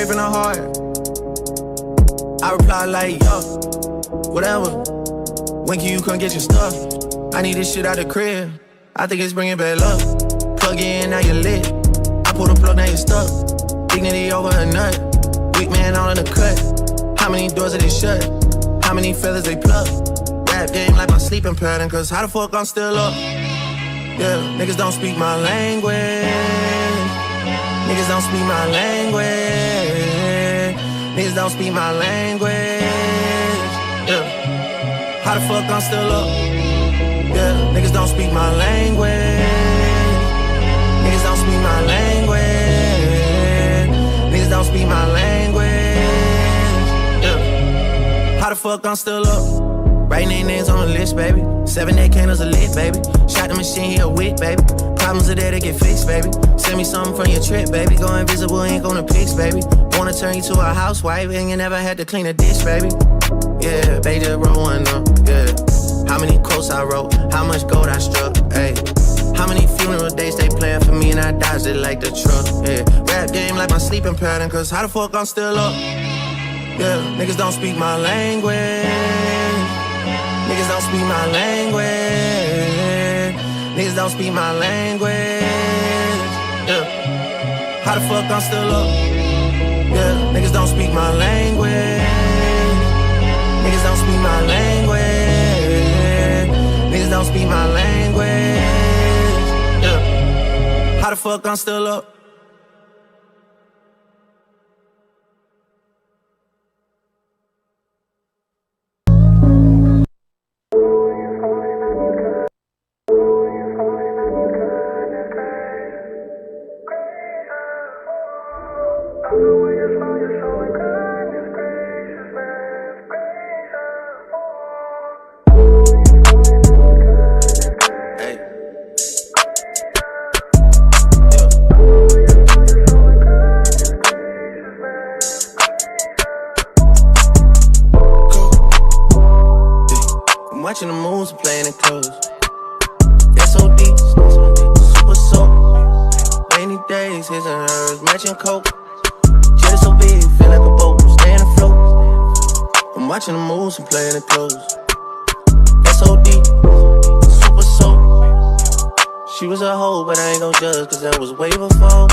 straight from the heart. I reply like, yo, whatever. When can you come get your stuff? I need this shit out the crib. I think it's bringing bad luck. Plug in, now you're lit. I pull the plug, now you're stuck. Dignity over a nut. Weak man all in the cut. How many doors are they shut? How many feathers they pluck? Rap game like my sleeping pattern, cause how the fuck I'm still up? Yeah, niggas don't speak my language. Niggas don't speak my language. Niggas don't speak my language. Yeah, how the fuck I'm still up? Yeah, niggas don't speak my language. Niggas don't speak my language. Niggas don't speak my language. Yeah, how the fuck I'm still up? Writing their names on the list, baby. 7-8 candles a lit, baby. Shot the machine, he a wit, baby. Problems are there to get fixed, baby. Send me something from your trip, baby. Go invisible, ain't on the pics, baby. Wanna turn you to a housewife, and you never had to clean a dish, baby. Yeah, baby, just roll one up, yeah. How many quotes I wrote, how much gold I struck, ayy. How many funeral dates they playing for me and I dodged it like the truck, yeah. Rap game like my sleeping pattern, cause how the fuck I'm still up? Yeah, niggas don't speak my language. Niggas don't speak my language. Niggas don't speak my language. Yeah, how the fuck I'm still up? Yeah, niggas don't speak my language. Niggas don't speak my language. Niggas don't speak my language. Yeah, how the fuck I'm still up? Watching the moves and playing it close. SOD, super soap. Rainy days, his and hers, matching coke. Jet so big, feel like a boat, staying afloat. I'm watching the moves and playing it close. SOD, super soap. She was a hoe, but I ain't gon' judge, cause that was way before.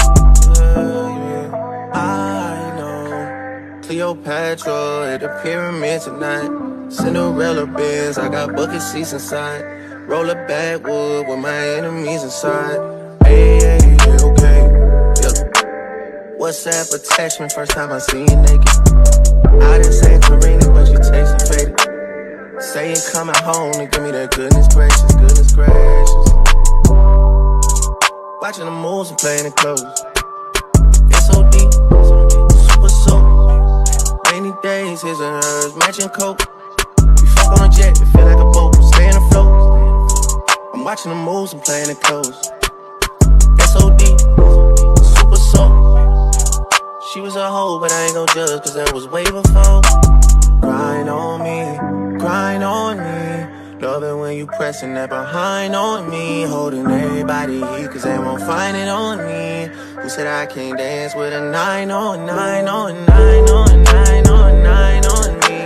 Yeah. I know Cleopatra at the pyramid tonight. Cinderella beds, I got bucket seats inside. Roll a backwood with my enemies inside. Hey, okay. Yeah. WhatsApp attachment, first time I see you naked. I didn't say Karina, but you taste and faded. Say you coming home and give me that goodness gracious, goodness gracious. Watching the moves and playing it close. SOD, super soap. Rainy days, his and hers, matching coke. On a jet, it feel like a boat, staying afloat. I'm watching the moves and playing it close. SOD, super soap. She was a hoe, but I ain't gon' judge, cause that was way before. Grind on me, grind on me. Love it when you pressing that behind on me. Holding everybody heat, cause they won't find it on me. Who said I can't dance with a 9 on 9 on 9 on 9 on 9 on me?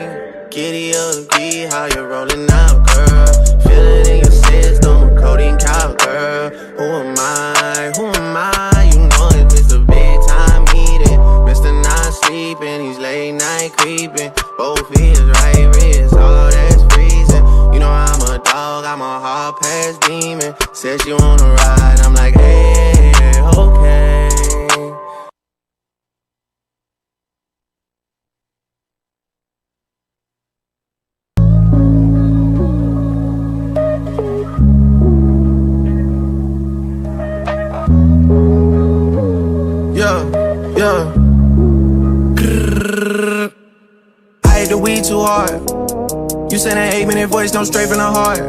Giddy up, be how you rolling out, girl. Feel it in your system, codeine cowgirl. Who am I? Who am I? You know it's Mr. Big Time Eating, Mr. Not Sleeping. He's late night creeping. Both his right wrists, all that's freezing. You know I'm a dog, I'm a hard pass demon. Said she wanna ride, I'm like, hey, okay. Yeah. I hate the weed too hard. You send an 8-minute voice, no straight from the heart.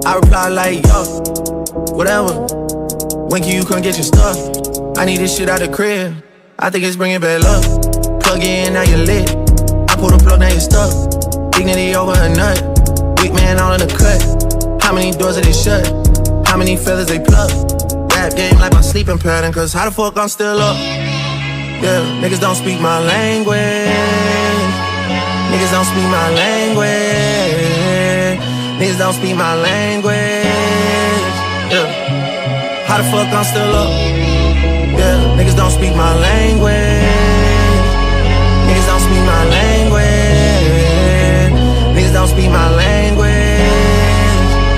I reply like, yo, whatever. When can you come get your stuff? I need this shit out the crib. I think it's bringing bad luck. Plug in, now you're lit. I pull the plug, now you're stuck. Dignity over a nut. Weak man all in the cut. How many doors are they shut? How many feathers they pluck? Rap game like my sleeping pattern, cause how the fuck I'm still up? Yeah, niggas don't speak my language. Niggas don't speak my language. Niggas don't speak my language. Yeah. How the fuck I'm still up? Yeah, niggas don't speak my language. Niggas don't speak my language. Niggas don't speak my language.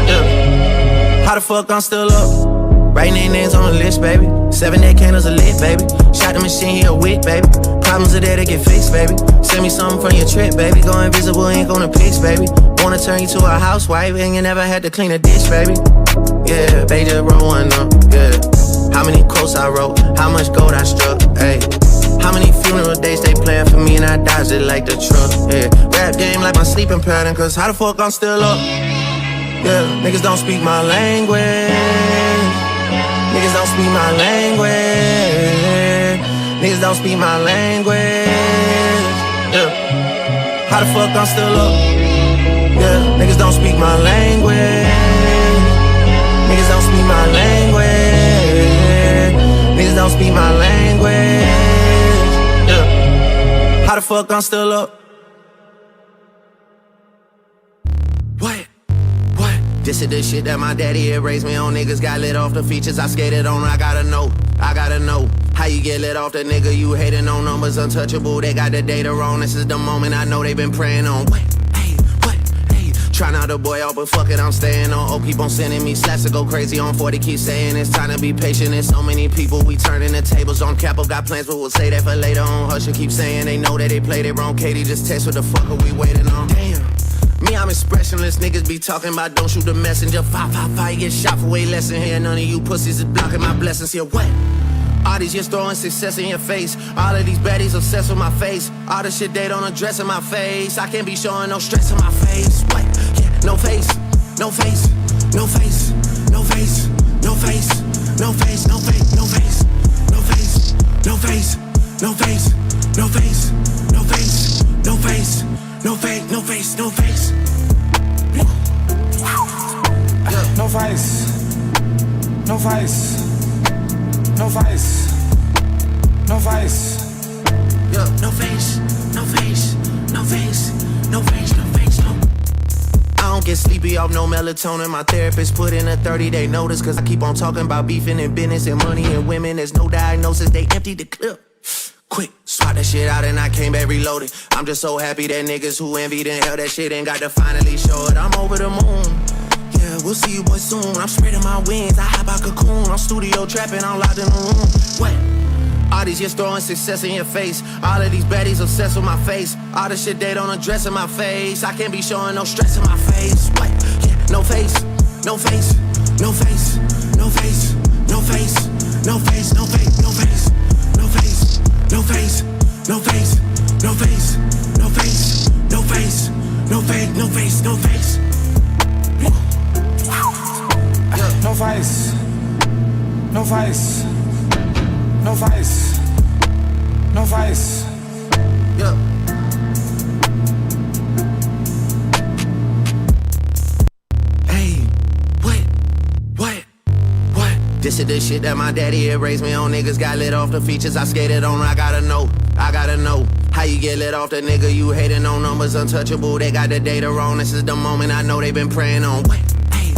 Yeah. How the fuck I'm still up? Writing their names on the list, baby. 7-day candles are lit, baby. Shot the machine, he a wit, baby. Problems are there to get fixed, baby. Send me something from your trip, baby. Go invisible, ink on the pics, baby. Wanna turn you to a housewife, and you never had to clean a dish, baby. Yeah, baby, just roll one up, yeah. How many quotes I wrote, how much gold I struck, ayy. How many funeral dates they playing for me and I dodged it like the truck, yeah. Rap game like my sleeping pattern, cause how the fuck I'm still up? Yeah, niggas don't speak my language. Niggas don't speak my language. Niggas don't speak my language. Yeah. How the fuck I'm still up? Yeah. Niggas don't speak my language. Niggas don't speak my language. Niggas don't speak my language. Yeah. How the fuck I'm still up? This is the shit that my daddy had raised me on. Niggas got lit off the features I skated on. I gotta know how you get lit off the nigga you hating on. Numbers untouchable, they got the data wrong. This is the moment I know they been praying on. What? Hey, try not to boy out, but fuck it, I'm staying on. Oh, keep on sending me slaps to go crazy on 40. Keep saying it's time to be patient. There's so many people, we turning the tables on. Capo got plans, but we'll say that for later on. Husher keep saying they know that they played it wrong. Katie just text what the fuck are we waiting on? Damn. Me, I'm expressionless, niggas be talking about don't shoot the messenger. 555, get shot for way less in here. None of you pussies is blocking my blessings here. What? All these just throwing success in your face. All of these baddies obsessed with my face. All the shit they don't address in my face. I can't be showing no stress in my face. What? Yeah, no face, no face, no face, no face, no face, no face, no face, no face, no face, no face, no face, no face, no face, no face. No face, no face, no face. No face. No face. No face. No face. Yeah. No face, no face, no face, no face, no face, no. I don't get sleepy off no melatonin. My therapist put in a 30-day notice, cause I keep on talking about beefing and business and money and women. There's no diagnosis, they empty the clip. Quick, swat that shit out and I came back reloaded. I'm just so happy that niggas who envied and held that shit and got to finally show it. I'm over the moon. Yeah, we'll see you boys soon. I'm spreading my wings, I hop out cocoon. I'm studio trapping, I'm locked in the room. What? All these just throwing success in your face. All of these baddies obsessed with my face. All the shit they don't address in my face. I can't be showing no stress in my face. What? Yeah, no face, no face, no face, no face, no face, no face, no face, no face, no face. No face, no face, no face, no face, no face, no face, no face, no face. No face, no face, no face, no face. Yeah. Hey, what? This is the shit that my daddy had raised me on. Niggas got lit off the features I skated on. I gotta know how you get lit off the nigga you hating on. Numbers untouchable, they got the data wrong. This is the moment I know they been praying on. What? Hey,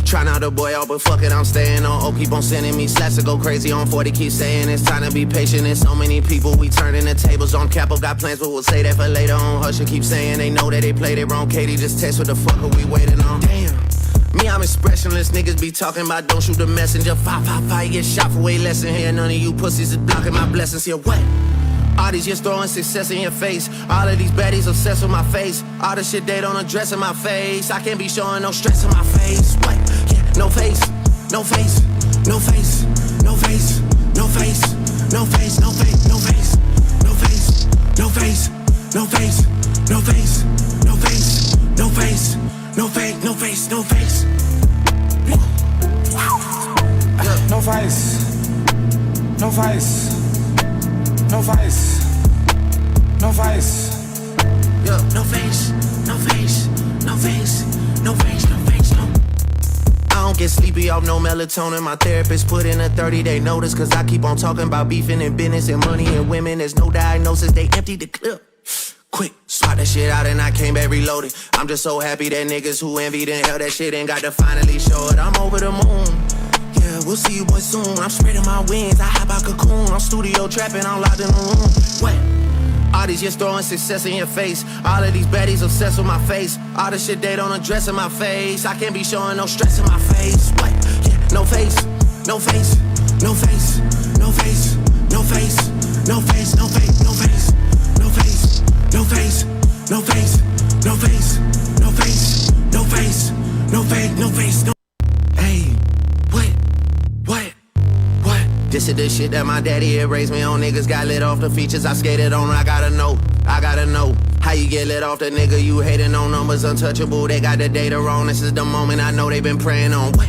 try not to boy out, but fuck it, I'm staying on. Oh, keep on sending me slaps to go crazy on 40. Keep saying it's time to be patient. There's so many people, we turning the tables on. Capo got plans, but we'll say that for later on. Husher keep saying they know that they played it wrong. Katie just text what the fuck are we waiting on? Damn. Me, I'm expressionless, niggas be talking about don't shoot the messenger. 555, get shot for way less in here. None of you pussies is blocking my blessings here. What? All these just throwing success in your face. All of these baddies obsessed with my face. All the shit they don't address in my face. I can't be showing no stress in my face. What? Yeah, no face, no face, no face, no face, no face, no face, no face, no face, no face, no face, no face, no face, no face, no face, no face, no face, no face. No face, no face, no face, no face. Yeah, no face, no face, no face, no face, no face, no. I don't don't get sleepy off no melatonin. My therapist put in a 30-day notice, cause I keep on talking about beefing and business and money and women. There's no diagnosis, they emptied the clip. Quick, swap that shit out and I came back reloaded. I'm just so happy that niggas who envied and held that shit and got to finally show it. I'm over the moon. Yeah, we'll see you boys soon. I'm spreading my wings, I hop out cocoon. I'm studio trapping, I'm locked in the room. What? All these just throwing success in your face. All of these baddies obsessed with my face. All the shit they don't address in my face. I can't be showing no stress in my face. What? Yeah, no face, no face, no face, no face, no face, no face, no face, no face, no face, no face, no face, no face, no face, no face, no face, no face, no. Hey, what? This is the shit that my daddy had raised me on. Niggas got lit off the features I skated on. I gotta know how you get lit off the nigga you hating on. Numbers untouchable, they got the data wrong. This is the moment I know they been praying on. What?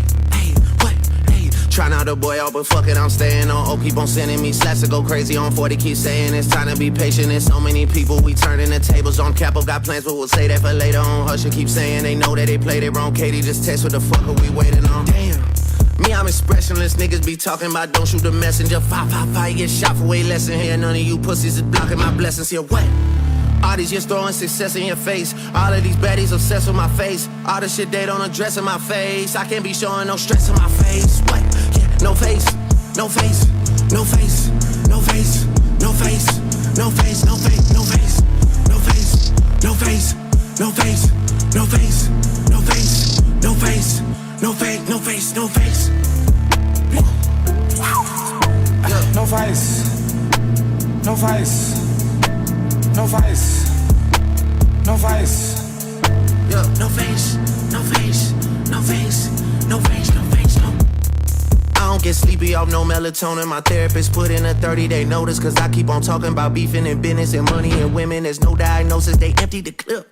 Hey, try not to boy out, but fuck it, I'm staying on. Oh, keep on sending me slaps to go crazy on 40. Keep saying it's time to be patient. There's so many people, we turning the tables on. Capo got plans, but we'll say that for later on. Husher keep saying they know that they played it wrong. Katie just text what the fuck are we waiting on? Damn. Me, I'm expressionless. Niggas be talking about don't shoot the messenger. 555, get shot for way less than here. None of you pussies is blocking my blessings here. What? All these just throwing success in your face. All of these baddies obsessed with my face. All the shit they don't address in my face. I can't be showing no stress in my face. What? Yeah, no face, no face, no face, no face, no face, no face, no face, no face, no face, no face, no face, no face, no face, no face, no face, no face, no face. No vice, no vice, no vice, no vice. Yeah, no face, no face, no face, no face, no face, no. I don't get sleepy off no melatonin. My therapist put in a 30-day notice, cause I keep on talking about beefing and business and money and women. There's no diagnosis, they emptied the clip.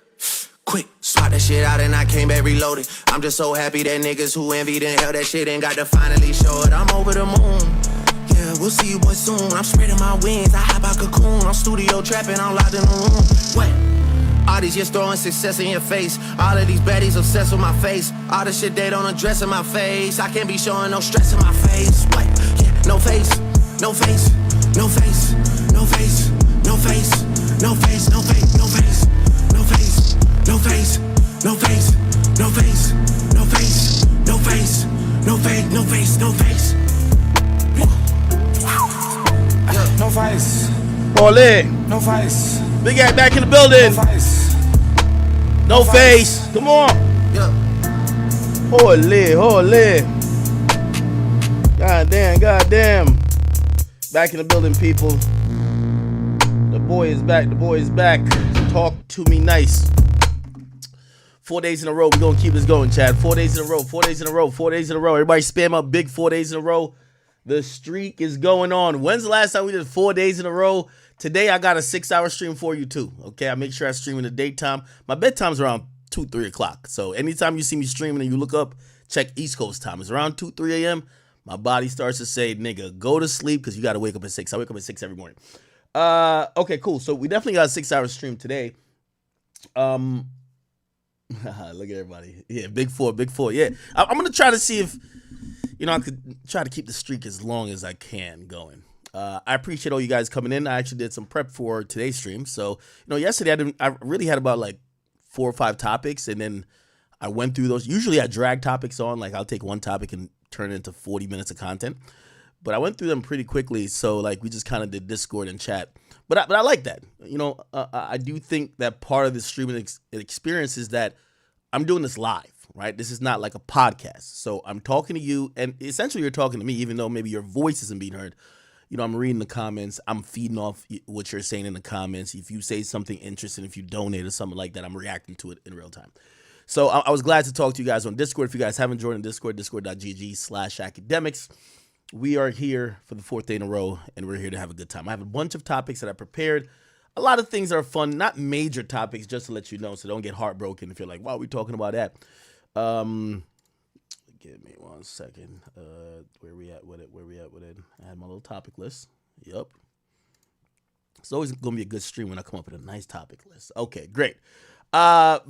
Quick, swap that shit out and I came back reloaded. I'm just so happy that niggas who envied and held that shit and got to finally show it. I'm over the moon. Yeah, we'll see you boys soon. I'm spreading my wings, I hop out cocoon. I'm studio trapping, I'm locked in the room. What? All these just throwing success in your face. All of these baddies obsessed with my face. All the shit they don't address in my face. I can't be showing no stress in my face. What? Yeah, no face, no face, no face, no face, no face, no face, no face, no face, no face, no face, no face, no face, no face, no face, no face, no face, no face. No vice, Ole, no vice, Big Act back in the building. no vice. No face. Come on. Yeah. Holy. Goddamn. Back in the building, people. The boy is back. Talk to me nice. 4 days in a row. We're going to keep this going, Chad. 4 days in a row. Everybody spam up big 4 days in a row. The streak is going on. When's the last time we did 4 days in a row? Today, I got a 6-hour stream for you, too. Okay, I make sure I stream in the daytime. My bedtime's around 2, 3 o'clock. So anytime you see me streaming and you look up, check East Coast time. It's around 2, 3 a.m. My body starts to say, nigga, go to sleep because you got to wake up at 6. I wake up at 6 every morning. Okay, cool. So we definitely got a 6-hour stream today. Look at everybody. Yeah, big four. Yeah, I'm going to try to see if, I could try to keep the streak as long as I can going. I appreciate all you guys coming in. I actually did some prep for today's stream. So, yesterday I really had about like 4 or 5 topics, and then I went through those. Usually I drag topics on, like I'll take one topic and turn it into 40 minutes of content. But I went through them pretty quickly, so like we just kind of did Discord and chat. But I like that. I do think that part of the streaming experience is that I'm doing this live. Right? This is not like a podcast. So I'm talking to you, and essentially you're talking to me, even though maybe your voice isn't being heard. I'm reading the comments. I'm feeding off what you're saying in the comments. If you say something interesting, if you donate or something like that, I'm reacting to it in real time. So I was glad to talk to you guys on Discord. If you guys haven't joined Discord, discord.gg/Akademiks. We are here for the 4th day in a row, and we're here to have a good time. I have a bunch of topics that I prepared. A lot of things that are fun, not major topics, just to let you know, so don't get heartbroken if you're like, wow, we're talking about that. Give me 1 second. Where we at with it? I had my little topic list. Yep. It's always going to be a good stream when I come up with a nice topic list. Okay, great.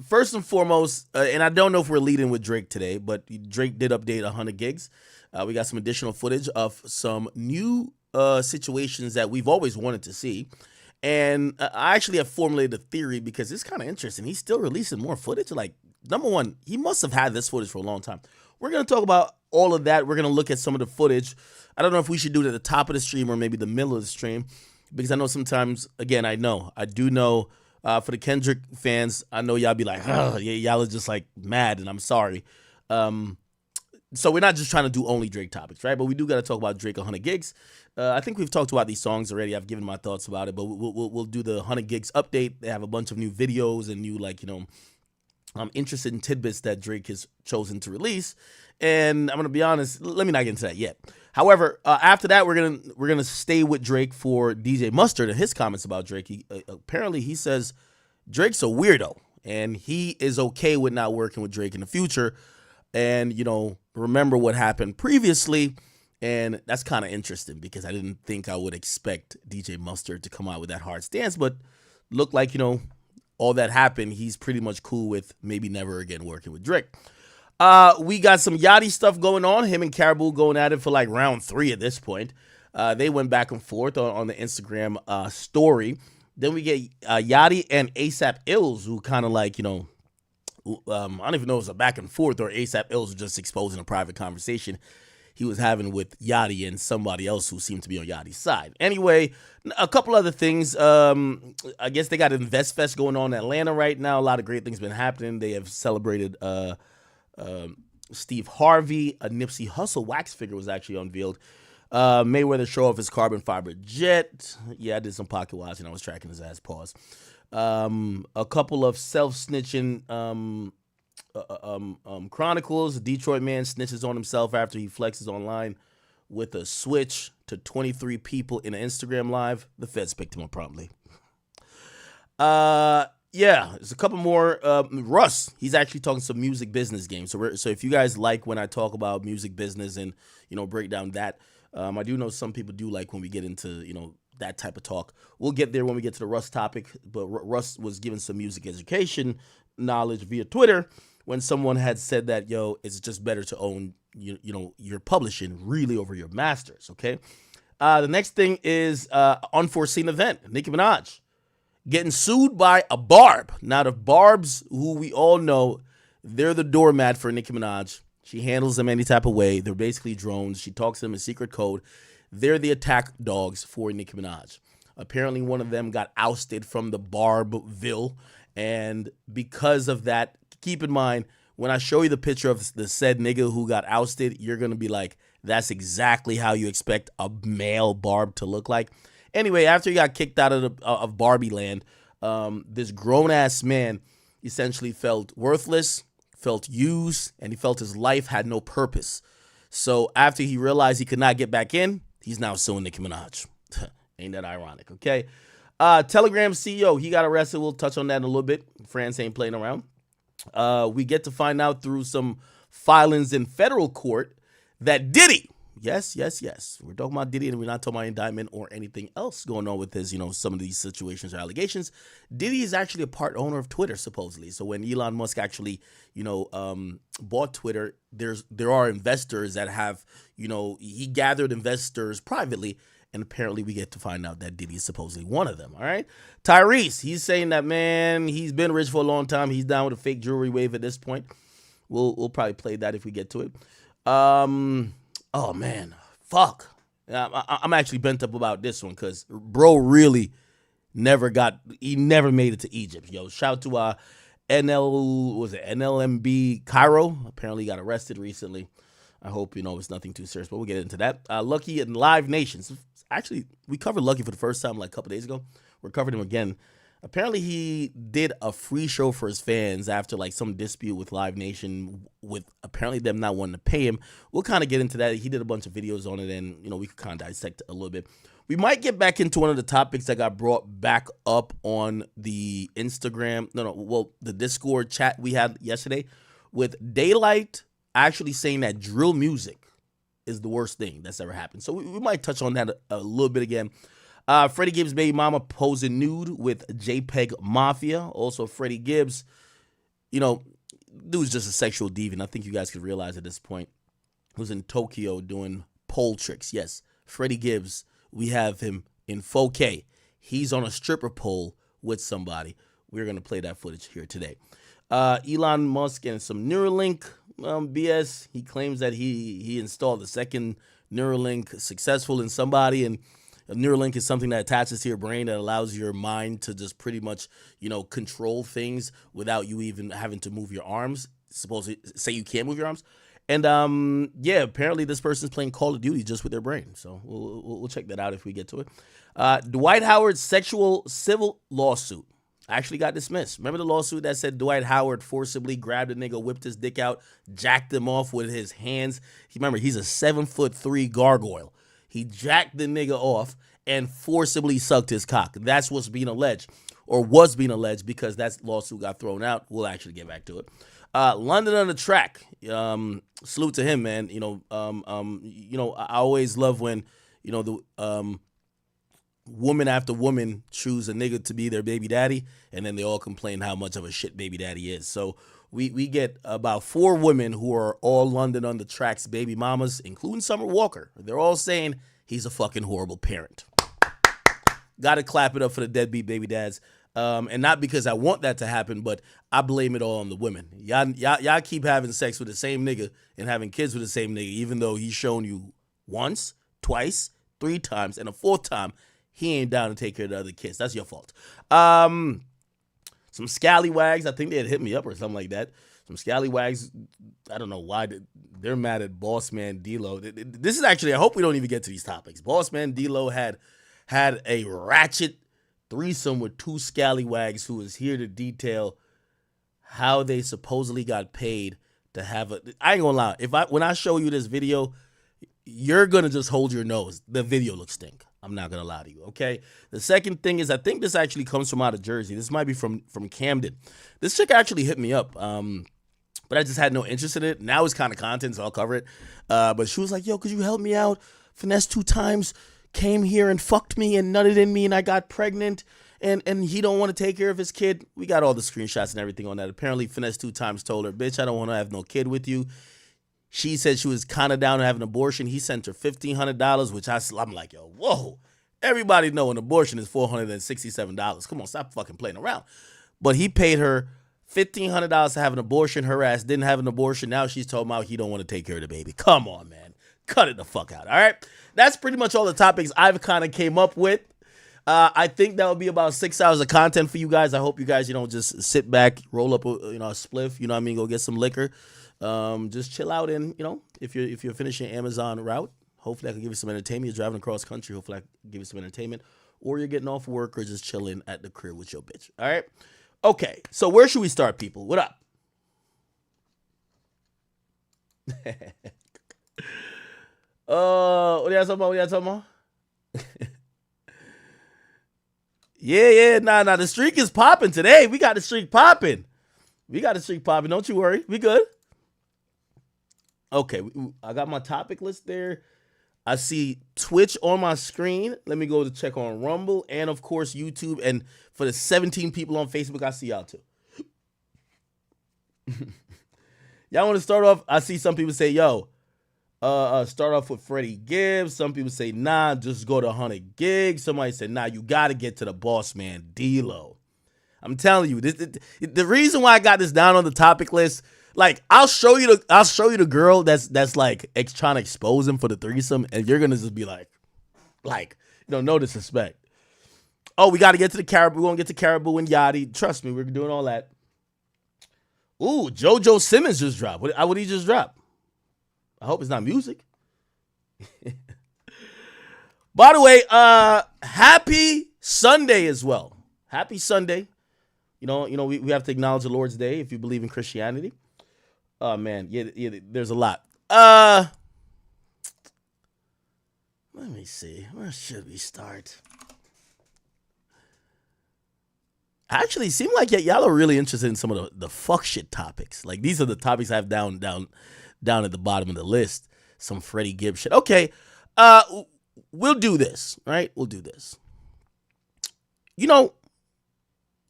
First and foremost, and I don't know if we're leading with Drake today, but Drake did update 100 gigs. We got some additional footage of some new situations that we've always wanted to see. And I actually have formulated a theory because it's kind of interesting. He's still releasing more footage. Like, number one, he must have had this footage for a long time. We're going to talk about all of that. We're going to look at some of the footage. I don't know if we should do it at the top of the stream or maybe the middle of the stream, because I know sometimes, again, I do know for the Kendrick fans, I know y'all be like, oh, yeah, y'all are just like mad, and I'm sorry. So we're not just trying to do only Drake topics, right? But we do got to talk about Drake 100 gigs. I think we've talked about these songs already. I've given my thoughts about it, but we'll do the 100 gigs update. They have a bunch of new videos and new, like, I'm interested in tidbits that Drake has chosen to release. And I'm gonna be honest, let me not get into that yet. However, after that, we're gonna stay with Drake for DJ Mustard and his comments about Drake. Apparently, he says Drake's a weirdo, and he is okay with not working with Drake in the future. And remember what happened previously, and that's kind of interesting because I didn't think I would expect DJ Mustard to come out with that hard stance, but looked like all that happened. He's pretty much cool with maybe never again working with Drake. We got some Yachty stuff going on. Him and Karraboo going at it for like round 3 at this point. They went back and forth on the Instagram story. Then we get Yachty and ASAP Ills, who kind of like, I don't even know if it was a back and forth or ASAP Ills was just exposing a private conversation he was having with Yachty and somebody else who seemed to be on Yachty's side. Anyway, a couple other things. I guess they got Invest Fest going on in Atlanta right now. A lot of great things been happening. They have celebrated Steve Harvey. A Nipsey Hussle wax figure was actually unveiled. Mayweather show off his carbon fiber jet. Yeah, I did some pocket watching. I was tracking his ass. Pause. A couple of self-snitching chronicles. A Detroit man snitches on himself after he flexes online with a switch to 23 people in an Instagram live. The feds picked him up promptly. Yeah, there's a couple more. Russ, he's actually talking some music business games. So if you guys like when I talk about music business and break down that, I do know some people do like when we get into that type of talk. We'll get there when we get to the Russ topic. But Russ was given some music education knowledge via Twitter when someone had said that it's just better to own your publishing really over your masters. Okay. The next thing is unforeseen event. Nicki Minaj getting sued by a BARB. Now, the BARBs, who we all know, they're the doormat for Nicki Minaj. She handles them any type of way. They're basically drones. She talks to them in secret code. They're the attack dogs for Nicki Minaj. Apparently, one of them got ousted from the BARBville. And because of that, keep in mind, when I show you the picture of the said nigga who got ousted, you're going to be like, that's exactly how you expect a male BARB to look like. Anyway, after he got kicked out of Barbie land, this grown-ass man essentially felt worthless, felt used, and he felt his life had no purpose. So after he realized he could not get back in, he's now suing Nicki Minaj. Ain't that ironic, okay? Telegram CEO, he got arrested. We'll touch on that in a little bit. France ain't playing around. We get to find out through some filings in federal court that Diddy, yes, we're talking about Diddy, and we're not talking about indictment or anything else going on with his, some of these situations or allegations. Diddy is actually a part owner of Twitter, supposedly. So when Elon Musk actually, bought Twitter, there are investors that have, he gathered investors privately, and apparently we get to find out that Diddy is supposedly one of them, all right? Tyrese, he's saying that, man, he's been rich for a long time. He's down with a fake jewelry wave at this point. We'll probably play that if we get to it. Oh, man, fuck. I'm actually bent up about this one because bro really never made it to Egypt. Yo, shout to NLMB Cairo. Apparently he got arrested recently. I hope, it's nothing too serious, but we'll get into that. Lucky and Live Nations. Actually, we covered Lucky for the first time like a couple days ago. We're covering him again. Apparently, he did a free show for his fans after like some dispute with Live Nation with apparently them not wanting to pay him. We'll kind of get into that. He did a bunch of videos on it, and we could kind of dissect it a little bit. We might get back into one of the topics that got brought back up on the Instagram. The Discord chat we had yesterday with Daylight actually saying that drill music is the worst thing that's ever happened. So we might touch on that a little bit again. Freddy Gibbs' baby mama posing nude with JPEG Mafia. Also, Freddy Gibbs, dude's just a sexual deviant. I think you guys could realize at this point. Was in Tokyo doing pole tricks. Yes, Freddy Gibbs, we have him in 4K. He's on a stripper pole with somebody. We're going to play that footage here today. Elon Musk and some Neuralink BS. He claims that he installed the second Neuralink successful in somebody, and a Neuralink is something that attaches to your brain that allows your mind to just pretty much, control things without you even having to move your arms. Suppose say you can't move your arms. And apparently this person's playing Call of Duty just with their brain. So we'll check that out if we get to it. Dwight Howard's sexual civil lawsuit actually got dismissed. Remember the lawsuit that said Dwight Howard forcibly grabbed a nigga, whipped his dick out, jacked him off with his hands. Remember, he's a 7'3" gargoyle. He jacked the nigga off and forcibly sucked his cock. That's what's being alleged, or was being alleged, because that lawsuit got thrown out. We'll actually get back to it. London on the track. Salute to him, man. I always love when, the woman after woman choose a nigga to be their baby daddy, and then they all complain how much of a shit baby daddy is. So we get about 4 women who are all London on the track's baby mamas, including Summer Walker. They're all saying he's a fucking horrible parent. Gotta clap it up for the deadbeat baby dads. And not because I want that to happen, but I blame it all on the women. Y'all keep having sex with the same nigga and having kids with the same nigga, even though he's shown you once, twice, 3 times, and a 4th time he ain't down to take care of the other kids. That's your fault. Some scallywags, I think they had hit me up or something like that. Some scallywags, I don't know why they're mad at Bossman Dlow. This is actually, I hope we don't even get to these topics. Bossman Dlow had a ratchet threesome with 2 scallywags who is here to detail how they supposedly got paid to have a. I ain't gonna lie. When I show you this video, you're gonna just hold your nose. The video looks stink. I'm not gonna lie to you. Okay. The second thing is, I think this actually comes from out of Jersey. This might be from Camden. This chick actually hit me up, but I just had no interest in it. Now it's kind of content, so I'll cover it. But she was like, "Yo, could you help me out? Finesse 2 times." Came here and fucked me and nutted in me and I got pregnant and he don't want to take care of his kid. We got all the screenshots and everything on that. Apparently Finesse 2 times told her, "Bitch, I don't want to have no kid with you." She said she was kind of down to have an abortion. He sent her $1,500, which I'm like, yo, whoa. Everybody know an abortion is $467. Come on, stop fucking playing around. But he paid her $1,500 to have an abortion. Her ass didn't have an abortion. Now she's talking about he don't want to take care of the baby. Come on, man. Cut it the fuck out, all right? That's pretty much all the topics I've kind of came up with. I think that will be about 6 hours of content for you guys. I hope you guys, just sit back, roll up, a spliff, go get some liquor. Just chill out and, if you're finishing Amazon route, hopefully I can give you some entertainment. You're driving across country, hopefully I can give you some entertainment. Or you're getting off work or just chilling at the crib with your bitch, all right? Okay, so where should we start, people? What up? What y'all talking about? Yeah, nah, the streak is popping today. We got the streak popping. Don't you worry. We good. Okay, I got my topic list there. I see Twitch on my screen. Let me go to check on Rumble and, of course, YouTube. And for the 17 people on Facebook, I see y'all too. Y'all want to start off? I see some people say, yo, start off with Freddy Gibbs. Some people say, nah, just go to 100 gigs. Somebody said, nah, you got to get to the Bossman Dlow. I'm telling you, the reason why I got this down on the topic list, like, I'll show you the girl that's like trying to expose him for the threesome, and you're gonna just be like, no disrespect. Oh, we got to get to the Karraboo. We're gonna get to Karraboo and Yachty. Trust me, we're doing all that. Ooh, JoJo Simmons just dropped. What he just drop? I hope it's not music. By the way, happy Sunday as well. Happy Sunday. We have to acknowledge the Lord's Day if you believe in Christianity. Oh man, yeah, there's a lot. Let me see. Where should we start? Actually, it seemed like y'all are really interested in some of the fuck shit topics. Like, these are the topics I have down at the bottom of the list. Some Freddy Gibbs shit. Okay, we'll do this, right? We'll do this. You know,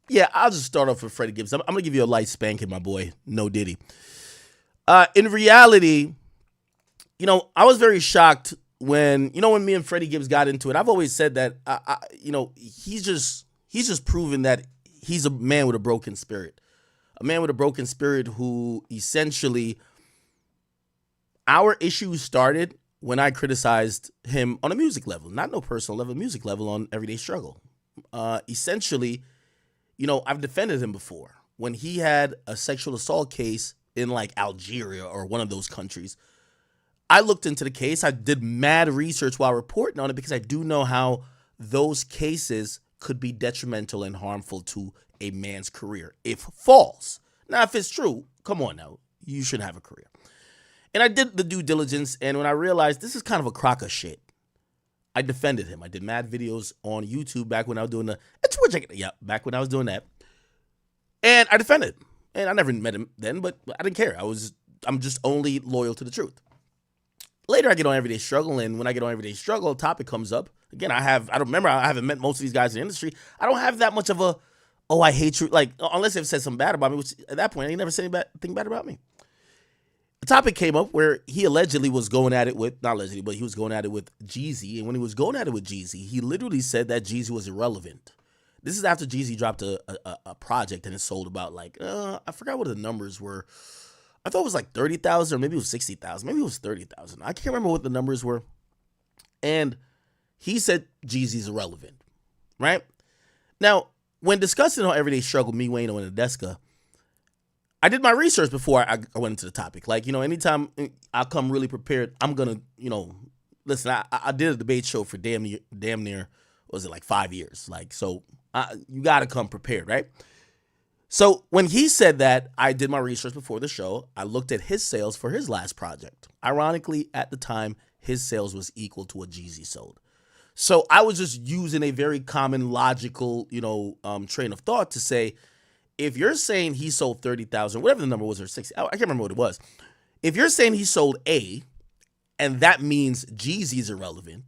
yeah, I'll just start off with Freddy Gibbs. I'm going to give you a light spanking, my boy. No Diddy. In reality, you know, I was very shocked when me and Freddy Gibbs got into it. I've always said that, he's just proven that he's a man with a broken spirit. A man with a broken spirit who essentially, our issues started when I criticized him on a music level, not no personal level, music level on Everyday Struggle. Essentially, you know, I've defended him before. When he had a sexual assault case in like Algeria or one of those countries, I looked into the case. I did mad research while reporting on it because I do know how those cases could be detrimental and harmful to a man's career if false. Now, if it's true, come on now, you should have a career. And I did the due diligence, and when I realized this is kind of a crock of shit, I defended him. I did mad videos on YouTube back when I was doing back when I was doing that. And I defended him. And I never met him then, but I didn't care. I'm just only loyal to the truth. Later, I get on Everyday Struggle, and when I get on Everyday Struggle, a topic comes up. Again, I haven't met most of these guys in the industry. I don't have that much of a, oh, I hate you, like, unless they've said something bad about me, which at that point, they never said anything bad about me. The topic came up where he allegedly was going at it with, not allegedly, but he was going at it with Jeezy. And when he was going at it with Jeezy, he literally said that Jeezy was irrelevant. This is after Jeezy dropped a project and it sold about like, I forgot what the numbers were. I thought it was like 30,000 or maybe it was 60,000. Maybe it was 30,000. I can't remember what the numbers were. And he said Jeezy's irrelevant, right? Now, when discussing on Everyday Struggle, me, Wayno, and Adeska, I did my research before I went into the topic. Like, you know, anytime I come really prepared, I'm going to, you know, listen, I did a debate show for damn near, was it like 5 years? Like, so you got to come prepared, right? So when he said that, I did my research before the show. I looked at his sales for his last project. Ironically, at the time, his sales was equal to what Jeezy sold. So I was just using a very common logical, train of thought to say, if you're saying he sold 30,000, whatever the number was, or 60, I can't remember what it was. If you're saying he sold A, and that means Jeezy's irrelevant,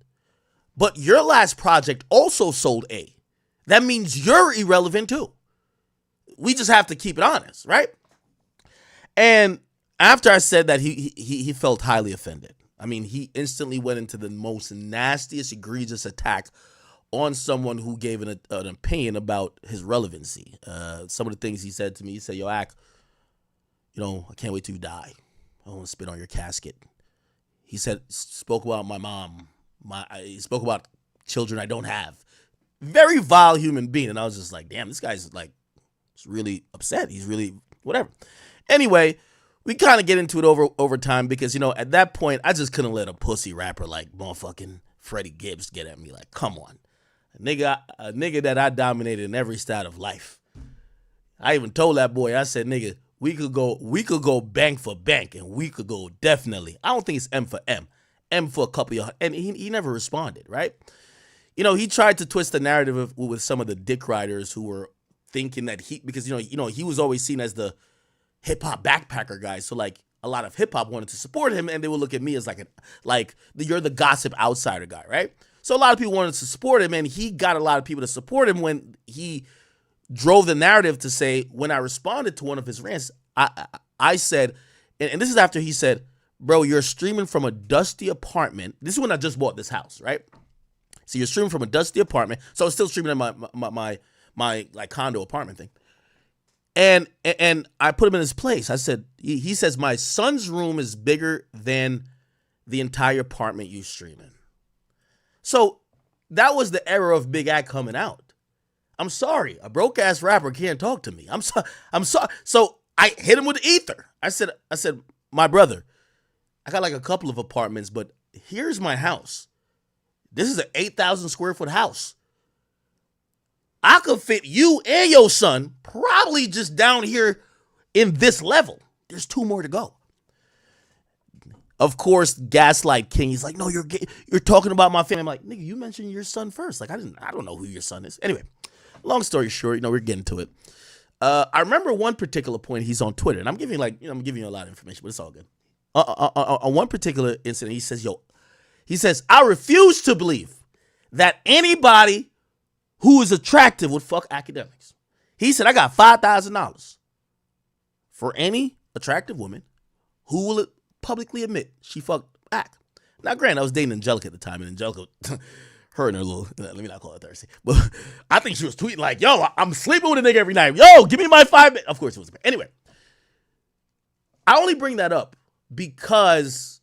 but your last project also sold A, that means you're irrelevant too. We just have to keep it honest, right? And after I said that, he felt highly offended. I mean, he instantly went into the most nastiest, egregious attack on someone who gave an opinion about his relevancy. Some of the things he said to me, he said, yo, Ak, I can't wait till you die. I want to spit on your casket. He spoke about my mom. He spoke about children I don't have. Very vile human being. And I was just like, damn, this guy's like, he's really upset. He's really whatever. Anyway, we kind of get into it over time because, at that point, I just couldn't let a pussy rapper like motherfucking Freddy Gibbs get at me. Like, come on. A nigga that I dominated in every style of life. I even told that boy, I said, nigga, we could go bank for bank, and we could go definitely. I don't think it's M for M. M for a couple of, and he never responded, right? He tried to twist the narrative with some of the dick riders who were thinking that because he was always seen as the hip hop backpacker guy. So like a lot of hip hop wanted to support him, and they would look at me as you're the gossip outsider guy, right? So a lot of people wanted to support him, and he got a lot of people to support him when he drove the narrative to say, when I responded to one of his rants, I said, and this is after he said, bro, you're streaming from a dusty apartment. This is when I just bought this house, right? So you're streaming from a dusty apartment. So I was still streaming in my like condo apartment thing. And I put him in his place. I said, he says, my son's room is bigger than the entire apartment you stream in. So that was the era of Big Act coming out. I'm sorry, a broke ass rapper can't talk to me. I'm sorry. So I hit him with the ether. I said, my brother, I got like a couple of apartments, but here's my house. This is an 8,000 square foot house. I could fit you and your son probably just down here in this level. There's 2 more to go. Of course, Gaslight King, he's like, no, you're talking about my family. I'm like, nigga, you mentioned your son first. Like, I don't know who your son is. Anyway, long story short, we're getting to it. I remember one particular point he's on Twitter, and I'm giving you a lot of information, but it's all good. On one particular incident, he says, I refuse to believe that anybody who is attractive would fuck Akademiks. He said, I got $5,000 for any attractive woman who will publicly admit she fucked Ak. Now, granted, I was dating Angelica at the time, and Angelica, her and her little, let me not call it thirsty, but I think she was tweeting like, yo, I'm sleeping with a nigga every night. Yo, give me my 5 minutes. Of course it was. Anyway, I only bring that up because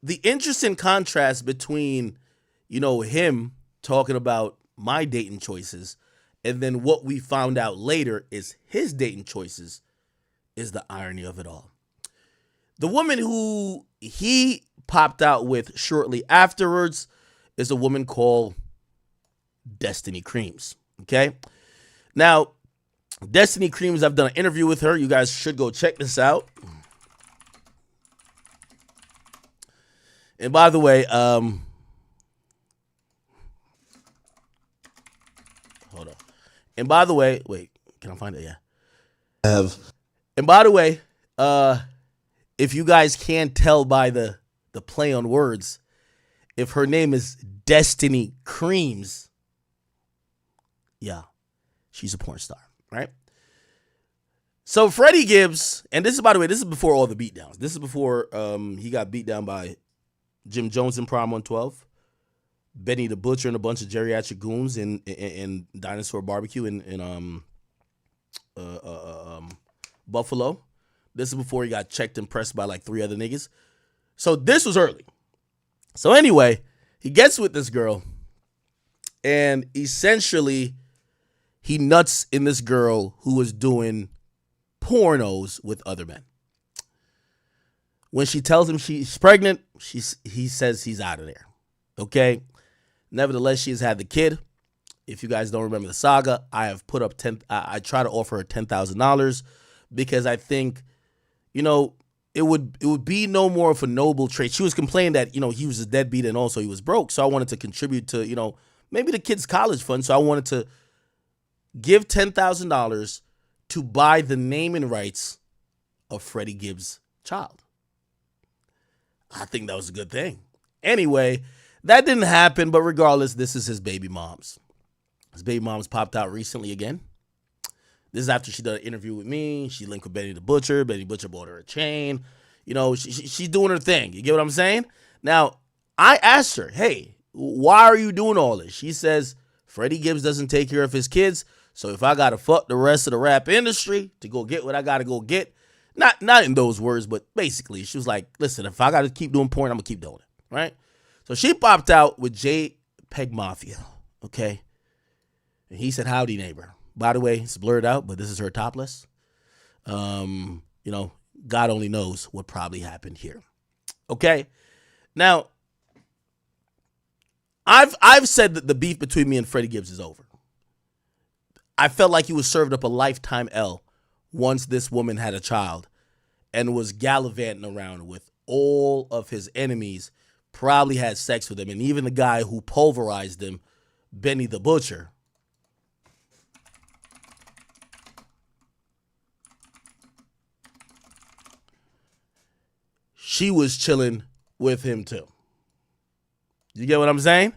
the interesting contrast between, him talking about my dating choices and then what we found out later is his dating choices is the irony of it all. The woman who he popped out with shortly afterwards is a woman called Destiny Creams. Okay? Now, Destiny Creams, I've done an interview with her. You guys should go check this out. And by the way, hold on. And by the way, wait, can I find it? Yeah. And by the way, if you guys can't tell by the play on words, if her name is Destiny Creams, yeah, she's a porn star, right? So Freddy Gibbs, and this is, by the way, this is before all the beatdowns. This is before he got beat down by Jim Jones in Prime 112, Benny the Butcher and a bunch of geriatric goons in Dinosaur Barbecue in Buffalo. This is before he got checked and pressed by like 3 other niggas. So this was early. So anyway, he gets with this girl, and essentially he nuts in this girl who was doing pornos with other men. When she tells him she's pregnant, he says he's out of there. Okay? Nevertheless, she has had the kid. If you guys don't remember the saga, I have put up I try to offer her $10,000 because I think, it would be no more of a noble trait. She was complaining that, he was a deadbeat and also he was broke. So I wanted to contribute to, maybe the kid's college fund. So I wanted to give $10,000 to buy the name and rights of Freddy Gibbs' child. I think that was a good thing. Anyway, that didn't happen, but regardless, this is his baby mom's. His baby mom's popped out recently again. This is after she did an interview with me. She linked with Benny the Butcher. Benny Butcher bought her a chain. She's doing her thing. You get what I'm saying? Now, I asked her, hey, why are you doing all this? She says, Freddy Gibbs doesn't take care of his kids, so if I got to fuck the rest of the rap industry to go get what I got to go get, not in those words, but basically, she was like, listen, if I got to keep doing porn, I'm going to keep doing it, right? So she popped out with JPEG Mafia, okay? And he said, howdy, neighbor. By the way, it's blurred out, but this is her topless. God only knows what probably happened here. Okay? Now, I've said that the beef between me and Freddy Gibbs is over. I felt like he was served up a lifetime L once this woman had a child and was gallivanting around with all of his enemies, probably had sex with him, and even the guy who pulverized him, Benny the Butcher. She was chilling with him too. You get what I'm saying?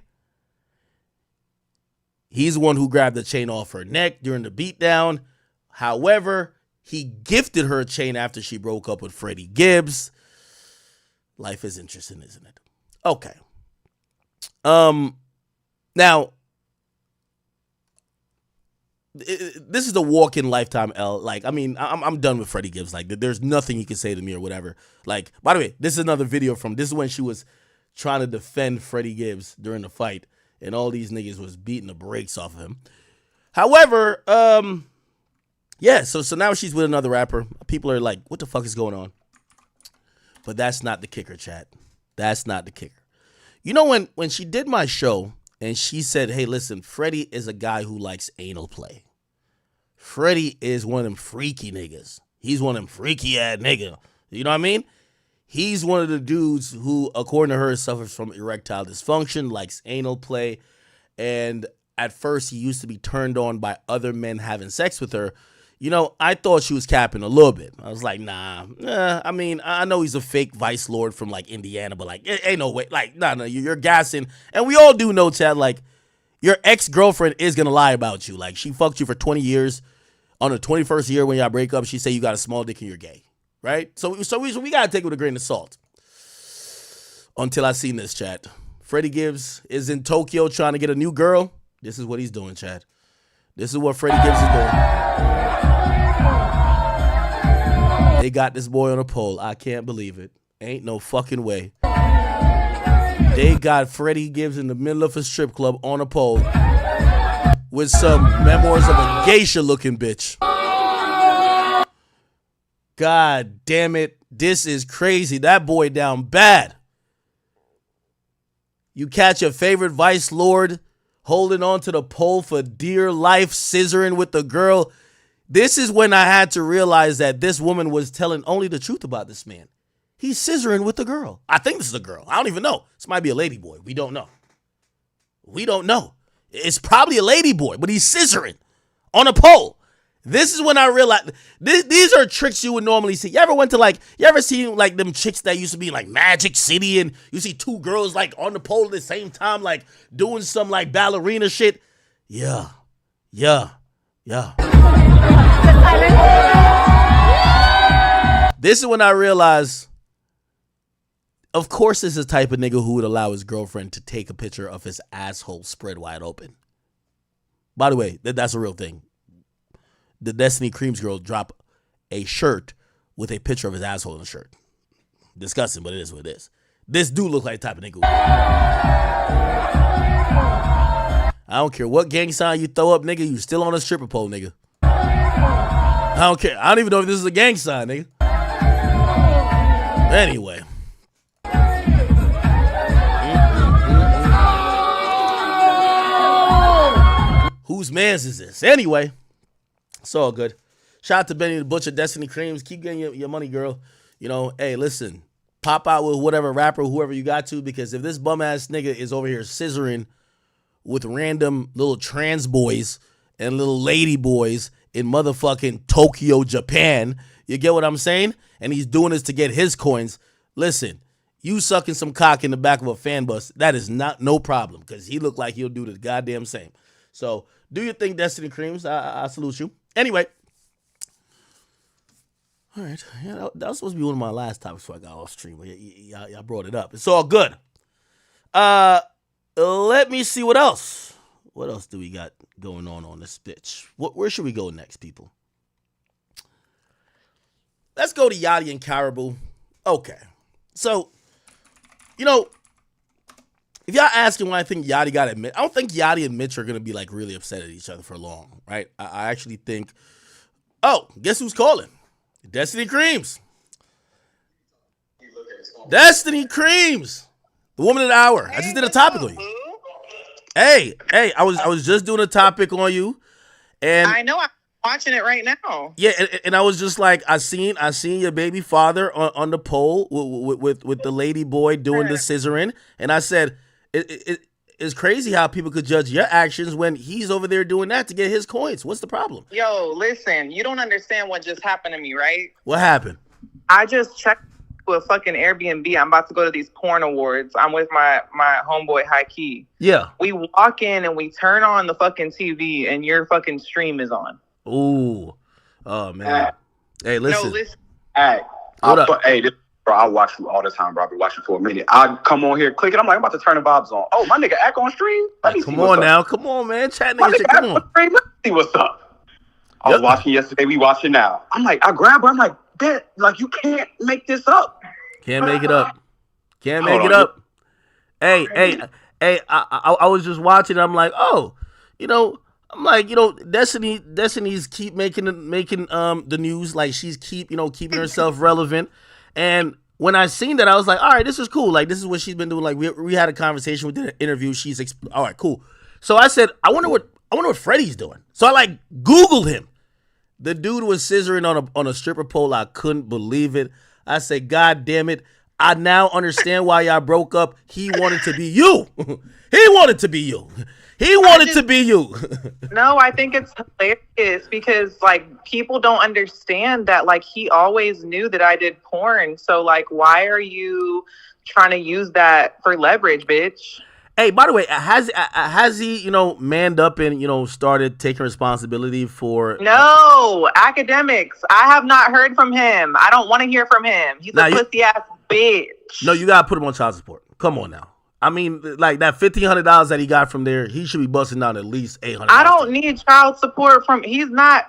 He's the one who grabbed the chain off her neck during the beatdown. However, he gifted her a chain after she broke up with Freddy Gibbs. Life is interesting, isn't it? Okay. Now, this is a walk-in lifetime L. Like, I mean, I'm done with Freddy Gibbs. Like, there's nothing he can say to me or whatever. Like, by the way, this is another video this is when she was trying to defend Freddy Gibbs during the fight, and all these niggas was beating the brakes off of him. However, yeah, so now she's with another rapper. People are like, what the fuck is going on? But that's not the kicker, chat. That's not the kicker. When she did my show and she said, hey, listen, Freddy is a guy who likes anal play. Freddy is one of them freaky niggas. He's one of them freaky ass nigga. You know what I mean? He's one of the dudes who, according to her, suffers from erectile dysfunction, likes anal play. And at first, he used to be turned on by other men having sex with her. I thought she was capping a little bit. I was like, nah. I mean, I know he's a fake vice lord from, like, Indiana, but, like, ain't no way. Like, nah, you're gassing. And we all do know, Chad, like, your ex-girlfriend is gonna lie about you. Like, she fucked you for 20 years. On the 21st year when y'all break up, she say you got a small dick and you're gay, right? So we gotta take it with a grain of salt. Until I seen this, chat. Freddy Gibbs is in Tokyo trying to get a new girl. This is what he's doing, chat. This is what Freddy Gibbs is doing. They got this boy on a pole. I can't believe it. Ain't no fucking way. They got Freddy Gibbs in the middle of a strip club on a pole with some memoirs of a geisha-looking bitch. God damn it. This is crazy. That boy down bad. You catch your favorite vice lord holding on to the pole for dear life, scissoring with the girl. This is when I had to realize that this woman was telling only the truth about this man. He's scissoring with the girl. I think this is a girl. I don't even know. This might be a lady boy. We don't know. It's probably a lady boy, but he's scissoring on a pole. This is when I realized these are tricks you would normally see. You ever seen like them chicks that used to be like Magic City and you see two girls like on the pole at the same time, like doing some like ballerina shit? Yeah. This is when I realized, of course, this is the type of nigga who would allow his girlfriend to take a picture of his asshole spread wide open. By the way, that's a real thing. The Destiny Creams girl dropped a shirt with a picture of his asshole in the shirt. Disgusting, but it is what it is. This dude look like the type of nigga. I don't care what gang sign you throw up, nigga. You still on a stripper pole, nigga. I don't care. I don't even know if this is a gang sign, nigga. Anyway. Whose man's is this? Anyway. It's all good. Shout out to Benny the Butcher, Destiny Creams. Keep getting your money, girl. You know, hey, listen. Pop out with whatever rapper, whoever you got to, because if this bum-ass nigga is over here scissoring with random little trans boys and little lady boys in motherfucking Tokyo, Japan, you get what I'm saying? And he's doing this to get his coins. Listen, you sucking some cock in the back of a fan bus, that is no problem, because he look like he'll do the goddamn same. So do your thing, Destiny Creams. I salute you. Anyway. All right. Yeah, that was supposed to be one of my last topics before I got off stream. Y'all brought it up. It's all good. Let me see what else. What else do we got going on this bitch? Where should we go next, people? Let's go to Yachty and Karraboo. Okay. So, you know, if y'all asking why I think Yachty got to admit, I don't think Yachty and Mitch are going to be like really upset at each other for long, right? I actually think, guess who's calling? Destiny Creams. Destiny Creams. The woman of the hour. I just did a topic on you. Hey, I was just doing a topic on you. And I know, I'm watching it right now. Yeah, and I was just like, I seen your baby father on the pole with the lady boy doing the scissoring, and I said, it's crazy how people could judge your actions when he's over there doing that to get his coins. What's the problem? Yo, listen, you don't understand what just happened to me, right? What happened? I just checked with a fucking Airbnb. I'm about to go to these porn awards. I'm with my homeboy High Key. Yeah. We walk in and we turn on the fucking TV and your fucking stream is on. Ooh. Oh, man. Hey, listen. No, listen. Hey, What up? Bro, I watch you all the time, bro. I've been watching for a minute. I come on here, click it. I'm like, I'm about to turn the vibes on. Oh, my nigga Ack on stream? Come on now. Come on, man. Chat My nigga shit. nigga Come Ack on. on stream. Let's see what's up. I was watching yesterday. We watching now. I'm like, I grab her. I'm like, that, like, you can't make this up. Can't make it up. Can't make it up. Hey, I was just watching. I'm like, Destiny's keep making the news. Like, she's keeping herself relevant. And when I seen that, I was like, all right, this is cool. Like, this is what she's been doing. Like, we had a conversation, we did an interview. All right, cool. So I said, I wonder what Freddy's doing. So I like Googled him. The dude was scissoring on a stripper pole. I couldn't believe it. I said, God damn it. I now understand why y'all broke up. He wanted to be you. He wanted to be you. He wanted to be you. No, I think it's hilarious because, like, people don't understand that, like, he always knew that I did porn. So, like, why are you trying to use that for leverage, bitch? Hey, by the way, has he, you know, manned up and, you know, started taking responsibility for? No, Akademiks. I have not heard from him. I don't want to hear from him. He's a pussy ass bitch. No, you gotta put him on child support. Come on now. I mean, like that $1,500 that he got from there, he should be busting down at least $800. I don't need child support from. He's not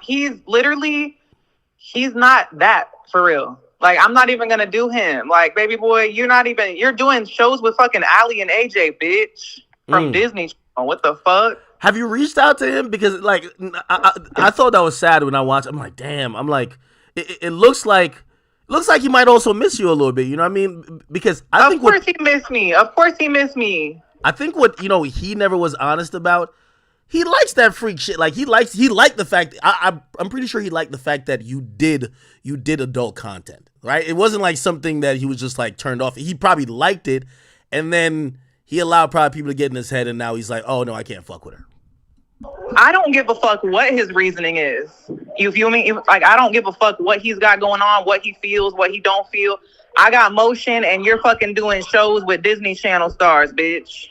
that for real. Like, I'm not even gonna do him. Like, baby boy, you're doing shows with fucking Allie and AJ, bitch, from Disney Channel. What the fuck? Have you reached out to him? Because, like, I thought that was sad when I watched. I'm like, damn. I'm like, it looks like he might also miss you a little bit. You know what I mean? Because of course he missed me. Of course he missed me. I think what, you know, he never was honest about. He likes that freak shit. Like, he liked the fact. I'm pretty sure he liked the fact that you did adult content, right? It wasn't like something that he was just like turned off. He probably liked it, and then he allowed probably people to get in his head, and now he's like, oh no, I can't fuck with her. I don't give a fuck what his reasoning is. You feel me? Like, I don't give a fuck what he's got going on, what he feels, what he don't feel. I got motion, and you're fucking doing shows with Disney Channel stars, bitch.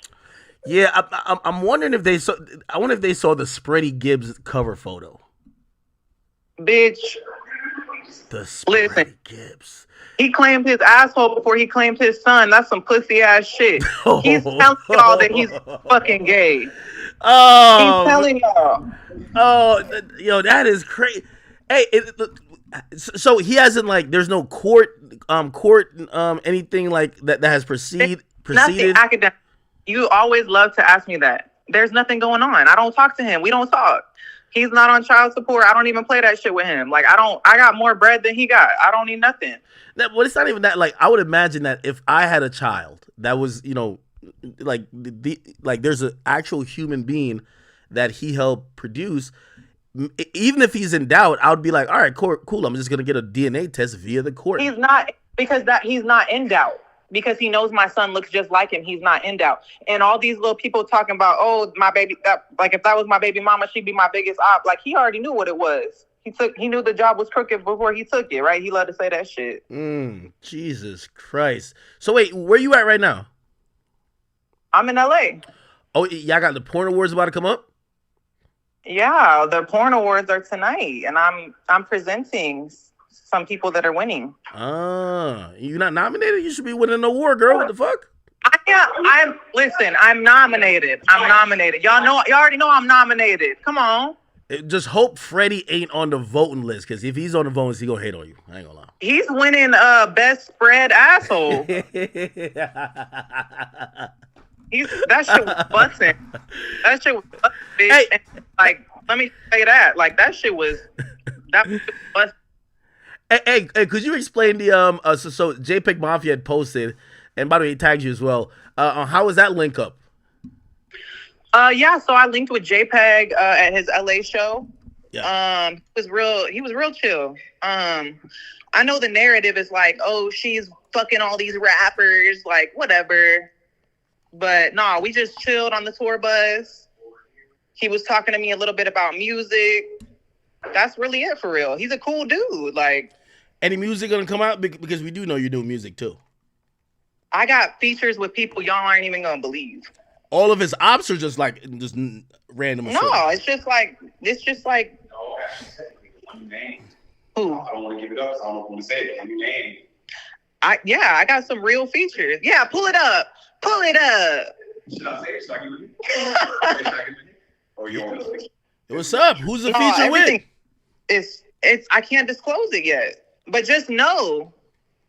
Yeah, I'm wondering if they saw. I wonder if they saw the Freddy Gibbs cover photo. Bitch, the Freddy Gibbs. He claimed his asshole before he claimed his son. That's some pussy ass shit. He's telling y'all that he's fucking gay. Oh, he's telling y'all. Oh, yo, that is crazy. Hey, so he hasn't, like, there's no court, anything like that has proceeded. Nothing academic. You always love to ask me that. There's nothing going on. I don't talk to him. We don't talk. He's not on child support. I don't even play that shit with him. Like, I got more bread than he got. I don't need nothing. Well, it's not even that. Like, I would imagine that if I had a child that was, you know, like there's an actual human being that he helped produce, even if he's in doubt, I would be like, all right, cool. I'm just going to get a DNA test via the court. He's not, because he's not in doubt. Because he knows my son looks just like him. He's not in doubt. And all these little people talking about, oh, my baby, like, if that was my baby mama, she'd be my biggest op. Like, he already knew what it was. He knew the job was crooked before he took it, right? He loved to say that shit. Jesus Christ. So wait, where you at right now? I'm in LA. Oh, y'all got the porn awards about to come up? Yeah, the porn awards are tonight, and I'm presenting some people that are winning. You're not nominated? You should be winning an award, girl. What the fuck? I'm nominated. Y'all already know I'm nominated. Come on. Just hope Freddie ain't on the voting list, because if he's on the voting list, he gonna hate on you. I ain't gonna lie. He's winning best spread asshole. That shit was busting. That shit was busting, bitch. Hey. And, like, let me say that. Like, that shit was busting. Hey, could you explain the so JPEG Mafia had posted, and by the way, he tagged you as well. How was that link up? Yeah, so I linked with JPEG at his LA show. Yeah. He was real chill. I know the narrative is like, oh, she's fucking all these rappers, like, whatever. But no, we just chilled on the tour bus. He was talking to me a little bit about music. That's really it for real. He's a cool dude. Like, any music gonna come out? Because we do know you're doing music too. I got features with people y'all aren't even gonna believe. All of his ops are just random. No, it's just like who? I don't want to give it up. So I don't want to say it. Any name? I got some real features. Yeah, pull it up. Should I say it? Should I give it? Or you want to? What's up? Who's the feature with? It's I can't disclose it yet. But just know,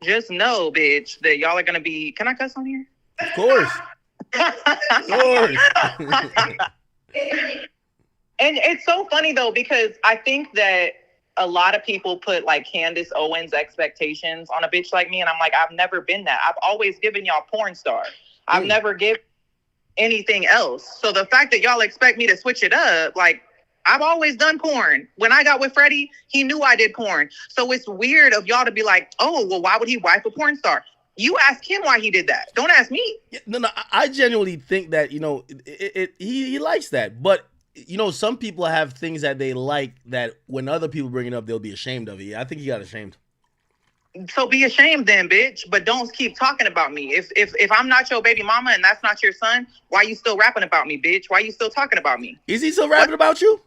bitch, that y'all are gonna be. Can I cuss on here? Of course. Of course. And it's so funny though, because I think that a lot of people put like Candace Owens expectations on a bitch like me, and I'm like, I've never been that. I've always given y'all porn star. I've never given anything else. So the fact that y'all expect me to switch it up, like, I've always done porn. When I got with Freddie, he knew I did porn. So it's weird of y'all to be like, oh, well, why would he wife a porn star? You ask him why he did that. Don't ask me. Yeah, no, I genuinely think that, you know, he likes that. But, you know, some people have things that they like that when other people bring it up, they'll be ashamed of it. I think he got ashamed. So be ashamed then, bitch. But don't keep talking about me. If I'm not your baby mama and that's not your son, why you still rapping about me, bitch? Why you still talking about me? Is he still rapping about you?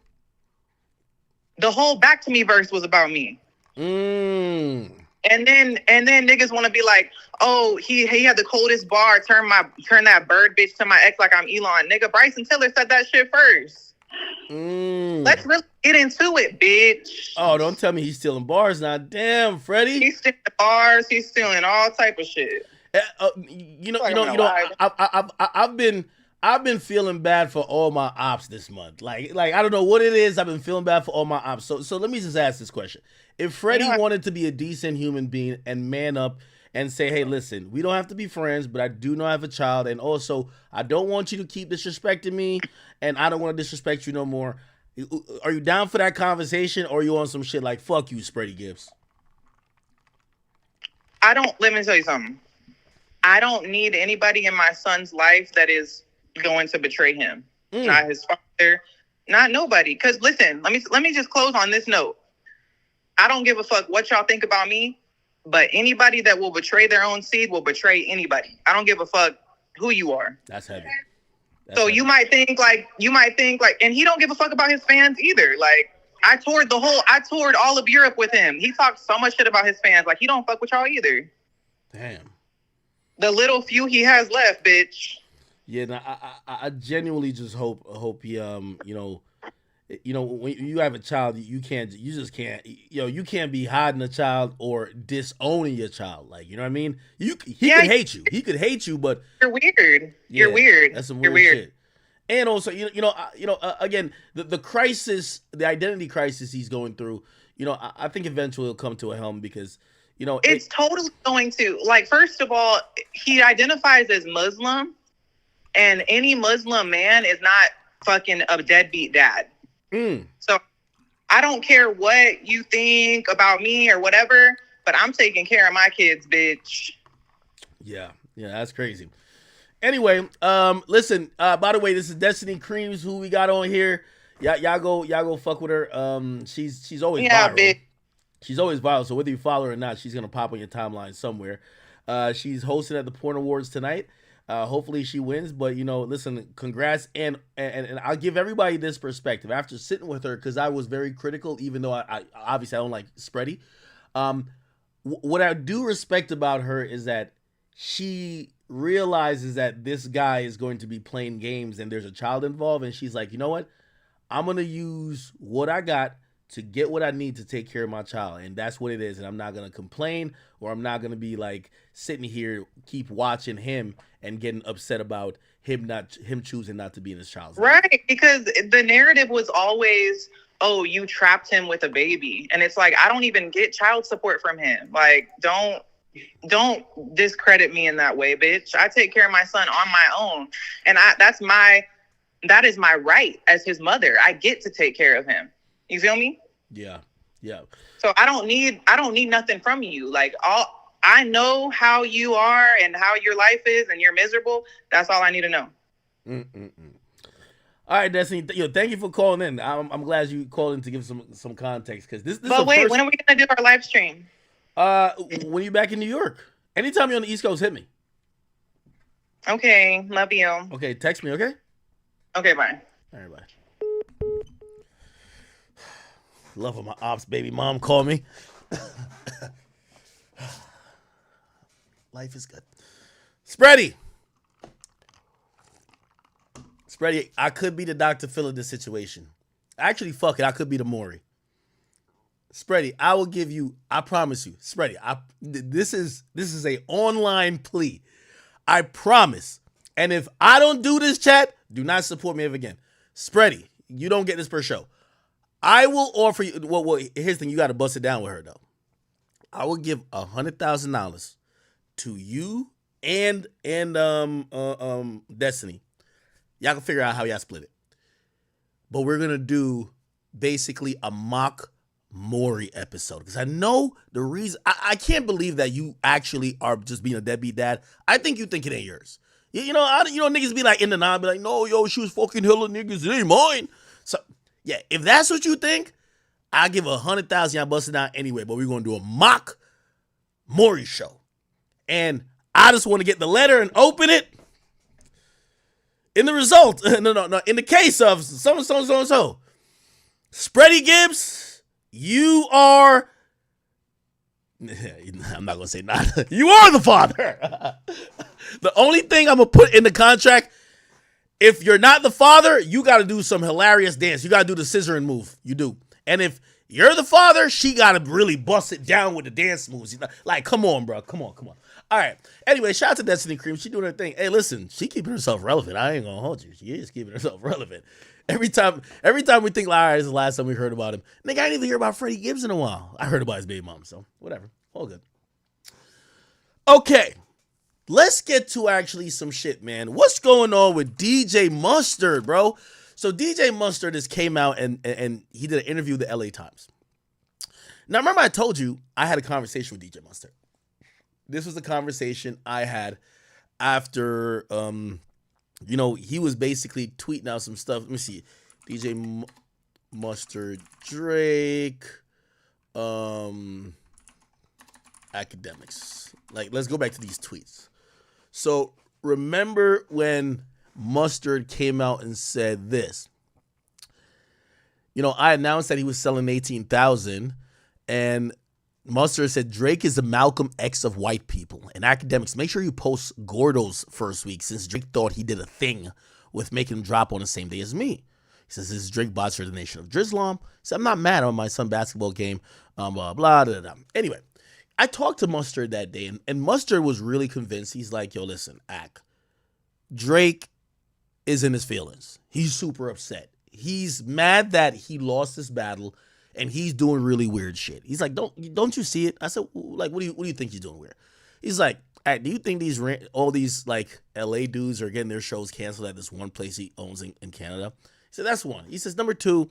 The whole Back to Me verse was about me. And then niggas want to be like, oh, he had the coldest bar. Turn that bird bitch to my ex like I'm Elon. Nigga, Bryson Tiller said that shit first. Let's really get into it, bitch. Oh, don't tell me he's stealing bars now. Damn, Freddy. He's stealing bars. He's stealing all type of shit. I've been feeling bad for all my ops this month. Like I don't know what it is. I've been feeling bad for all my ops. So let me just ask this question. If Freddy wanted to be a decent human being and man up and say, hey, listen, we don't have to be friends, but I do know I have a child. And also, I don't want you to keep disrespecting me, and I don't want to disrespect you no more. Are you down for that conversation, or are you on some shit like, fuck you, Freddy Gibbs? Let me tell you something. I don't need anybody in my son's life that is going to betray him. Not his father, not nobody. Because listen, let me just close on this note. I don't give a fuck what y'all think about me, but anybody that will betray their own seed will betray anybody. I don't give a fuck who you are. That's heavy. So heavy. You might think like, and he don't give a fuck about his fans either. Like, I toured all of Europe with him. He talked so much shit about his fans. Like, he don't fuck with y'all either. Damn. The little few he has left, bitch. Yeah, no, I genuinely just hope he when you have a child, you can't be hiding a child or disowning your child. Like, you know what I mean? He could hate you. He could hate you, but you're weird. You're weird. That's some weird shit. And also, again, the crisis, the identity crisis he's going through, I think eventually it'll come to a helm because, it's totally going to. Like, first of all, he identifies as Muslim, and any Muslim man is not fucking a deadbeat dad. So I don't care what you think about me or whatever, but I'm taking care of my kids, bitch. Yeah, that's crazy. Anyway, listen, by the way, this is Destiny Creams, who we got on here. Y'all go fuck with her. She's always viral. Bitch. She's always viral, so whether you follow her or not, she's gonna pop on your timeline somewhere. She's hosting at the Porn Awards tonight. Hopefully she wins, but listen, congrats, and I'll give everybody this perspective after sitting with her, because I was very critical, even though I obviously I don't like Spready. What I do respect about her is that she realizes that this guy is going to be playing games and there's a child involved, and she's like, you know what? I'm gonna use what I got to get what I need to take care of my child, and that's what it is. And I'm not gonna complain, or I'm not gonna be like sitting here keep watching him and getting upset about him choosing not to be in his child's life. Right, because the narrative was always, oh, you trapped him with a baby, and it's like, I don't even get child support from him. Like, don't discredit me in that way, bitch. I take care of my son on my own, and that is my right as his mother. I get to take care of him. You feel me? Yeah. So I don't need nothing from you. Like, I know how you are and how your life is, and you're miserable. That's all I need to know. All right, Destiny. Thank you for calling in. I'm glad you called in to give some context, because this. But wait, when are we gonna do our live stream? When you back in New York? Anytime you're on the East Coast, hit me. Okay, love you. Okay, text me. Okay. Okay, bye. All right, bye. Love when my ops baby mom call me. Life is good. Spready, I could be the Dr. Phil of this situation. Actually, fuck it, I could be the Maury. Spready, I will give you, I promise you, Spready, this is a online plea. I promise. And if I don't do this, chat, do not support me ever again. Spready, you don't get this per show. I will offer you, well, here's the thing, you got to bust it down with her, though. I will give $100,000 to you and Destiny. Y'all can figure out how y'all split it. But we're going to do basically a mock Maury episode, because I know the reason. I can't believe that you actually are just being a deadbeat dad. I think you think it ain't yours. Niggas be like in the nine, be like, no, yo, she was fucking hella niggas, it ain't mine. So yeah, if that's what you think, I'll give $100,000. Y'all bust it down anyway. But we're gonna do a mock Maury show. And I just want to get the letter and open it. In the result, no, in the case of so, Freddy Gibbs, you are, I'm not going to say not, you are the father. The only thing I'm going to put in the contract, if you're not the father, you got to do some hilarious dance. You got to do the scissoring move. You do. And if you're the father, she got to really bust it down with the dance moves. Like, come on, bro. Come on. All right. Anyway, shout out to Destiny Cream. She doing her thing. Hey, listen, she keeping herself relevant. I ain't gonna hold you. She is keeping herself relevant. Every time we think, like, all right, this is the last time we heard about him. Nigga, I didn't even hear about Freddy Gibbs in a while. I heard about his baby mom, so whatever. All good. Okay. Let's get to actually some shit, man. What's going on with DJ Mustard, bro? So DJ Mustard just came out and he did an interview with the LA Times. Now, remember I told you I had a conversation with DJ Mustard. This was a conversation I had after, he was basically tweeting out some stuff. Let me see. DJ Mustard, Drake, Akademiks. Like, let's go back to these tweets. So, remember when Mustard came out and said this? I announced that he was selling 18,000, and Mustard said, Drake is the Malcolm X of white people. And Akademiks, make sure you post Gordo's first week, since Drake thought he did a thing with making him drop on the same day as me. He says, this is Drake bots for the Nation of Drizlam. He said, I'm not mad on my son basketball game, blah, blah, blah, blah. Anyway, I talked to Mustard that day, and Mustard was really convinced. He's like, yo, listen, Ak, Drake is in his feelings. He's super upset. He's mad that he lost this battle, and he's doing really weird shit. He's like, don't you see it? I said, like, what do you think he's doing weird? He's like, do you think all these like LA dudes are getting their shows canceled at this one place he owns in Canada? He said, that's one. He says, number two,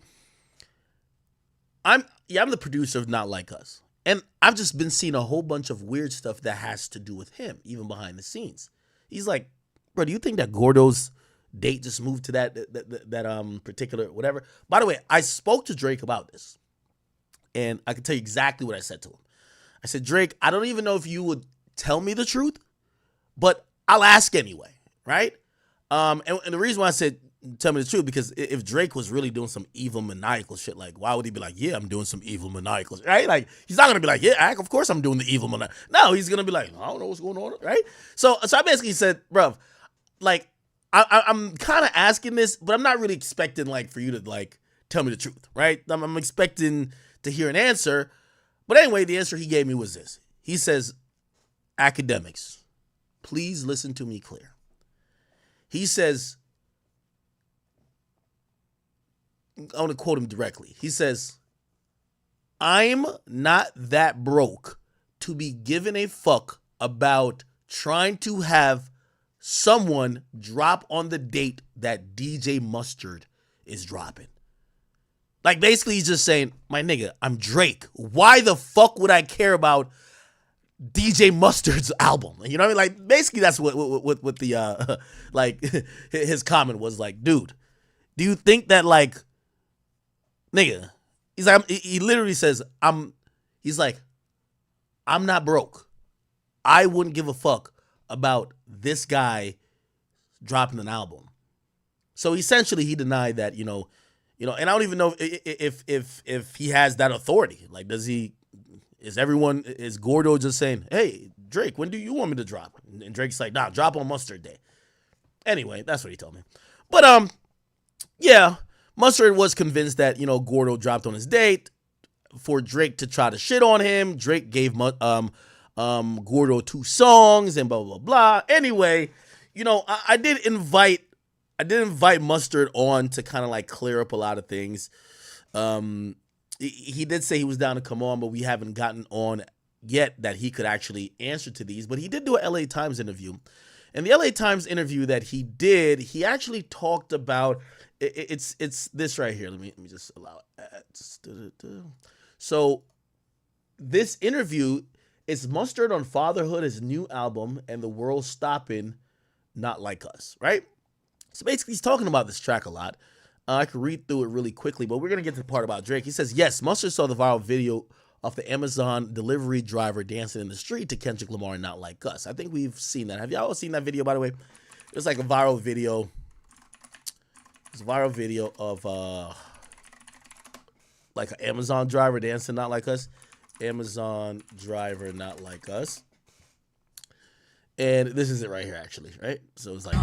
I'm the producer of Not Like Us. And I've just been seeing a whole bunch of weird stuff that has to do with him, even behind the scenes. He's like, bro, do you think that Gordo's date just moved to that particular whatever? By the way, I spoke to Drake about this. And I can tell you exactly what I said to him. I said, Drake, I don't even know if you would tell me the truth, but I'll ask anyway, right? And the reason why I said tell me the truth, because if Drake was really doing some evil maniacal shit, like, why would he be like, yeah, I'm doing some evil maniacal, right? Like, he's not going to be like, yeah, of course I'm doing the evil maniacal. No, he's going to be like, I don't know what's going on, right? So I basically said, bruv, like, I'm kind of asking this, but I'm not really expecting, like, for you to, like, tell me the truth, right? I'm expecting to hear an answer. But anyway, the answer he gave me was this. He says, Akademiks, please listen to me clear. He says, I want to quote him directly. He says, I'm not that broke to be given a fuck about trying to have someone drop on the date that DJ Mustard is dropping. Like, basically, he's just saying, my nigga, I'm Drake. Why the fuck would I care about DJ Mustard's album? You know what I mean? Like, basically, that's what the, like, his comment was like, dude, do you think that, like, nigga, he's like, he literally says, he's like, I'm not broke. I wouldn't give a fuck about this guy dropping an album. So essentially, he denied that, you know, and I don't even know if he has that authority. Like, is Gordo just saying, hey, Drake, when do you want me to drop? And Drake's like, nah, drop on Mustard Day. Anyway, that's what he told me. But, yeah, Mustard was convinced that, Gordo dropped on his date for Drake to try to shit on him. Drake gave Gordo 2 songs and blah, blah, blah. Anyway, I did invite Mustard on to kind of like clear up a lot of things. He did say he was down to come on, but we haven't gotten on yet that he could actually answer to these. But he did do an LA Times interview. And the LA Times interview that he did, he actually talked about, it's this right here. Let me just allow it. So this interview is Mustard on Fatherhood, his new album, and the world stopping Not Like Us, right? So basically, he's talking about this track a lot. I could read through it really quickly, but we're going to get to the part about Drake. He says, yes, Mustard saw the viral video off the Amazon delivery driver dancing in the street to Kendrick Lamar and Not Like Us. I think we've seen that. Have y'all seen that video, by the way? It's like a viral video. It's a viral video of like an Amazon driver dancing Not Like Us. Amazon driver Not Like Us. And this is it right here, actually, right? So it's like...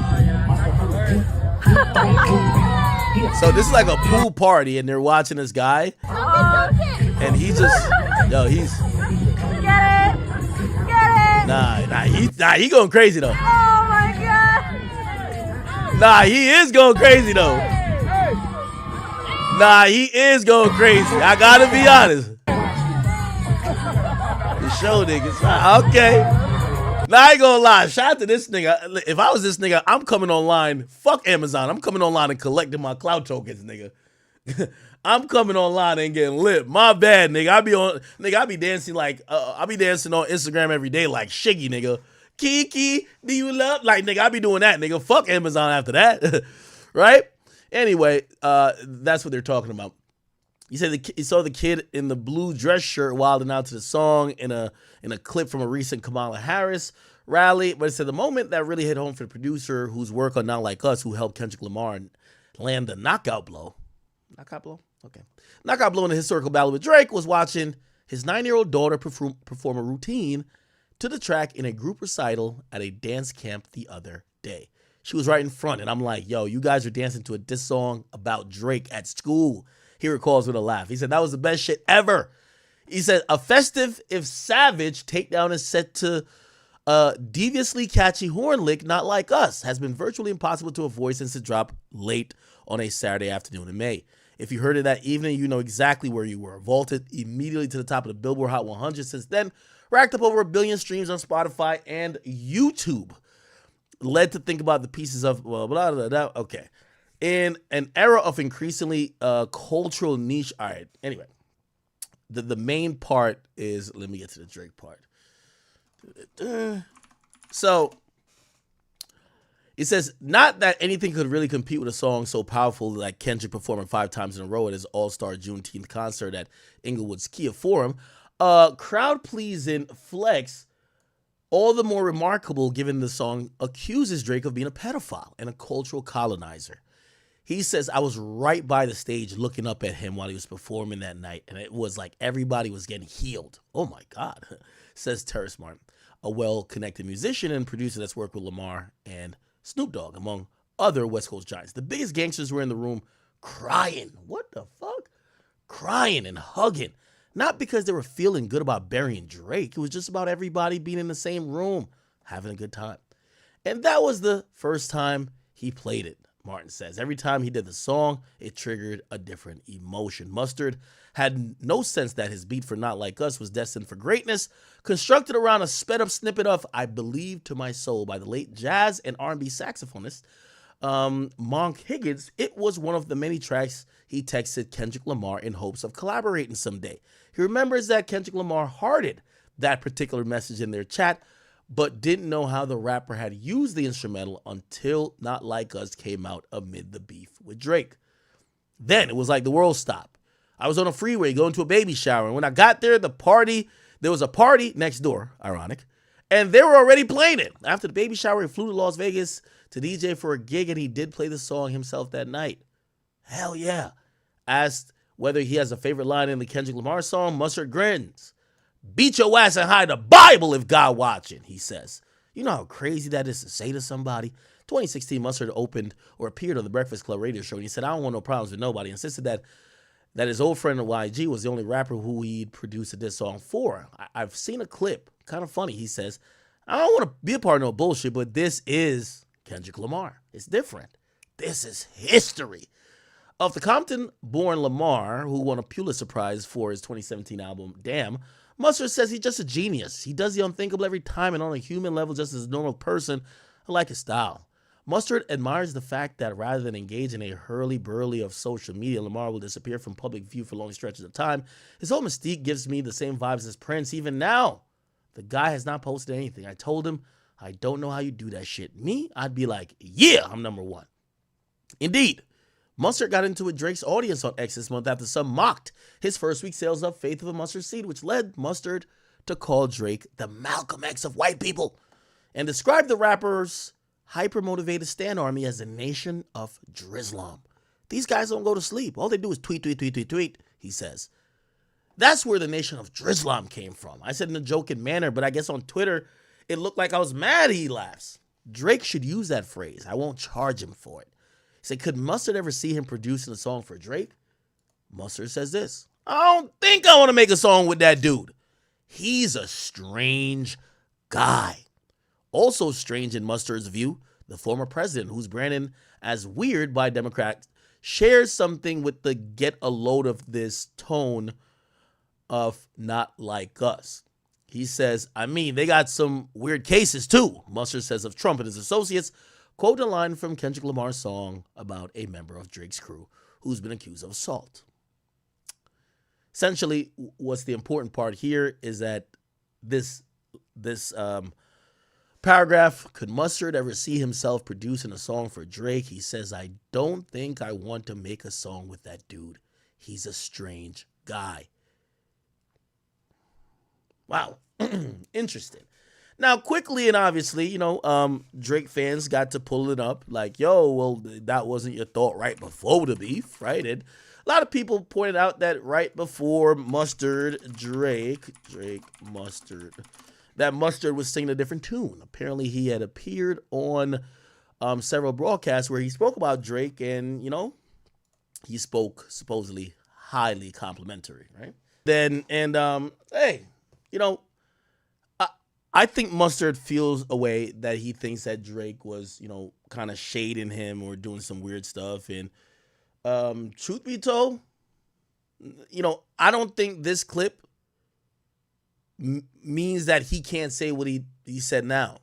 So this is like a pool party, and they're watching this guy. And he just... Yo, he's... Get it! Nah, he going crazy, though. Oh, my God! Nah, he is going crazy, though. Nah, he is going crazy. I gotta be honest. The show niggas. Okay. Nah, I ain't gonna lie. Shout out to this nigga. If I was this nigga, I'm coming online. Fuck Amazon. I'm coming online and collecting my cloud tokens, nigga. I'm coming online and getting lit. My bad, nigga. I be dancing like I be dancing on Instagram every day like Shiggy, nigga. Kiki, do you love? Like, nigga, I be doing that, nigga. Fuck Amazon after that. Right? Anyway, that's what they're talking about. He said he saw the kid in the blue dress shirt wilding out to the song in a clip from a recent Kamala Harris rally. But it said the moment that really hit home for the producer whose work on Not Like Us, who helped Kendrick Lamar land the knockout blow. Knockout blow? Okay. Knockout blow in a historical battle with Drake was watching his 9-year-old daughter perform a routine to the track in a group recital at a dance camp the other day. She was right in front, and I'm like, yo, you guys are dancing to a diss song about Drake at school. He recalls with a laugh. He said, that was the best shit ever. He said, a festive, if savage, takedown is set to deviously catchy horn lick, Not Like Us, has been virtually impossible to avoid since it dropped late on a Saturday afternoon in May. If you heard it that evening, you know exactly where you were. Vaulted immediately to the top of the Billboard Hot 100 since then. Racked up over 1 billion streams on Spotify and YouTube. Led to think about the pieces of, well, blah, blah, blah. Okay. In an era of increasingly cultural niche. All right. Anyway, the main part is, let me get to the Drake part. So it says, not that anything could really compete with a song so powerful like Kendrick performing 5 times in a row at his all-star Juneteenth concert at Inglewood's Kia Forum. Crowd-pleasing flex, all the more remarkable given the song accuses Drake of being a pedophile and a cultural colonizer. He says, I was right by the stage looking up at him while he was performing that night, and it was like everybody was getting healed. Oh, my God, says Terrace Martin, a well-connected musician and producer that's worked with Lamar and Snoop Dogg, among other West Coast giants. The biggest gangsters were in the room crying. What the fuck? Crying and hugging. Not because they were feeling good about burying Drake. It was just about everybody being in the same room, having a good time. And that was the first time he played it, Martin says. Every time he did the song, it triggered a different emotion. Mustard had no sense that his beat for Not Like Us was destined for greatness, constructed around a sped-up snippet of I Believe to My Soul by the late jazz and R&B saxophonist Monk Higgins. It was one of the many tracks he texted Kendrick Lamar in hopes of collaborating someday. He remembers that Kendrick Lamar hearted that particular message in their chat, but didn't know how the rapper had used the instrumental until Not Like Us came out amid the beef with Drake. Then it was like the world stopped. I was on a freeway going to a baby shower, and when I got there, there was a party next door, ironic, and they were already playing it. After the baby shower, he flew to Las Vegas to DJ for a gig, and he did play the song himself that night. Hell yeah. Asked whether he has a favorite line in the Kendrick Lamar song, Mustard grins. Beat your ass and hide the Bible if God watching, he says. You know how crazy that is to say to somebody? 2016, Mustard opened or appeared on the Breakfast Club radio show, and he said, I don't want no problems with nobody. He insisted that his old friend YG was the only rapper who he'd produced this song for. I've seen a clip, kind of funny. He says, I don't want to be a part of no bullshit, but this is Kendrick Lamar. It's different. This is history. Of the Compton-born Lamar, who won a Pulitzer Prize for his 2017 album, Damn, Mustard says he's just a genius. He does the unthinkable every time, and on a human level, just as a normal person, I like his style. Mustard admires the fact that rather than engage in a hurly-burly of social media, Lamar will disappear from public view for long stretches of time. His whole mystique gives me the same vibes as Prince. Even now, the guy has not posted anything. I told him, I don't know how you do that shit. Me, I'd be like, yeah, I'm number one. Indeed, Mustard got into with Drake's audience on X this month after some mocked his first week sales of Faith of a Mustard Seed, which led Mustard to call Drake the Malcolm X of white people and describe the rapper's hyper-motivated stan army as a nation of Drizzlam. These guys don't go to sleep. All they do is tweet, he says. That's where the nation of Drizzlam came from. I said in a joking manner, but I guess on Twitter, it looked like I was mad, he laughs. Drake should use that phrase. I won't charge him for it. He said, could Mustard ever see him producing a song for Drake? Mustard says this. I don't think I want to make a song with that dude. He's a strange guy. Also strange in Mustard's view, the former president, who's branded as weird by Democrats, shares something with the get a load of this tone of not like us. He says, I mean, they got some weird cases too. Mustard says of Trump and his associates, quote a line from Kendrick Lamar's song about a member of Drake's crew who's been accused of assault. Essentially, what's the important part here is that this paragraph, could Mustard ever see himself producing a song for Drake? He says, I don't think I want to make a song with that dude. He's a strange guy. Wow. Interesting. Now, quickly and obviously, Drake fans got to pull it up like, yo, well, that wasn't your thought right before the beef, right? And a lot of people pointed out that right before Mustard, Mustard, that Mustard was singing a different tune. Apparently, he had appeared on several broadcasts where he spoke about Drake and, he spoke supposedly highly complimentary, right? I think Mustard feels a way that he thinks that Drake was, kind of shading him or doing some weird stuff. And truth be told, I don't think this clip means that he can't say what he said now.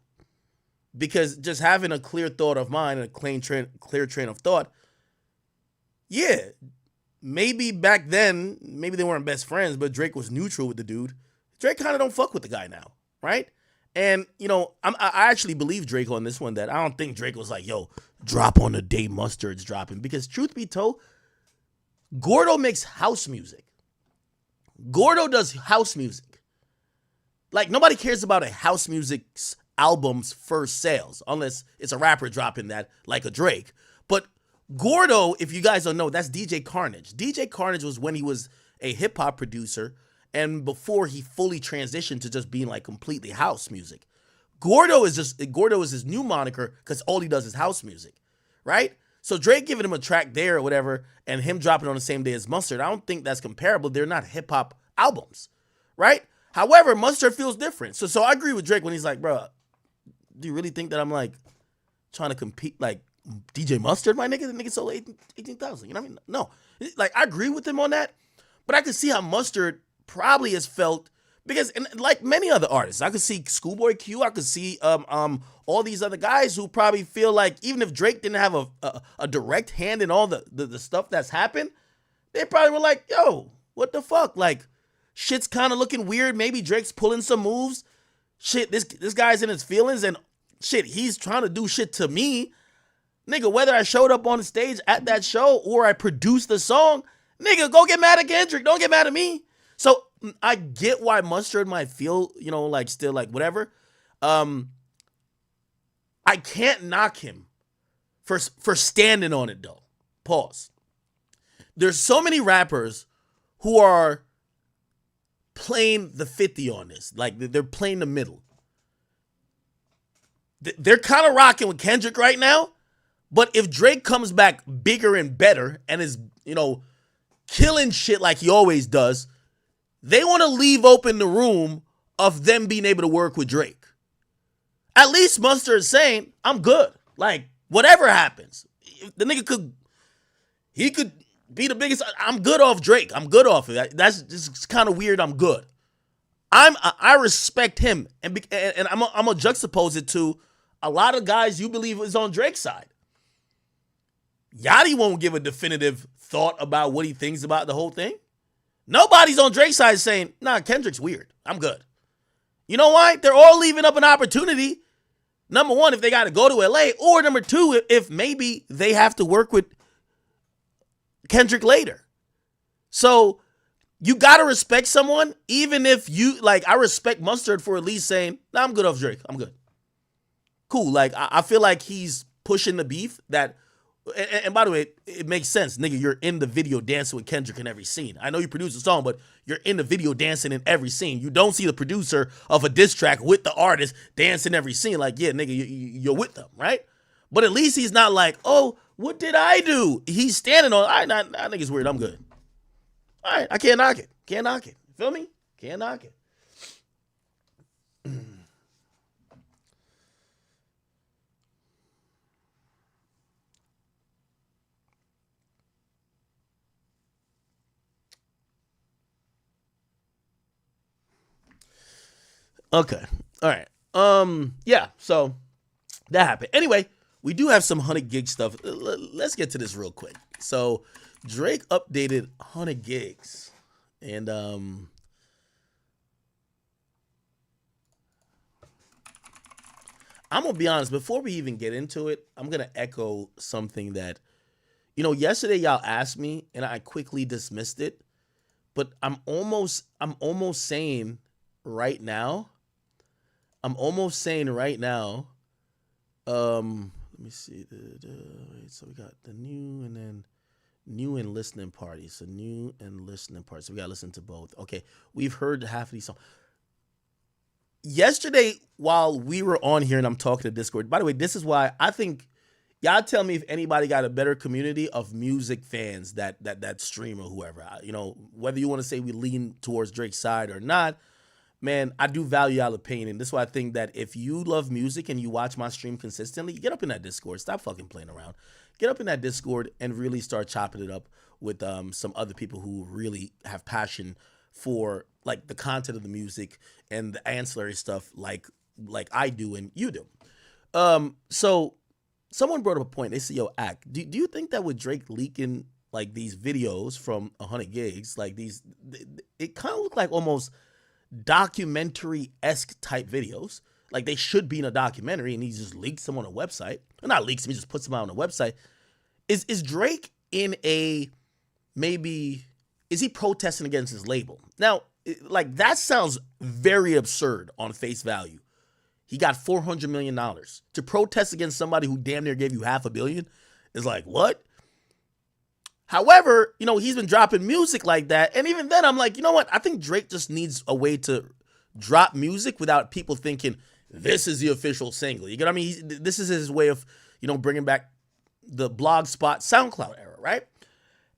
Because just having a clear thought of mind and a clear train of thought, yeah, maybe back then, maybe they weren't best friends, but Drake was neutral with the dude. Drake kind of don't fuck with the guy now, right? And, I actually believe Drake on this one, that I don't think Drake was like, yo, drop on the day Mustard's dropping. Because truth be told, Gordo makes house music. Gordo does house music. Like, nobody cares about a house music's album's first sales, unless it's a rapper dropping that, like a Drake. But Gordo, if you guys don't know, that's DJ Carnage. DJ Carnage was when he was a hip-hop producer, and before he fully transitioned to just being like completely house music. Gordo is his new moniker because all he does is house music, right? So Drake giving him a track there or whatever and him dropping on the same day as Mustard, I don't think that's comparable. They're not hip-hop albums, right? However, Mustard feels different. So I agree with Drake when he's like, bro, do you really think that I'm like trying to compete like DJ Mustard, my nigga? The nigga sold 18,000, you know what I mean? No, like I agree with him on that, but I could see how Mustard probably has felt, because and like many other artists, I could see Schoolboy Q, I could see all these other guys who probably feel like even if Drake didn't have a direct hand in all the stuff that's happened, they probably were like, yo, what the fuck? Like, shit's kind of looking weird. Maybe Drake's pulling some moves. Shit, this guy's in his feelings and shit, he's trying to do shit to me. Nigga, whether I showed up on the stage at that show or I produced the song, nigga, go get mad at Kendrick. Don't get mad at me. So I get why Mustard might feel, like still like whatever. I can't knock him for standing on it though. Pause. There's so many rappers who are playing the 50 on this. Like they're playing the middle. They're kind of rocking with Kendrick right now. But if Drake comes back bigger and better and is, killing shit like he always does, they want to leave open the room of them being able to work with Drake. At least Mustard is saying, I'm good. Like, whatever happens. The nigga could be the biggest. I'm good off Drake. I'm good off it. That's just kind of weird. I'm good. I respect him. And I'm going to juxtapose it to a lot of guys you believe is on Drake's side. Yachty won't give a definitive thought about what he thinks about the whole thing. Nobody's on Drake's side saying, nah, Kendrick's weird. I'm good. You know why? They're all leaving up an opportunity. Number one, if they got to go to LA, or number two, if maybe they have to work with Kendrick later. So you gotta respect someone, even if you like. I respect Mustard for at least saying, "Nah, I'm good off Drake. I'm good." Cool. Like I feel like he's pushing the beef that. And by the way, it makes sense, nigga. You're in the video dancing with Kendrick in every scene. I know you produced a song, but you're in the video dancing in every scene. You don't see the producer of a diss track with the artist dancing every scene. Like, yeah, nigga, you're with them, right? But at least he's not like, oh, what did I do? He's standing on, all right, that nigga's weird. I'm good. All right, I can't knock it. Can't knock it. Feel me? Can't knock it. Okay. All right. Yeah, so that happened. Anyway, we do have some 100 gig stuff. Let's get to this real quick. So Drake updated 100 gigs. And I'm gonna be honest, before we even get into it, I'm gonna echo something that, yesterday y'all asked me and I quickly dismissed it. But I'm almost saying right now. Let me see. So we got the new and then new and listening parties. So new and listening parties. So we got to listen to both. Okay. We've heard half of these songs. Yesterday, while we were on here and I'm talking to Discord, by the way, this is why I think y'all tell me if anybody got a better community of music fans that stream or whoever. Whether you want to say we lean towards Drake's side or not, man, I do value y'all opinion. And this is why I think that if you love music and you watch my stream consistently, get up in that Discord. Stop fucking playing around. Get up in that Discord and really start chopping it up with some other people who really have passion for like the content of the music and the ancillary stuff like I do and you do. So someone brought up a point. They said, yo, Ak, do you think that with Drake leaking like these videos from 100 gigs, like these, it kind of looked like almost documentary-esque type videos. Like they should be in a documentary and he just leaks them on a website. Or not leaks them, he just puts them out on a website. Is Drake in a, maybe, is he protesting against his label? Now, like that sounds very absurd on face value. He got $400 million. To protest against somebody who damn near gave you $500 million is like, what? However, he's been dropping music like that. And even then, I'm like, you know what? I think Drake just needs a way to drop music without people thinking this is the official single. You get what I mean? This is his way of, bringing back the Blogspot SoundCloud era, right?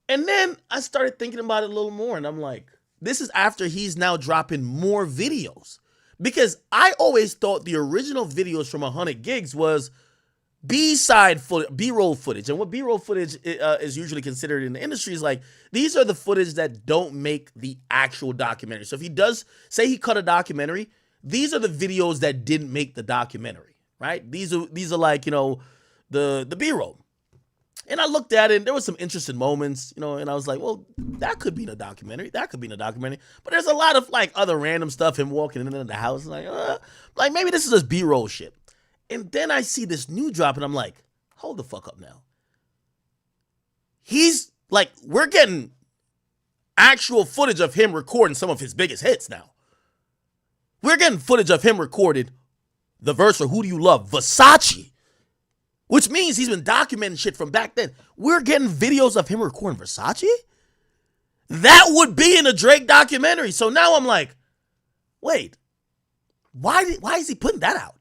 And then I started thinking about it a little more. And I'm like, this is after he's now dropping more videos. Because I always thought the original videos from 100 gigs was B-side footage, B-roll footage. And what B-roll footage is usually considered in the industry is like, these are the footage that don't make the actual documentary. So if he does, say he cut a documentary, these are the videos that didn't make the documentary, right? These are like, the B-roll. And I looked at it and there was some interesting moments, and I was like, well, that could be in a documentary. That could be in a documentary. But there's a lot of like other random stuff, him walking into the house, like maybe this is just B-roll shit. And then I see this new drop and I'm like, hold the fuck up now. He's like, we're getting actual footage of him recording some of his biggest hits now. We're getting footage of him recorded the verse for Who Do You Love? Versace. Which means he's been documenting shit from back then. We're getting videos of him recording Versace? That would be in a Drake documentary. So now I'm like, wait, why is he putting that out?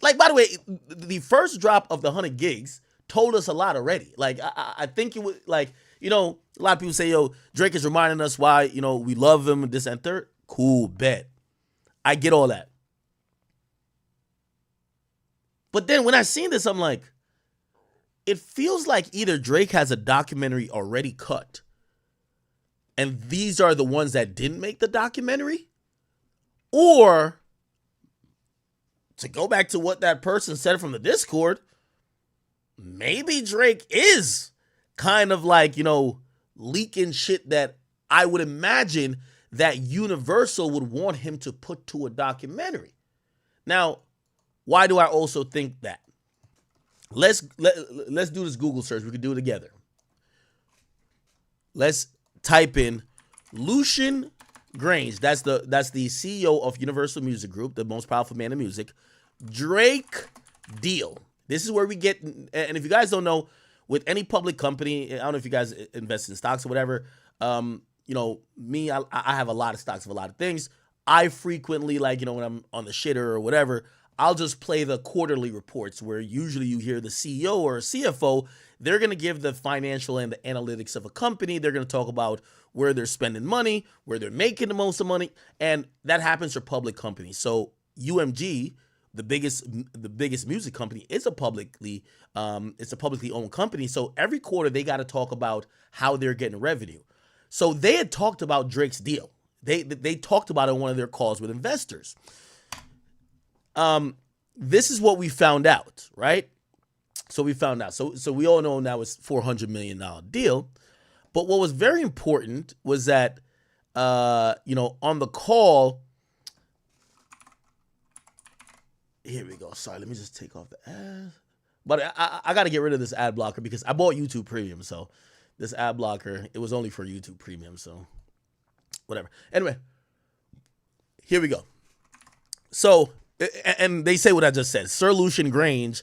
Like, by the way, the first drop of the 100 gigs told us a lot already. Like, I think it was like, a lot of people say, yo, Drake is reminding us why, we love him and this and third. Cool, bet. I get all that. But then when I seen this, I'm like, it feels like either Drake has a documentary already cut and these are the ones that didn't make the documentary, or to go back to what that person said from the Discord, maybe Drake is kind of like, leaking shit that I would imagine that Universal would want him to put to a documentary. Now, why do I also think that? Let's do this Google search. We can do it together. Let's type in Lucian Grange. That's the CEO of Universal Music Group, the most powerful man in music. Drake deal. This is where we get, and if you guys don't know, with any public company, I don't know if you guys invest in stocks or whatever. Me, I have a lot of stocks of a lot of things. I frequently, like, when I'm on the shitter or whatever, I'll just play the quarterly reports where usually you hear the CEO or CFO. They're going to give the financial and the analytics of a company. They're going to talk about where they're spending money, where they're making the most of money, and that happens for public companies. So UMG, the biggest music company, is a publicly owned company. So every quarter they got to talk about how they're getting revenue. So they had talked about Drake's deal. They talked about it on one of their calls with investors. This is what we found out, right? So we found out. So we all know now it's $400 million deal. But what was very important was that, on the call, here we go. Sorry, let me just take off the ad. But I got to get rid of this ad blocker because I bought YouTube Premium. So this ad blocker, it was only for YouTube Premium. So whatever. Anyway, here we go. So, and they say what I just said. Sir Lucian Grange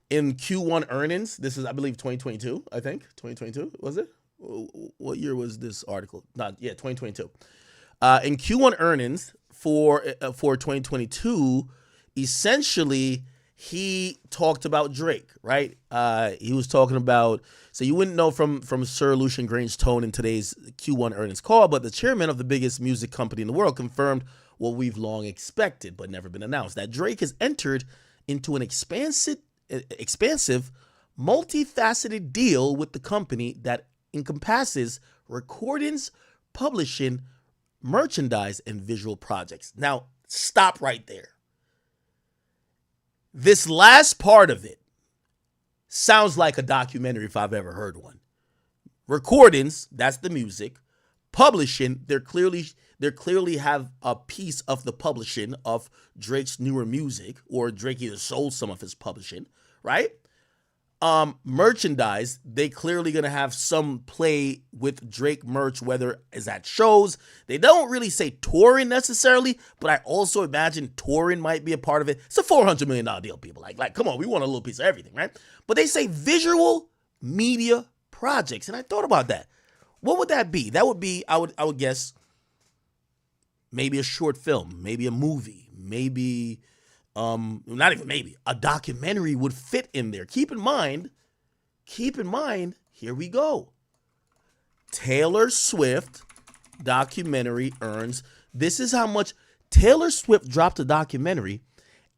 in Q1 earnings. This is, I believe, 2022, I think. 2022, was it? What year was this article? 2022. In Q1 earnings for 2022, essentially, he talked about Drake, right? He was talking about, so you wouldn't know from Sir Lucian Grange's tone in today's Q1 earnings call, but the chairman of the biggest music company in the world confirmed what we've long expected but never been announced, that Drake has entered into an expansive, multifaceted deal with the company that encompasses recordings, publishing, merchandise, and visual projects. Now, stop right there. This last part of it sounds like a documentary if I've ever heard one. Recordings, that's the music. Publishing, they clearly have a piece of the publishing of Drake's newer music, or Drake either sold some of his publishing, right? Merchandise, they clearly gonna have some play with Drake merch, whether it's at shows. They don't really say touring necessarily, but I also imagine touring might be a part of it. It's a $400 million deal, people. Like, come on, we want a little piece of everything, right? But they say visual media projects, and I thought about that. What would that be? That would be, I would guess, maybe a short film, maybe a movie, maybe. Not even maybe, a documentary would fit in there. Keep in mind, here we go. Taylor Swift documentary earns, this is how much Taylor Swift dropped a documentary,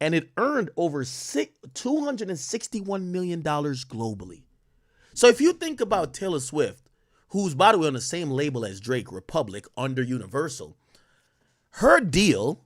and it earned over $261 million globally. So if you think about Taylor Swift, who's, by the way, on the same label as Drake, Republic, under Universal, her deal,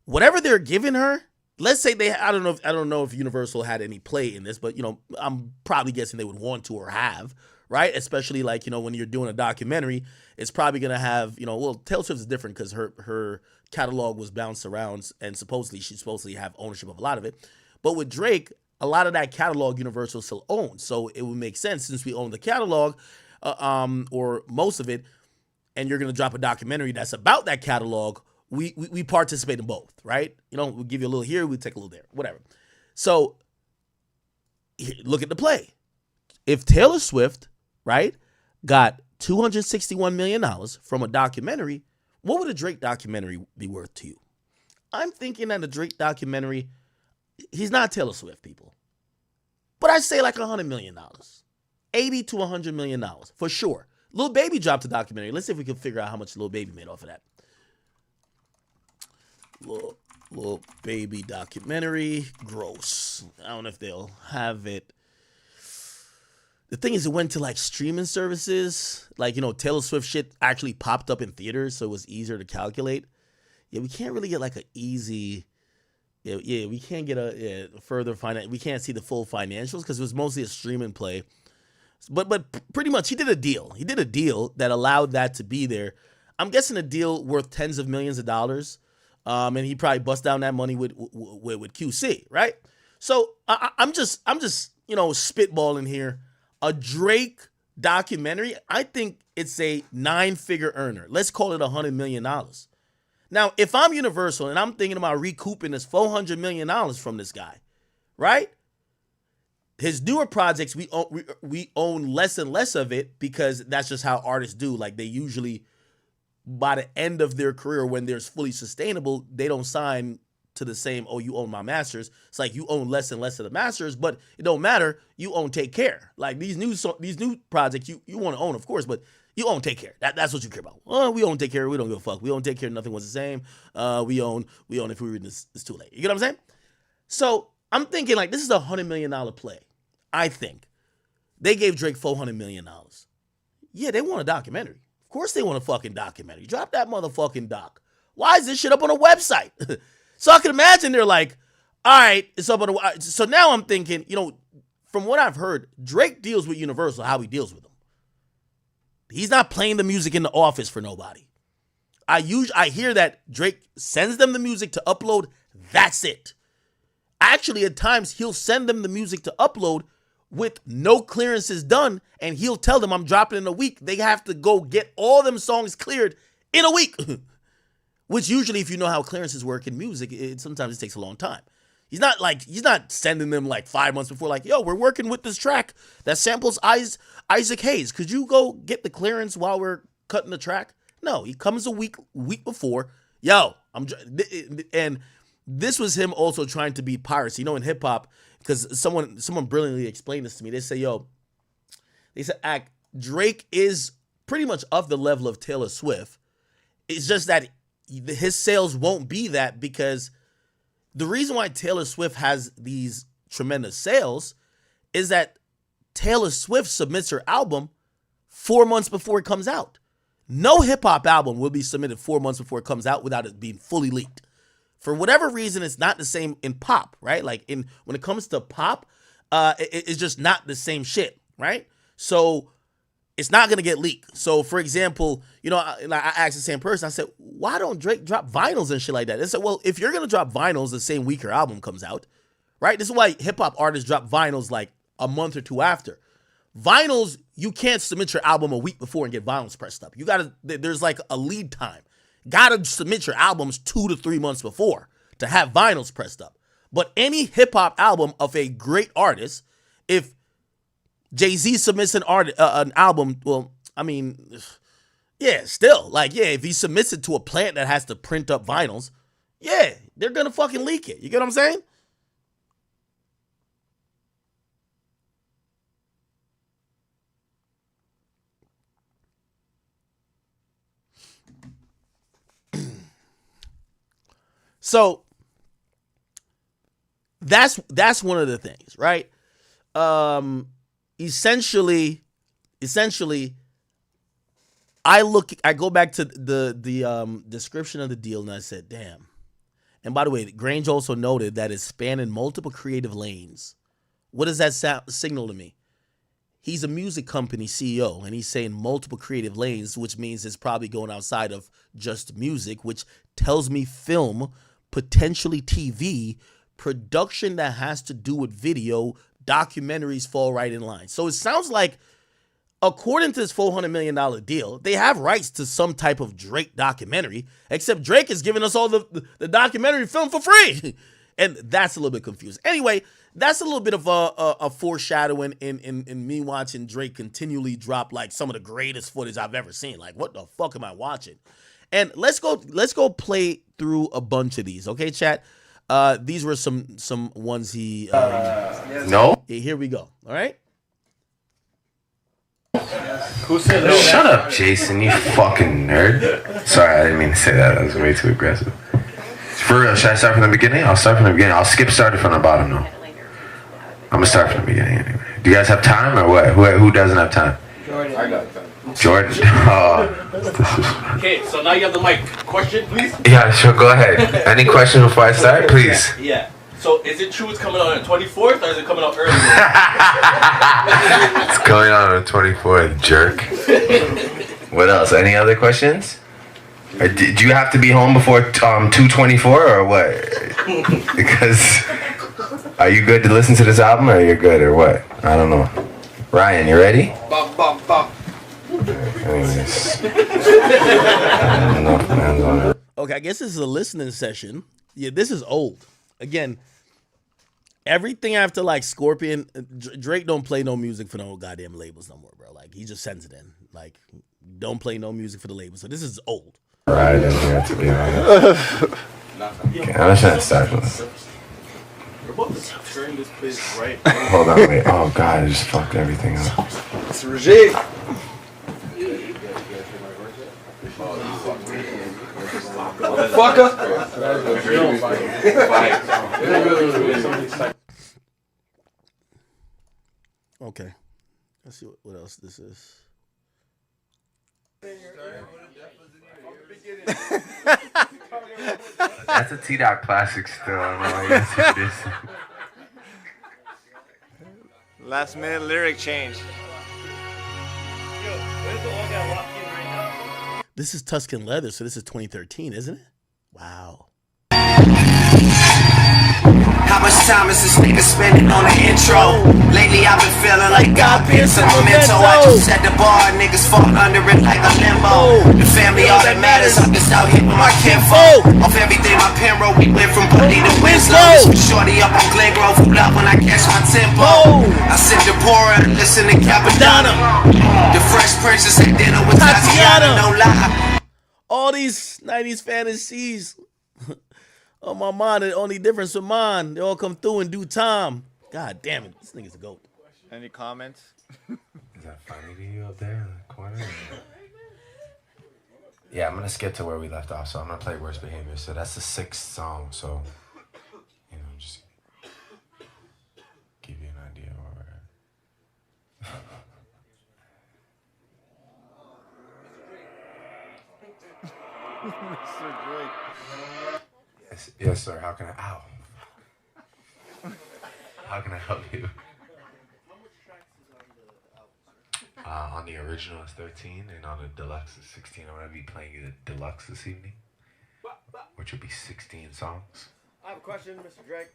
whatever they're giving her, let's say I don't know if Universal had any play in this, but I'm probably guessing they would want to or have, right? Especially like, when you're doing a documentary, it's probably gonna have, well, Taylor Swift is different because her catalog was bounced around, and she supposedly have ownership of a lot of it. But with Drake, a lot of that catalog Universal still owns, so it would make sense since we own the catalog, or most of it, and you're gonna drop a documentary that's about that catalog. We participate in both, right? We'll give you a little here, we take a little there, whatever. So look at the play. If Taylor Swift, right, got $261 million from a documentary, what would a Drake documentary be worth to you? I'm thinking that a Drake documentary, he's not Taylor Swift, people, but I'd say like $100 million, $80 to $100 million for sure. Lil Baby dropped a documentary. Let's see if we can figure out how much Lil Baby made off of that. Lil Baby documentary, gross. I don't know if they'll have it. The thing is, it went to like streaming services. Like, Taylor Swift shit actually popped up in theaters, so it was easier to calculate. Yeah, we can't really get like an easy. Yeah, we can't get a further finance. We can't see the full financials because it was mostly a streaming play. But pretty much, he did a deal. He did a deal that allowed that to be there. I'm guessing a deal worth tens of millions of dollars. And he probably bust down that money with QC, right? So I'm just spitballing here. A Drake documentary, I think it's a 9-figure earner. Let's call it $100 million. Now, if I'm Universal and I'm thinking about recouping this $400 million from this guy, right? His newer projects, we own less and less of it because that's just how artists do. Like, they usually, by the end of their career, when they're fully sustainable, they don't sign to the same, oh, you own my masters. It's like you own less and less of the masters, but it don't matter. You own Take Care. Like, these new projects, you want to own, of course, but you own Take Care. That's what you care about. Oh, we own Take Care. We don't give a fuck. We own Take Care. Nothing was the same. We own If We Read This, it's too late. You get what I'm saying? So I'm thinking, like, this is a $100 million play. I think they gave Drake $400 million. Yeah, they want a documentary. Of course they want a fucking documentary. Drop that motherfucking doc. Why is this shit up on a website? So I can imagine they're like, all right, it's up on a. So now I'm thinking, from what I've heard, Drake deals with Universal how he deals with them. He's not playing the music in the office for nobody. I hear that Drake sends them the music to upload. That's it. Actually, at times he'll send them the music to upload with no clearances done, and he'll tell them, I'm dropping in a week. They have to go get all them songs cleared in a week. Which usually, if you know how clearances work in music, sometimes it takes a long time. He's not sending them like 5 months before, like, yo, we're working with this track that samples Isaac Hayes. Could you go get the clearance while we're cutting the track? No, he comes a week before. Yo, and this was him also trying to beat piracy. In hip hop, because someone brilliantly explained this to me. They say, Drake is pretty much of the level of Taylor Swift. It's just that his sales won't be that, because the reason why Taylor Swift has these tremendous sales is that Taylor Swift submits her album 4 months before it comes out. No hip-hop album will be submitted 4 months before it comes out without it being fully leaked. For whatever reason, it's not the same in pop, right? Like, when it comes to pop, it's just not the same shit, right? So it's not going to get leaked. So, for example, I asked the same person, I said, why don't Drake drop vinyls and shit like that? They said, well, if you're going to drop vinyls the same week your album comes out, right? This is why hip-hop artists drop vinyls like a month or two after. Vinyls, you can't submit your album a week before and get vinyls pressed up. There's like a lead time. Gotta submit your albums 2 to 3 months before to have vinyls pressed up. But any hip-hop album of a great artist, if Jay-Z submits an album, well, I mean, yeah, still, like, yeah, if he submits it to a plant that has to print up vinyls, yeah, they're gonna fucking leak it. You get what I'm saying? So that's one of the things, right? Essentially, I go back to the description of the deal, and I said, damn. And by the way, Grange also noted that it's spanning multiple creative lanes. What does that signal to me? He's a music company CEO, and he's saying multiple creative lanes, which means it's probably going outside of just music, which tells me film, potentially TV, production that has to do with video, documentaries fall right in line. So it sounds like, according to this $400 million deal, they have rights to some type of Drake documentary, except Drake is giving us all the documentary film for free. And that's a little bit confusing. Anyway, that's a little bit of a foreshadowing in me watching Drake continually drop like some of the greatest footage I've ever seen. Like, what the fuck am I watching? And let's go play through a bunch of these, okay, chat? These were some ones he No. Here we go. All right. Who said no? Shut up, Jason, you fucking nerd. Sorry, I didn't mean to say that. That was way too aggressive. For real, should I start from the beginning? I'll start from the beginning. I'll skip starting from the bottom, though. I'm gonna start from the beginning anyway. Do you guys have time or what? Who doesn't have time? Jordan. I got time. Jordan. Oh. Okay, so now you have the mic. Question, please? Yeah, sure, go ahead. Any questions before I start, please? Yeah. So is it true it's coming out on the 24th, or is it coming out earlier? It's going on the 24th, jerk. What else? Any other questions? Or do you have to be home before 2:24 or what? Because are you good to listen to this album, or you're good, or what? I don't know. Ryan, you ready? Bop, bop, bop. Anyways. Enough man's on it. Okay, I guess this is a listening session. Yeah, this is old. Again, everything after like Scorpion, Drake don't play no music for no goddamn labels no more, bro. Like he just sends it in. Like, don't play no music for the labels. So this is old. Right in here, to be honest. Okay, I'm just gonna start with this. We're about to turn this place right. Hold on, wait. Oh god, I just fucked everything up. It's Roger. Motherfucker. Okay. Let's see what else this is. That's a T-Dot classic still. I don't know why you said this. Last minute lyric change. This is Tuscan Leather, so this is 2013, isn't it? Wow. How much time is this nigga spending on the intro? Lately I've been feeling like God pierced a memento. I just set the bar, niggas fall under it like a limbo. The family all that matters, I'm just out here with my kinfolk. Off everything my pen wrote, we went from Buddy to Winslow. Shorty up on Glen Grove, hold up when I catch my tempo. I sip the pourer and listen to Capadonna. The Fresh Princess at dinner with Tatiana, no lie. All these 90s fantasies on my mind, the only difference with mine, they all come through in due time. God damn it, this nigga's a goat. Any comments? Is that funny to you up there in the corner? Yeah, I'm gonna skip to where we left off, so I'm gonna play Worst Behavior. So that's the 6th song, so you know, just give you an idea where we're at. Mr. Drake. Yes, sir. How can I? Ow. How can I help you? On the original is 13, and on the deluxe is 16. I'm gonna be playing you the deluxe this evening, which will be 16 songs. I have a question, Mr. Drake.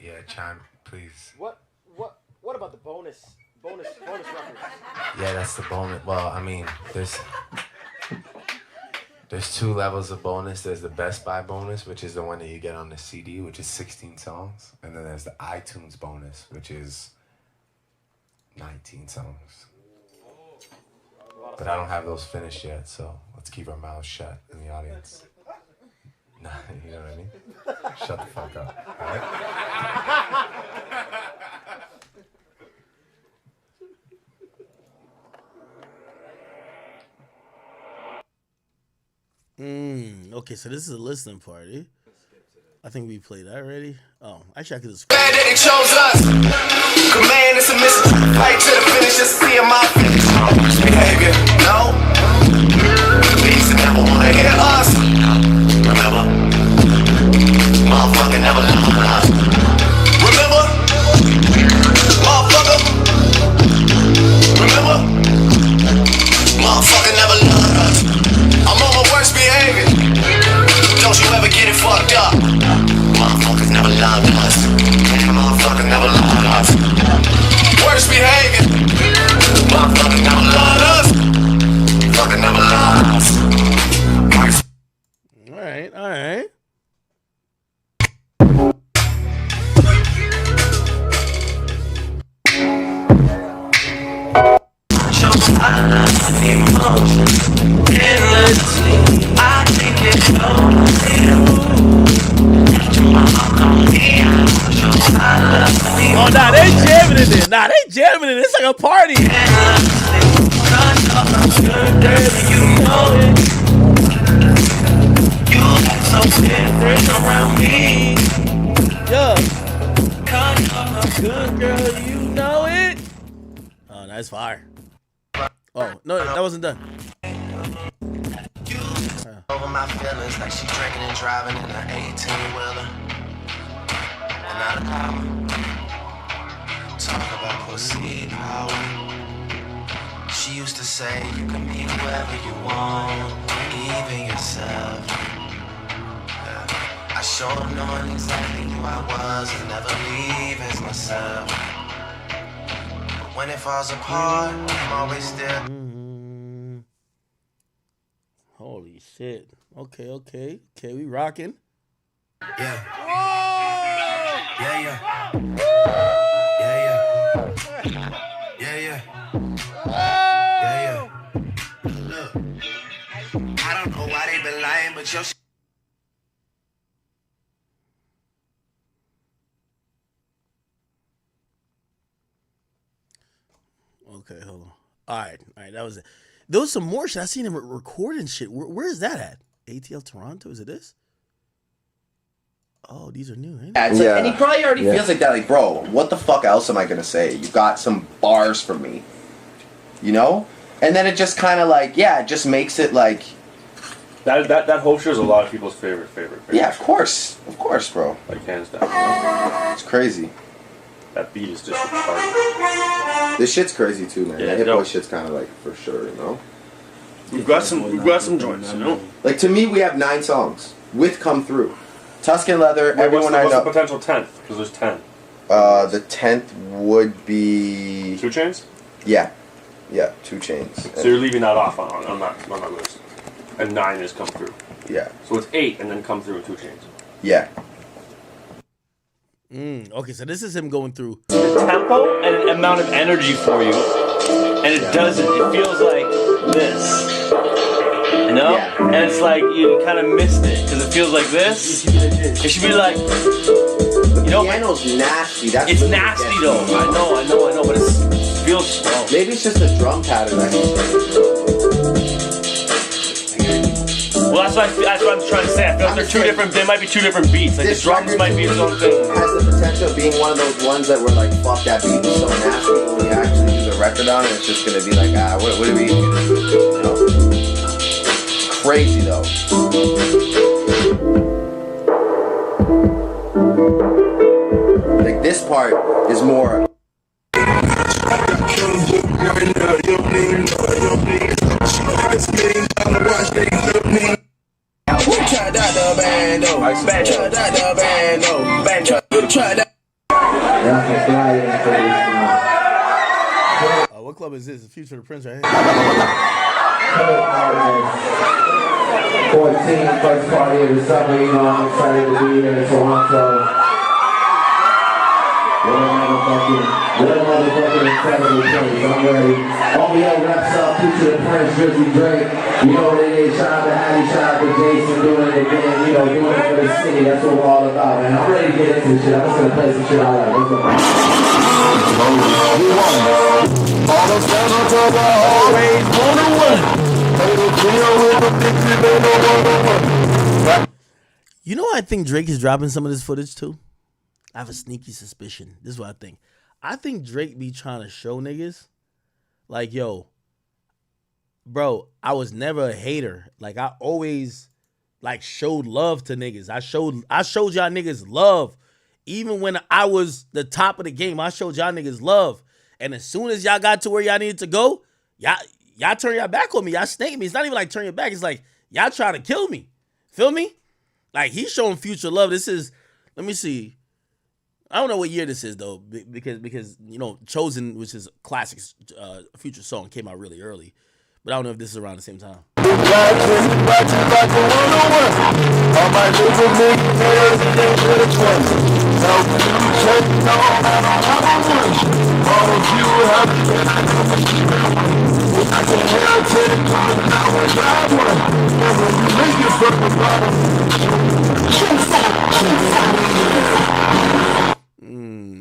Yeah, chime, please. What about the bonus records? Yeah, that's the bonus. Well, I mean, there's 2 levels of bonus. There's the Best Buy bonus, which is the one that you get on the CD, which is 16 songs. And then there's the iTunes bonus, which is 19 songs. But I don't have those finished yet, so let's keep our mouths shut in the audience. Nah, you know what I mean? Shut the fuck up, all right? Okay, so this is a listening party. I think we played that already. Oh, actually I could just. Glad that they chose us. Command and submission. Fight to the finish, just seeing my finish. Behavior, no. Please never wanna hear us. Remember, motherfucker never loved us. Remember, motherfucker. Remember, motherfucker never loved us. I'm on my worst behavior. Don't you ever get it fucked up. Motherfuckers never loved us. Motherfuckers never loved us. Worst behavior. Motherfuckers never loved us. Fucking never loved us. All right. Endlessly, I think it's Oh, nah, they jamming in there. Nah, they jamming in there. It's like a party. You know it. You look so different around me. Yeah. Good girl, you know it. Oh, nice fire. Oh, no, that wasn't done. Over my feelings like she drinking and driving in an 18-wheeler. And I talk about pussy power. She used to say you can be whoever you want, even yourself. I showed up knowing exactly who I was and never leave as myself. But when when it falls apart, I'm always still. Holy shit. Okay, we rocking. Yeah. Whoa! Yeah. Look, I don't know why they been lying, but your Okay, hold on. All right, that was it. There was some more shit. I seen him recording shit. Where is that at? ATL Toronto? Is it this? Oh, these are new, ain't Yeah, they? and he probably already feels like that. Like, bro, what the fuck else am I gonna say? You got some bars from me, you know? And then it just kind of like, yeah, it just makes it like that whole show is a lot of people's favorite. Yeah, of course, bro. Like hands down. You know? It's crazy. That beat is just retarded. This shit's crazy too, man. Yeah, That Hit Boy shit's kind of like for sure, you know. We've got some joints, you know. Like to me, we have 9 songs with "Come Through," Tuscan Leather. Everyone I know. What's the potential 10th? Because there's 10. The 10th would be 2 Chainz. Yeah, 2 Chainz. So you're leaving that off on that list. And 9 is Come Through. Yeah. So it's 8 and then Come Through and 2 Chainz. Yeah. Okay, so this is him going through the tempo and an amount of energy for you, and it doesn't. It feels like this, you know, and it's like you kind of missed it because it feels like this. It should be like, you know, piano's nasty. That's it's nasty though. I know, but it feels slow. Maybe it's just a drum pattern. Well, that's what I'm trying to say. I feel like they're two different. They might be 2 different beats. Like the drums might be its own thing. Has the potential of being one of those ones that were like, fuck, that beat was so nasty. But when you actually use a record on it, it's just gonna be like, what are we doing? You know? Crazy though. Like this part is more. What club is this? The Future of the Prince right here. 14, first party of the summer, you know, I'm excited to be here in Toronto. What a motherfucking incredible place. I'm ready. OVO wraps up, Future of the Prince, Drizzy Drake. You know what it is. Shout out to Hattie, shout out to Jason, doing it again. You know, doing it for the city. That's what we're all about, man. I'm ready to get into this shit. I'm just gonna play some shit I like. Let's go. All the fans on top are always wanna win. You know, I think Drake is dropping some of this footage too. I have a sneaky suspicion. This is what I think. I think Drake be trying to show niggas, like, yo, bro, I was never a hater. Like, I always, like, showed love to niggas. I showed y'all niggas love. Even when I was the top of the game, I showed y'all niggas love. And as soon as y'all got to where y'all needed to go, y'all turn y'all back on me. Y'all snake me. It's not even like turn your back. It's like, y'all trying to kill me. Feel me? Like, he's showing Future love. This is, let me see. I don't know what year this is though, because you know, Chosen, which is a classic Future song, came out really early, but I don't know if this is around the same time.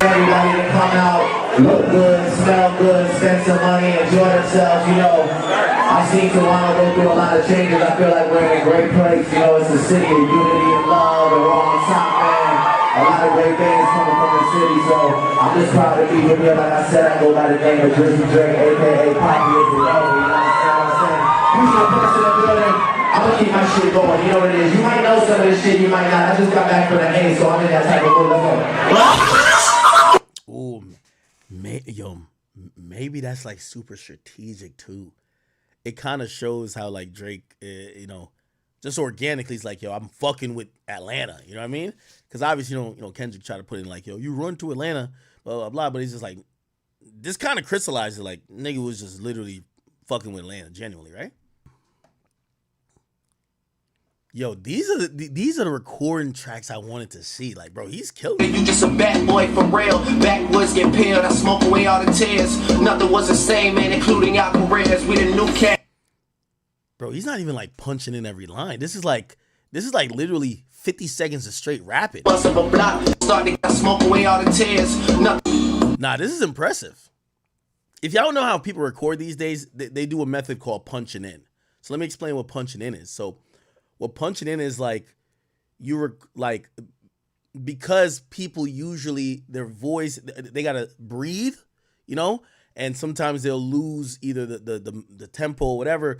Everybody to come out, look good, smell good, spend some money, enjoy themselves, you know. I've seen Toronto go through a lot of changes. I feel like we're in a great place. You know, it's a city of unity and love, and we're on top, man. A lot of great bands coming from the city, so I'm just proud to be here. Like I said, I go by the name of Drizzy Drake, a.k.a. Poppy of the Road, you know what I'm saying? Who's the person in the building? I'm gonna keep my shit going, you know what it is. You might know some of this shit, you might not. I just got back from the A, so I'm in that type of mood. Let's go. Ooh, maybe that's like super strategic too. It kind of shows how like Drake, you know, just organically, he's like, yo, I'm fucking with Atlanta. You know what I mean? Because obviously, you know, Kendrick tried to put in like, yo, you run to Atlanta, blah, blah, blah. But he's just like, this kind of crystallizes like nigga was just literally fucking with Atlanta genuinely, right? Yo, these are the recording tracks I wanted to see. Like, bro, he's killing it. You just a bad boy for real. Backwoods get peeled. I smoke away all the tears. Nothing was the same, man, including our careers. We the new cat. Bro, he's not even like punching in every line. This is like literally 50 seconds of straight rapping. Bust up a block. Starting to smoke away all the tears. Nah, this is impressive. If y'all don't know how people record these days, they do a method called punching in. So let me explain what punching in is. So what punching in is like, because people usually, their voice, they gotta breathe, you know, and sometimes they'll lose either the tempo or whatever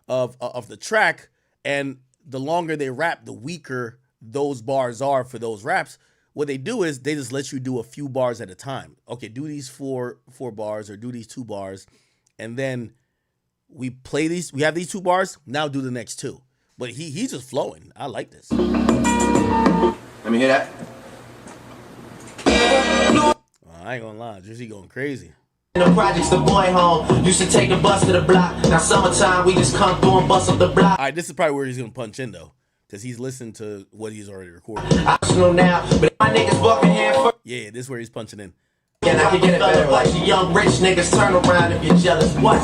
of the track, and the longer they rap, the weaker those bars are for those raps. What they do is they just let you do a few bars at a time. Okay, do these four bars or do these 2 bars, and then we play these. We have these 2 bars. Now do the next 2. But he's just flowing. I like this. Let me hear that. I ain't gonna lie, Drizzy going crazy. In the projects, the boy home used to take the bus to the block. Now summertime, we just come through and bust up the block. All right, this is probably where he's gonna punch in though, because he's listened to what he's already recorded. I know now, but my niggas bucking hand first. Yeah, this is where he's punching in. And I can get it better like you young rich niggas. Turn around if you're jealous. What?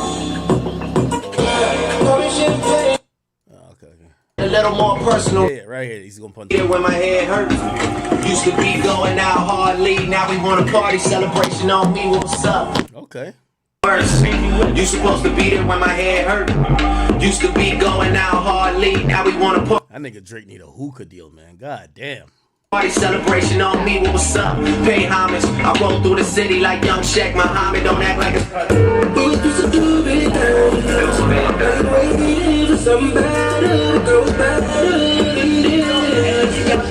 A little more personal. Yeah, right here. He's gonna punch. Yeah, when my head hurt. Used to be going out hardly. Now we want a party celebration on me. What's up? Okay. First, you supposed to be there when my head hurt. Used to be going out hardly. Now we want a party. That nigga Drake need a hookah deal, man. God damn. Party celebration on me. What's up? Pay homage. I roll through the city like young Shaq Muhammad. Don't act like it's.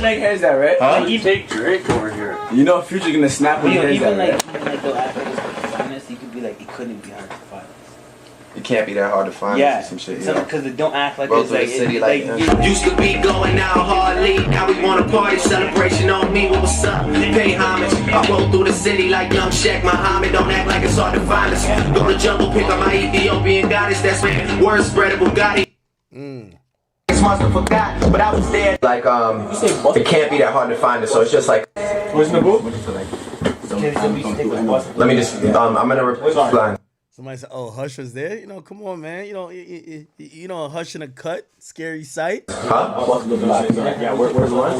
Drake has that, right? Huh? Like, you take Drake over here. You know Future gonna snap when he has that, right? Even like they'll act like it's finest, you could be like, it couldn't be hard to find. It can't be that hard to find. Yeah, some shit. Because they don't act like Roll it's through like, the city used to be going out hardly. Now we want a party celebration on me. What's up? Pay homage. I roll through the city like young Shaq Muhammad. Don't act like it's hard to find us. Go to jungle, pick up my Ethiopian goddess. That's man. Word spread a Bugatti. Must have forgot, but I was there. Like it can't be that hard to find it. So it's just like. Where's the book? Let me just. I'm gonna reply. Somebody said, "Oh, Hush was there." You know, come on, man. You know, Hush in a cut, scary sight. Huh?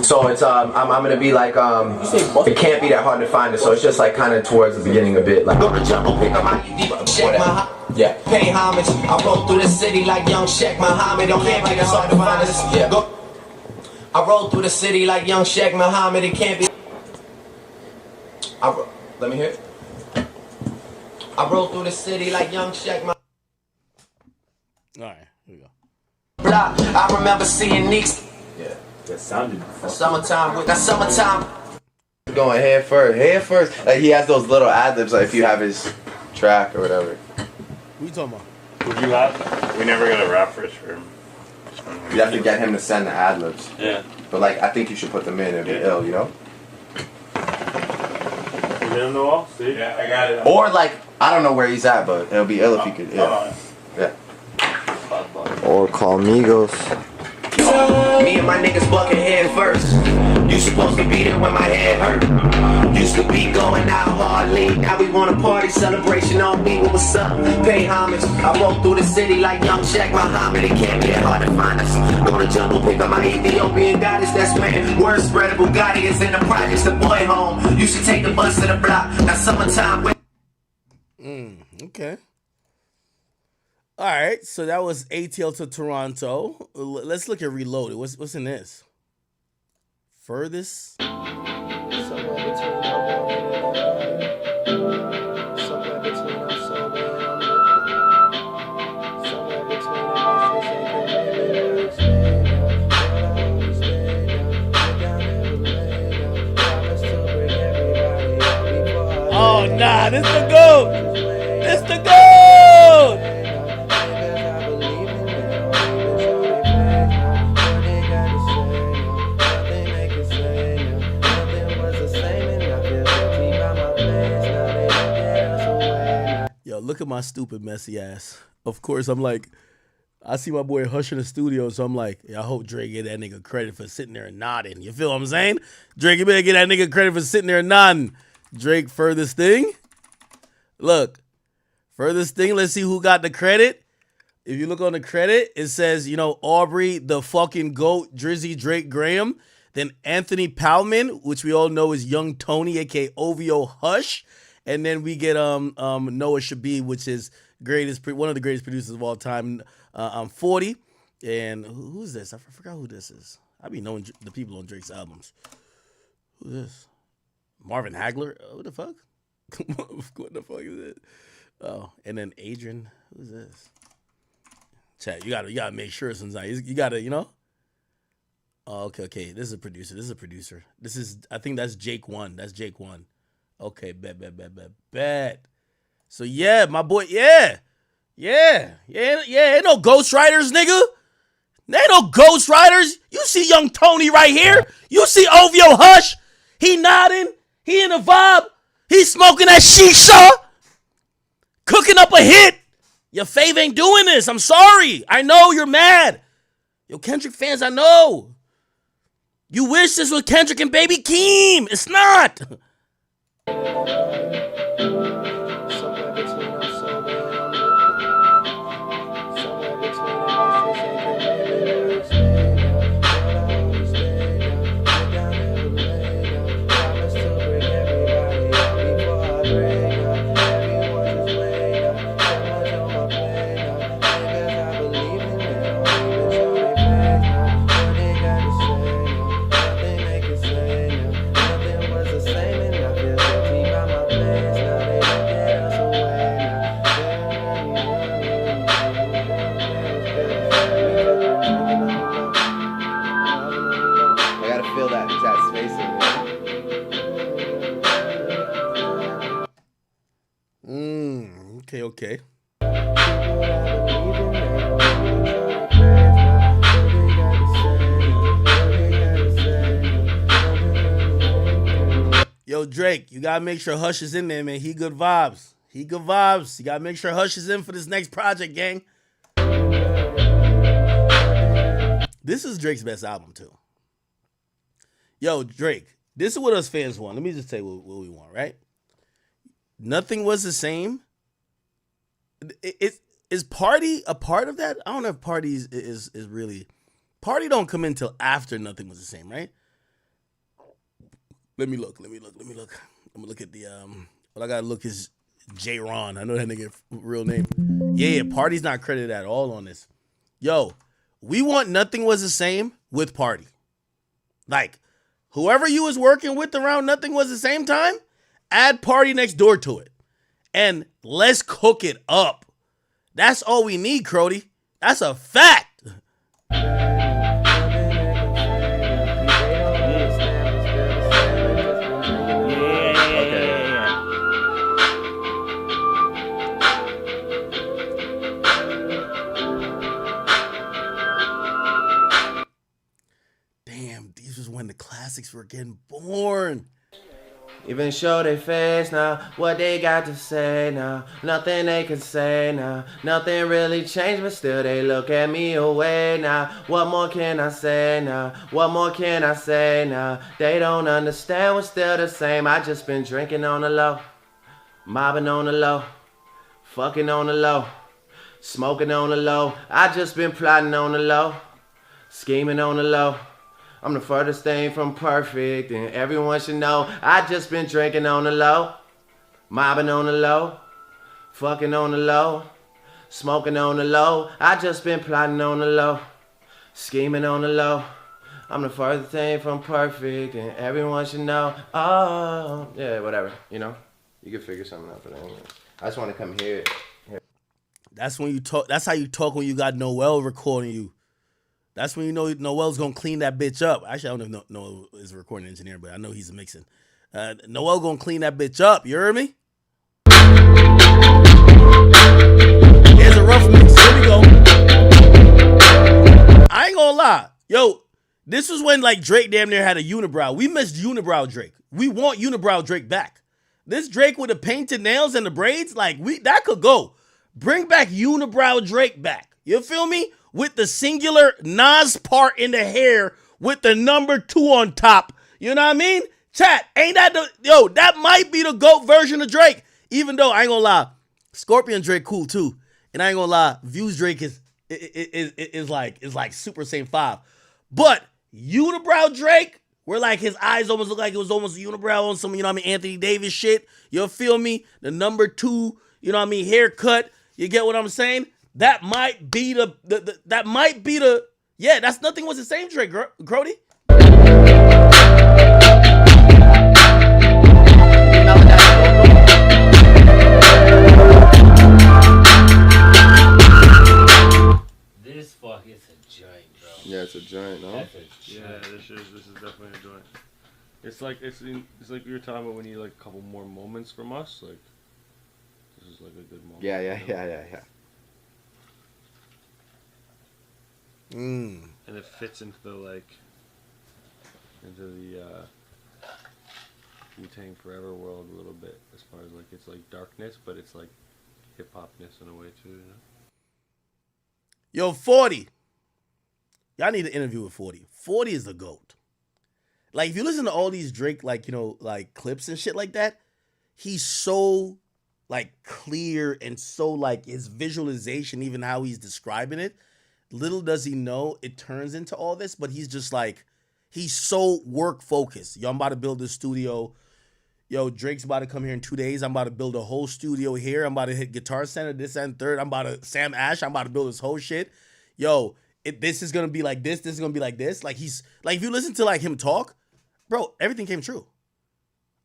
So it's I'm gonna be like it can't be that hard to find it. So it's just like kind of towards the beginning a bit. Like. Go to jungle, pick up my Shaq. Yeah. Pay homage. I roll through the city like young Shaq Muhammad. Don't care like it's hard to find us. Yeah. Go. I roll through the city like young Shaq Muhammad. It can't be. Let me hear it. I roll through the city like young Shaq Muhammad. All right, here we go. Block. I remember seeing Nicki. Yeah. That sounded. Summertime with that summertime. Going head first. Like he has those little ad libs. Like if you have his track or whatever. Who you talking about? Would you rap? We never got a rap first for him. You have to get him to send the ad libs. Yeah. But like I think you should put them in. It'd be ill, you know. Is it on the wall? See? Yeah, I got it. Or like I don't know where he's at, but it'll be ill if you could. Yeah. Yeah. Or call Migos. Me and my niggas bucking head first. You supposed to be there when my head hurt. Used to be going out hardly. Now we want a party celebration on me. What's up? Pay homage. I roll through the city like young Shaq Muhammad. It can't be that hard to find us. Go to jungle, pick up my Ethiopian goddess. That's man. Word spread a Bugatti is in the projects. The boy home used to take the bus to the block. Now summertime with. Okay. All right, so that was ATL to Toronto. Let's look at Reloaded. What's in this? Furthest. Oh nah, this the GOAT. This the GOAT. look at my stupid messy ass. Of course, I'm like, I see my boy Hush in the studio, so I'm like, I hope Drake get that nigga credit for sitting there and nodding. You feel what I'm saying? Drake, you better get that nigga credit for sitting there and nodding. Drake, furthest thing. Look, furthest thing. Let's see who got the credit. If you look on the credit, it says, you know, Aubrey, the fucking GOAT, Drizzy, Drake, Graham. Then Anthony Palman, which we all know is Young Tony, aka OVO Hush. And then we get Noah Shabib, which is one of the greatest producers of all time. 40. And who's this? I forgot who this is. I be knowing the people on Drake's albums. Who's this? Marvin Hagler? Who the fuck? What the fuck is it? Oh, and then Adrian. Who's this? Chat, you gotta make sure sometimes. You gotta, you know? Oh, okay. This is a producer. This is, I think that's Jake 1. That's Jake 1. Okay, bet. So yeah, my boy, yeah. Ain't no ghostwriters, nigga. There ain't no ghostwriters. You see Young Tony right here. You see OVO Hush. He nodding. He in the vibe. He smoking that shisha. Cooking up a hit. Your fave ain't doing this. I'm sorry. I know you're mad. Yo, Kendrick fans, I know. You wish this was Kendrick and Baby Keem. It's not. Okay. Yo, Drake, you gotta make sure Hush is in there, man. He good vibes. You gotta make sure Hush is in for this next project, gang. This is Drake's best album, too. Yo, Drake, this is what us fans want. Let me just tell you what we want, right? Nothing Was the Same. Is Party a part of that? I don't know if Party is really... Party don't come in till after Nothing Was the Same, right? Let me look. I'm gonna look at the... What I gotta look is J-Ron. I know that nigga real name. Yeah, Party's not credited at all on this. Yo, we want Nothing Was the Same with Party. Like, whoever you was working with around Nothing Was the Same time, add Party next door to it. And let's cook it up. That's all we need, Crody. That's a fact. Damn, these was when the classics were getting born. Even show their face now, what they got to say now. Nothing they can say now. Nothing really changed, but still they look at me away now. What more can I say now? What more can I say now? They don't understand, we're still the same. I just been drinking on the low, mobbing on the low, fucking on the low, smoking on the low. I just been plotting on the low, scheming on the low. I'm the furthest thing from perfect, and everyone should know I just been drinking on the low, mobbing on the low, fucking on the low, smoking on the low. I just been plotting on the low, scheming on the low. I'm the furthest thing from perfect, and everyone should know. Oh, yeah, whatever, you know. You can figure something out for that. I just want to come here. That's when you talk. That's how you talk when you got Noel recording you. That's when you know Noel's gonna clean that bitch up. Actually, I don't know if Noel is a recording engineer, but I know he's a mixing. Noel gonna clean that bitch up. You heard me? Here's a rough mix. Here we go. I ain't gonna lie. Yo, this was when like Drake damn near had a unibrow. We missed unibrow Drake. We want unibrow Drake back. This Drake with the painted nails and the braids, like that could go. Bring back unibrow Drake back. You feel me? With the singular Nas part in the hair with the number 2 on top. You know what I mean? Chat, ain't that that might be the GOAT version of Drake. Even though I ain't gonna lie, Scorpion Drake cool too. And I ain't gonna lie, Views Drake is like Super Saiyan 5. But unibrow Drake, where like his eyes almost look like it was almost a unibrow on some, you know what I mean, Anthony Davis shit. You feel me? The number 2, you know what I mean, haircut. You get what I'm saying? That might be yeah, that's Nothing Was the Same Drake, Grody. This fuck is a joint, bro. Yeah, it's a joint, no? Yeah, this is definitely a joint. It's like you were talking about when you need like a couple more moments from us, like this is like a good moment. Yeah. And it fits into the Wu-Tang Forever world a little bit, as far as like it's like darkness, but it's like hip hopness in a way too, you know? Yo, 40. Y'all need to interview with 40. 40 is the GOAT. Like, if you listen to all these Drake, like, you know, like clips and shit like that, he's so like clear and so like his visualization, even how he's describing it. Little does he know it turns into all this, but he's just like, he's so work focused. Yo, I'm about to build this studio. Yo, Drake's about to come here in 2 days. I'm about to build a whole studio here. I'm about to hit Guitar Center, this and third. I'm about to Sam Ash. I'm about to build this whole shit. Yo, this is gonna be like this. This is gonna be like this. Like he's like, if you listen to like him talk, bro, everything came true.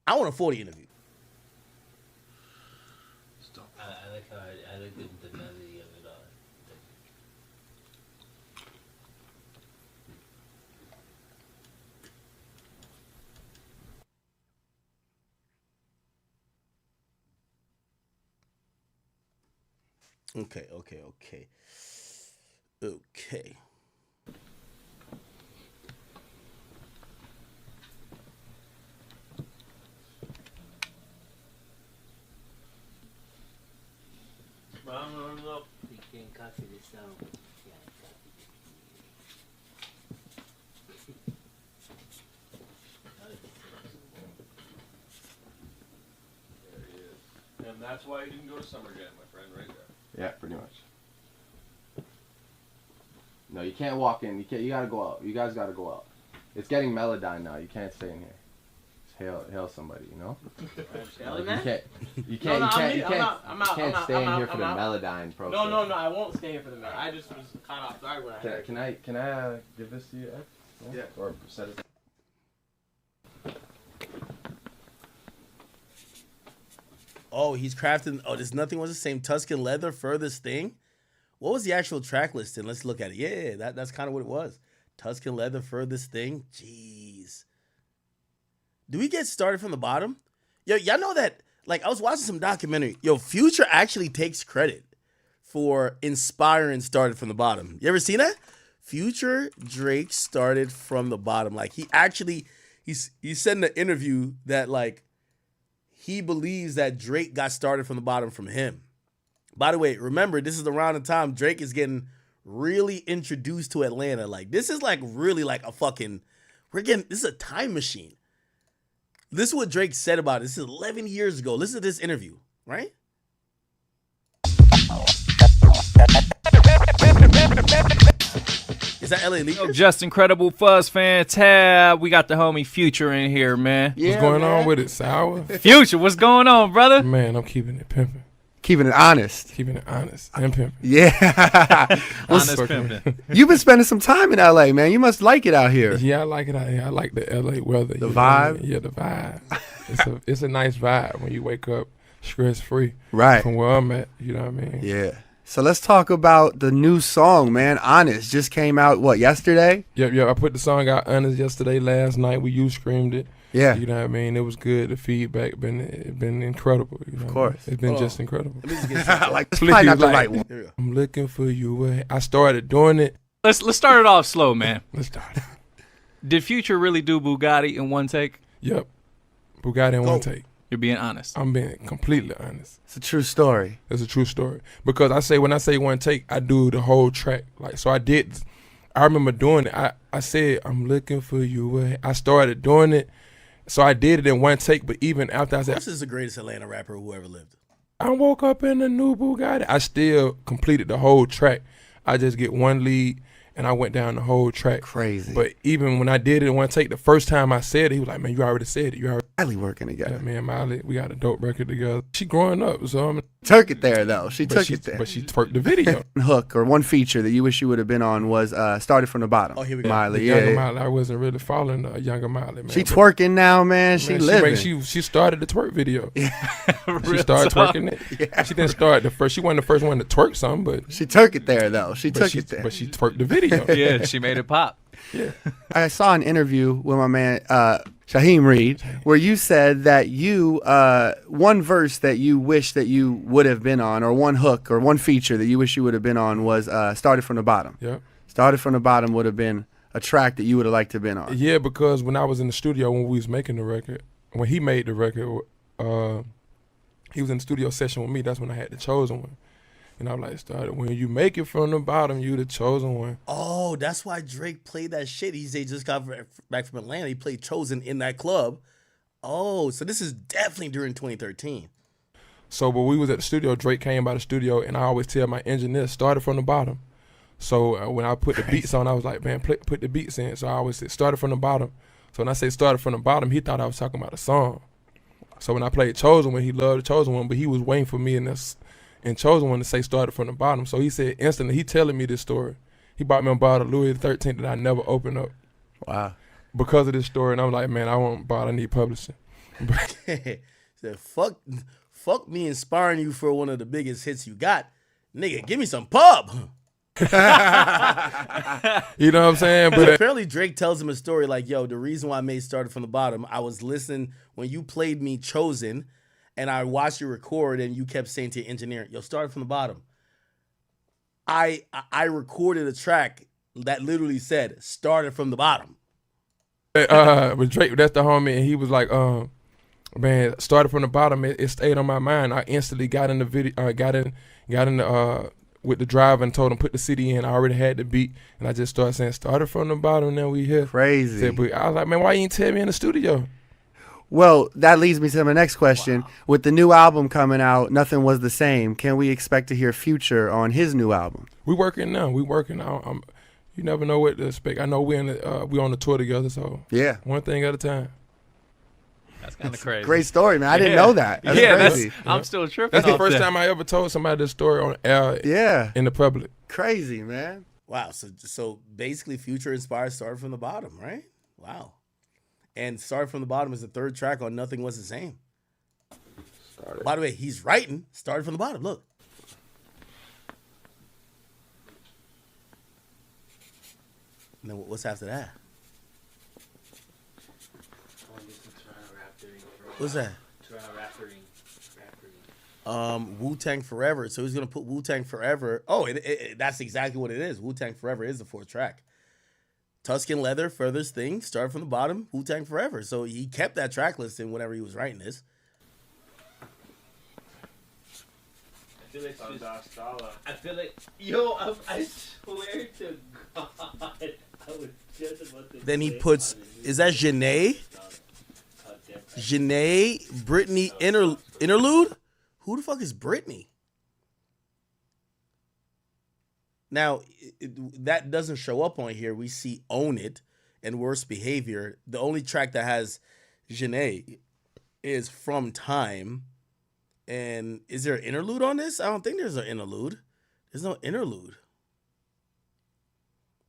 I want a 40 interview. I like the melody of it all. Okay. You can't copy this sound. There he is. And that's why you didn't go to Summer Jam, my friend, right there. Yeah, pretty much. No, you can't walk in. You gotta go out. You guys gotta go out. It's getting Melodyne now. You can't stay in here. Just hail somebody, you know? You can't stay in here for the Melodyne process. No, I won't stay here for the Melodyne. I just was caught off guard when I heard. Can I give this to you, Ed? Yeah. Or set it. Oh, he's crafting. Oh, there's Nothing Was the Same. Tuscan Leather, Furthest Thing. What was the actual track listing? Let's look at it. Yeah, that's kind of what it was. Tuscan Leather, Furthest Thing. Jeez. Do we get started from the bottom? Yo, y'all know that, like, I was watching some documentary. Yo, Future actually takes credit for inspiring Started From the Bottom. You ever seen that? Future Drake started from the bottom. Like, he said in the interview that, like, he believes that Drake got started from the bottom from him. By the way, remember, this is around the time Drake is getting really introduced to Atlanta. Like, this is like really like a fucking, this is a time machine. This is what Drake said about it. This is 11 years ago. Listen to this interview, right? Is that LA Leakers? Just Incredible Fuzz fan tab. We got the homie Future in here, man. What's going on with it, Sour? Future, what's going on, brother? Man, I'm keeping it pimping. Keeping it honest. Keeping it honest and pimping. Yeah. Honest pimping. You've been spending some time in LA, man. You must like it out here. Yeah, I like it out here. I like the LA weather. The vibe? Yeah, the vibe. It's a nice vibe when you wake up stress free. Right. From where I'm at, you know what I mean? Yeah. So let's talk about the new song, man. Honest just came out, yesterday? Yep. I put the song out, Honest, yesterday, last night. You screamed it. Yeah. You know what I mean? It was good. The feedback been incredible. You know of course. It's been just incredible. Like, it's probably not the right one. I'm looking for you. I started doing it. Let's start it off slow, man. Let's start it. Did Future really do Bugatti in one take? Yep. Bugatti in one take. You're being honest. I'm being completely honest. It's a true story. It's a true story. Because when I say one take, I do the whole track. Like, so I remember doing it. I said, I'm looking for you. I started doing it. So I did it in one take, but even after I said, this is the greatest Atlanta rapper who ever lived. I woke up in a new Bugatti, I still completed the whole track. I just get one lead and I went down the whole track. Crazy. But even when I did it in one take, the first time I said it, he was like, man, you already said it. You already Miley working together. Yeah, me and Miley, we got a dope record together. She growing up, so I'm took it there though. She took it there. But she twerked the video. Hook or one feature that you wish you would have been on was Started From the Bottom. Oh, here we go. Miley, Younger Miley, I wasn't really following younger Miley, man. She twerking now, man. She living. She started the twerk video. She Real started talk. twerking it. Yeah. She didn't start the first. She wasn't the first one to twerk something, but she took it there though. She took it there. But she twerked the video. Yeah, she made it pop. Yeah. I saw an interview with my man Shaheem Reed where you said that you one verse that you wish that you would have been on, or one hook or one feature that you wish you would have been on was Started From the Bottom. Yeah. Started From the Bottom would have been a track that you would have liked to have been on. Yeah, because when I was in the studio when we was making the record, when he made the record, he was in the studio session with me. That's when I had the chosen one. And I'm like, started when you make it from the bottom, you the chosen one. Oh, that's why Drake played that shit. He said just got back from Atlanta. He played Chosen in that club. Oh, so this is definitely during 2013. So when we was at the studio, Drake came by the studio, and I always tell my engineer, started from the bottom. So when I put the beats on, I was like, man, put the beats in. So I always said, started from the bottom. So when I say started from the bottom, he thought I was talking about a song. So when I played Chosen One, he loved the Chosen One, but he was waiting for me and Chosen One to say started from the bottom. So he said instantly, he telling me this story. He bought me a bottle of Louis XIII that I never opened up. Wow. Because of this story. And I'm like, man, I want a bottle, I need publishing. Said, fuck me inspiring you for one of the biggest hits you got. Nigga, give me some pub. You know what I'm saying? But apparently Drake tells him a story like, yo, the reason why I made Started From the Bottom, I was listening when you played me Chosen, and I watched you record, and you kept saying to your engineer, yo, Started From the Bottom. I recorded a track that literally said, Started From the Bottom. But Drake, that's the homie, and he was like, man, Started From the Bottom, it stayed on my mind. I instantly got in the video, got in with the driver and told him put the CD in. I already had the beat, and I just started saying, started from the bottom, and then we here. Crazy. But I was like, man, why you ain't tell me in the studio? Well, that leads me to my next question. Wow. With the new album coming out, Nothing Was the Same, can we expect to hear Future on his new album? We working now. You never know what to expect. I know we on the tour together, so yeah, one thing at a time. That's kind of crazy. Great story, man. I didn't know that. That's crazy. I'm still tripping. That's the first time I ever told somebody this story on air. Yeah, in the public. Crazy, man. Wow. So basically, Future inspired Started From the Bottom, right? Wow. And Started From the Bottom is the third track on Nothing Was the Same. By the way, he's writing Started From the Bottom. Look. And then what's after that? What's that? Wu-Tang Forever. So he's gonna put Wu-Tang Forever. Oh, that's exactly what it is. Wu-Tang Forever is the fourth track. Tuscan Leather, Furthest Thing, Started From the Bottom, Wu-Tang Forever. So he kept that track listing whenever he was writing this. I feel like, yo, I swear to God, I was just about to. Then he puts, is that Janae? Janae, Brittany interlude? Who the fuck is Brittany? Now, that doesn't show up on here. We see Own It and Worst Behavior. The only track that has Janae is From Time. And is there an interlude on this? I don't think there's an interlude. There's no interlude.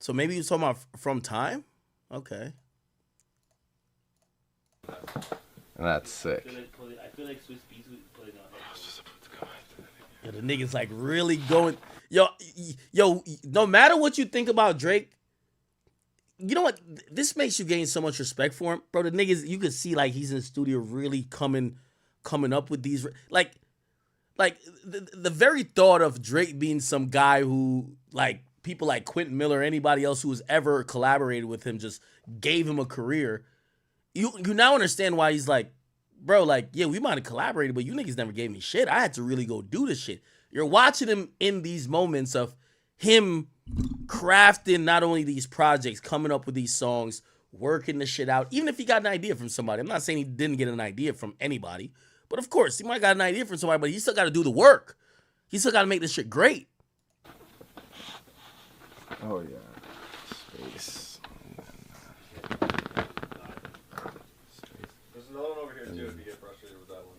So maybe you're talking about From Time? Okay. That's sick. I feel like Swiss Beats would play Yeah, the niggas like really going. Yo, no matter what you think about Drake, you know what? This makes you gain so much respect for him. Bro, the niggas, you could see like he's in the studio really coming up with these. Like the very thought of Drake being some guy who, like, people like Quentin Miller, anybody else who has ever collaborated with him just gave him a career. You now understand why he's like bro, like, yeah, we might have collaborated, but you niggas never gave me shit. I had to really go do this shit. You're watching him in these moments of him crafting not only these projects, coming up with these songs, working the shit out, even if he got an idea from somebody. I'm not saying he didn't get an idea from anybody, but of course, he might have got an idea from somebody, but he still got to do the work. He still got to make this shit great. Oh, yeah. Space. There's another one over here, too, if you get frustrated with that one.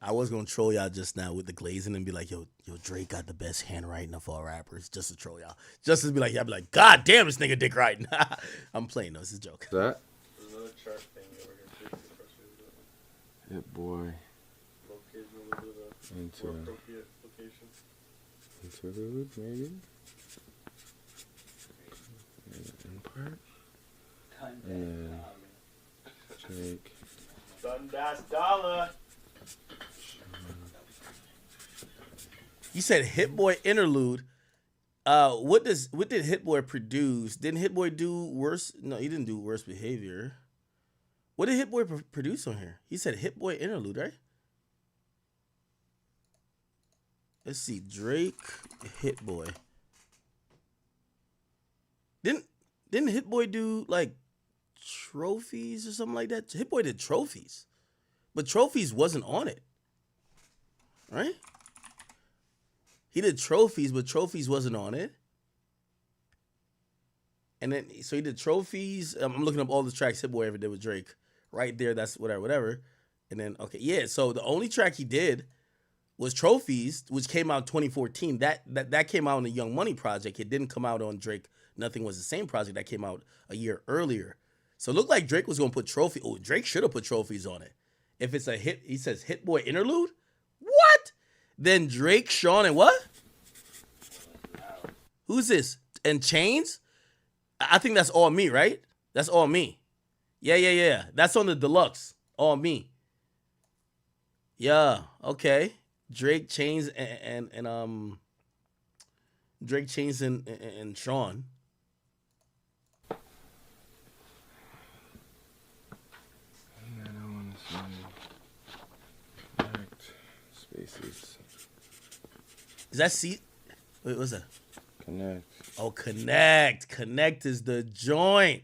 I was gonna troll y'all just now with the glazing and be like, yo, Drake got the best handwriting of all rappers, just to troll y'all. Just to be like, y'all be like, God damn, this nigga dick writing. I'm playing, though. This is a joke. That? There's another chart thing over here, too, if you get frustrated with that one. Hit boy. Location, a little bit of Into more appropriate location. Interlude, maybe? In part. And then Drake. Sundas Dollar. You said Hit Boy interlude. What did Hit Boy produce? Didn't Hit Boy do worse? No, he didn't do worse behavior. What did Hit Boy produce on here? He said Hit Boy interlude, right? Let's see, Drake, Hit Boy. Didn't Hit Boy do like trophies or something like that? Hit Boy did trophies, but trophies wasn't on it, right? He did trophies, but trophies wasn't on it. And then, so he did trophies. I'm looking up all the tracks Hit Boy ever did with Drake. Right there, that's whatever. And then, okay, yeah. So the only track he did was Trophies, which came out in 2014. That came out on the Young Money project. It didn't come out on Drake. Nothing Was the Same project that came out a year earlier. So it looked like Drake was gonna put Trophy. Oh, Drake should have put Trophies on it. If it's a hit, he says Hit Boy interlude. What? Then Drake, Sean, and what? Who's this? And Chains? I think that's All Me, right? That's All Me. Yeah. That's on the deluxe. All Me. Yeah. Okay. Drake, Chains, and Drake, Chains, and Sean. Spaces. Is that C? Wait, what's that? Connect. Oh, Connect. Connect is the joint.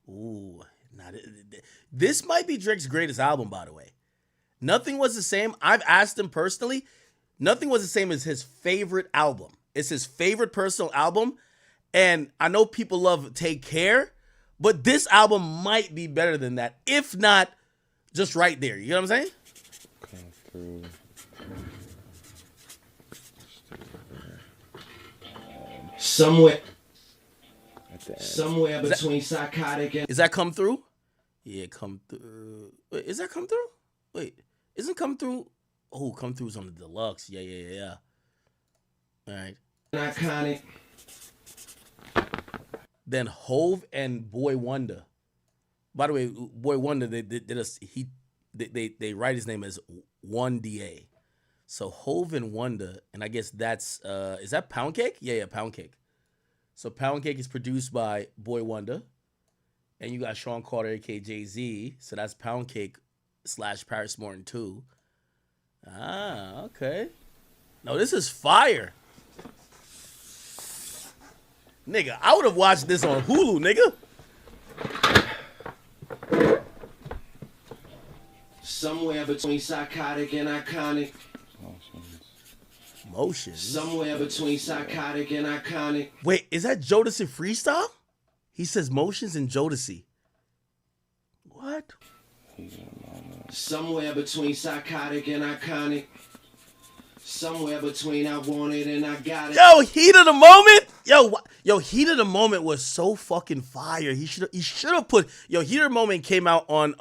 Ooh, this might be Drake's greatest album, by the way. Nothing Was the Same. I've asked him personally. Nothing Was the Same as his favorite album. It's his favorite personal album. And I know people love Take Care, but this album might be better than that, if not just right there. You know what I'm saying? Come through. Somewhere between psychotic and... Is that Come Through? Yeah, Come Through. Wait, is that Come Through? Wait, isn't Come Through? Oh, Come Through's on the deluxe. Yeah. All right. Iconic. Then Hove and Boy Wonder. By the way, Boy Wonder, they write his name as 1DA. So Hove and Wonder, and I guess that's is that Pound Cake? Yeah, Pound Cake. So Pound Cake is produced by Boy Wonder, and you got Sean Carter, aka Jay-Z. So that's Pound Cake / Paris Morton 2. Ah, okay. No, this is fire. Nigga, I would have watched this on Hulu, nigga. Somewhere between psychotic and iconic. Motions. Somewhere between psychotic and iconic. Wait, is that Jodeci freestyle? He says Motions and Jodeci. What? Somewhere between psychotic and iconic. Somewhere between I want it and I got it. Yo, Heat of the Moment. Yo, Heat of the Moment was so fucking fire. He should have put. Yo, Heat of the Moment came out on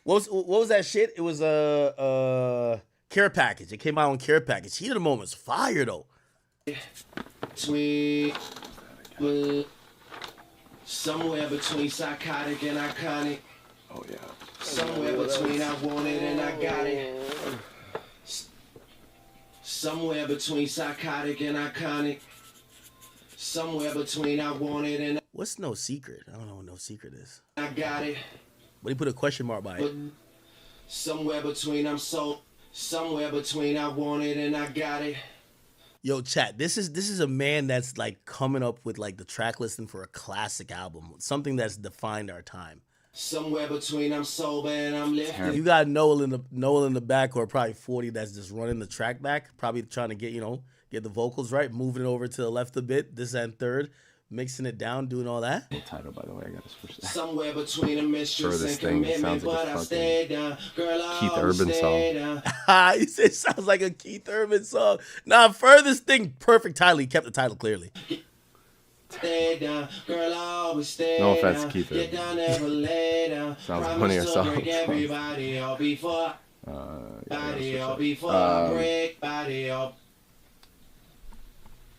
what was that shit? It was Care Package. It came out on Care Package. Heat of the Moment's fire though. Somewhere between psychotic and iconic. Oh yeah. Somewhere between I want it and I got it. Somewhere between psychotic and iconic. Somewhere between I want it and What's No Secret? I don't know what No Secret is. I got it. But he put a question mark by it. Somewhere between somewhere between I want it and I got it. Yo, chat, this is a man that's like coming up with like the track listing for a classic album, something that's defined our time. Somewhere between I'm sober and I'm lifted. You got Noel in the back, or probably 40 that's just running the track back, probably trying to get the vocals right, moving it over to the left a bit, this and third, mixing it down, doing all that. The title, by the way, I gotta switch that. Somewhere between a mistress and thing commitment, sounds like but a I fucking stayed down. Girl, I Keith always Urban stayed song. down. He said it sounds like a Keith Urban song. Nah, Furthest Thing, perfect title. He kept the title clearly. Stay down, girl, I always stay No offense, down. Keith Get Urban. down, never lay down. Sounds like Promise one of your to songs. break everybody all before. Body all before I break. Body all.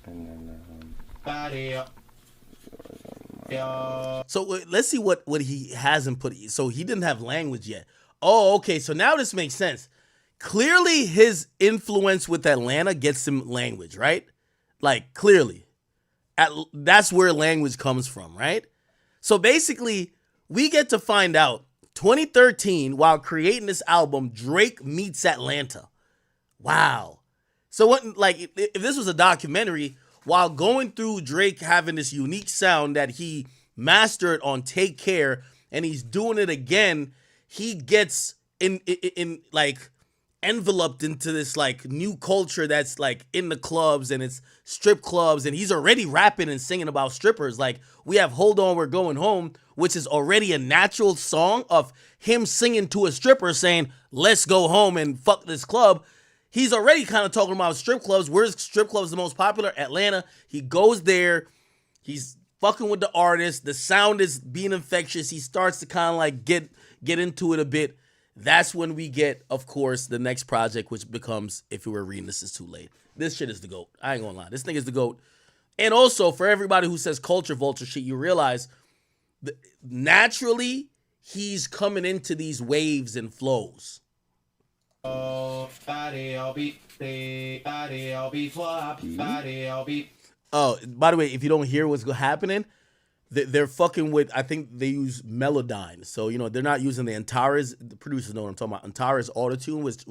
And then Body all. So let's see what he hasn't put. So he didn't have language yet. Oh, okay. So now this makes sense. Clearly, his influence with Atlanta gets him language, right? Like clearly, that's where language comes from, right? So basically, we get to find out 2013 while creating this album, Drake meets Atlanta. Wow. So what? Like if this was a documentary. While going through Drake having this unique sound that he mastered on Take Care, and he's doing it again, he gets in like enveloped into this like new culture that's like in the clubs, and it's strip clubs, and he's already rapping and singing about strippers. Like we have Hold On, We're Going Home, which is already a natural song of him singing to a stripper saying, let's go home and fuck this club. He's already kind of talking about strip clubs. Where's strip clubs the most popular? Atlanta. He goes there. He's fucking with the artist. The sound is being infectious. He starts to kind of like get into it a bit. That's when we get, of course, the next project, which becomes If You Were Reading This Is Too Late. This shit is the GOAT. I ain't gonna lie. This thing is the GOAT. And also, for everybody who says culture vulture shit, you realize that naturally he's coming into these waves and flows. Oh, body all be before body all be. Oh, by the way, if you don't hear what's happening, they're fucking with, I think they use Melodyne. So, they're not using the Antares. The producers know what I'm talking about. Antares Autotune, which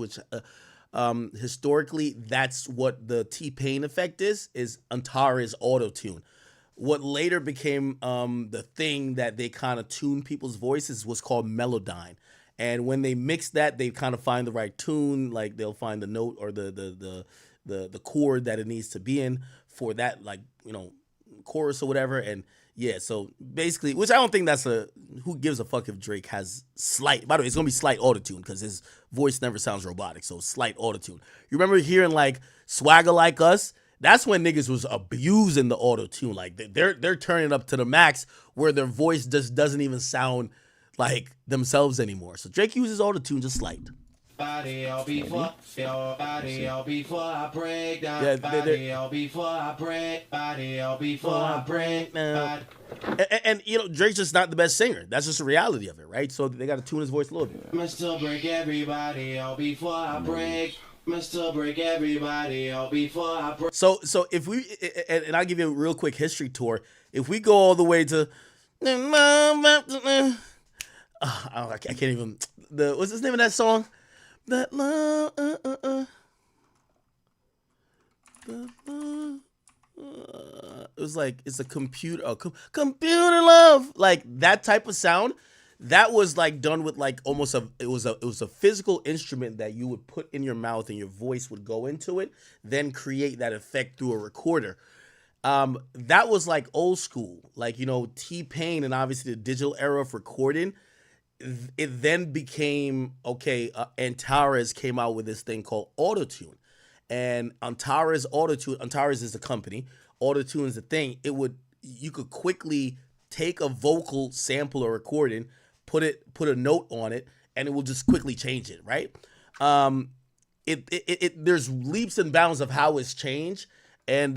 historically, that's what the T-Pain effect is Antares Autotune. What later became the thing that they kind of tune people's voices was called Melodyne. And when they mix that, they kind of find the right tune, like they'll find the note or the chord that it needs to be in for that, like, chorus or whatever. And yeah, so basically, which I don't think that's who gives a fuck if Drake has slight, by the way, it's going to be slight autotune because his voice never sounds robotic. So slight autotune. You remember hearing like Swagger Like Us? That's when niggas was abusing the autotune. Like they're turning up to the max where their voice just doesn't even sound like themselves anymore. So Drake uses autotune just slight. Body all before I break down. Yeah, Body all before I break. Body all before I break. And Drake's just not the best singer. That's just the reality of it, right? So they got to tune his voice a little bit. Must still break everybody all before I break. Must still break everybody all before I break. So if we and I'll give you a real quick history tour. If we go all the way to I can't even. What's his name of that song? That love. It was like it's a computer love, like that type of sound. That was like done with like almost it was a physical instrument that you would put in your mouth and your voice would go into it, then create that effect through a recorder. That was like old school, like T-Pain and obviously the digital era of recording. It then became Antares came out with this thing called Autotune, and Antares is the company. Autotune is the thing. You could quickly take a vocal sample or recording, put a note on it, and it will just quickly change it. Right? There's leaps and bounds of how it's changed, and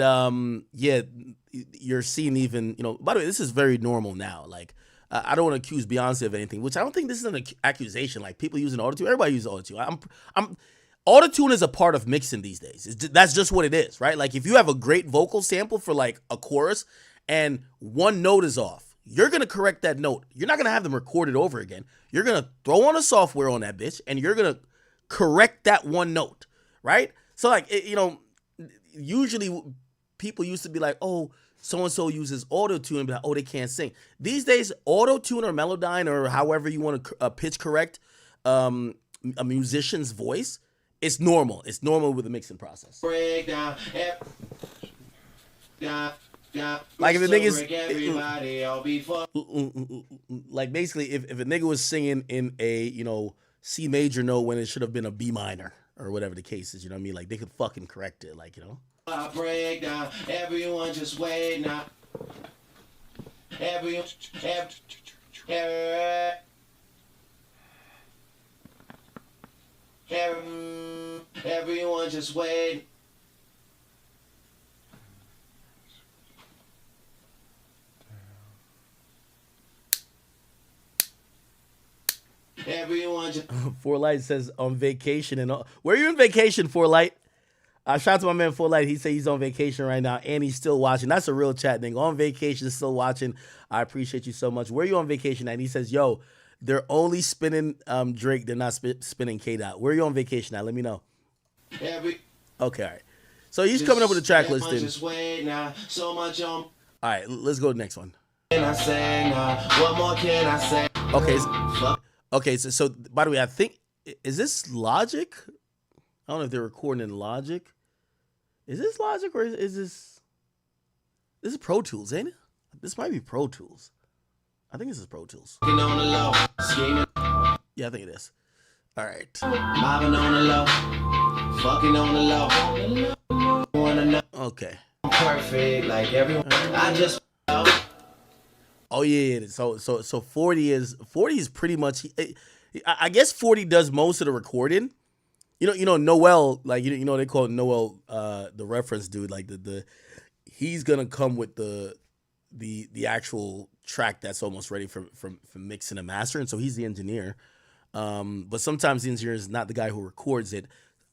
you're seeing even By the way, this is very normal now. Like. I don't want to accuse Beyonce of anything, which I don't think this is an accusation. Like people using autotune, everybody uses autotune. Autotune is a part of mixing these days. That's just what it is, right? Like if you have a great vocal sample for like a chorus and one note is off, you're going to correct that note. You're not going to have them record it over again. You're going to throw on a software on that bitch and you're going to correct that one note, right? So like, usually people used to be like, oh, so-and-so uses auto-tune and be like, oh, they can't sing. These days, auto-tune or Melodyne or however you want to pitch correct a musician's voice, it's normal. It's normal with the mixing process. Breakdown. Like if a nigga's like basically if a nigga was singing in a C major note when it should have been a B minor or whatever the case is, you know what I mean? Like they could fucking correct it, like I break down. Everyone just wait now. Everyone just wait. Everyone just. Four Light says on vacation and all. Where are you on vacation, Four Light? Shout out to my man Four Light. He said he's on vacation right now and he's still watching. That's a real chat thing. On vacation, still watching. I appreciate you so much. Where are you on vacation at? And he says, yo, they're only spinning Drake. They're not spinning K-Dot. Where are you on vacation at? Let me know. Okay, all right. So he's coming up with a track listing. Just wait now. So much on. All right, let's go to the next one. Can I say now? What more can I say? Okay, so by the way, I think, is this Logic? I don't know if they're recording in Logic. Is this Logic or is this is Pro Tools, ain't it? This might be Pro Tools. I think this is Pro Tools. On the low, scheming. Yeah, I think it is. All right. Mobbing on the low, fucking on the low. Wanna know? Okay. Perfect, like everyone. I just. Oh yeah. So 40 is pretty much. I guess 40 does most of the recording. You know Noel, like they call Noel the reference dude, like he's gonna come with the actual track that's almost ready for mixing and mastering. So he's the engineer. But sometimes the engineer is not the guy who records it.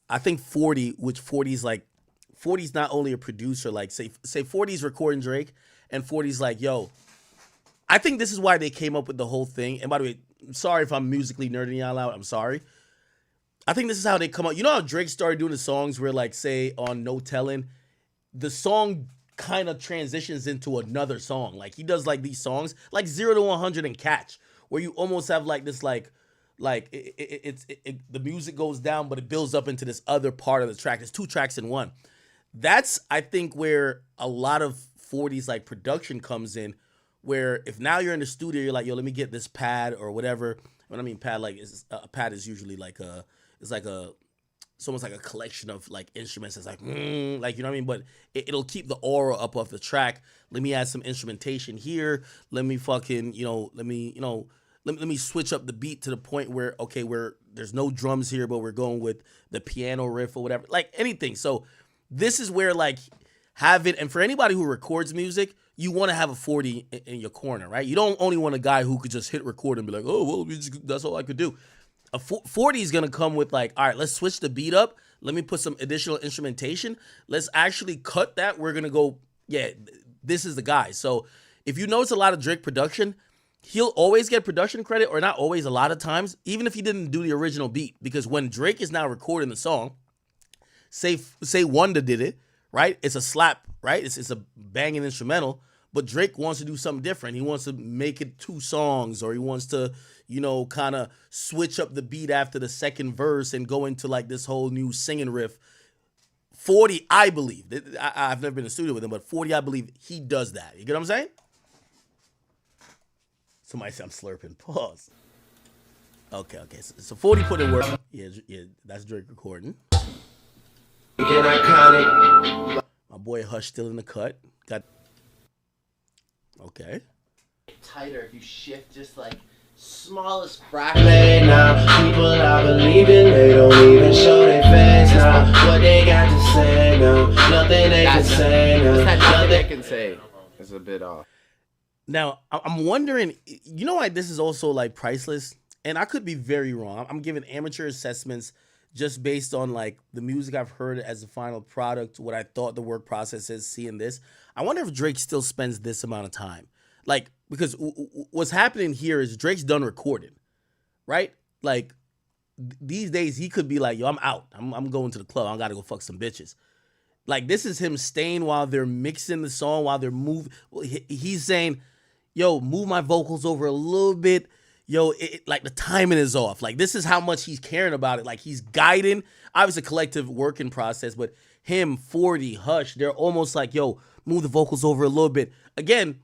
I think 40, which 40's not only a producer, like say 40's recording Drake and 40's like, yo, I think this is why they came up with the whole thing. And by the way, I'm sorry if I'm musically nerding y'all out. I'm sorry. I think this is how they come up. You know how Drake started doing the songs where, like, say on No Tellin', the song kind of transitions into another song. Like he does like these songs, like 0 to 100 and Catch, where you almost have like this the music goes down, but it builds up into this other part of the track. There's 2 tracks in one. That's, I think, where a lot of 40's like production comes in, where if now you're in the studio, you're like, yo, let me get this pad or whatever. When I mean pad, like a pad is usually like it's almost like a collection of like instruments. It's like, like, you know what I mean? But it'll keep the aura up of the track. Let me add some instrumentation here. Let me fucking, let me switch up the beat to the point where, okay, where there's no drums here, but we're going with the piano riff or whatever, like anything. So this is where like have it. And for anybody who records music, you want to have a 40 in your corner, right? You don't only want a guy who could just hit record and be like, oh, well, that's all I could do. A 40 is going to come with like, all right, let's switch the beat up. Let me put some additional instrumentation. Let's actually cut that. We're going to go, yeah, this is the guy. So if you notice a lot of Drake production, he'll always get production credit, or not always, a lot of times, even if he didn't do the original beat. Because when Drake is now recording the song, say Wonder did it, right? It's a slap, right? It's a banging instrumental. But Drake wants to do something different. He wants to make it 2 songs, or he wants to, kind of switch up the beat after the second verse and go into like this whole new singing riff. 40, I believe. I've never been in the studio with him, but 40, I believe he does that. You get what I'm saying? Somebody said I'm slurping. Pause. Okay. So 40 put in work. Yeah, that's Drake recording. My boy Hush still in the cut. Got. Okay. Tighter if you shift just like smallest fraction. Now people I believe in, they don't even show their face now. What they got to say now, nothing they can say now. Nothing they can say. It's a bit off. Now I'm wondering, why this is also like priceless, and I could be very wrong. I'm giving amateur assessments. just based on like the music I've heard as the final product, what I thought the work process is, seeing this, I wonder if Drake still spends this amount of time. Like, because what's happening here is Drake's done recording, right? Like, these days he could be like, yo, I'm out. I'm going to the club. I gotta go fuck some bitches. Like, this is him staying while they're mixing the song, while they're moving. He's saying, yo, move my vocals over a little bit. Yo, like the timing is off. Like, this is how much he's caring about it. Like, he's guiding. Obviously, a collective working process, but him, 40, Hush, they're almost like, yo, move the vocals over a little bit. Again,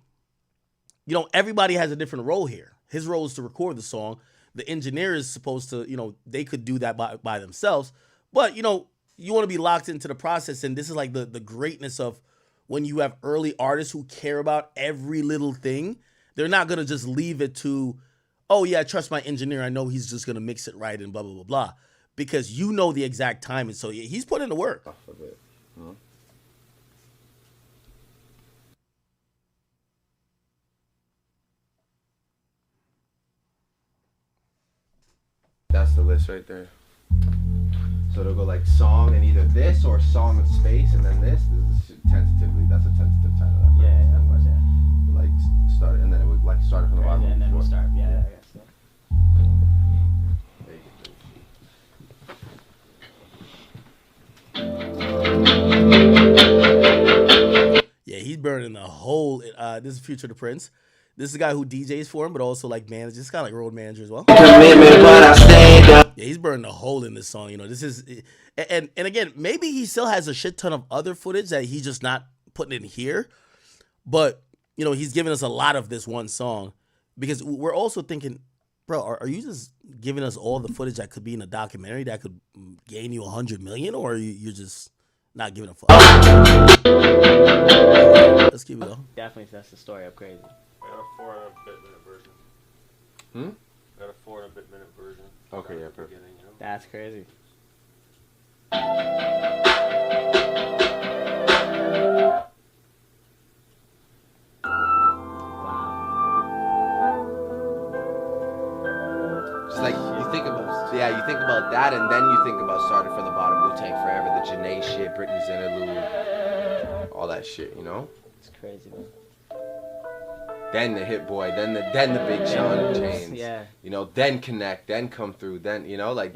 you know, everybody has a different role here. His role is to record the song. The engineer is supposed to, you know, they could do that by themselves. But, you know, you want to be locked into the process. And this is like the greatness of when you have early artists who care about every little thing. They're not going to just leave it to, oh, yeah, I trust my engineer. I know he's just going to mix it right and blah, blah, blah, blah. Because you know the exact timing. So yeah, he's put in the work. That's the list right there. So it'll go like song and either this or song and space and then this. This is tentatively, that's a tentative title. Yeah, of course, yeah. Like start, and then it would like start it from the bottom. And then we'll start, yeah, I guess. Yeah, he's burning the whole. This is Future the Prince. This is the guy who DJs for him, but also like manages. It's kind of like road manager as well. Yeah, he's burning the hole in this song. You know, this is, and again, maybe he still has a shit ton of other footage that he's just not putting in here. But you know, he's giving us a lot of this one song because we're also thinking, bro, are you just giving us all the footage that could be in a documentary that could gain you 100 million, or you're just not giving a fuck? Let's keep it going. Definitely, that's the story of Crazy. I got a 4 and a bit minute version. Got a 4 and a bit minute version. Okay, yeah, perfect. You know? That's crazy. Just like you think about that, and then you think about starting from the bottom, Wu-Tang Forever, the Janae shit, Britney's interlude, all that shit, you know? It's crazy, man. Then the Hit Boy, then the Big Sean Chains, yeah. You know, then Connect, then Come Through, then, you know, like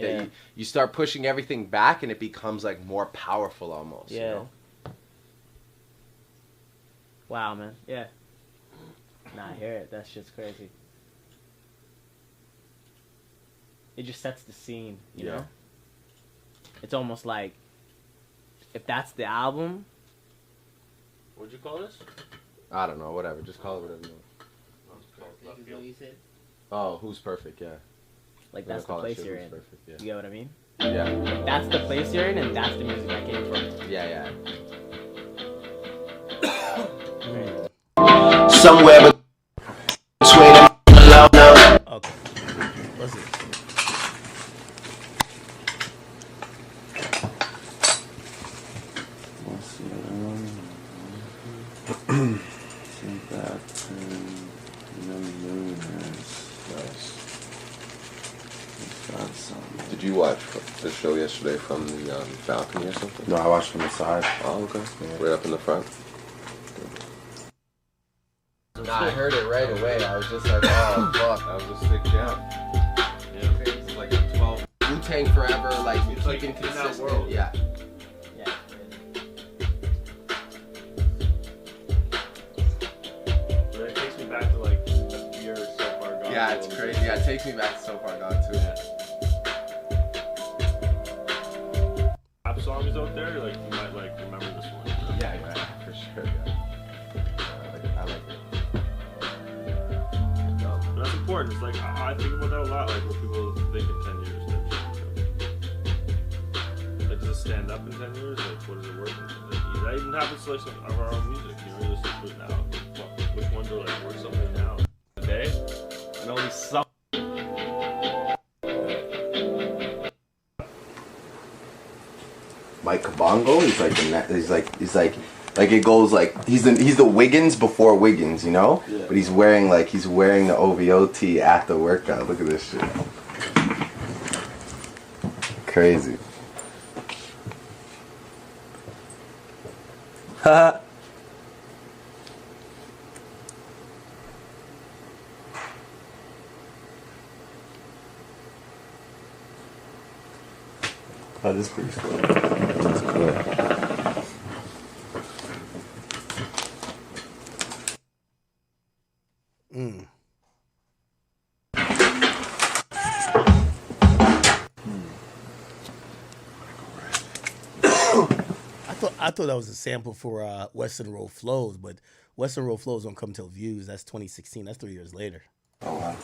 you start pushing everything back and it becomes like more powerful almost, you know? Wow, man, yeah. Nah, I hear it, that shit's crazy. It just sets the scene, you know? It's almost like, if that's the album... What'd you call this? I don't know, whatever. Just call it whatever you want. Oh, Who's Perfect, yeah. Like, that's the place you're in. Perfect, yeah. You get what I mean? Yeah. Like, that's the place you're in, and that's the music I came from. Yeah, yeah. Somewhere between them alone. Okay. Let's see. Did you watch the show yesterday from the balcony or something? No, I watched from the side. Oh, okay. Yeah. Right up in the front. Nah, I heard it right away. I was just like, oh, fuck. That was a sick jam. Yeah. It's like a 12. Wu-Tang Forever, like, It's like keeping in that consistent. world. Yeah. But it takes me back to like a year so far gone. Yeah, it's crazy. Yeah, it takes me back to So Far Gone, too. Rap songs out there, like you might like remember this one. Yeah, for sure. Yeah. I like it. But that's important. It's like I think about that a lot. Like what people think in 10 years. Like does it stand up in 10 years? Like what is it worth? Like, that even happens to like some of our own music. You know, you listen to it now. Which ones are like worth something now? Today, and only some. Mike Kabongo, he's like it goes like he's the Wiggins before Wiggins, you know? Yeah. But he's wearing the OVO tee at the workout. Look at this shit. Crazy. Ha. Oh, this is pretty cool. That's cool. I thought that was a sample for Western Road Flows, but Western Road Flows don't come till Views. That's 2016. That's 3 years later. Oh wow.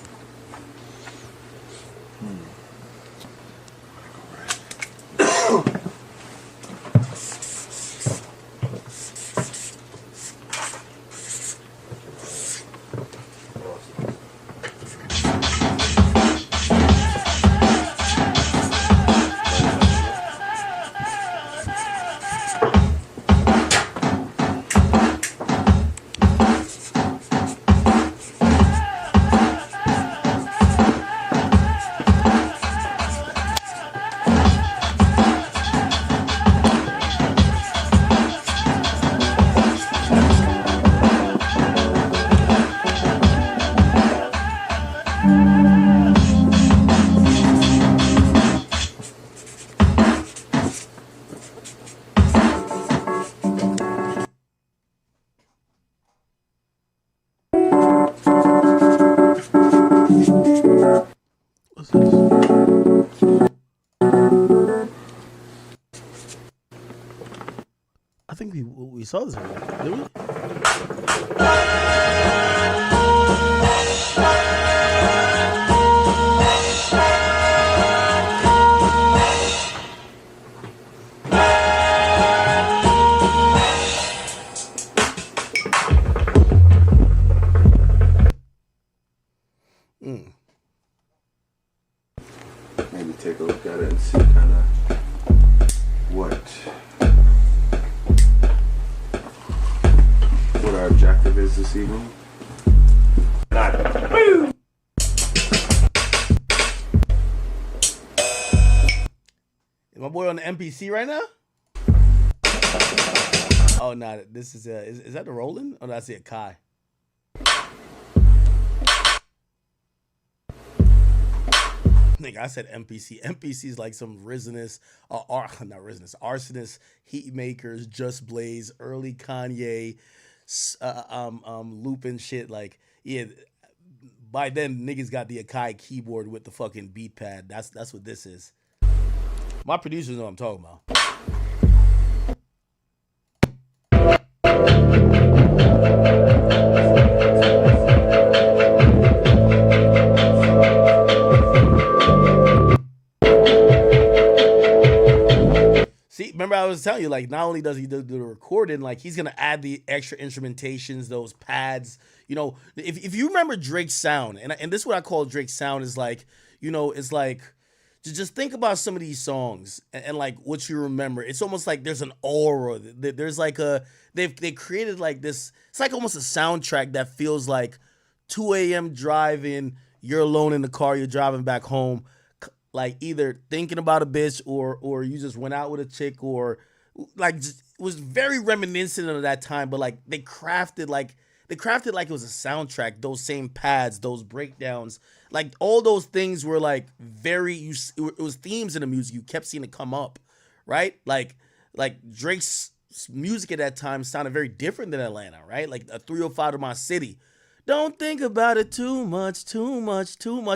I think we saw this already, did we? Maybe take a look at it and see kind of what our objective is this evening. Is my boy on the MPC right now? Oh no, this is that the Roland? Oh, no, that's it, Kai. Nigga, I said MPC. MPC is like some resinous, not resinous, arsonist, heat makers, Just Blaze, early Kanye, looping shit. Like, yeah, by then niggas got the Akai keyboard with the fucking beat pad. That's what this is. My producers know what I'm talking about. See, remember I was telling you, like, not only does he do the recording, like, he's going to add the extra instrumentations, those pads. You know, if you remember Drake's sound, and this is what I call Drake's sound, is like, you know, it's like, just think about some of these songs and like what you remember. It's almost like there's an aura. There's like they created like this, it's like almost a soundtrack that feels like 2 a.m. driving, you're alone in the car, you're driving back home, like either thinking about a bitch or you just went out with a chick, or like just, it was very reminiscent of that time, but like they crafted like it was a soundtrack. Those same pads, those breakdowns, like all those things were like it was themes in the music. You kept seeing it come up, right? Like Drake's music at that time sounded very different than Atlanta, right? Like a 305 to my city. Don't think about it too much.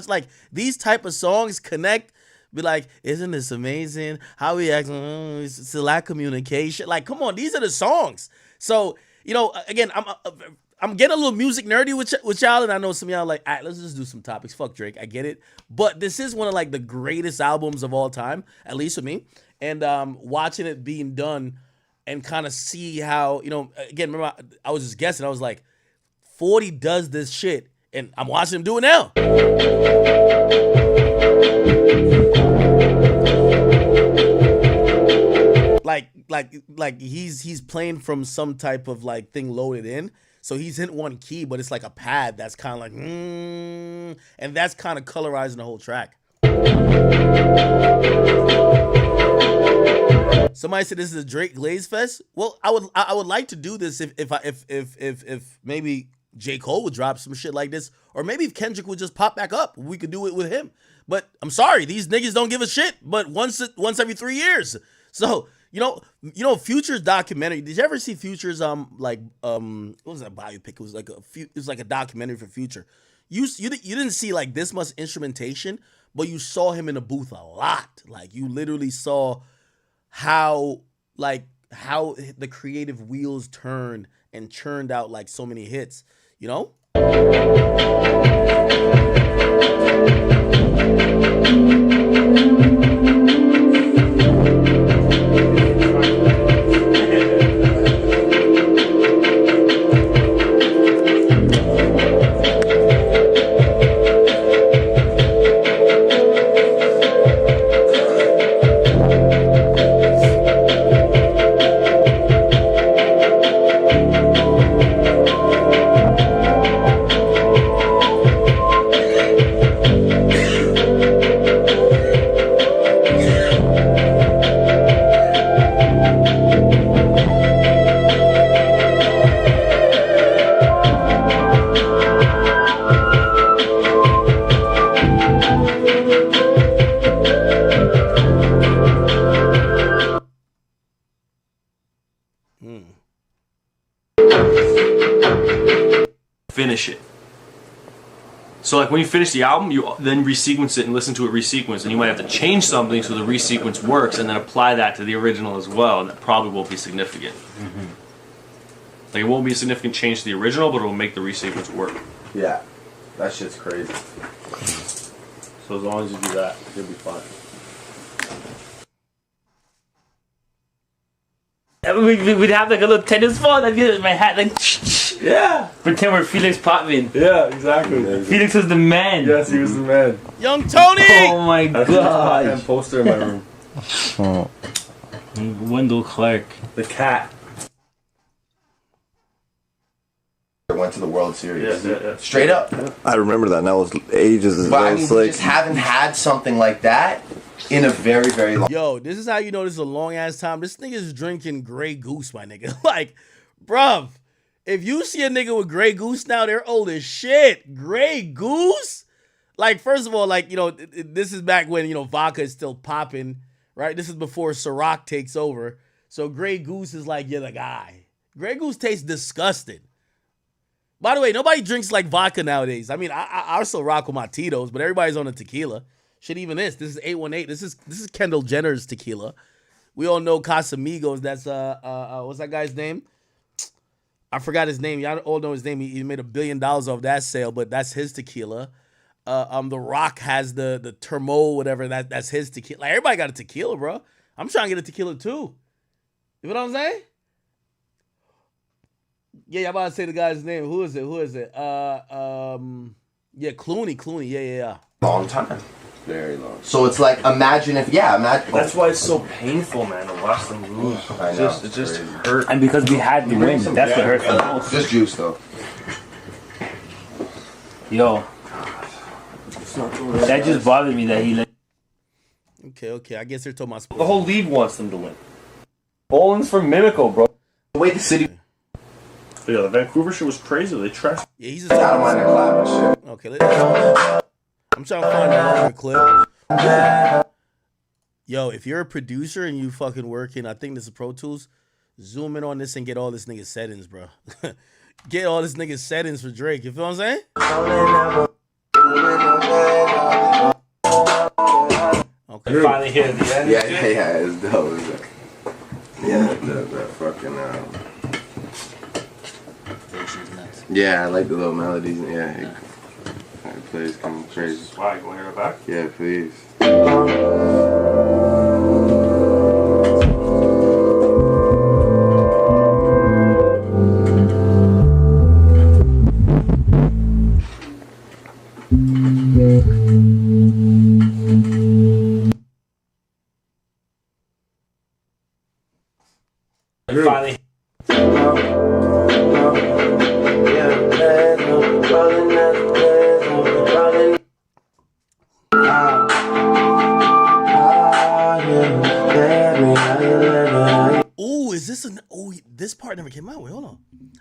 Like these type of songs connect. Be like, isn't this amazing? How we act? It's a lack of communication. Like, come on, these are the songs. So, you know, again, I'm getting a little music nerdy with y'all, and I know some of y'all like, all right, let's just do some topics. Fuck Drake, I get it. But this is one of like the greatest albums of all time, at least for me. And watching it being done and kind of see how, you know, again, remember I was just guessing. I was like, 40 does this shit, and I'm watching him do it now. Like he's playing from some type of like thing loaded in. So he's hitting one key, but it's like a pad that's kind of like, and that's kind of colorizing the whole track. Somebody said this is a Drake Glaze Fest. Well, I would like to do this if maybe J. Cole would drop some shit like this, or maybe if Kendrick would just pop back up, we could do it with him. But I'm sorry, these niggas don't give a shit. But once every 3 years. So you know, Future's documentary. Did you ever see Future's what was that biopic? It was like a documentary for Future. You didn't see like this much instrumentation, but you saw him in the booth a lot. Like you literally saw how the creative wheels turned and churned out like so many hits, you know? Finish it. So like when you finish the album, you then resequence it and listen to it resequence, and you might have to change something so the resequence works, and then apply that to the original as well, and that probably won't be significant. Like it won't be a significant change to the original, but it will make the resequence work. Yeah, that shit's crazy. So as long as you do that, you'll be fine. We'd have like a little tennis ball, I'd get my hat like yeah. Pretend we're Felix Potvin. Yeah, exactly. Felix was the man. Yes, he was the man. Young Tony! Oh my god. I have a poster in my room. Wendell Clark. The cat. Went to the World Series. Yeah. Straight up. I remember that, and that was ages ago. But I mean, we just haven't had something like that in a very, very long. Yo, this is how you know this is a long ass time. This nigga's drinking Grey Goose, my nigga. Like, bruv, if you see a nigga with Grey Goose now, they're old as shit. Grey Goose? Like, first of all, like, you know, this is back when, you know, vodka is still popping, right? This is before Ciroc takes over. So Grey Goose is like, you're the guy. Grey Goose tastes disgusting. By the way, nobody drinks like vodka nowadays. I mean, I still rock with my Tito's, but everybody's on a tequila. Shit, even this is 818. This is Kendall Jenner's tequila. We all know Casamigos. That's what's that guy's name? I forgot his name. Y'all all know his name. He made $1 billion off that sale, but that's his tequila. The Rock has the Termo, whatever. That's his tequila. Like, everybody got a tequila, bro. I'm trying to get a tequila too. You know what I'm saying? Yeah, I'm about to say the guy's name. Who is it? Yeah, Clooney. Yeah. Long time. Very long. So it's like, imagine. That's why it's so painful, man, to watch them lose. I know. It just hurt. And because we had to win, that's what hurts the most. Just juice, though. Yo. That just bothered me that he let. Okay. I guess they're talking about sports. The whole league wants them to win. Bowling's for Mimico, bro. The way the city. Yeah, the Vancouver shit was crazy. They trashed. Yeah, he's just. I don't mind that clap and shit. Okay, I'm trying to find another clip. Yo, if you're a producer and you fucking working, I think this is Pro Tools. Zoom in on this and get all this nigga's settings, bro. Get all this nigga's settings for Drake. You feel what I'm saying? Okay. You finally hit the end. Yeah, it's dope. Yeah, that fucking. Yeah, I like the little melodies. Yeah, it plays kind of crazy. Why? You want to hear it back? Yeah, please. Finally.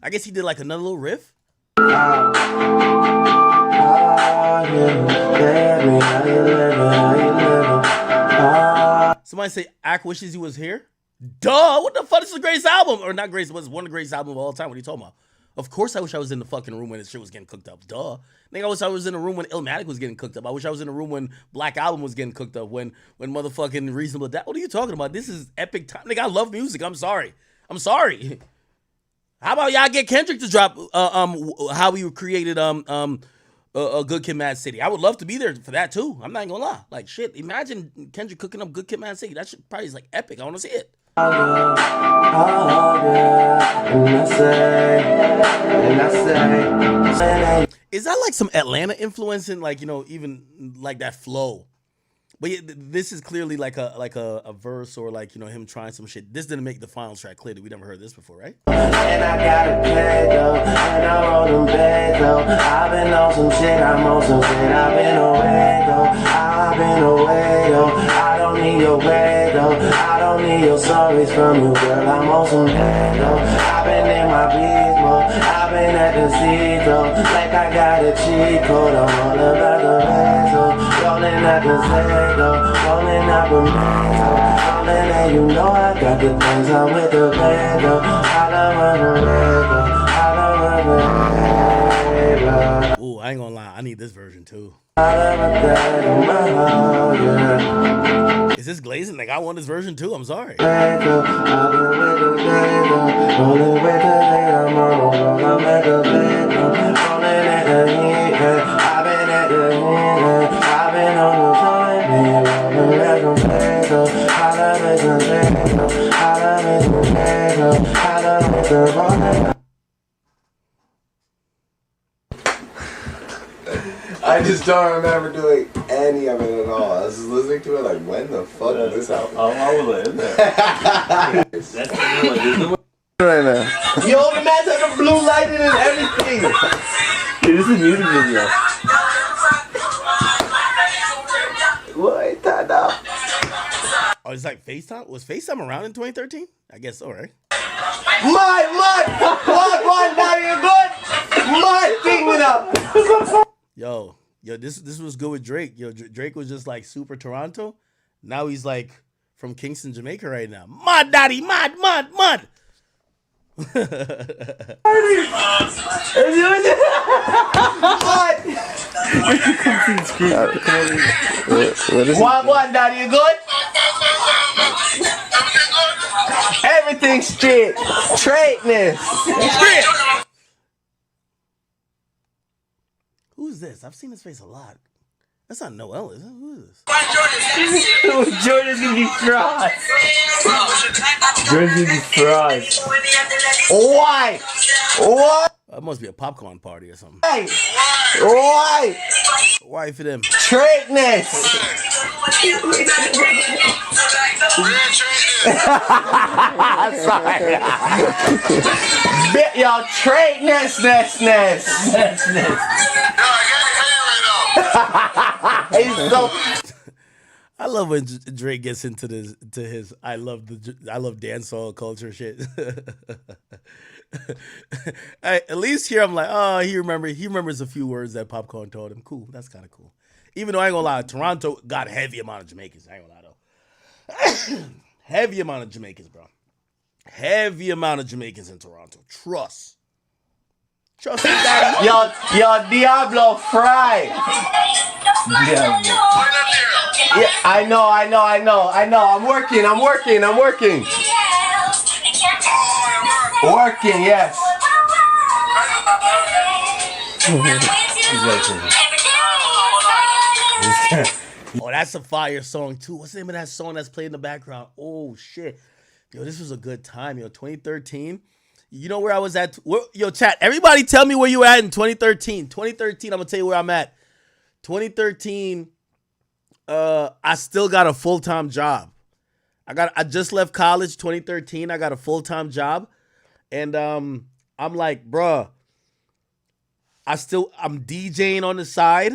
I guess he did like another little riff. Somebody say Ak wishes he was here. Duh! What the fuck? This is the greatest album, or not greatest, but it's one of the greatest albums of all time. What are you talking about? Of course, I wish I was in the fucking room when this shit was getting cooked up. Duh. Nigga, I wish I was in the room when Illmatic was getting cooked up. I wish I was in the room when Black Album was getting cooked up. When motherfucking Reasonable Doubt. What are you talking about? This is epic time. Nigga, I love music. I'm sorry. How about y'all get Kendrick to drop how we created a Good Kid, Mad City? I would love to be there for that too. I'm not even gonna lie. Like shit, imagine Kendrick cooking up Good Kid, Mad City. That shit probably is like epic. I want to see it. Is that like some Atlanta influence in like, you know, even like that flow? But yeah, this is clearly like a verse or like, you know, him trying some shit. This didn't make the final track clearly. We never heard this before, right? And I got a bag though, and I roll them bags though. I've been on some shit, I'm on some shit. I've been away though. I don't need your bag though. I don't need your stories from you, girl. I'm on some bag though. I've been in my beast mode. I've been at the sea though. Like I got a cheat code. I'm all about the bag though. Rolling out the sand though. Rolling out the bag though. Rolling and you know I got the things. I'm with the bag though. I love the bag though. I love the bag though. Ooh, I ain't gonna lie. I need this version too. Is this glazing? Like I want this version too. I'm sorry. I just don't remember doing any of it at all. I was just listening to it like, when the fuck did this happen? How was it in there? That's the new one. Right now. Yo, the man's had the blue lighting and everything. Dude, this is a music video. What? That up. Oh, it's like FaceTime? Was FaceTime around in 2013? I guess so, right? Mud! One, now you're good! Mud, pick me up! Yo, this was good with Drake. Yo, Drake was just like super Toronto. Now he's like from Kingston, Jamaica right now. Mud, daddy, mud. What? One, daddy, you good? Everything straight. Straightness. Straight. Who's this? I've seen his face a lot. That's not Noel, is it? Who is this? Jordan's gonna be fried. Jordan's gonna be fried. Why? What? That must be a popcorn party or something. Hey. Why? Why for them? Straightness. Sorry. Yo, straightness. I love when Drake gets into his I love dancehall culture shit. At least here I'm like, oh, he remembers a few words that Popcorn told him. Cool, that's kind of cool. Even though I ain't gonna lie, Toronto got a heavy amount of Jamaicans. I ain't gonna lie though. Heavy amount of Jamaicans, bro. Heavy amount of Jamaicans in Toronto. Trust me, daddy. Yo, Diablo fry. Diablo. Yeah, I know. I'm working. Working, yes. Oh, that's a fire song too. What's the name of that song that's playing in the background? Oh shit. Yo, this was a good time, yo. 2013. You know where I was at? Yo, chat, everybody tell me where you at in 2013. 2013, I'm gonna tell you where I'm at. 2013, I still got a full-time job. I just left college 2013. I got a full-time job. And I'm like, bruh, I'm DJing on the side.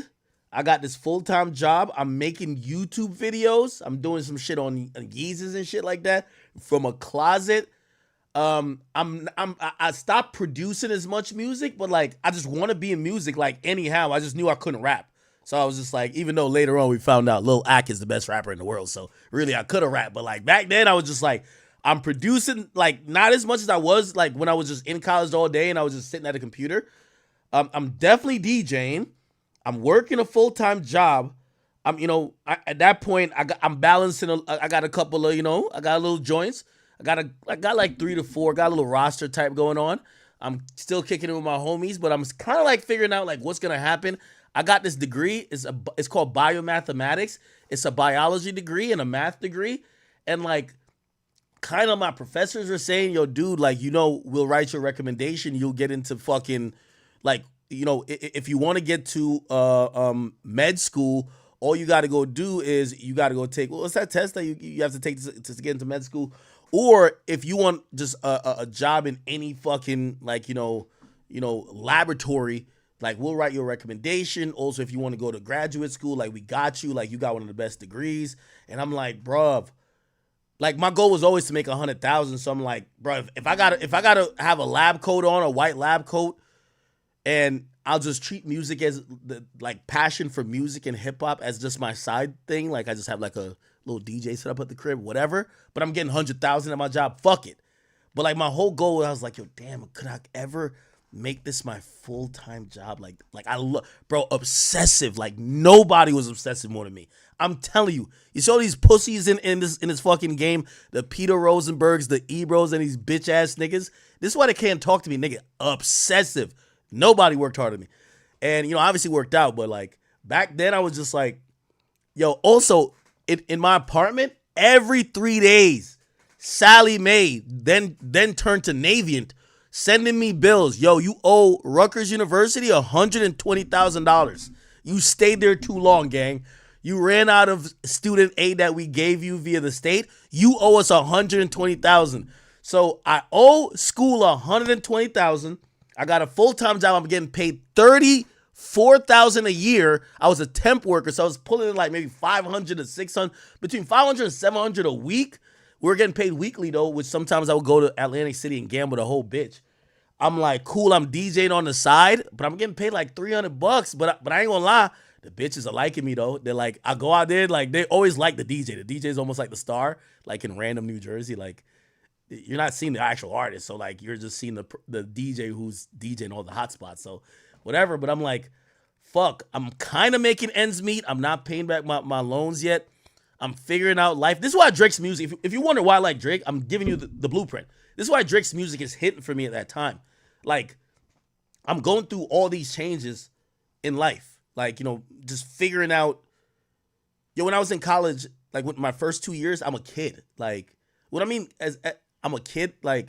I got this full-time job. I'm making YouTube videos. I'm doing some shit on Yeezys and shit like that from a closet. I stopped producing as much music, but like I just want to be in music like anyhow. I just knew I couldn't rap. So I was just like, even though later on we found out Lil Ak is the best rapper in the world, so really I could have rapped. But like back then I was just like, I'm producing like not as much as I was like when I was just in college all day and I was just sitting at a computer. I'm definitely DJing. I'm working a full-time job. At that point I'm balancing. I got a couple of I got a little joints. I got like 3 to 4. Got a little roster type going on. I'm still kicking it with my homies, but I'm kind of like figuring out like what's gonna happen. I got this degree. It's called biomathematics. It's a biology degree and a math degree. And like kind of my professors are saying, yo, dude, like, we'll write your recommendation. You'll get into fucking like, if you want to get to med school, all you got to go do is you got to go take, what's that test that you have to take to get into med school? Or if you want just a job in any fucking like, laboratory, like, we'll write you a recommendation. Also, if you want to go to graduate school, like, we got you. Like, you got one of the best degrees. And I'm like, bruv, like, my goal was always to make 100,000. So I'm like, bruv, if I gotta have a lab coat on, a white lab coat, and I'll just treat music as the like passion for music and hip hop as just my side thing. Like, I just have like a little DJ set up at the crib, whatever. But I'm getting 100,000 at my job. Fuck it. But like, my whole goal, I was like, yo, damn, could I ever make this my full-time job? Like I love, bro, obsessive. Like, nobody was obsessive more than me. I'm telling you. You see all these pussies in this fucking game, the Peter Rosenbergs, the Ebros, and these bitch ass niggas. This is why they can't talk to me, nigga. Obsessive. Nobody worked harder than me. And obviously worked out, but like back then I was just like, yo, also in my apartment, every 3 days, Sally Mae then turned to Navient, sending me bills. Yo, you owe Rutgers University $120,000. You stayed there too long, gang. You ran out of student aid that we gave you via the state. You owe us $120,000. So I owe school $120,000. I got a full-time job. I'm getting paid $34,000 a year. I was a temp worker, so I was pulling in like maybe 500 to 600, between 500 and 700 a week. We were getting paid weekly though, which sometimes I would go to Atlantic City and gamble the whole bitch. I'm like, cool, I'm DJing on the side, but I'm getting paid like $300. But I ain't gonna lie, the bitches are liking me though. They're like, I go out there, like they always like the DJ. The DJ is almost like the star, like in random New Jersey. Like, you're not seeing the actual artist, so like you're just seeing the DJ who's DJing all the hot spots. So whatever. But I'm like, fuck, I'm kind of making ends meet. I'm not paying back my loans yet. I'm figuring out life. This is why Drake's music, if you wonder why I like Drake, I'm giving you the blueprint. This is why Drake's music is hitting for me at that time. Like, I'm going through all these changes in life. Like, just figuring out, when I was in college, like with my first 2 years, I'm a kid. Like, what I mean as I'm a kid, like,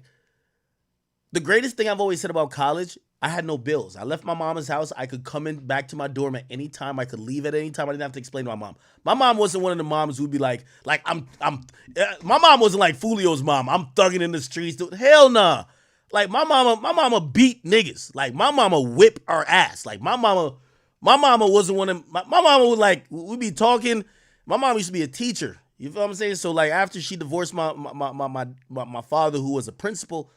the greatest thing I've always said about college, I had no bills. I left my mama's house. I could come in back to my dorm at any time. I could leave at any time. I didn't have to explain to my mom. My mom wasn't one of the moms who'd be like my mom wasn't like Fulio's mom. I'm thugging in the streets. Hell nah. Like, my mama beat niggas. Like, my mama whip our ass. Like, my mama wasn't one of, my mama would like, we'd be talking. My mom used to be a teacher. You feel what I'm saying? So like, after she divorced my father, who was a principal,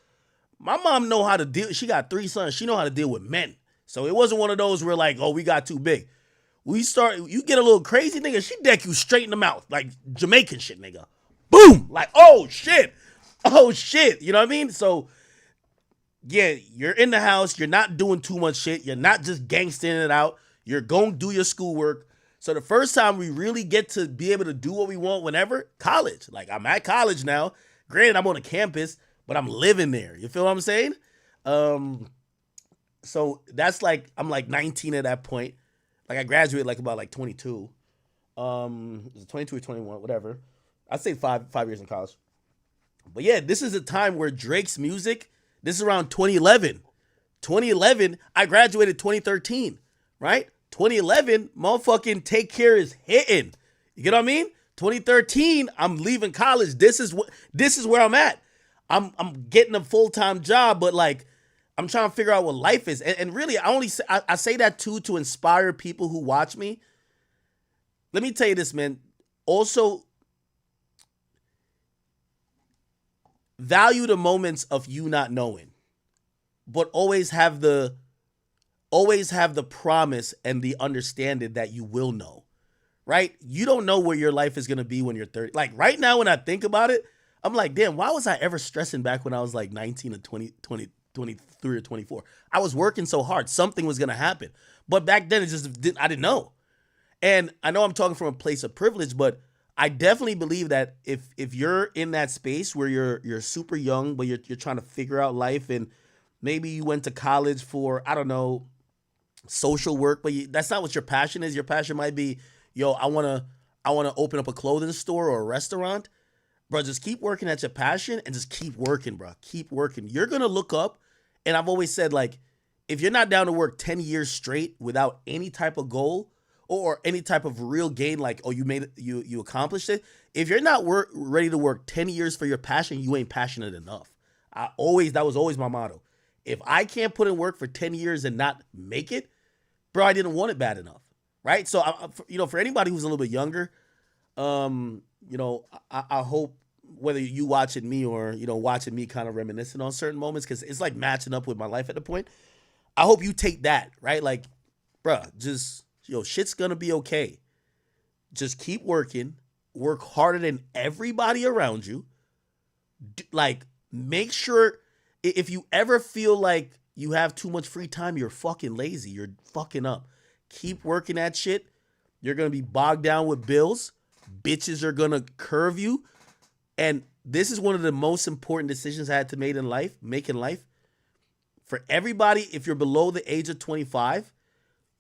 my mom know how to deal. She got 3 sons. She know how to deal with men. So it wasn't one of those where like, oh, we got too big. You get a little crazy, nigga, she deck you straight in the mouth. Like Jamaican shit, nigga. Boom! Like, oh shit. Oh shit. You know what I mean? So yeah, you're in the house. You're not doing too much shit. You're not just gangstering it out. You're going to do your schoolwork. So the first time we really get to be able to do what we want whenever, college. Like, I'm at college now. Granted, I'm on a campus, but I'm living there. You feel what I'm saying? So that's like, I'm like 19 at that point. Like, I graduated like about like 22. 22 or 21, whatever. I'd say five years in college. But yeah, this is a time where Drake's music, this is around 2011. 2011, I graduated 2013, right? 2011, motherfucking Take Care is hitting. You get what I mean? 2013, I'm leaving college. This is where I'm at. I'm getting a full-time job, but like, I'm trying to figure out what life is. And really, I say that too to inspire people who watch me. Let me tell you this, man. Also, value the moments of you not knowing, but always have the promise and the understanding that you will know, right? You don't know where your life is going to be when you're 30. Like right now, when I think about it, I'm like, damn, why was I ever stressing back when I was like 19 or 20, 23 or 24? I was working so hard. Something was going to happen. But back then, I didn't know. And I know I'm talking from a place of privilege, but I definitely believe that if you're in that space where you're super young, but you're trying to figure out life, and maybe you went to college for, I don't know, social work, but that's not what your passion is. Your passion might be, yo, I want to open up a clothing store or a restaurant. Bro, just keep working at your passion and just keep working, bro. Keep working. You're going to look up, and I've always said, like, if you're not down to work 10 years straight without any type of goal or any type of real gain, like, oh, you made it, you accomplished it. If you're not ready to work 10 years for your passion, you ain't passionate enough. That was always my motto. If I can't put in work for 10 years and not make it, bro, I didn't want it bad enough, right? So, for anybody who's a little bit younger, I hope whether you watching me or, watching me kind of reminiscing on certain moments, because it's like matching up with my life at the point. I hope you take that, right? Like, bro, just, shit's going to be okay. Just keep working, work harder than everybody around you. Like, make sure if you ever feel like you have too much free time, you're fucking lazy. You're fucking up. Keep working at shit. You're going to be bogged down with bills. Bitches are going to curve you. And this is one of the most important decisions I had to make in life. For everybody, if you're below the age of 25,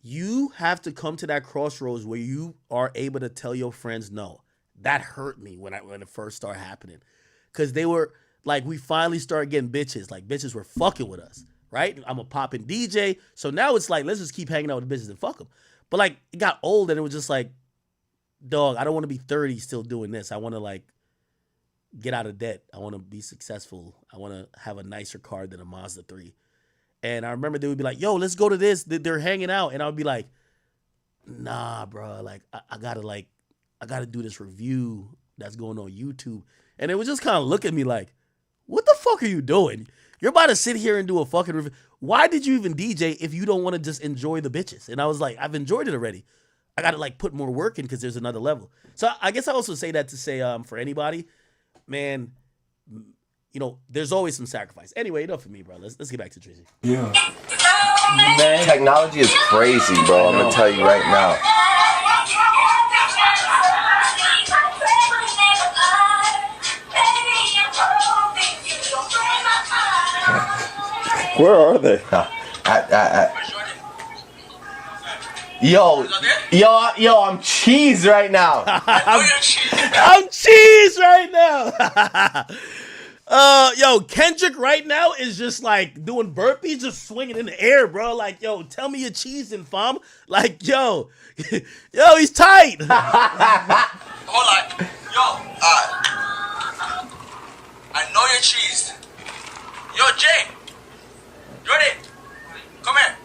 you have to come to that crossroads where you are able to tell your friends no. That hurt me when it first started happening. Because they were, like, we finally started getting bitches. Like, bitches were fucking with us, right? I'm a poppin' DJ. So now it's like, let's just keep hanging out with the bitches and fuck them. But, like, it got old and it was just like, dog, I don't want to be 30 still doing this. I want to, like, get out of debt. I want to be successful. I want to have a nicer car than a Mazda 3. And I remember they would be like, yo, let's go to this. They're hanging out. And I would be like, nah, bro. Like, I gotta do this review that's going on YouTube. And they would just kind of look at me like, what the fuck are you doing? You're about to sit here and do a fucking review. Why did you even DJ if you don't want to just enjoy the bitches? And I was like, I've enjoyed it already. I got to, like, put more work in because there's another level. So I guess I also say that to say, for anybody, man, there's always some sacrifice. Anyway, enough for me, bro. Let's get back to Tracy. Yeah. Man, technology is crazy, bro. I'm gonna tell you right now. Where are they? Yo, I'm cheese right now. I'm cheese right now. Yo, Kendrick right now is just like doing burpees, just swinging in the air, bro. Like, yo, tell me you're cheesing, fam. Like, yo, he's tight. Hold on. Yo, I know you're cheesed. Yo, Jay. Jordan, come here.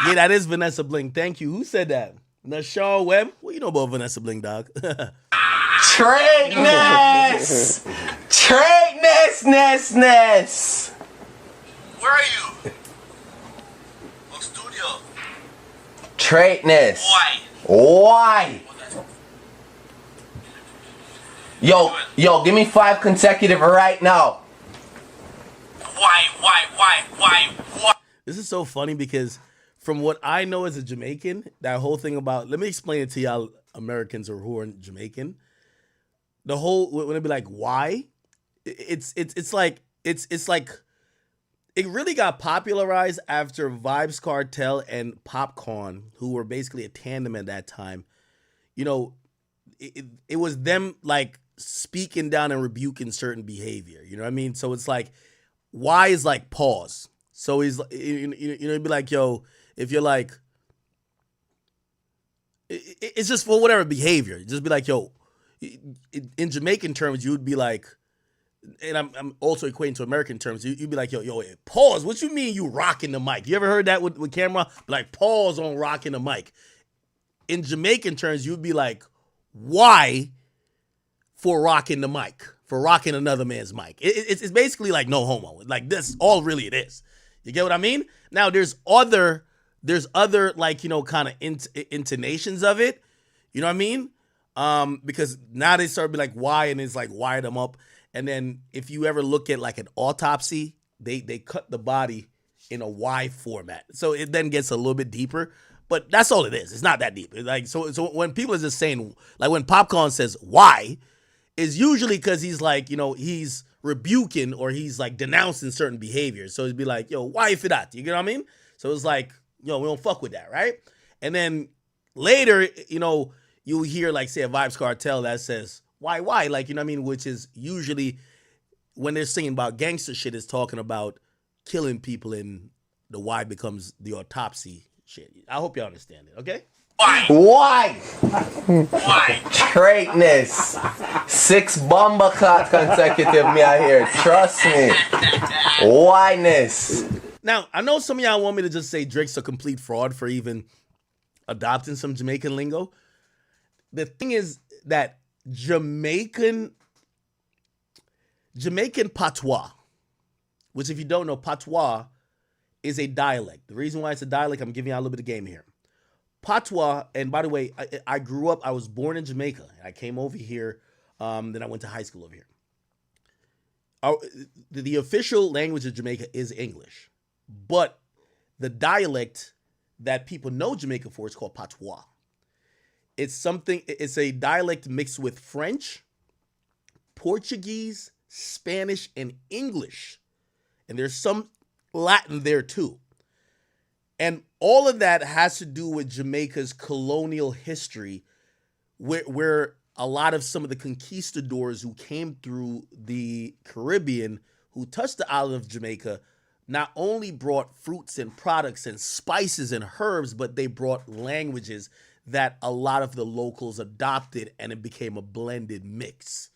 Yeah, that is Vanessa Bling. Thank you. Who said that? Nashawn Webb? What you know about Vanessa Bling, dog? Traitness! Traitness! Where are you? On studio. Traitness. Why? Yo, give me 5 consecutive right now. Why? This is so funny because from what I know as a Jamaican, that whole thing about, let me explain it to y'all Americans or who are Jamaican. The whole, when it be like, why? It's like it really got popularized after Vybz Kartel and Popcorn, who were basically a tandem at that time. It was them like speaking down and rebuking certain behavior. You know what I mean? So it's like, why is like pause. So he's, it'd be like, yo, if you're like, it's just for whatever behavior. Just be like, yo, in Jamaican terms, you would be like, and I'm also equating to American terms, you'd be like, yo, pause. What you mean you rocking the mic? You ever heard that with camera? Like, pause on rocking the mic. In Jamaican terms, you'd be like, why for rocking the mic, for rocking another man's mic. It's basically like no homo. Like that's all really it is. You get what I mean? Now there's other like, you know, kind of intonations of it. You know what I mean? Because now they start to be like why, and it's like wire them up. And then if you ever look at like an autopsy, they cut the body in a Y format. So it then gets a little bit deeper. But that's all it is. It's not that deep. It's like so when people are just saying, like when Popcorn says why, is usually because he's like, you know, he's rebuking or he's like denouncing certain behaviors. So he'd be like, yo, why if that? You get what I mean? So it's like, yo, we don't fuck with that, right? And then later, you know, you hear like say a Vibes Cartel that says why, like, you know what I mean? Which is usually when they're singing about gangster shit, is talking about killing people, and the why becomes the autopsy shit. I hope you understand it, okay? Why? Straightness. 6 bomber clots consecutive, me I hear. Trust me. Whyness. Now, I know some of y'all want me to just say Drake's a complete fraud for even adopting some Jamaican lingo. The thing is that Jamaican patois, which if you don't know, patois is a dialect. The reason why it's a dialect, I'm giving you a little bit of game here. Patois, and by the way, I grew up, I was born in Jamaica. I came over here, then I went to high school over here. The official language of Jamaica is English, but the dialect that people know Jamaica for is called patois. It's a dialect mixed with French, Portuguese, Spanish, and English. And there's some Latin there too. And all of that has to do with Jamaica's colonial history, where a lot of some of the conquistadors who came through the Caribbean, who touched the island of Jamaica, not only brought fruits and products and spices and herbs, but they brought languages that a lot of the locals adopted, and it became a blended mix.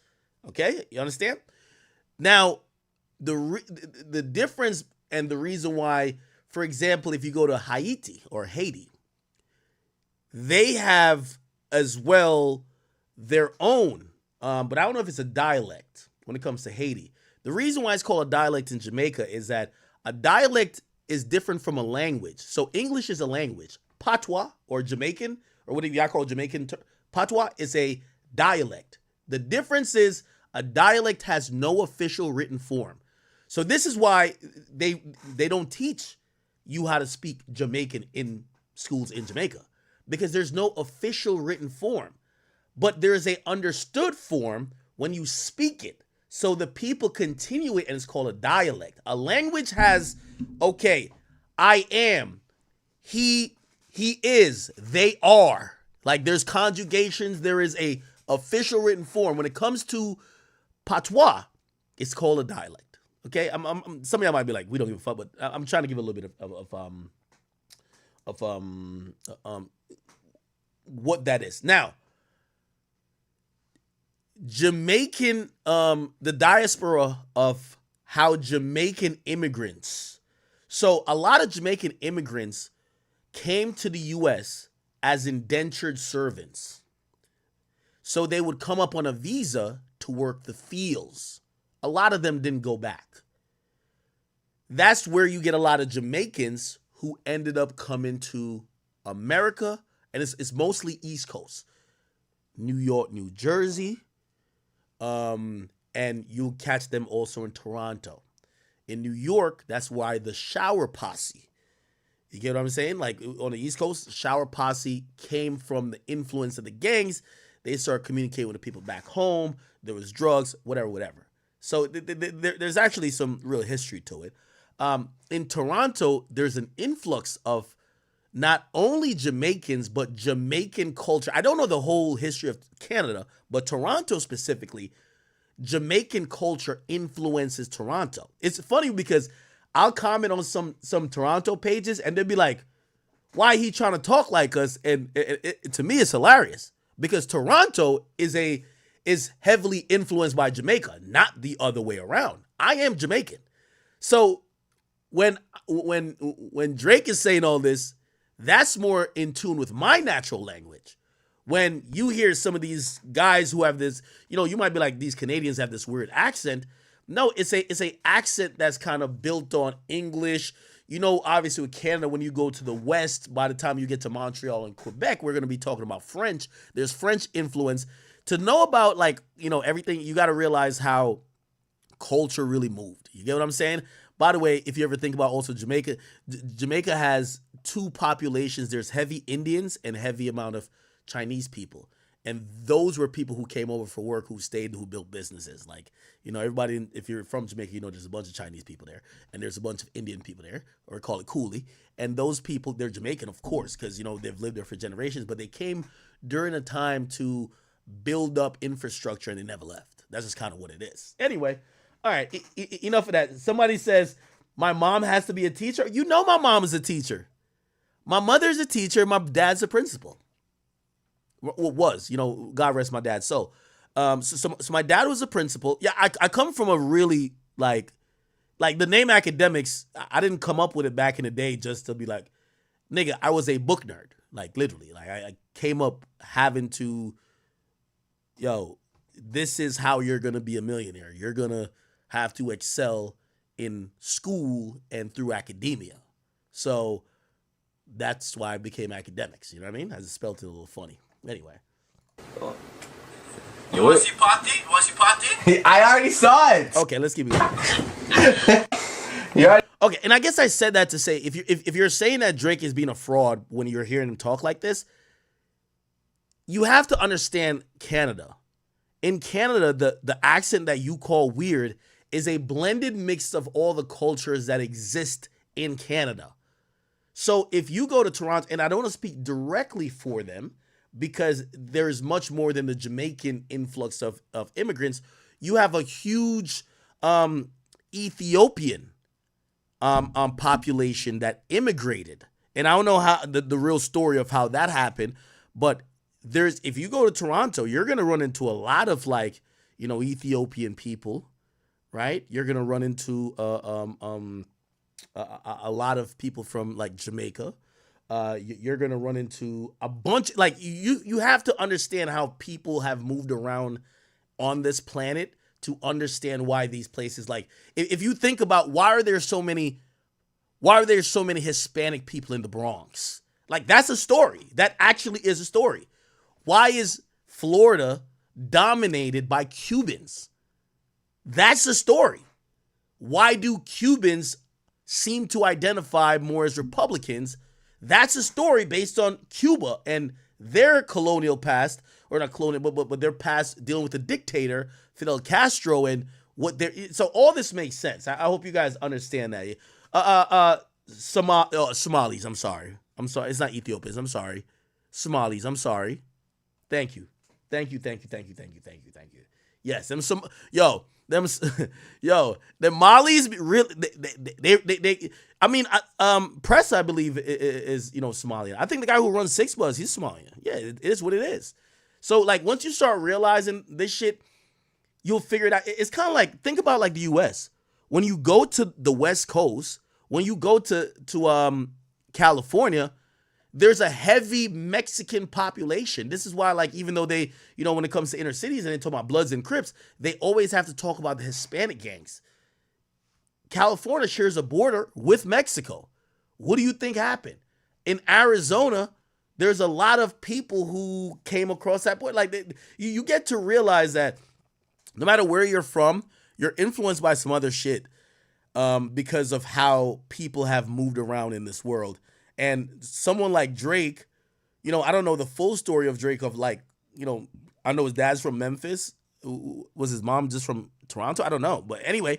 Okay, you understand? Now, the difference and the reason why, for example, if you go to Haiti or Haiti, they have as well their own, but I don't know if it's a dialect when it comes to Haiti. The reason why it's called a dialect in Jamaica is that a dialect is different from a language. So English is a language. Patois or Jamaican, or whatever y'all call Jamaican, patois is a dialect. The difference is a dialect has no official written form. So this is why they don't teach you how to speak Jamaican in schools in Jamaica, because there's no official written form, but there is a understood form when you speak it. So the people continue it, and it's called a dialect. A language has, okay, I am, he is, they are. Like there's conjugations, there is a official written form. When it comes to patois, it's called a dialect. Okay, some of y'all might be like, we don't give a fuck, but I'm trying to give a little bit of what that is. Now, Jamaican, the diaspora of how Jamaican immigrants. So a lot of Jamaican immigrants came to the U.S. as indentured servants. So they would come up on a visa to work the fields. A lot of them didn't go back. That's where you get a lot of Jamaicans who ended up coming to America, and it's mostly East Coast. New York, New Jersey, and you'll catch them also in Toronto. In New York, that's why the shower posse. You get what I'm saying? Like on the East Coast, the shower posse came from the influence of the gangs. They started communicating with the people back home. There was drugs, whatever. So there's actually some real history to it. In Toronto, there's an influx of not only Jamaicans, but Jamaican culture. I don't know the whole history of Canada, but Toronto specifically, Jamaican culture influences Toronto. It's funny because I'll comment on some Toronto pages and they'll be like, why he trying to talk like us? And to me, it's hilarious because Toronto is heavily influenced by Jamaica, not the other way around. I am Jamaican. So when Drake is saying all this, that's more in tune with my natural language. When you hear some of these guys who have this, you might be like, these Canadians have this weird accent. No, it's a accent that's kind of built on English. Obviously with Canada, when you go to the West, by the time you get to Montreal and Quebec, we're going to be talking about French. There's French influence. To know about everything, you got to realize how culture really moved. You get what I'm saying? By the way, if you ever think about also Jamaica, Jamaica has two populations. There's heavy Indians and heavy amount of Chinese people. And those were people who came over for work, who stayed, who built businesses. Everybody, if you're from Jamaica, there's a bunch of Chinese people there. And there's a bunch of Indian people there, or call it Coolie. And those people, they're Jamaican, of course, because, they've lived there for generations. But they came during a time to build up infrastructure, and they never left. That's just kind of what it is. Anyway, all right, enough of that. Somebody says, my mom has to be a teacher. My mom is a teacher. My mother's a teacher. My dad's a principal. Well, was, God rest my dad's soul. So my dad was a principal. Yeah, I come from a really, like the name Akademiks, I didn't come up with it back in the day just to be like, nigga, I was a book nerd. Literally. I came up having to, this is how you're going to be a millionaire. You're going to have to excel in school and through academia. So that's why I became Akademiks. You know what I mean? I just spelled it a little funny. Anyway. You want to see party? You want to see party? I already saw it. Okay, let's keep it going. Okay, and I guess I said that to say, if you're saying that Drake is being a fraud when you're hearing him talk like this, you have to understand Canada. In Canada, the accent that you call weird is a blended mix of all the cultures that exist in Canada. So if you go to Toronto, and I don't want to speak directly for them, because there is much more than the Jamaican influx of immigrants. You have a huge Ethiopian population that immigrated. And I don't know how the real story of how that happened, but if you go to Toronto, you're going to run into a lot of Ethiopian people, right? You're going to run into a lot of people from Jamaica. You're going to run into a bunch, you have to understand how people have moved around on this planet to understand why these places, if you think about why are there so many Hispanic people in the Bronx? That's a story. That actually is a story. Why is Florida dominated by Cubans? That's a story. Why do Cubans seem to identify more as Republicans? That's a story based on Cuba and their colonial past, or not colonial, but their past dealing with a dictator, Fidel Castro, and what they're. So all this makes sense. I hope you guys understand that. Somalis. I'm sorry. It's not Ethiopians. I'm sorry. Somalis. I'm sorry. Thank you. Yes, them Malis really. They I mean, Press, I believe, is Somalian. I think the guy who runs Six Buzz, he's Somalian. Yeah, it is what it is. So once you start realizing this shit, you'll figure it out. It's kind of think about the U.S. When you go to the West Coast, when you go to California, there's a heavy Mexican population. This is why, even though they, when it comes to inner cities and they talk about Bloods and Crips, they always have to talk about the Hispanic gangs. California shares a border with Mexico. What do you think happened? In Arizona, there's a lot of people who came across that border. You get to realize that no matter where you're from, you're influenced by some other shit because of how people have moved around in this world. And someone like Drake, I don't know the full story of Drake I know his dad's from Memphis. Was his mom just from Toronto? I don't know. But anyway,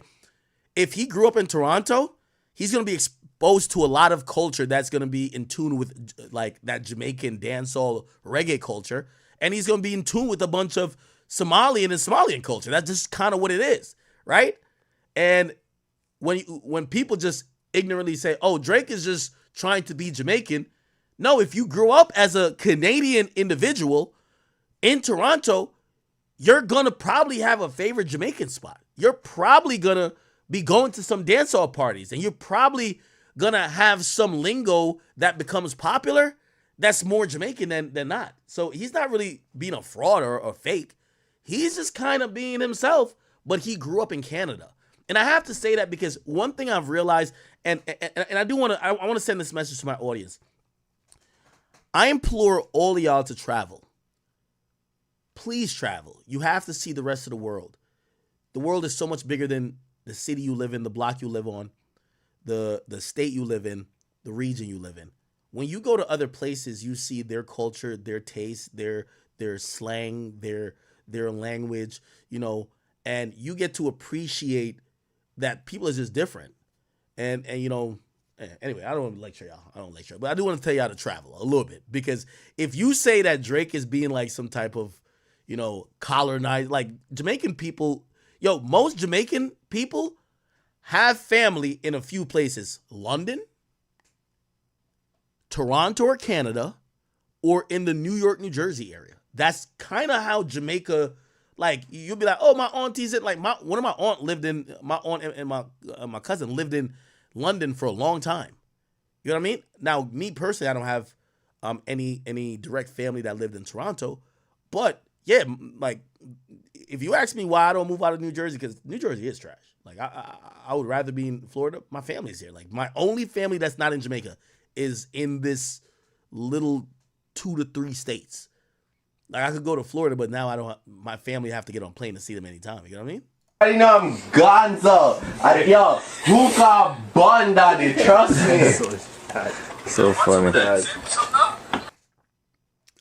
if he grew up in Toronto, he's going to be exposed to a lot of culture that's going to be in tune with that Jamaican dancehall reggae culture. And he's going to be in tune with a bunch of Somalian and Somalian culture. That's just kind of what it is, right? And when people just ignorantly say, oh, Drake is just trying to be Jamaican. No, if you grew up as a Canadian individual in Toronto, you're going to probably have a favorite Jamaican spot. You're probably going to be going to some dancehall parties, and you're probably going to have some lingo that becomes popular that's more Jamaican than not. So he's not really being a fraud or fake. He's just kind of being himself, but he grew up in Canada. And I have to say that because one thing I've realized, and I do want to, I want to send this message to my audience. I implore all of y'all to travel. Please travel. You have to see the rest of the world. The world is so much bigger than the city you live in, the block you live on, the state you live in, the region you live in. When you go to other places, you see their culture, their taste, their slang, their language, you know, and you get to appreciate that people are just different. And you know, anyway, I don't want to lecture y'all. But I do want to tell y'all to travel a little bit, because if you say that Drake is being like some type of, you know, colonized, like Jamaican people, most Jamaican people have family in a few places: London, Toronto or Canada, or in the New York, New Jersey area. That's kind of how Jamaica, like, you'll be like, oh, my auntie's in, like, my aunt and my cousin lived in London for a long time. You know what I mean? Now, me personally, I don't have any direct family that lived in Toronto, but yeah, like, if you ask me why I don't move out of New Jersey, because New Jersey is trash. Like, I would rather be in Florida. My family's here. Like, my only family that's not in Jamaica is in this little 2 to 3 states. Like, I could go to Florida, but now my family have to get on a plane to see them anytime. You know what I mean? I know I'm gonzo. Yo, who got bun daddy? Trust me. So funny.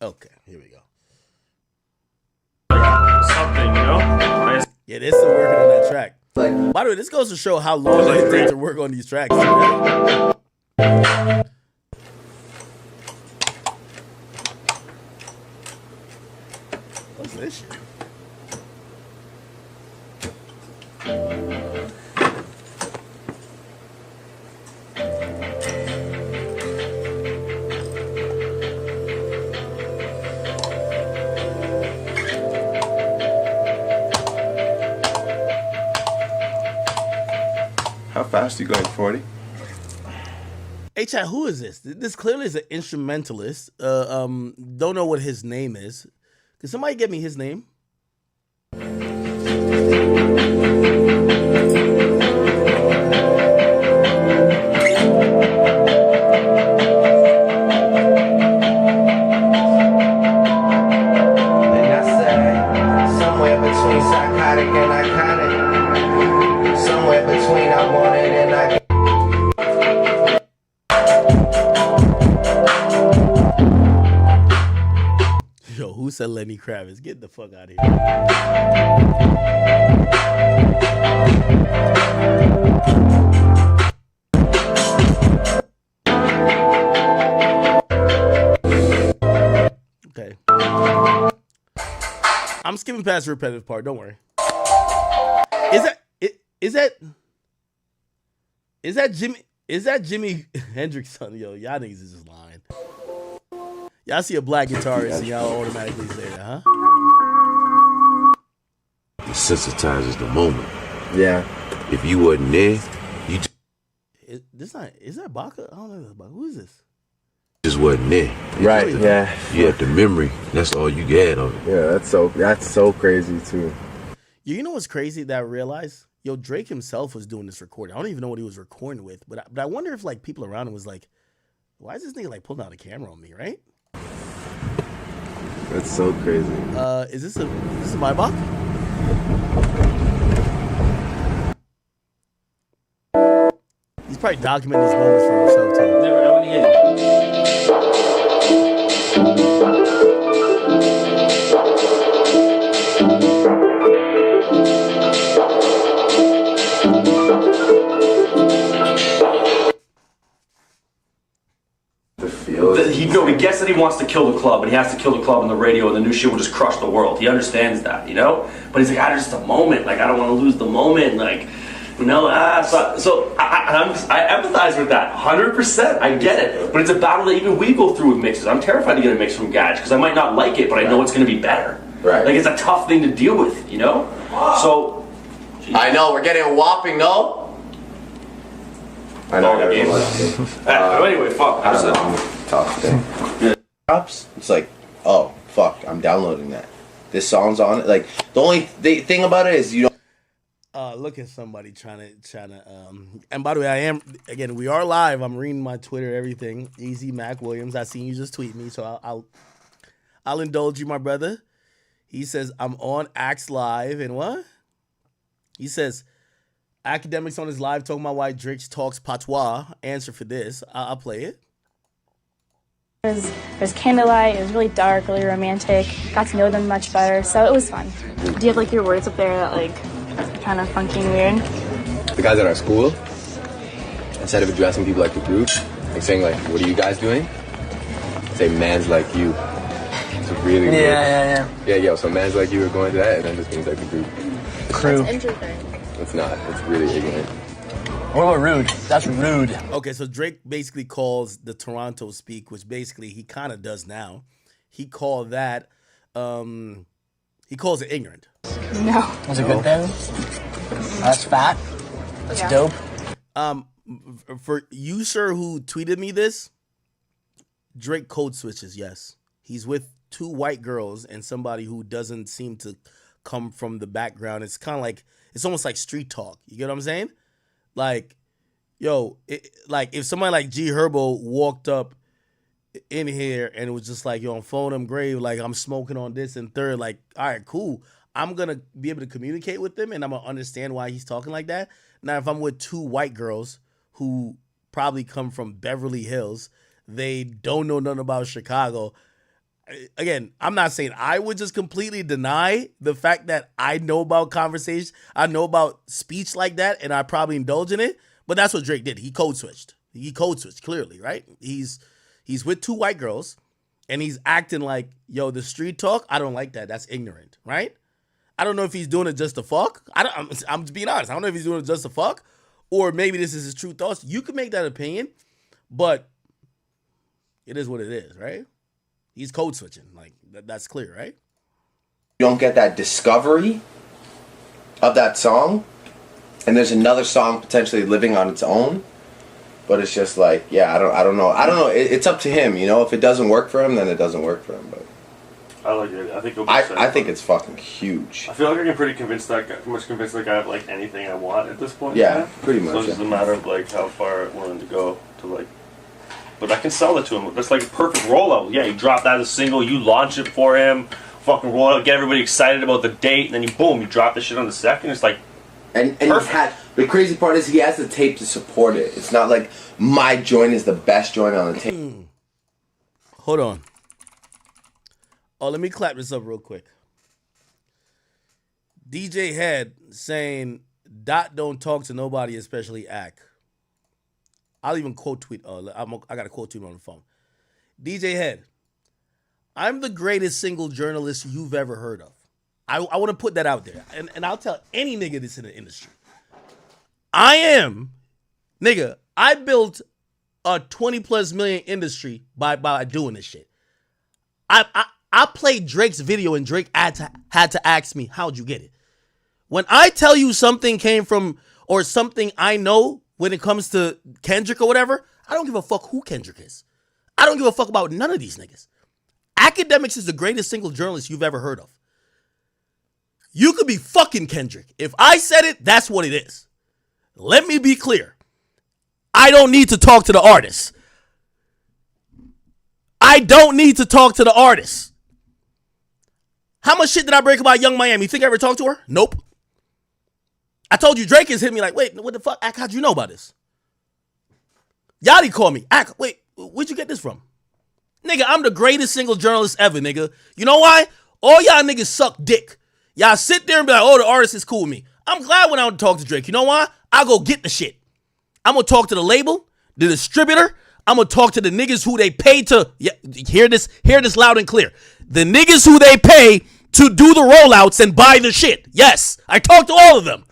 Okay, here we go. Something, you know? Yeah, there's some working on that track. Like, by the way, this goes to show how long it takes to work on these tracks. What's this shit? How fast are you going, 40? Hey, chat, who is this? This clearly is an instrumentalist. Don't know what his name is. Can somebody get me his name? Somewhere between psychotic and iconic. Somewhere between I want it and I get. Yo, who said Lenny Kravitz? Get the fuck out of here. Okay. I'm skipping past the repetitive part. Don't worry. Is that Jimi Hendrix son? Yo, y'all niggas is just lying. Y'all see a black guitarist and y'all automatically say that, huh? It sensitizes the moment. Yeah. If you wasn't there, you Is that Baca? I don't know if that's Baca. Who is this? just wasn't there. Right, yeah. You had the memory. That's all you had of it. Yeah, that's so crazy too. You know what's crazy that I realized? Yo, Drake himself was doing this recording. I don't even know what he was recording with, but I wonder if like people around him was like, why is this nigga like pulling out a camera on me, right? That's so crazy. Is this a Maybach? He's probably documenting these moments for himself too. Never know when he He gets that he wants to kill the club, but he has to kill the club on the radio, and the new shit will just crush the world. He understands that, you know? But he's like, just a moment. Like, I don't want to lose the moment. Like, you know? So I empathize with that 100%. I get it. But it's a battle that even we go through with mixes. I'm terrified to get a mix from Gadge because I might not like it, but I know it's going to be better. Right. Like, it's a tough thing to deal with, you know? So. I know, we're getting a whopping no. I know. Anyway, fuck. Tough thing. drops, it's like, oh fuck, I'm downloading that. This song's on it. Like the only thing about it is you don't. Look at somebody trying to. And by the way, we are live. I'm reading my Twitter, everything. Easy Mac Williams. I seen you just tweet me, so I'll indulge you, my brother. He says I'm on Axe Live, and what? He says Akademiks on his live talking about why Drake talks patois. Answer for this. I'll play it. There's candlelight. It was really dark, really romantic. Got to know them much better, so it was fun. Do you have like your words up there that like kind of funky and weird? The guys at our school, instead of addressing people like the group, like saying like, "What are you guys doing?" Say "man's like you." It's really weird. Yeah. So "man's like you" are going to that, and then just means like the group. Crew. That's interesting. It's not. It's really ignorant. What about rude? That's rude. Okay, so Drake basically calls the Toronto speak, which basically he kind of does now. He called that, he calls it ignorant. No. That's a good thing. That's fat. That's dope. For you, sir, who tweeted me this, Drake code switches, yes. He's with 2 white girls and somebody who doesn't seem to come from the background. It's kind of like, it's almost like street talk. You get what I'm saying? Like, yo, like if somebody like G Herbo walked up in here and it was just like, yo, I'm phoning him grave, like I'm smoking on this and third, like, all right, cool. I'm going to be able to communicate with him and I'm going to understand why he's talking like that. Now, if I'm with 2 white girls who probably come from Beverly Hills, they don't know nothing about Chicago. Again, I'm not saying I would just completely deny the fact that I know about conversation, I know about speech like that, and I probably indulge in it. But that's what Drake did. He code switched. Clearly, right? He's with 2 white girls, and he's acting like, yo, the street talk, I don't like that. That's ignorant, right? I don't know if he's doing it just to fuck. I'm just being honest. I don't know if he's doing it just to fuck, or maybe this is his true thoughts. You can make that opinion, but it is what it is, right? He's code switching. Like, that's clear, right? You don't get that discovery of that song, and there's another song potentially living on its own. But it's just like, yeah, I don't know. It's up to him, you know. If it doesn't work for him, then it doesn't work for him. But I like it. I think it'll be I think it's fucking huge. I feel like I can pretty convince that guy of like anything I want at this point. Yeah, pretty much. So it's just a matter of like how far I'm willing to go to like. But I can sell it to him. That's like a perfect rollout. Yeah, you drop that as a single, you launch it for him, fucking roll out, get everybody excited about the date, and then you drop the shit on the second. It's like, and the crazy part is he has the tape to support it. It's not like my joint is the best joint on the tape. Hold on. Oh, let me clap this up real quick. DJ Head saying, Dot don't talk to nobody, especially Ak. I'll even quote tweet. I got a quote tweet on the phone. DJ Head, I'm the greatest single journalist you've ever heard of. I want to put that out there. And I'll tell any nigga that's in the industry. I am, nigga, I built a 20+ million industry by doing this shit. I played Drake's video and Drake had to ask me, how'd you get it? When I tell you something came from, or something I know, when it comes to Kendrick or whatever, I don't give a fuck who Kendrick is. I don't give a fuck about none of these niggas. Akademiks is the greatest single journalist you've ever heard of. You could be fucking Kendrick. If I said it, that's what it is. Let me be clear. I don't need to talk to the artist. I don't need to talk to the artist. How much shit did I break about Young Miami? You think I ever talked to her? Nope. I told you Drake has hit me like, wait, what the fuck? Ak, how'd you know about this? Yachty called me. Ak, wait, where'd you get this from? Nigga, I'm the greatest single journalist ever, nigga. You know why? All y'all niggas suck dick. Y'all sit there and be like, oh, the artist is cool with me. I'm glad when I don't talk to Drake. You know why? I'll go get the shit. I'm going to talk to the label, the distributor. I'm going to talk to the niggas who they pay to, hear this loud and clear. The niggas who they pay to do the rollouts and buy the shit. Yes, I talk to all of them.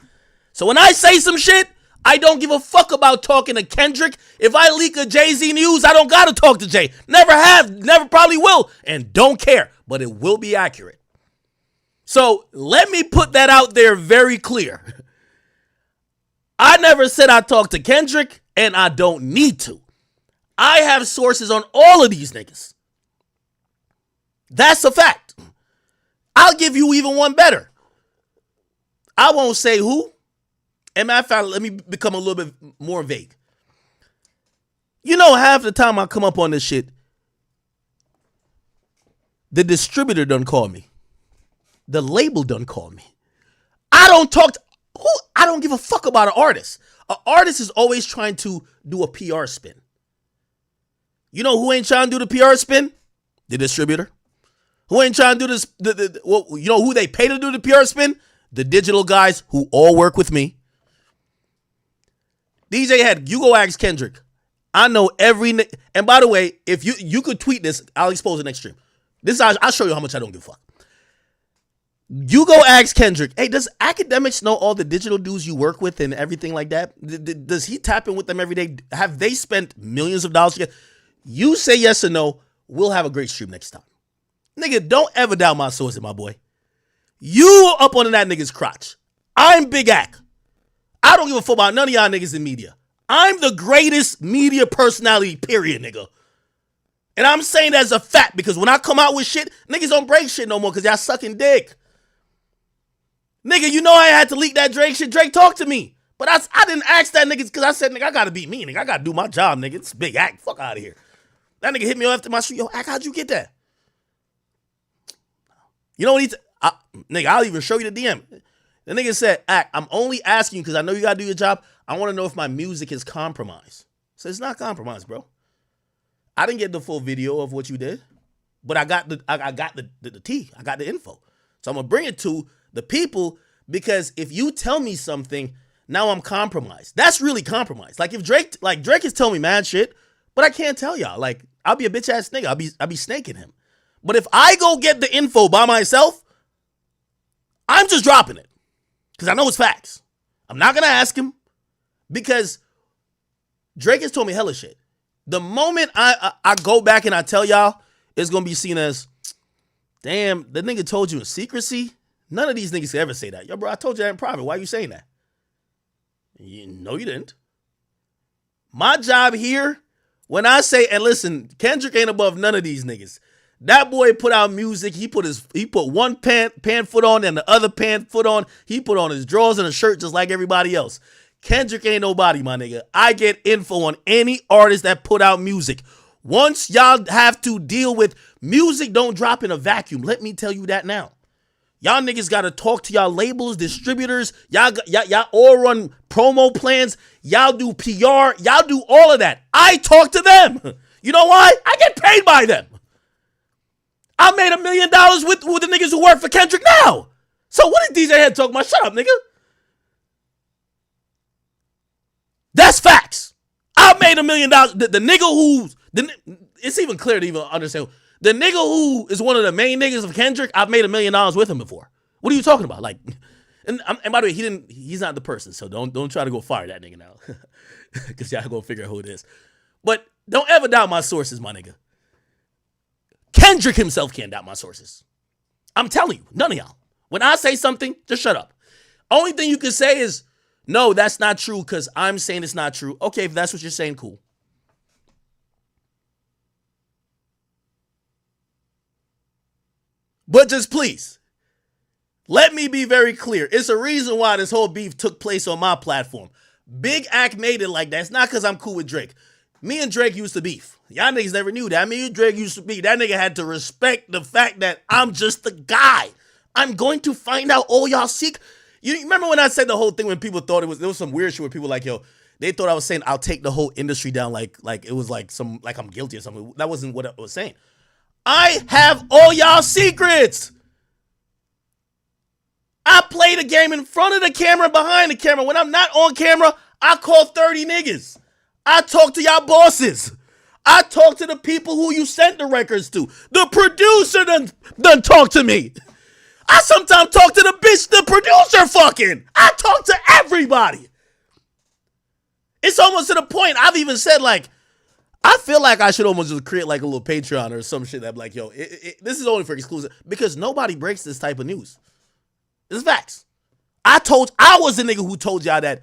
So when I say some shit, I don't give a fuck about talking to Kendrick. If I leak a Jay-Z news, I don't got to talk to Jay. Never have, never probably will, and don't care. But it will be accurate. So let me put that out there very clear. I never said I talked to Kendrick, and I don't need to. I have sources on all of these niggas. That's a fact. I'll give you even one better. I won't say who. And matter of fact, let me become a little bit more vague. You know, half the time I come up on this shit, the distributor done call me. The label done call me. I don't talk to who. I don't give a fuck about an artist. An artist is always trying to do a PR spin. You know who ain't trying to do the PR spin? The distributor. Who ain't trying to do this? You know who they pay to do the PR spin? The digital guys who all work with me. DJ Head, you go ask Kendrick. I know every, and by the way, if you could tweet this, I'll expose it next stream. I'll show you how much I don't give a fuck. You go ask Kendrick, hey, does Akademiks know all the digital dudes you work with and everything like that? Does he tap in with them every day? Have they spent millions of dollars together? You say yes or no, we'll have a great stream next time. Nigga, don't ever doubt my sources, my boy. You up on that nigga's crotch. I'm Big Ak. I don't give a fuck about none of y'all niggas in media. I'm the greatest media personality, period, nigga. And I'm saying that as a fact because when I come out with shit, niggas don't break shit no more because y'all sucking dick. Nigga, you know I had to leak that Drake shit. Drake talked to me. But I didn't ask that nigga because I said, nigga, I gotta be me, nigga. I gotta do my job, nigga. It's Big Ak. Fuck out of here. That nigga hit me after my street. Yo, Ak, how'd you get that? You know what nigga, I'll even show you the DM. The nigga said, Ak, I'm only asking you because I know you gotta do your job. I want to know if my music is compromised. So it's not compromised, bro. I didn't get the full video of what you did, but I got the tea. I got the info. So I'm gonna bring it to the people because if you tell me something, now I'm compromised. That's really compromised. Like if Drake is telling me mad shit, but I can't tell y'all. Like I'll be a bitch ass nigga. I'll be snaking him. But if I go get the info by myself, I'm just dropping it because I know it's facts. I'm not gonna ask him because Drake has told me hella shit. The moment I go back and I tell y'all, it's gonna be seen as, damn, the nigga told you in secrecy. None of these niggas can ever say that. Yo, bro, I told you that in private. Why are you saying that? No, you didn't. My job here, when I say, and listen, Kendrick ain't above none of these niggas. That boy put out music. He put one pant foot on and the other pant foot on. He put on his drawers and a shirt just like everybody else. Kendrick ain't nobody, my nigga. I get info on any artist that put out music. Once y'all have to deal with music, don't drop in a vacuum. Let me tell you that now. Y'all niggas gotta talk to y'all labels, distributors. Y'all all run promo plans. Y'all do PR. Y'all do all of that. I talk to them. You know why? I get paid by them. I made $1 million with the niggas who work for Kendrick now. So what is DJ Head talking about? Shut up, nigga. That's facts. I made $1 million. The nigga it's even clear to even understand. The nigga who is one of the main niggas of Kendrick, I've made $1 million with him before. What are you talking about? Like, and by the way, he's not the person, so don't try to go fire that nigga now. Because y'all gonna figure out who it is. But don't ever doubt my sources, my nigga. Kendrick himself can't doubt my sources. I'm telling you, none of y'all. When I say something, just shut up. Only thing you can say is, no, that's not true because I'm saying it's not true. Okay, if that's what you're saying, cool. But just please, let me be very clear. It's a reason why this whole beef took place on my platform. Big Ak made it like that. It's not because I'm cool with Drake. Me and Drake used to beef. Y'all niggas never knew that. Me and Drake used to beef. That nigga had to respect the fact that I'm just the guy. I'm going to find out all y'all secrets. You remember when I said the whole thing when people thought there was some weird shit where people like, yo, they thought I was saying I'll take the whole industry down like it was like I'm guilty or something. That wasn't what I was saying. I have all y'all secrets. I play the game in front of the camera, behind the camera. When I'm not on camera, I call 30 niggas. I talk to y'all bosses. I talk to the people who you sent the records to. The producer done talk to me. I sometimes talk to the bitch the producer fucking. I talk to everybody. It's almost to the point I've even said, like, I feel like I should almost just create like a little Patreon or some shit that like, yo, this is only for exclusive because nobody breaks this type of news. It's facts. I was the nigga who told y'all that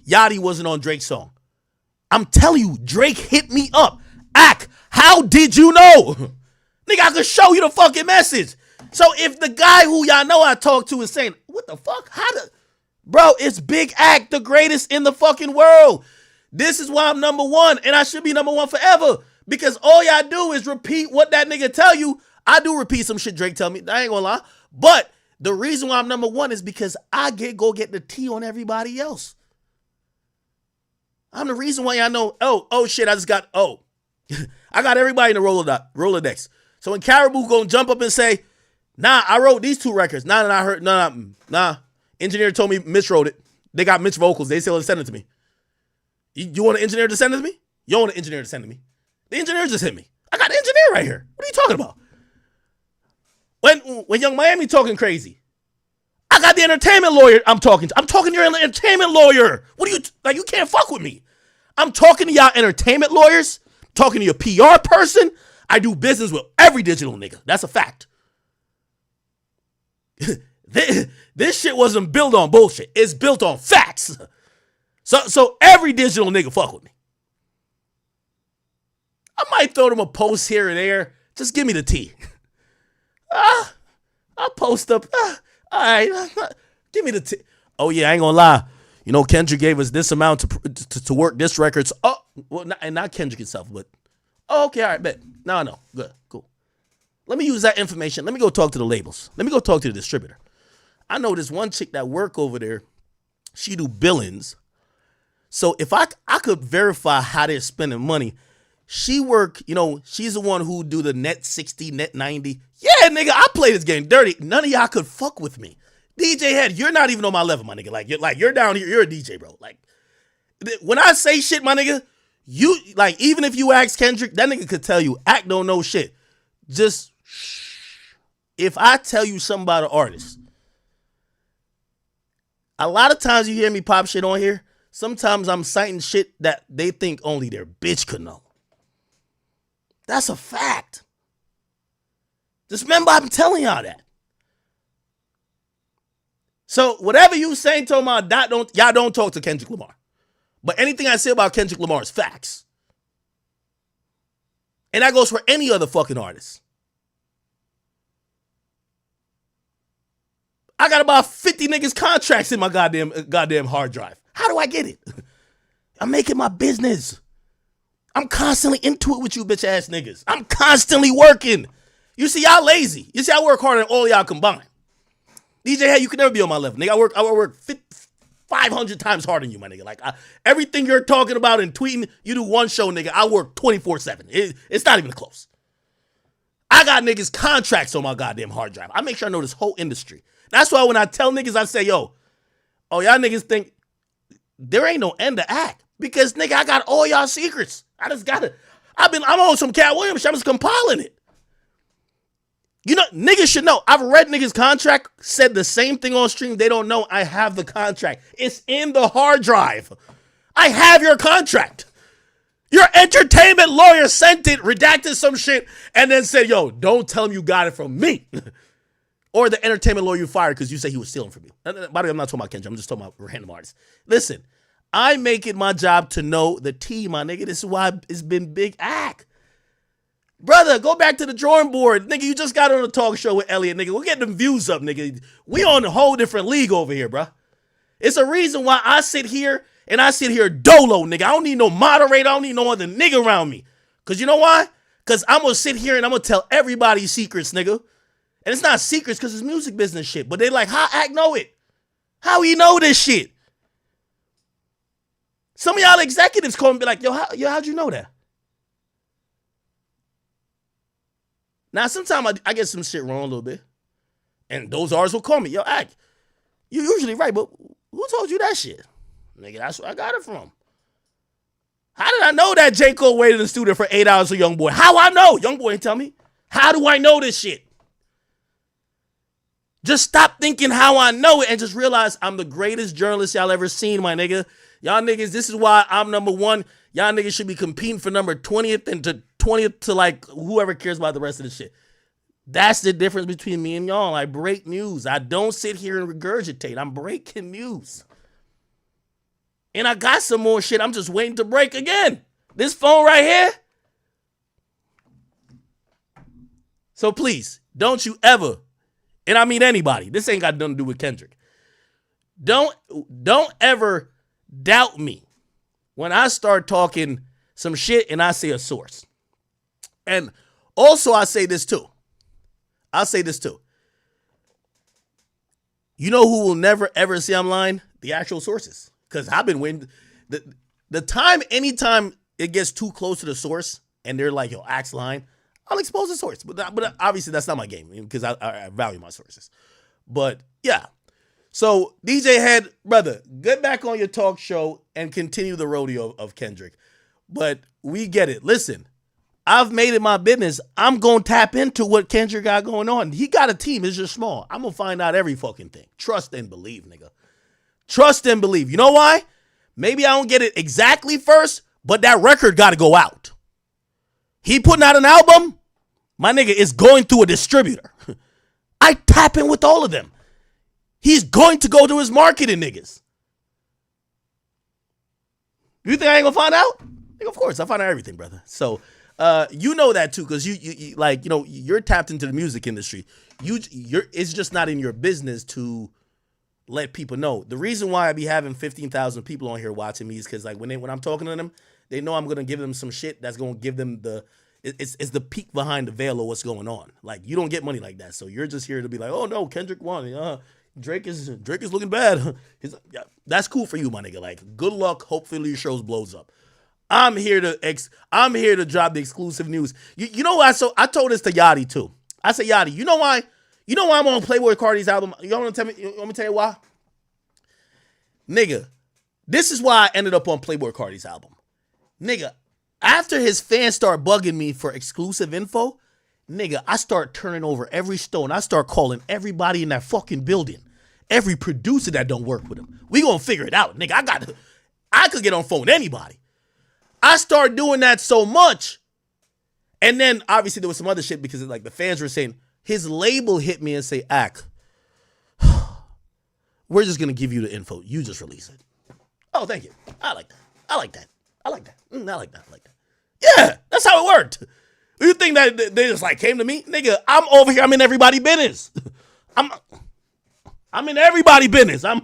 Yachty wasn't on Drake's song. I'm telling you, Drake hit me up How did you know? Nigga, I could show you the fucking message. So if the guy who y'all know I talked to is saying, what the fuck? Bro, it's Big Act, the greatest in the fucking world. This is why I'm number one, and I should be number one forever. Because all y'all do is repeat what that nigga tell you. I do repeat some shit Drake tell me. I ain't gonna lie. But the reason why I'm number one is because I go get the T on everybody else. I'm the reason why y'all know, oh shit, I got everybody in the Rolodex. So when Karraboo gonna jump up and say, nah, I wrote these 2 records. Nah. Engineer told me Mitch wrote it. They got Mitch vocals. They still send it to me. You want an engineer to send it to me? You don't want an engineer to send it to me. The engineer just hit me. I got an engineer right here. What are you talking about? When Young Miami talking crazy, I got the entertainment lawyer I'm talking to. I'm talking to your entertainment lawyer. What are you, like, you can't fuck with me. I'm talking to y'all entertainment lawyers, talking to your PR person. I do business with every digital nigga. That's a fact. This shit wasn't built on bullshit. It's built on facts. So every digital nigga fuck with me. I might throw them a post here and there. Just give me the tea. I'll post up. All right. Give me the tea. Oh, yeah, I ain't gonna lie. You know, Kendrick gave us this amount to work this records. Oh, well, not Kendrick himself, but okay, all right, bet. No, good, cool. Let me use that information. Let me go talk to the labels. Let me go talk to the distributor. I know this one chick that work over there. She do billings. So if I could verify how they're spending money, she work, you know, she's the one who do the net 60, net 90. Yeah, nigga, I play this game dirty. None of y'all could fuck with me. DJ Head, you're not even on my level, my nigga. You're down here. You're a DJ, bro. Like, when I say shit, my nigga, you, like, even if you ask Kendrick, that nigga could tell you, Act don't know shit. Just, if I tell you something about an artist, a lot of times you hear me pop shit on here, sometimes I'm citing shit that they think only their bitch could know. That's a fact. Just remember, I'm telling y'all that. So whatever you saying to my y'all don't talk to Kendrick Lamar. But anything I say about Kendrick Lamar is facts. And that goes for any other fucking artist. I got about 50 niggas contracts in my goddamn hard drive. How do I get it? I'm making my business. I'm constantly into it with you bitch ass niggas. I'm constantly working. You see, y'all lazy. You see, I work harder than all y'all combined. DJ, hey, you can never be on my level. Nigga, I work 500 times harder than you, my nigga. Like, everything you're talking about and tweeting, you do one show, nigga. I work 24/7. It's not even close. I got niggas contracts on my goddamn hard drive. I make sure I know this whole industry. That's why when I tell niggas, I say, yo, oh, y'all niggas think there ain't no end to Act. Because, nigga, I got all y'all secrets. I'm on some Cat Williams shit. I'm just compiling it. You know, niggas should know. I've read niggas' contract, said the same thing on stream. They don't know I have the contract. It's in the hard drive. I have your contract. Your entertainment lawyer sent it, redacted some shit, and then said, yo, don't tell him you got it from me. Or the entertainment lawyer you fired because you say he was stealing from you. By the way, I'm not talking about Kendrick. I'm just talking about random artists. Listen, I make it my job to know the T, my nigga. This is why it's been Big Act. Brother, go back to the drawing board. Nigga, you just got on a talk show with Elliot, nigga. We'll get them views up, nigga. We on a whole different league over here, bro. It's a reason why I sit here and I sit here dolo, nigga. I don't need no moderator. I don't need no other nigga around me. Because you know why? Because I'm going to sit here and I'm going to tell everybody secrets, nigga. And it's not secrets because it's music business shit. But they like, how Act know it? How he know this shit? Some of y'all executives call and be like, how'd you know that? Now, sometimes I get some shit wrong a little bit. And those artists will call me, yo, Act, you're usually right, but who told you that shit? Nigga, that's where I got it from. How did I know that J. Cole waited in the studio for 8 hours for Youngboy? How I know? Youngboy ain't tell me. How do I know this shit? Just stop thinking how I know it and just realize I'm the greatest journalist y'all ever seen, my nigga. Y'all niggas, this is why I'm number one. Y'all niggas should be competing for number 20th and to 20th to like whoever cares about the rest of the shit. That's the difference between me and y'all. I break news. I don't sit here and regurgitate. I'm breaking news. And I got some more shit I'm just waiting to break again. This phone right here, So please, don't you ever, and I mean anybody, this ain't got nothing to do with Kendrick. Don't ever doubt me when I start talking some shit and I say a source. And also I say this too. You know who will never ever say I'm lying? The actual sources. Because I've been waiting. The time, anytime it gets too close to the source and they're like, yo, Axe lying, I'll expose the source. But obviously that's not my game because I value my sources. But yeah. So DJ Head, brother, get back on your talk show and continue the rodeo of Kendrick. But we get it. Listen, I've made it my business. I'm going to tap into what Kendrick got going on. He got a team. It's just small. I'm going to find out every fucking thing. Trust and believe, nigga. Trust and believe. You know why? Maybe I don't get it exactly first, but that record got to go out. He putting out an album, my nigga is going through a distributor. I tap in with all of them. He's going to go to his marketing niggas. You think I ain't gonna find out? Of course, I find out everything, brother. So, you know that too, because you like, you know, you're tapped into the music industry. It's just not in your business to let people know. The reason why I be having 15,000 people on here watching me is because like when I'm talking to them, they know I'm gonna give them some shit that's gonna give them it's the peek behind the veil of what's going on. Like you don't get money like that, so you're just here to be like, oh no, Kendrick won. Drake is looking bad. That's cool for you, my nigga. Like, good luck. Hopefully your shows blows up. I'm here to drop the exclusive news. You know what? So I told this to Yachty too. I said, Yachty, you know why I'm on Playboi Carti's album? You want me to tell you why? Nigga, this is why I ended up on Playboi Carti's album. Nigga, after his fans start bugging me for exclusive info, nigga, I start turning over every stone. I start calling everybody in that fucking building. Every producer that don't work with him. We gonna figure it out. Nigga, I could get on phone with anybody. I start doing that so much. And then, obviously, there was some other shit because, like, the fans were saying, his label hit me and say, Ak, we're just gonna give you the info. You just release it. Oh, thank you. I like that. I like that. Yeah, that's how it worked. You think that they just like came to me? Nigga, I'm over here. I'm in everybody's business. I'm in everybody's business. I'm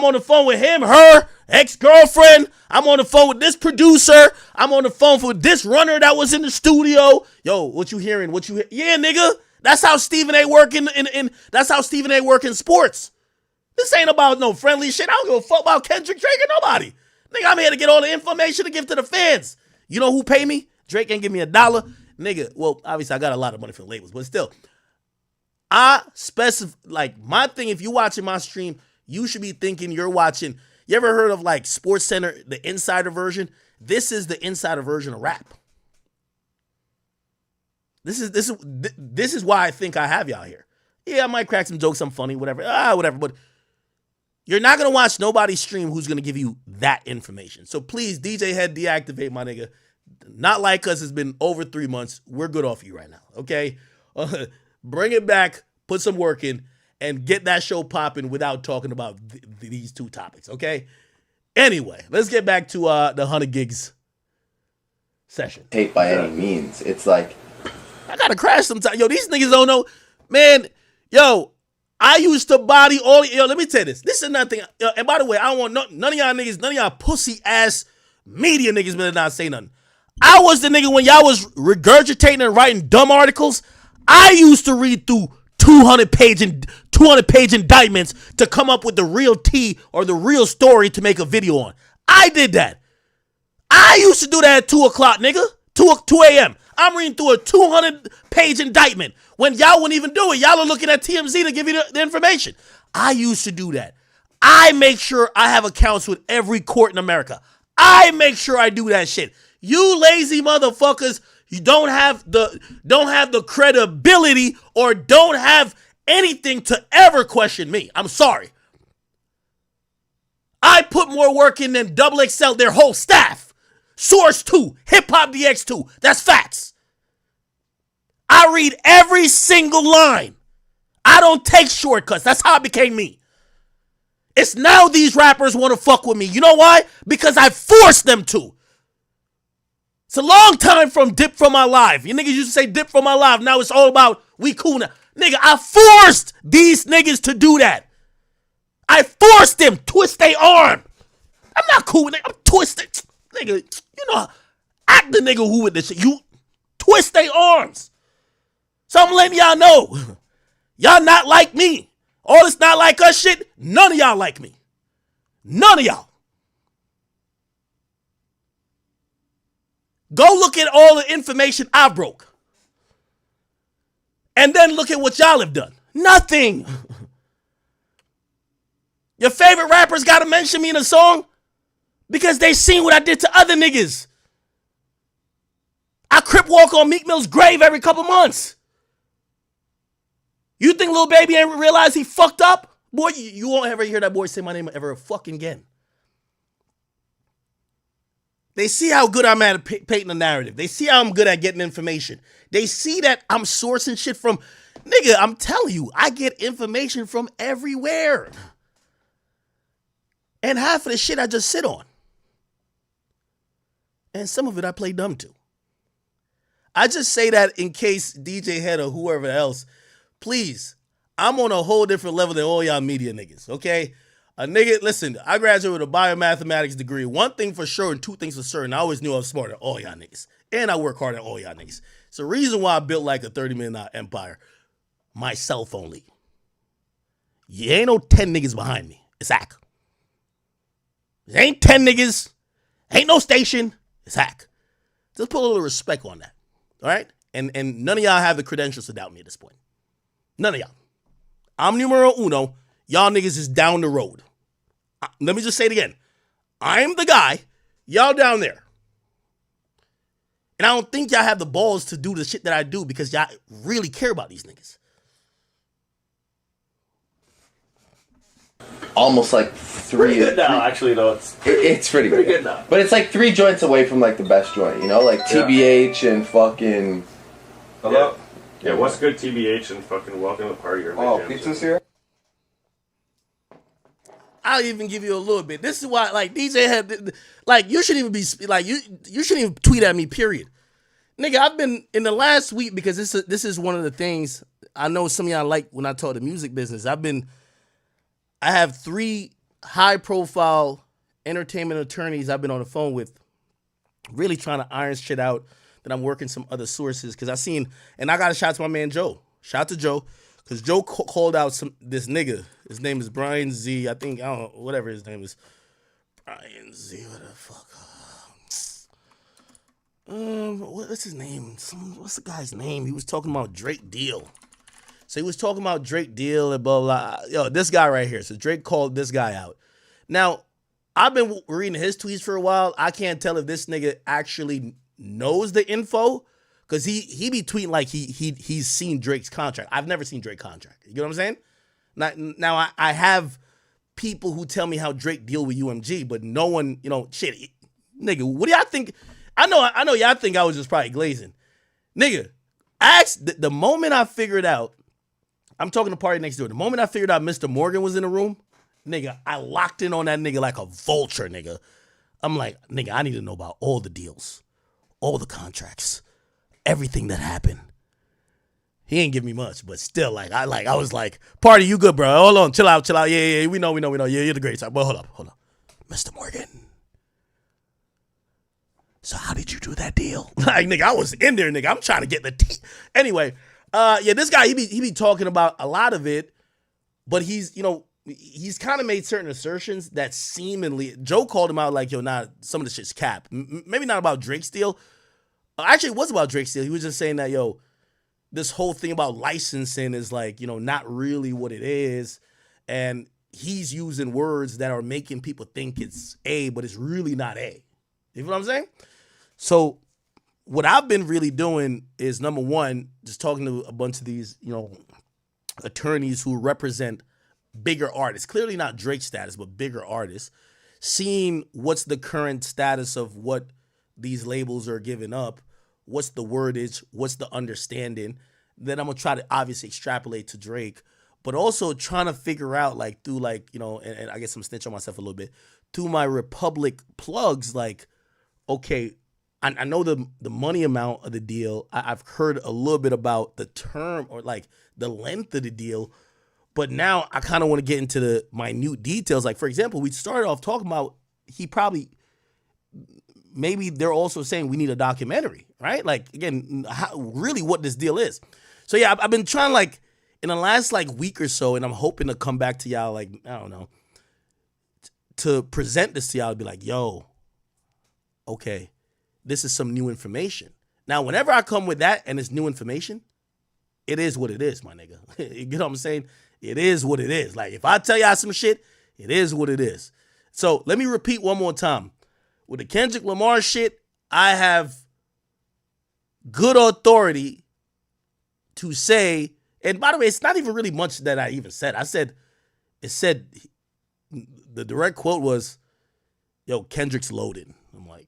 on the phone with him, her, ex-girlfriend. I'm on the phone with this producer. I'm on the phone with this runner that was in the studio. Yo, what you hearing? Yeah, nigga. That's how Stephen A. work that's how Stephen A. work in sports. This ain't about no friendly shit. I don't give a fuck about Kendrick, Drake, or nobody. Nigga, I'm here to get all the information to give to the fans. You know who pay me? Drake ain't give me $1. Nigga, well, obviously I got a lot of money from labels, but still. I specify, like, my thing, if you're watching my stream, you should be thinking you're watching, you ever heard of, like, Sports Center, the insider version? This is the insider version of rap. This is why I think I have y'all here. Yeah, I might crack some jokes, I'm funny, whatever, but you're not going to watch nobody's stream who's going to give you that information. So please, DJ Head, deactivate, my nigga. Not like us, it's been over 3 months. We're good off you right now, okay? Bring it back, put some work in, and get that show popping without talking about these two topics, okay? Anyway, let's get back to the 100 gigs session. Hate by any means. It's like, I gotta crash sometime. Yo, these niggas don't know. Man, yo, I used to body all. Yo, let me tell you this. This is nothing. Yo, and by the way, I don't want none of y'all niggas, none of y'all pussy ass media niggas better not say nothing. I was the nigga when y'all was regurgitating and writing dumb articles. I used to read through 200-page indictments to come up with the real tea or the real story to make a video on. I did that. I used to do that at 2 o'clock, nigga. 2 a.m. I'm reading through a 200-page indictment when y'all wouldn't even do it. Y'all are looking at TMZ to give you the information. I used to do that. I make sure I have accounts with every court in America. I make sure I do that shit. You lazy motherfuckers, you don't have the credibility or don't have anything to ever question me. I'm sorry. I put more work in than Double XL, their whole staff. Source 2, Hip Hop DX 2. That's facts. I read every single line. I don't take shortcuts. That's how it became me. It's now these rappers want to fuck with me. You know why? Because I forced them to. It's a long time from dip from my life. You niggas used to say dip from my life. Now it's all about we cool now. Nigga, I forced these niggas to do that. I forced them twist their arm. I'm not cool with it. I'm twisted. Nigga, you know, act the nigga who with this shit. You twist their arms. So I'm letting y'all know. Y'all not like me. All this not like us shit, none of y'all like me. None of y'all. Go look at all the information I broke. And then look at what y'all have done. Nothing. Your favorite rappers gotta mention me in a song because they seen what I did to other niggas. I crip walk on Meek Mill's grave every couple months. You think Lil Baby ain't realize he fucked up? Boy, you won't ever hear that boy say my name ever fucking again. They see how good I'm at painting a narrative. They see how I'm good at getting information. They see that I'm sourcing shit from... Nigga, I'm telling you, I get information from everywhere. And half of the shit I just sit on. And some of it I play dumb to. I just say that in case DJ Head or whoever else, please, I'm on a whole different level than all y'all media niggas, okay? A nigga, listen, I graduated with a biomathematics degree. One thing for sure and two things for certain. I always knew I was smarter than all y'all niggas. And I work hard than all y'all niggas. It's the reason why I built like a $30 million empire. Myself only. You ain't no 10 niggas behind me. It's hack. There ain't 10 niggas. Ain't no station. It's hack. Just put a little respect on that. All right? And none of y'all have the credentials to doubt me at this point. None of y'all. I'm numero uno. Y'all niggas is down the road. Let me just say it again. I'm the guy. Y'all down there. And I don't think y'all have the balls to do the shit that I do because y'all really care about these niggas. Almost like three. Pretty good now, actually, though. It's pretty good now. But it's like 3 joints away from like the best joint, you know? Like TBH and fucking... Hello? Yeah, what's good, TBH, and fucking welcome to the party. Oh, pizza's here? I'll even give you a little bit. This is why, like, DJ had, like, you shouldn't even be, like, you shouldn't even tweet at me, period. Nigga, I've been, in the last week, because this is one of the things I know some of y'all like when I talk the music business. I have 3 high-profile entertainment attorneys I've been on the phone with, really trying to iron shit out, that I'm working some other sources, because I seen, and I got a shout to my man Joe. Shout out to Joe. Because Joe called out this nigga. His name is Brian Z. I think, I don't know, whatever his name is. Brian Z. What the fuck? What's his name? What's the guy's name? He was talking about Drake deal. So he was talking about Drake deal and blah, blah. Yo, this guy right here. So Drake called this guy out. Now, I've been reading his tweets for a while. I can't tell if this nigga actually knows the info. Because he be tweeting like he's seen Drake's contract. I've never seen Drake's contract. You know what I'm saying? Now I have people who tell me how Drake deal with UMG, but no one, you know, shit. Nigga, what do y'all think? I know y'all think I was just probably glazing. Nigga, the moment I figured out, I'm talking to party next door. The moment I figured out Mr. Morgan was in the room, nigga, I locked in on that nigga like a vulture, nigga. I'm like, nigga, I need to know about all the deals, all the contracts. Everything that happened. He ain't give me much, but still, I was like, party, you good, bro? Hold on, chill out. Yeah, we know. Yeah, you're the great side. But hold up. Mr. Morgan. So how did you do that deal? Like, nigga, I was in there, nigga. I'm trying to get the tea. Anyway, yeah, this guy, he be talking about a lot of it, but he's kind of made certain assertions that seemingly, Joe called him out like, yo, nah, some of the shit's cap. Maybe not about Drake's deal. Actually, it was about Drake's deal. He was just saying that, yo, this whole thing about licensing is like, not really what it is. And he's using words that are making people think it's A, but it's really not A. You know what I'm saying? So what I've been really doing is, number one, just talking to a bunch of these, attorneys who represent bigger artists. Clearly not Drake status, but bigger artists. Seeing what's the current status of what these labels are giving up. What's the wordage? What's the understanding? Then I'm going to try to obviously extrapolate to Drake, but also trying to figure out through and I guess I'm snitching on myself a little bit, through my Republic plugs, okay, I know the money amount of the deal. I've heard a little bit about the term or like the length of the deal, but now I kind of want to get into the minute details. Like, for example, we started off talking about maybe they're also saying we need a documentary, right? Like, again, really what this deal is. So yeah, I've been trying like in the last like week or so, and I'm hoping to come back to y'all like, I don't know, to present this to y'all and be like, yo, okay, this is some new information. Now, whenever I come with that and it's new information, it is what it is, my nigga. You know what I'm saying? It is what it is. Like, if I tell y'all some shit, it is what it is. So let me repeat one more time. With the Kendrick Lamar shit, I have good authority to say, and by the way, it's not even really much that I even said. The direct quote was, yo, Kendrick's loaded. I'm like,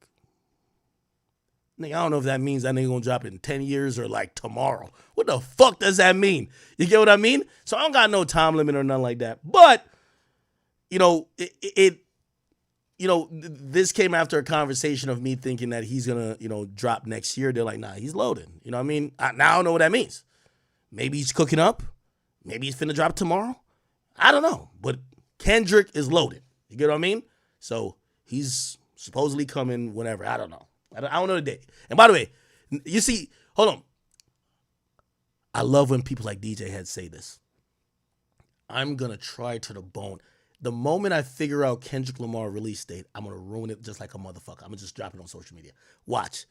nigga, I don't know if that means that nigga gonna drop it in 10 years or like tomorrow. What the fuck does that mean? You get what I mean? So I don't got no time limit or nothing like that. But, you know, this came after a conversation of me thinking that he's gonna, drop next year. They're like, nah, he's loaded. You know what I mean? Now I don't know what that means. Maybe he's cooking up. Maybe he's finna drop tomorrow. I don't know. But Kendrick is loaded. You get what I mean? So he's supposedly coming whenever. I don't know. I don't know the date. And by the way, you see, hold on. I love when people like DJ Head say this. I'm going to try to the bone. The moment I figure out Kendrick Lamar release date, I'm going to ruin it just like a motherfucker. I'm going to just drop it on social media. Watch.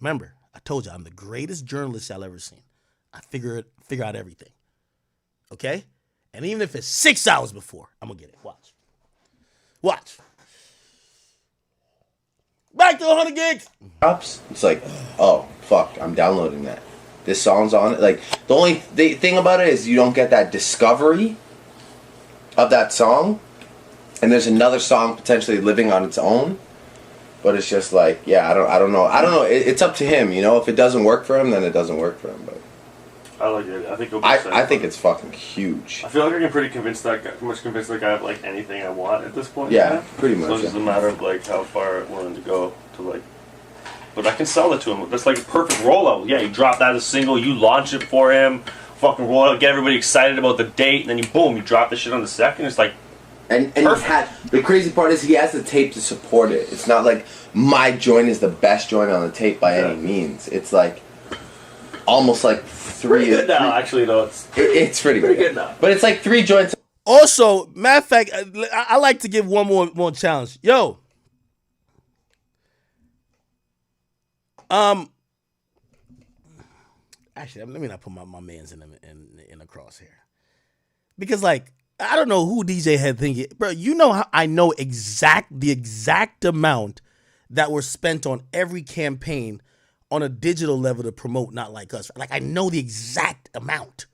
Remember, I told you I'm the greatest journalist y'all ever seen. I figure out everything. Okay? And even if it's 6 hours before, I'm going to get it. Watch. Back to 100 gigs. It's like, oh, fuck, I'm downloading that. This song's on it. Like, the only thing about it is you don't get that discovery of that song. And there's another song potentially living on its own. But it's just like, yeah, I don't know. It's up to him, If it doesn't work for him, then it doesn't work for him. But I like it. I think I think it's fucking huge. I feel like I can pretty convince that guy of like anything I want at this point. Yeah, pretty much. So it's just a matter of like how far I'm willing to go to like. But I can sell it to him. That's like a perfect rollout. Yeah, you drop that as a single, you launch it for him, fucking roll out, get everybody excited about the date, and then you drop the shit on the second. It's like. And the crazy part is he has the tape to support it. It's not like my joint is the best joint on the tape by any means. It's like almost like three. Pretty good now, actually, though. It's pretty good now. But it's like 3 joints. Also, matter of fact, I like to give one more challenge. Yo. Actually, let me not put my mans in the crosshair. Because, like, I don't know who DJ Head thinking. Bro, you know how I know the exact amount that were spent on every campaign on a digital level to promote Not Like Us. Like, I know the exact amount.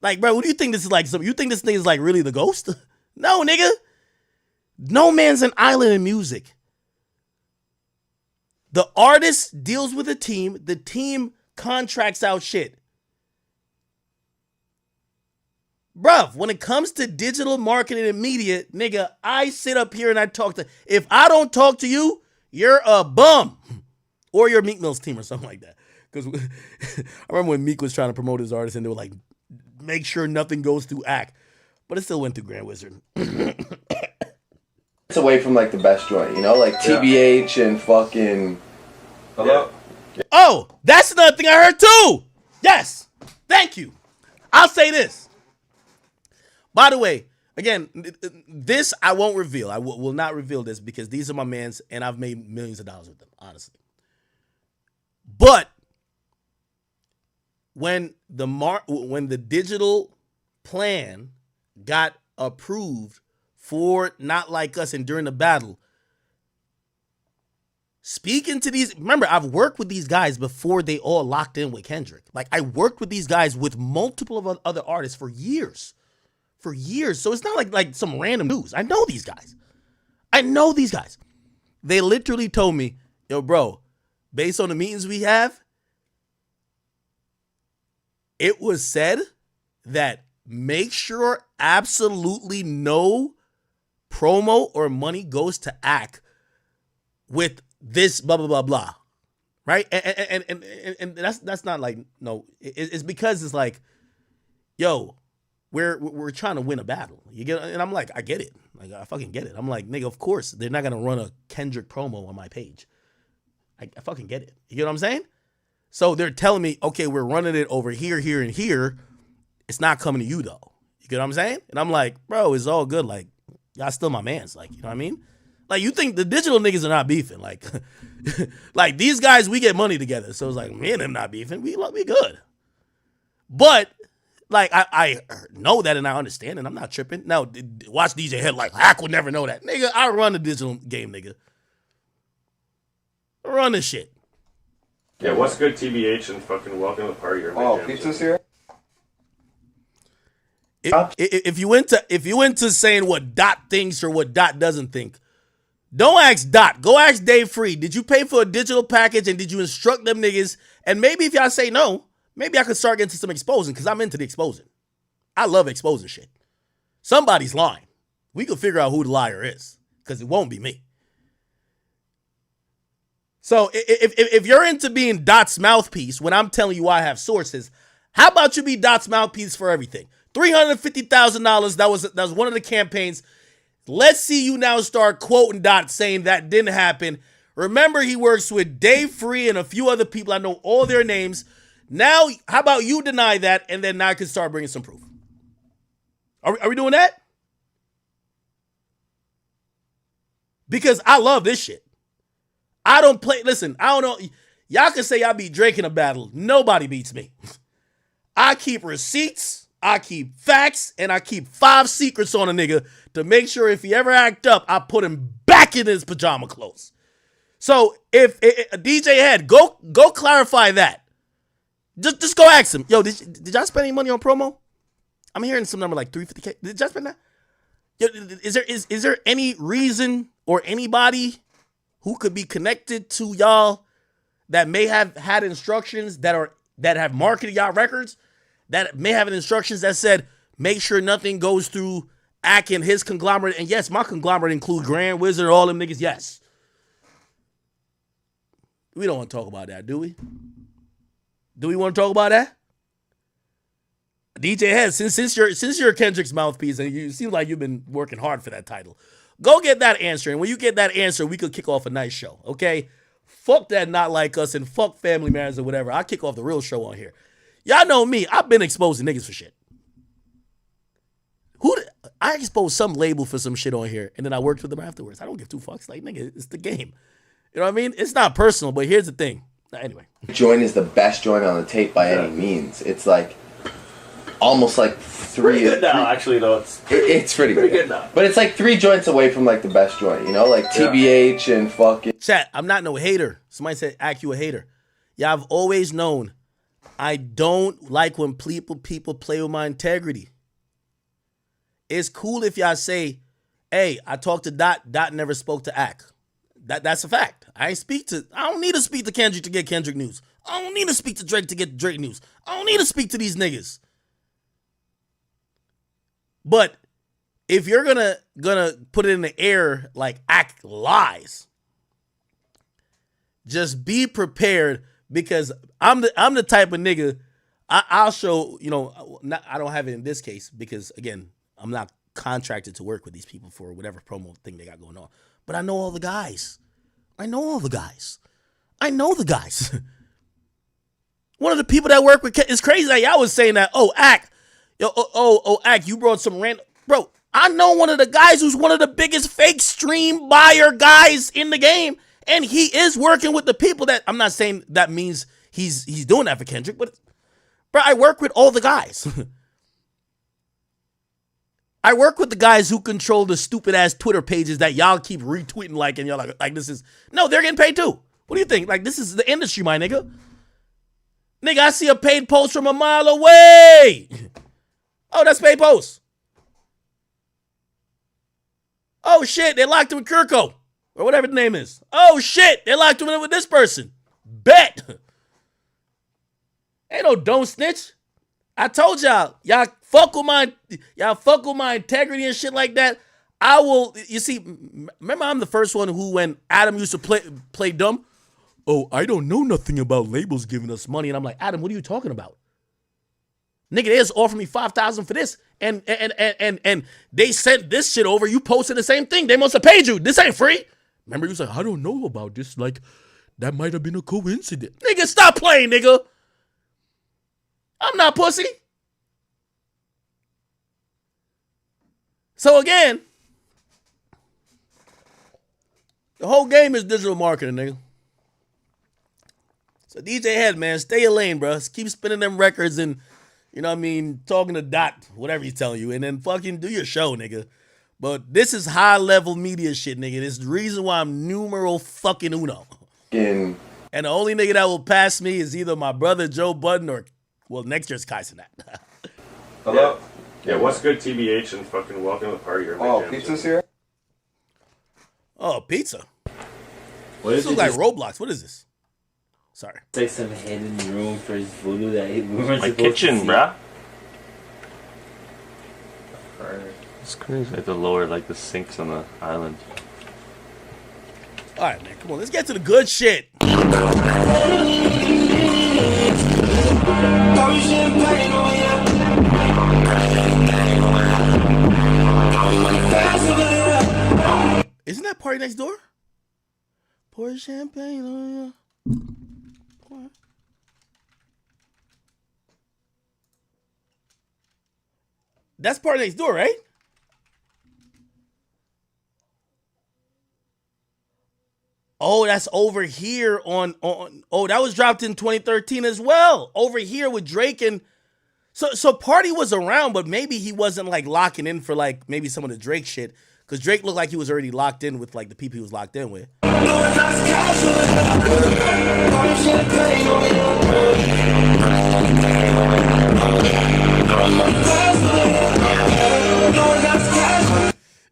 Like, bro, what do you think this is like? You think this thing is like really the Ghost? No, nigga. No man's an island in music. The artist deals with a team. The team contracts out shit. Bruv, when it comes to digital marketing and media, nigga, I sit up here and I talk to... If I don't talk to you, you're a bum. Or you're Meek Mill's team or something like that. Because I remember when Meek was trying to promote his artist and they were like, make sure nothing goes through ACK. But it still went through Grand Wizard. It's away from like the best joint, Like TBH and fucking... Hello? Yeah. Oh, that's another thing I heard too. Yes. Thank you. I'll say this. By the way, again, this I won't reveal. I will not reveal this because these are my mans and I've made millions of dollars with them, honestly. But when the digital plan got approved for Not Like Us and during the battle, speaking to these, remember, I've worked with these guys before they all locked in with Kendrick. Like, I worked with these guys with multiple of other artists for years. So it's not like some random news. I know these guys. They literally told me, yo, bro, based on the meetings we have, it was said that make sure absolutely no promo or money goes to ACK with this blah blah blah blah, right? And that's not like no. It's because it's like, yo, we're trying to win a battle. You get, and I'm like, I get it. Like I fucking get it. I'm like, nigga, of course they're not gonna run a Kendrick promo on my page. I fucking get it. You get what I'm saying? So they're telling me, okay, we're running it over here, here, and here. It's not coming to you though. You get what I'm saying? And I'm like, bro, it's all good. Like, y'all still my mans. Like, you know what I mean? Like, you think the digital niggas are not beefing? Like, like these guys, we get money together. So it's like, me and them not beefing. We good. But like, I know that and I understand and I'm not tripping. Now, watch DJ Head like, Hack would never know that. Nigga, I run the digital game, nigga. I run this shit. Yeah, what's good, TBH, and fucking welcome to the party. Pizza's here? If you into saying what Dot thinks or what Dot doesn't think, don't ask Dot. Go ask Dave Free. Did you pay for a digital package and did you instruct them niggas? And maybe if y'all say no, maybe I could start getting to some exposing because I'm into the exposing. I love exposing shit. Somebody's lying. We could figure out who the liar is because it won't be me. So if you're into being Dot's mouthpiece when I'm telling you I have sources, how about you be Dot's mouthpiece for everything? $350,000. That was one of the campaigns. Let's see you now start quoting Dot saying that didn't happen. Remember, he works with Dave Free and a few other people. I know all their names. Now, how about you deny that and then now I can start bringing some proof? Are we doing that? Because I love this shit. I don't play. Listen, I don't know. Y'all can say I beat Drake in a battle. Nobody beats me. I keep receipts, I keep facts, and I keep 5 secrets on a nigga to make sure if he ever act up, I put him back in his pajama clothes. So if DJ Head, go clarify that. Just go ask him. Yo, did y'all spend any money on promo? I'm hearing some number like $350K. Did y'all spend that? Yo, is there any reason or anybody who could be connected to y'all that may have had instructions that have marketed y'all records, that may have instructions that said, make sure nothing goes through Ak and his conglomerate. And yes, my conglomerate includes Grand Wizard, all them niggas, yes. We don't want to talk about that, do we? Do we want to talk about that? DJ Head, since you're Kendrick's mouthpiece, and you seem like you've been working hard for that title, go get that answer. And when you get that answer, we could kick off a nice show, okay? Fuck that Not Like Us and fuck Family Matters or whatever. I'll kick off the real show on here. Y'all know me. I've been exposing niggas for shit. I exposed some label for some shit on here, and then I worked with them afterwards. I don't give 2 fucks. Like, nigga, it's the game. You know what I mean? It's not personal, but here's the thing. Anyway. Joint is the best joint on the tape by any means. It's like almost like 3. Pretty good now, actually, though. It's pretty good now. But it's like 3 joints away from like the best joint, you know? Like TBH and fucking... Chat, I'm not no hater. Somebody said, Ak, you a hater. Yeah, I've always known I don't like when people play with my integrity. It's cool if y'all say, hey, I talked to Dot, Dot never spoke to Ak. That's a fact. I don't need to speak to Kendrick to get Kendrick news. I don't need to speak to Drake to get Drake news. I don't need to speak to these niggas. But if you're gonna put it in the air like Ak lies, just be prepared because I'm the type of nigga I'll show, you know, I don't have it in this case because again, I'm not contracted to work with these people for whatever promo thing they got going on. But I know all the guys. I know the guys. One of the people that work with it's crazy that y'all was saying that, Ak, Ak, you brought some random bro. I know one of the guys who's one of the biggest fake stream buyer guys in the game, and he is working with the people that I'm not saying that means he's doing that for Kendrick, but bro, I work with all the guys. I work with the guys who control the stupid ass Twitter pages that y'all keep retweeting like, and y'all like this is no, they're getting paid too. What do you think? Like this is the industry, my nigga. Nigga, I see a paid post from a mile away. Oh, that's paid post. Oh shit, they locked him with Kirko or whatever the name is. Oh shit, they locked him in with this person. Bet. Ain't no don't snitch. I told y'all fuck with my integrity and shit like that. I will. You see, remember I'm the first one who, when Adam used to play dumb. Oh, I don't know nothing about labels giving us money, and I'm like, Adam, what are you talking about? Nigga, they just offered me $5,000 for this, and they sent this shit over. You posted the same thing. They must have paid you. This ain't free. Remember, you was like, I don't know about this. Like, that might have been a coincidence. Nigga, stop playing, nigga. I'm not pussy. So again, the whole game is digital marketing, nigga. So DJ Head, man, stay your lane, bro. Keep spinning them records and, you know what I mean, talking to Dot, whatever he's telling you, and then fucking do your show, nigga. But this is high-level media shit, nigga. This is the reason why I'm numero fucking uno. And the only nigga that will pass me is either my brother Joe Budden or, well, next year's Kai Cenat. Hello? Yeah, what's good, TBH, and fucking welcome to the party. Oh, pizza's here? Oh, pizza. What This is looks it like just- Roblox. What is this? Sorry. It's like some hidden room for his voodoo that we weren't My supposed kitchen, to see. bruh. It's crazy. Like the lower, like the sinks on the island. All right, man. Come on. Let's get to the good shit. Isn't that Party Next Door? Pour champagne on ya. That's Party Next Door, right? Oh, that's over here on oh, that was dropped in 2013 as well. Over here with Drake and so Party was around, but maybe he wasn't like locking in for like maybe some of the Drake shit. Cause Drake looked like he was already locked in with like the people he was locked in with.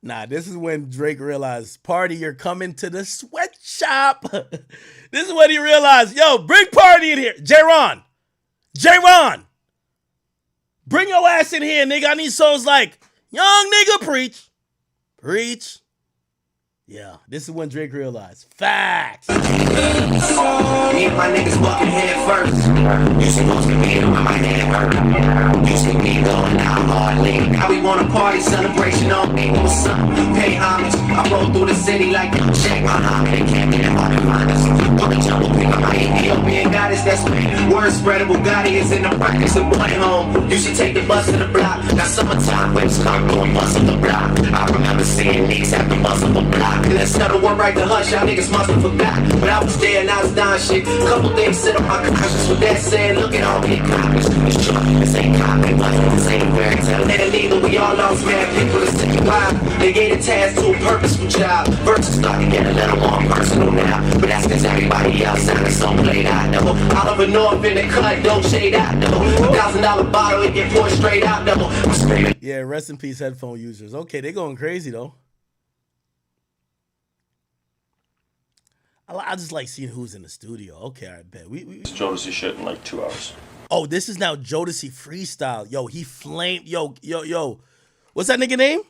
Nah, this is when Drake realized, Party, you're coming to the sweatshop. This is when he realized, yo, bring Party in here. J-Ron. Bring your ass in here, nigga. I need songs like, Young Nigga Preach. Yeah, this is when Drake realized. Facts. Me and my niggas walking head first. You supposed to be on my head. You see me going down hardly. Now we want a party celebration on me. What's up? Pay homage. I roll through the city like check my homie. They can't get them on the minus. On the jungle, pick up my Ethiopian goddess. That's me. Word spread of Bugatti is in the practice of boy home. You should take the bus to the block. Now summertime waves come going bust on the block. I remember seeing niggas have to bust on the block. Instead of one right to hush, y'all niggas must have forgot. But I was there and I was down shit. Couple things sit on my conscience. With that said, look at all the accomplished. It's true, this ain't copy, but this ain't fairy tale. And neither we all lost mad people to sit wild. They gave a task to a purposeful job. Versus starting to get a little more personal now. But that's cause everybody else sounded so played out though. Oliver North in the cut, don't shade out though. $1,000 bottle, it get poured straight out though. I'm screaming. Yeah, rest in peace, headphone users. Okay, they going crazy though. I just like seeing who's in the studio. Okay, I bet. We Jodeci shit in like 2 hours. Oh, this is now Jodeci freestyle. Yo, he flamed. Yo. What's that nigga name?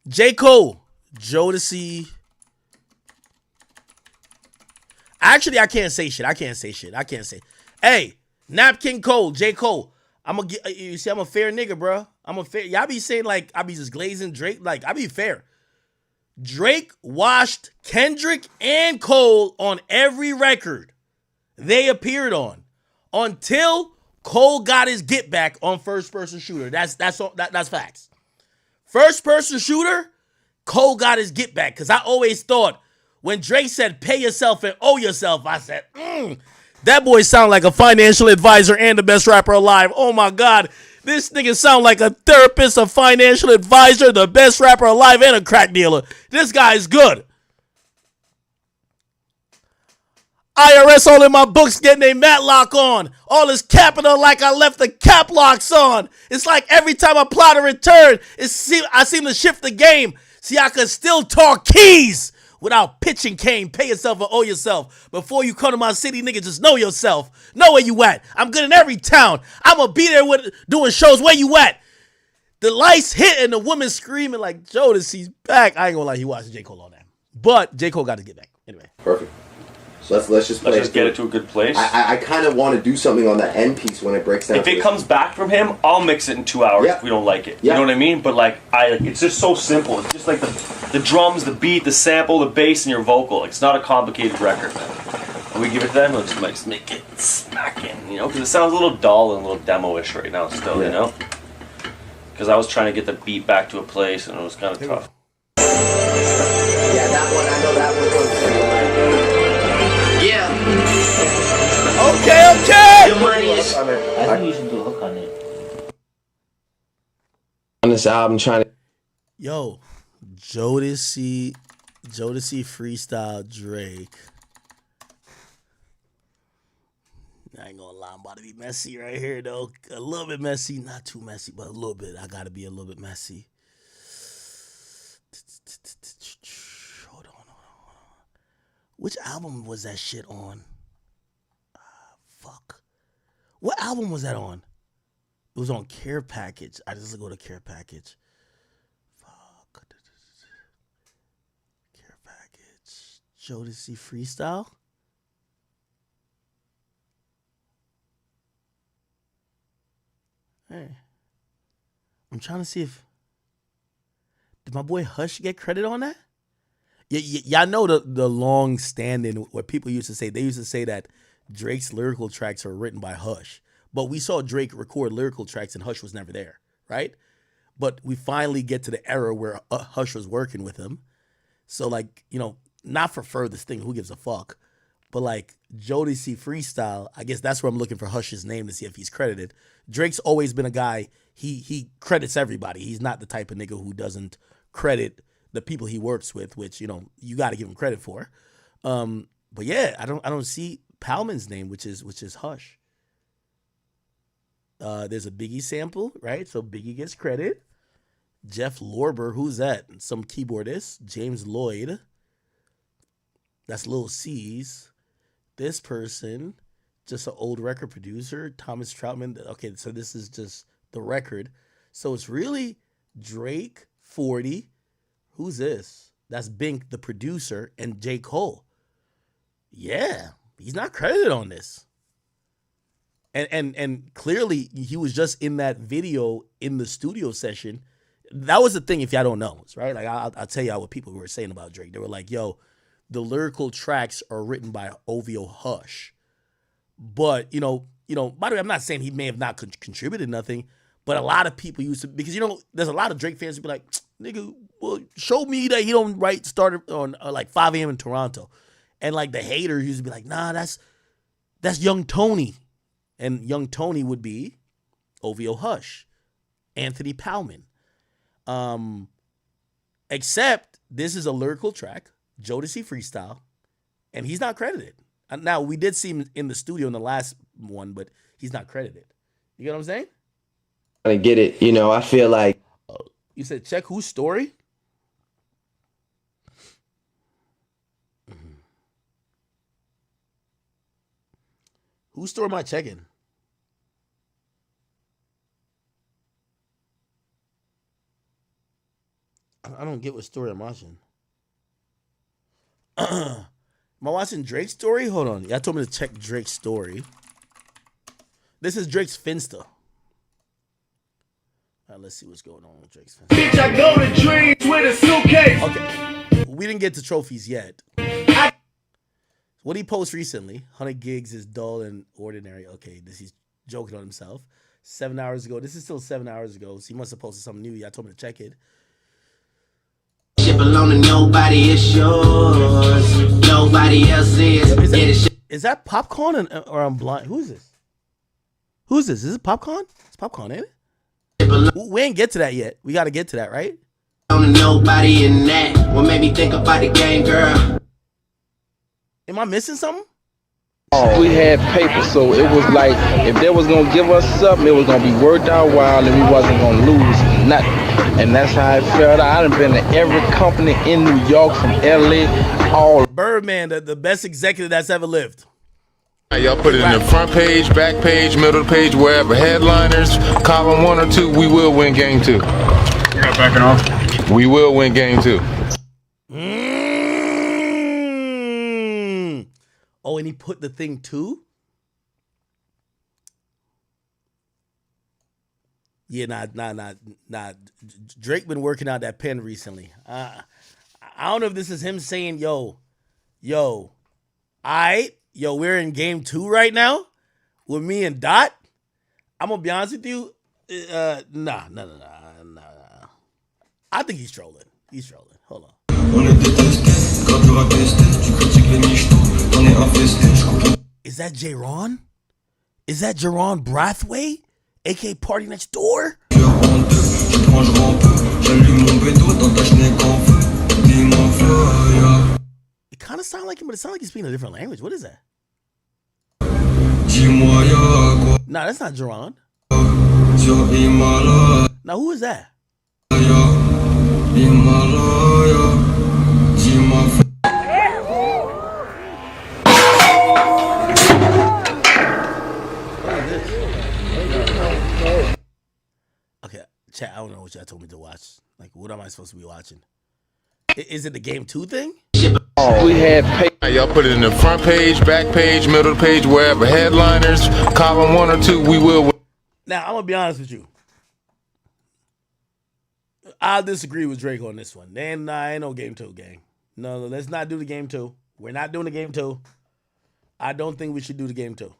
J. Cole. Jodeci. Actually, I can't say shit. Hey, Napkin Cole, J. Cole. I'm a fair nigga, bro. Y'all be saying like, I be just glazing Drake. Like, I be fair. Drake washed Kendrick and Cole on every record they appeared on until Cole got his get back on First Person Shooter. That's facts. First Person Shooter, Cole got his get back. Because I always thought when Drake said pay yourself and owe yourself, I said, that boy sound like a financial advisor and the best rapper alive. Oh my God. This nigga sound like a therapist, a financial advisor, the best rapper alive, and a crack dealer. This guy is good. IRS all in my books getting a matlock on. All this capital like I left the cap locks on. It's like every time I plot a return, I seem to shift the game. See, I can still talk keys without pitching cane. Pay yourself or owe yourself. Before you come to my city, nigga, just know yourself. Know where you at. I'm good in every town. I'ma be there with doing shows. Where you at? The lights hit and the woman screaming like Jodeci's back. I ain't gonna lie, he watched J. Cole on that. But J. Cole got to get back. Anyway. Perfect. So let's just get it to a good place. I kind of want to do something on that end piece when it breaks down. If it comes back from him, I'll mix it in 2 hours if we don't like it. You know what I mean? But like, it's just so simple. It's just like the drums, the beat, the sample, the bass, and your vocal. It's not a complicated record, man. When we give it to them, we'll just make it smacking, you know? Because it sounds a little dull and a little demo-ish right now still, you know? Because I was trying to get the beat back to a place, and it was kind of tough. Yeah, that one, I know that one. Yeah. Okay. Your money is. I think you should do a hook on it. On this album, trying to. Yo, Jodeci freestyle Drake. I ain't gonna lie, I'm about to be messy right here though. A little bit messy, not too messy, but a little bit. I gotta be a little bit messy. Hold on. Which album was that shit on? Fuck. What album was that on? It was on Care Package. I just go to Care Package. Fuck. Care Package. Jodeci freestyle? Hey. I'm trying to see if... Did my boy Hush get credit on that? Y'all know the long standing what people used to say. They used to say that Drake's lyrical tracks are written by Hush. But we saw Drake record lyrical tracks and Hush was never there, right? But we finally get to the era where Hush was working with him. So like, you know, not for furthest thing, who gives a fuck? But like Jodeci freestyle, I guess that's where I'm looking for Hush's name to see if he's credited. Drake's always been a guy, he credits everybody. He's not the type of nigga who doesn't credit the people he works with, which, you know, you got to give him credit for. But yeah, I don't see Palman's name, which is Hush. There's a Biggie sample, right? So Biggie gets credit. Jeff Lorber, who's that? Some keyboardist. James Lloyd. That's Lil C's. This person, just an old record producer. Thomas Troutman. Okay, so this is just the record. So it's really Drake, 40. Who's this? That's Bink, the producer, and J. Cole. Yeah, he's not credited on this. And clearly he was just in that video in the studio session. That was the thing, if y'all don't know, right? Like I'll tell y'all what people were saying about Drake. They were like, yo, the lyrical tracks are written by OVO Hush. But, you know, by the way, I'm not saying he may have not contributed nothing, but a lot of people used to, because, you know, there's a lot of Drake fans who be like, nigga, well, show me that he don't start on like 5 a.m. in Toronto. And like the haters used to be like, nah, that's Young Tony. And Young Tony would be OVO Hush, Anthony Palman. Except this is a lyrical track, Jodeci freestyle, and he's not credited. Now, we did see him in the studio in the last one, but he's not credited. You get what I'm saying? I get it. You know, I feel like... You said check whose story? Whose story am I checking? I don't get what story I'm watching. Am I watching Drake's story? Hold on. Y'all told me to check Drake's story. This is Drake's Finsta. All right, let's see what's going on with Drake's Finsta. Bitch, I go to dreams with a suitcase. Okay. We didn't get to trophies yet. What he post recently, 100 gigs is dull and ordinary. Okay, he's joking on himself. 7 hours ago. This is still 7 hours ago, so he must have posted something new. Y'all told me to check it. Belong to nobody, it's yours. Nobody else is. Is that Popcorn or I'm blind? Who is this? Who is this? Is it Popcorn? It's Popcorn, ain't it? We ain't get to that yet. We got to get to that, right? Belong to nobody in that. What made me think about the game, girl? Am I missing something? We had paper, so it was like if they was gonna give us something, it was gonna be worked out while, and we wasn't gonna lose nothing. And that's how I felt. I done been to every company in New York, from LA, all. Birdman, the best executive that's ever lived. Y'all put it in the front page, back page, middle of the page, wherever. Headliners, column 1 or 2, we will win game 2. Backing off. We will win game 2. Oh, and he put the thing too? Yeah, nah. Drake been working out that pen recently. I don't know if this is him saying, yo, we're in game 2 right now with me and Dot. I'm gonna be honest with you. Nah. I think he's trolling. Hold on. Is that J-Ron? Is that Jerron Brathwaite? aka Party Next Door? It kind of sounds like him, but it sounds like he's speaking a different language. What is that? Nah, that's not Jerron. Now, who is that? Okay, chat, I don't know what y'all told me to watch. Like, what am I supposed to be watching? Is it the game 2 thing? We had y'all put it in the front page, back page, middle of the page, wherever. Headliners, column 1 or 2, we will win. Now, I'm going to be honest with you. I'll disagree with Drake on this one. Ain't no game 2, gang. No, let's not do the game 2. We're not doing the game 2. I don't think we should do the game 2.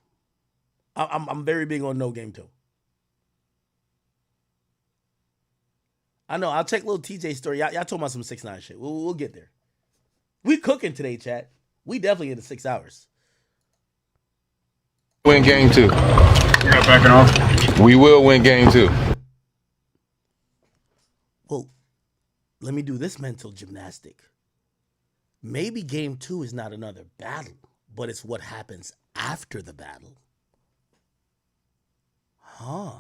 I'm very big on no game 2. I know. I'll check little TJ story. Y'all talking about some 6ix9ine shit. We'll get there. We cooking today, chat. We definitely in the 6 hours. Win game 2. Backing off. We will win game 2. Well, let me do this mental gymnastic. Maybe game 2 is not another battle, but it's what happens after the battle. Huh.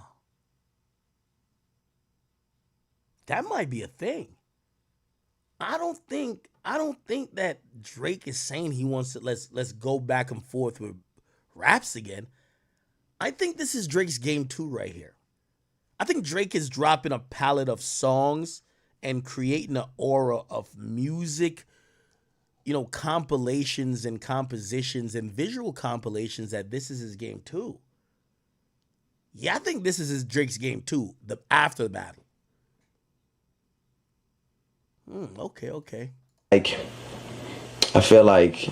That might be a thing. I don't think that Drake is saying he wants to let's go back and forth with raps again. I think this is Drake's game 2 right here. I think Drake is dropping a palette of songs and creating an aura of music, compilations and compositions and visual compilations that this is his game 2. Yeah, I think this is his Drake's game 2, after the battle. Okay. Like, I feel like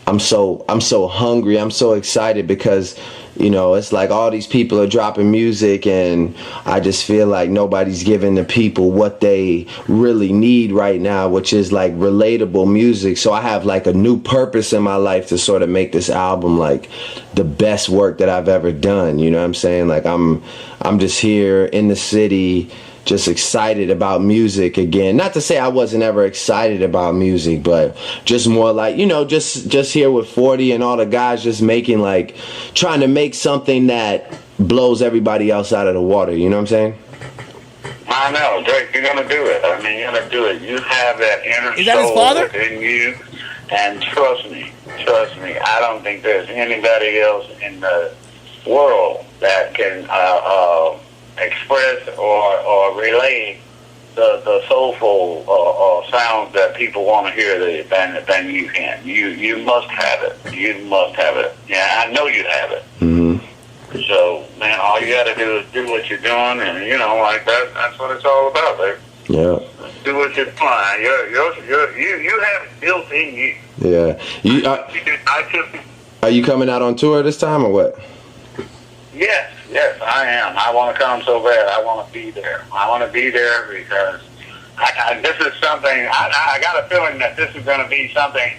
I'm so hungry. I'm so excited because, it's like all these people are dropping music and I just feel like nobody's giving the people what they really need right now, which is like relatable music. So I have like a new purpose in my life to sort of make this album like the best work that I've ever done. You know what I'm saying? Like I'm just here in the city, just excited about music again. Not to say I wasn't ever excited about music, but just more like, just here with 40 and all the guys just trying to make something that blows everybody else out of the water. You know what I'm saying? I know, Drake, you're going to do it. I mean, you're going to do it. You have that inner Is that his soul father? within you. And trust me, I don't think there's anybody else in the world that can express or relay the soulful sounds that people want to hear than you can. You must have it. You must have it. Yeah, I know you have it. Mm-hmm. So, man, all you got to do is do what you're doing, and like that's what it's all about, baby. Yeah. Do what you're doing. You have it built in you. Yeah. Are you coming out on tour this time or what? Yes, I am. I want to come so bad. I want to be there. I want to be there because this is something, I got a feeling that this is going to be something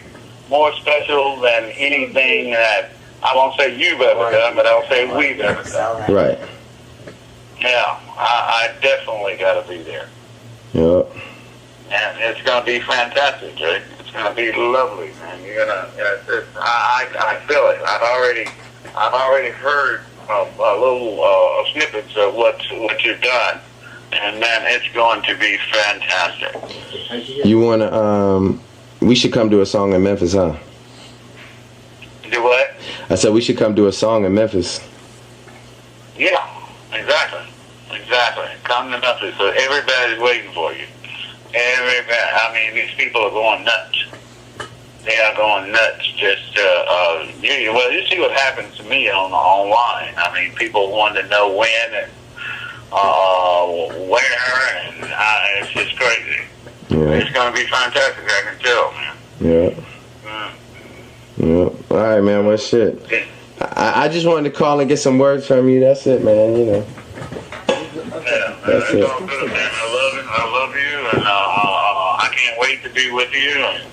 more special than anything that, I won't say you've ever done, but I'll say we've ever done. Right. Yeah, I definitely got to be there. Yep. And it's going to be fantastic, Jake. It's going to be lovely, man. You're going to, I feel it. I've already heard a little snippets of what you've done, and man, it's going to be fantastic. You wanna? We should come do a song in Memphis, huh? Do what? I said we should come do a song in Memphis. Yeah, exactly. Come to Memphis. So everybody's waiting for you. Everybody. I mean, these people are going nuts. They are going nuts. Just, you see what happens to me online. I mean, people want to know when and where, and it's just crazy. Yeah. It's going to be fantastic, I can tell, man. Yeah. Yeah. All right, man. Well, shit. I just wanted to call and get some words from you. That's it, man. You know. That's it. All good, man. I love you, and I can't wait to be with you. And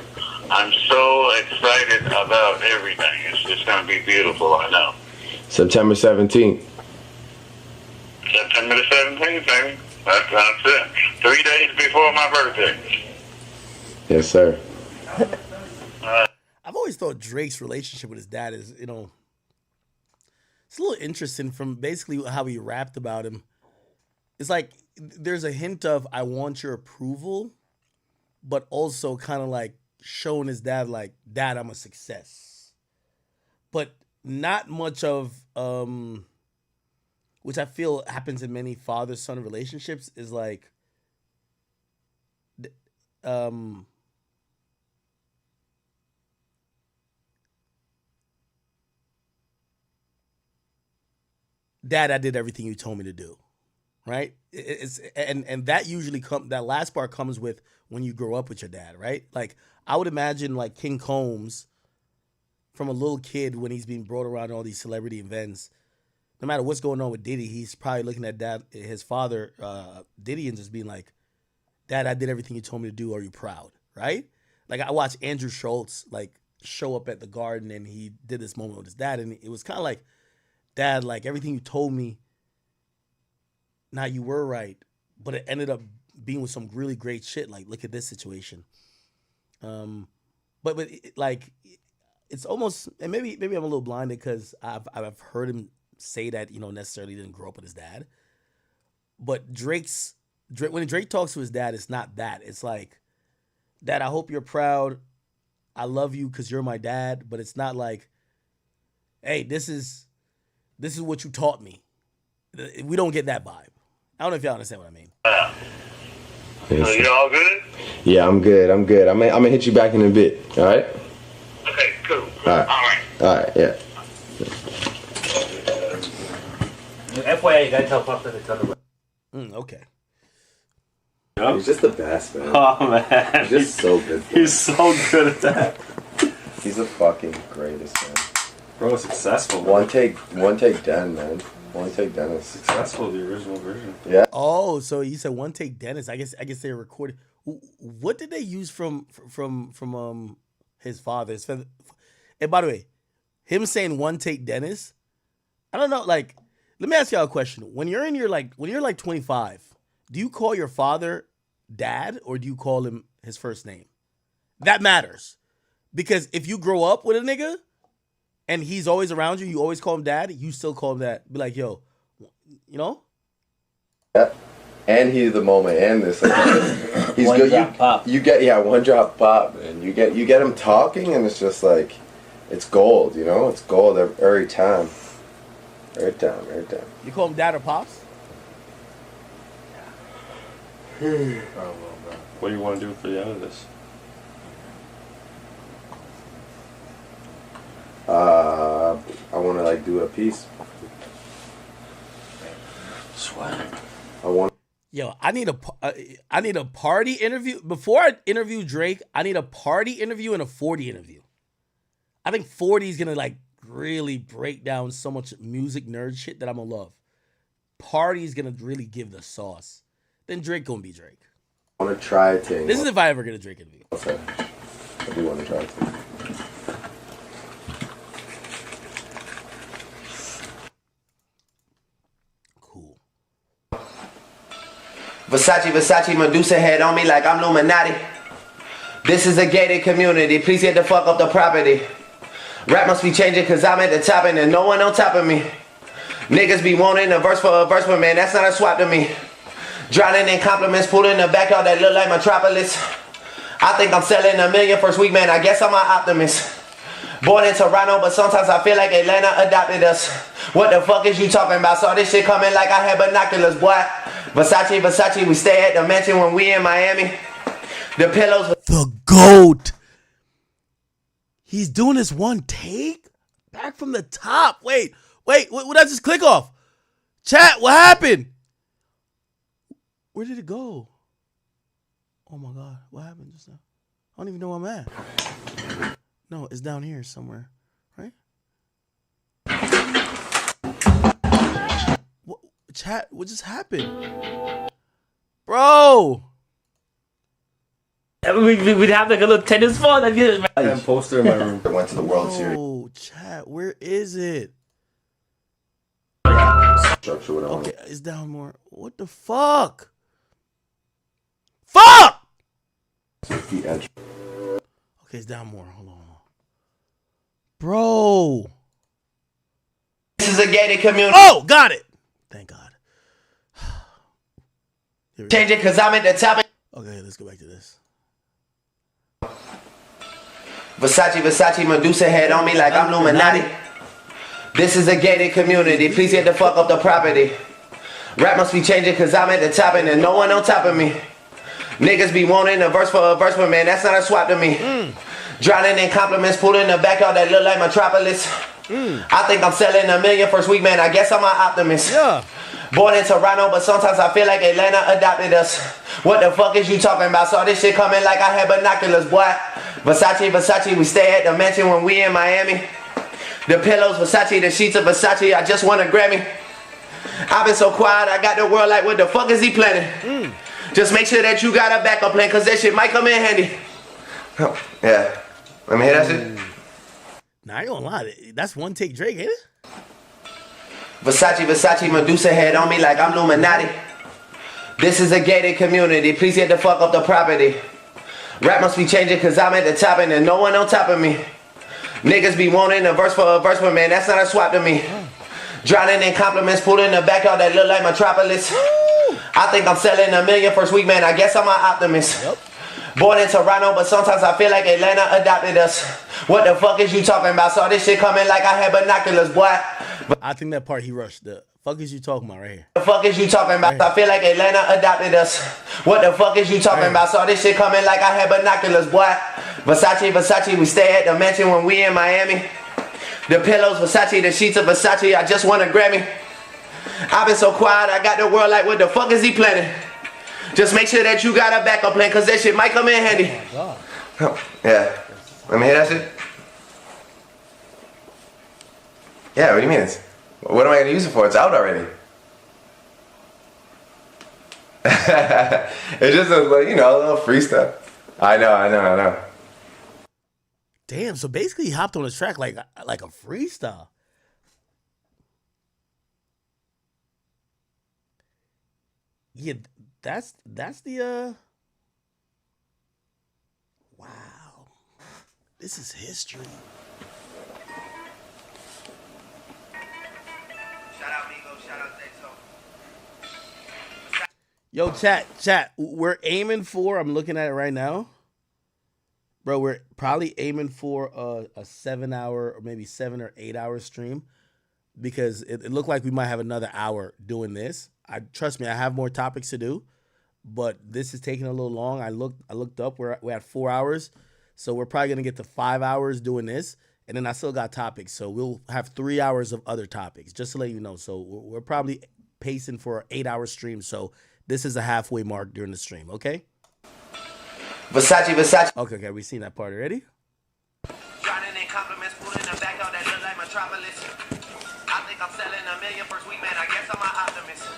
I'm so excited about everything. It's just going to be beautiful, I know. September 17th. September the 17th, baby. That's it. 3 days before my birthday. Yes, sir. I've always thought Drake's relationship with his dad is, it's a little interesting from basically how he rapped about him. It's like there's a hint of I want your approval, but also kind of like showing his dad like, Dad, I'm a success. But not much of, which I feel happens in many father-son relationships, is like, Dad, I did everything you told me to do, right? And that usually that last part comes with when you grow up with your dad, right? Like I would imagine like King Combs from a little kid when he's being brought around all these celebrity events. No matter what's going on with Diddy, he's probably looking at his father, Diddy, and just being like, Dad, I did everything you told me to do. Are you proud? Right? Like I watched Andrew Schultz like show up at the Garden and he did this moment with his dad, and it was kind of like, Dad, like everything you told me, now you were right, but it ended up being with some really great shit. Like, look at this situation. But like, it's almost, and maybe I'm a little blinded because I've heard him say that necessarily didn't grow up with his dad. But when Drake talks to his dad, it's not that. It's like, Dad, I hope you're proud. I love you because you're my dad. But it's not like, hey, this is what you taught me. We don't get that vibe. I don't know if y'all understand what I mean. So you all good? Yeah, I'm good. I'm gonna hit you back in a bit. All right. Okay, cool. All right. Yeah. FYI, you gotta tell Pop that it's on the okay. He's just the best, man. Oh man, he's just so good. He's so good at that. He's the fucking greatest, man. Bro, successful. One take done, man. One take done is successful. The original version. Yeah. Oh, so you said one take Dennis. I guess they recorded. What did they use from his father? And by the way, him saying one take Dennis, I don't know. Like, let me ask y'all a question. When you're 25, do you call your father Dad or do you call him his first name? That matters, because if you grow up with a nigga and he's always around you, you always call him Dad, you still call him that. Be like, yo, Yeah. And he's the moment and this. Like, he's one good. Drop pop. You get one drop pop, and you get him talking, and it's just like, it's gold. It's gold every time. Every time. You call him Dad or Pops? What do you want to do for the end of this? I want to do a piece. Swag. Yo, I need a party interview. Before I interview Drake, I need a party interview and a 40 interview. I think 40 is gonna really break down so much music nerd shit that I'm gonna love. Party is gonna really give the sauce. Then Drake gonna be Drake. I want to try a thing. This is if I ever get a Drake interview. Okay. I do want to try a thing. Versace, Medusa head on me like I'm Illuminati. This is a gated community, please get the fuck up the property. Rap must be changing cause I'm at the top and there's no one on top of me. Niggas be wanting a verse for a verse, but man, that's not a swap to me. Drowning in compliments, pulled in the backyard that look like Metropolis. I think I'm selling $1 million first week, man, I guess I'm an optimist. Born in Toronto, but sometimes I feel like Atlanta adopted us. What the fuck is you talking about? Saw this shit coming like I had binoculars, boy. Versace, Versace, we stay at the mansion when we in Miami. The pillows. The GOAT. He's doing this one take? Back from the top. Wait, what did I just click off? Chat, what happened? Where did it go? Oh my God, what happened just now? I don't even know where I'm at. No, it's down here somewhere, right? What, chat, what just happened? Bro! We'd have like a little tennis ball. I have a poster in my room. I went to the World Series. Oh, chat, where is it? Okay, it's down more. What the fuck? Fuck! Okay, it's down more. Hold on. Bro. This is a gated community. Oh, got it. Thank God. Change it because I'm at the top. Okay, let's go back to this. Versace, Versace, Medusa head on me like I'm Illuminati. This is a gated community. Please get the fuck up the property. Rap must be changing because I'm at the top and there's no one on top of me. Niggas be wanting a verse for a verse, but man, that's not a swap to me. Drowning in compliments, pulling the back out that look like Metropolis. I think I'm selling $1 million first week, man. I guess I'm an optimist. Born in Toronto, but sometimes I feel like Atlanta adopted us. What the fuck is you talking about? Saw this shit coming like I had binoculars, boy. Versace, Versace, we stay at the mansion when we in Miami. The pillows, Versace, the sheets of Versace, I just won a Grammy. I've been so quiet, I got the world like, what the fuck is he planning? Just make sure that you got a backup plan, cause that shit might come in handy. Yeah. Let me hear that shit. Nah, I ain't gonna lie. That's one take Drake, ain't it? Versace, Versace, Medusa head on me like I'm Illuminati. This is a gated community. Please get the fuck up the property. Rap must be changing cause I'm at the top and there's no one on top of me. Niggas be wanting a verse for a verse, but man, that's not a swap to me. Drowning in compliments, pulling the back out that look like Metropolis. I think I'm selling $1 million first week, man. I guess I'm an optimist. Born in Toronto, but sometimes I feel like Atlanta adopted us. What the fuck is you talking about? Saw this shit coming like I had binoculars, boy. I think that part he rushed. The fuck is you talking about right here? What the fuck is you talking about? I feel like Atlanta adopted us. What the fuck is you talking about? Saw this shit coming like I had binoculars, boy. Versace, Versace, we stay at the mansion when we in Miami. The pillows, Versace, the sheets of Versace, I just won a Grammy. I've been so quiet, I got the world like, what the fuck is he planning? Just make sure that you got a backup plan, cause that shit might come in handy. Yeah. Let me hear that shit. Yeah, what do you mean? What am I gonna use it for? It's out already. It's just a little free stuff. I know. Damn, so basically he hopped on the track like a freestyle. Yeah, that's the wow. This is history. Shout out Migo, shout out Zayto. Yo, chat, we're aiming for, I'm looking at it right now. Bro, we're probably aiming for a 7-hour or maybe 7 or 8 hour stream because it looked like we might have another hour doing this. Trust me, I have more topics to do, but this is taking a little long. I looked up, we're at 4 hours, so we're probably gonna get to 5 hours doing this, and then I still got topics, so we'll have 3 hours of other topics, just to let you know. So we're probably pacing for an 8 hour stream, so this is a halfway mark during the stream, okay? Versace. Okay, we seen that part already. Drowning in compliments, pulling the back out that look like Metropolis. I think I'm selling $1 million first week, man. I guess I'm an optimist.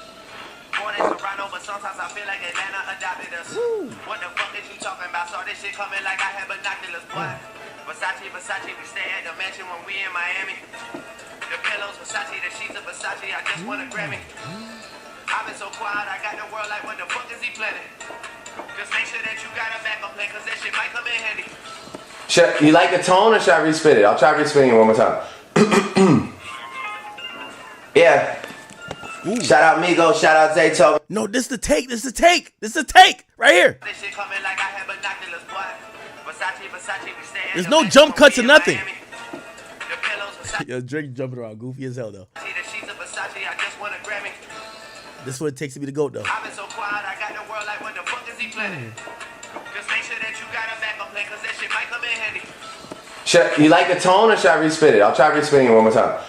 Born in Toronto, but sometimes I feel like Atlanta adopted us. What the fuck is you talking about? Saw this shit coming like I had binoculars, boy. Versace, we stay at the mansion when we in Miami. The pillows, Versace, the sheets of Versace, I just won a Grammy. I've been so quiet, I got the world like, what the fuck is he planning? Just make sure that you got a backup plan, cause that shit might come in handy. You like the tone or should I respit it? I'll try respitting it one more time. Yeah. Shout out Migo, shout out Zayto. No, this the take right here. This shit coming like I had binoculars, boy. Versace, we stay. There's no jump cuts or nothing. Yo, Drake jumping around, goofy as hell though. This is what it takes to be the GOAT though. I've been so quiet, I got the world like, what the fuck is he planning? Just make sure that you got a backup plan, cause that shit might come in handy. Should you like the tone or should I respit it? I'll try respitting it one more time.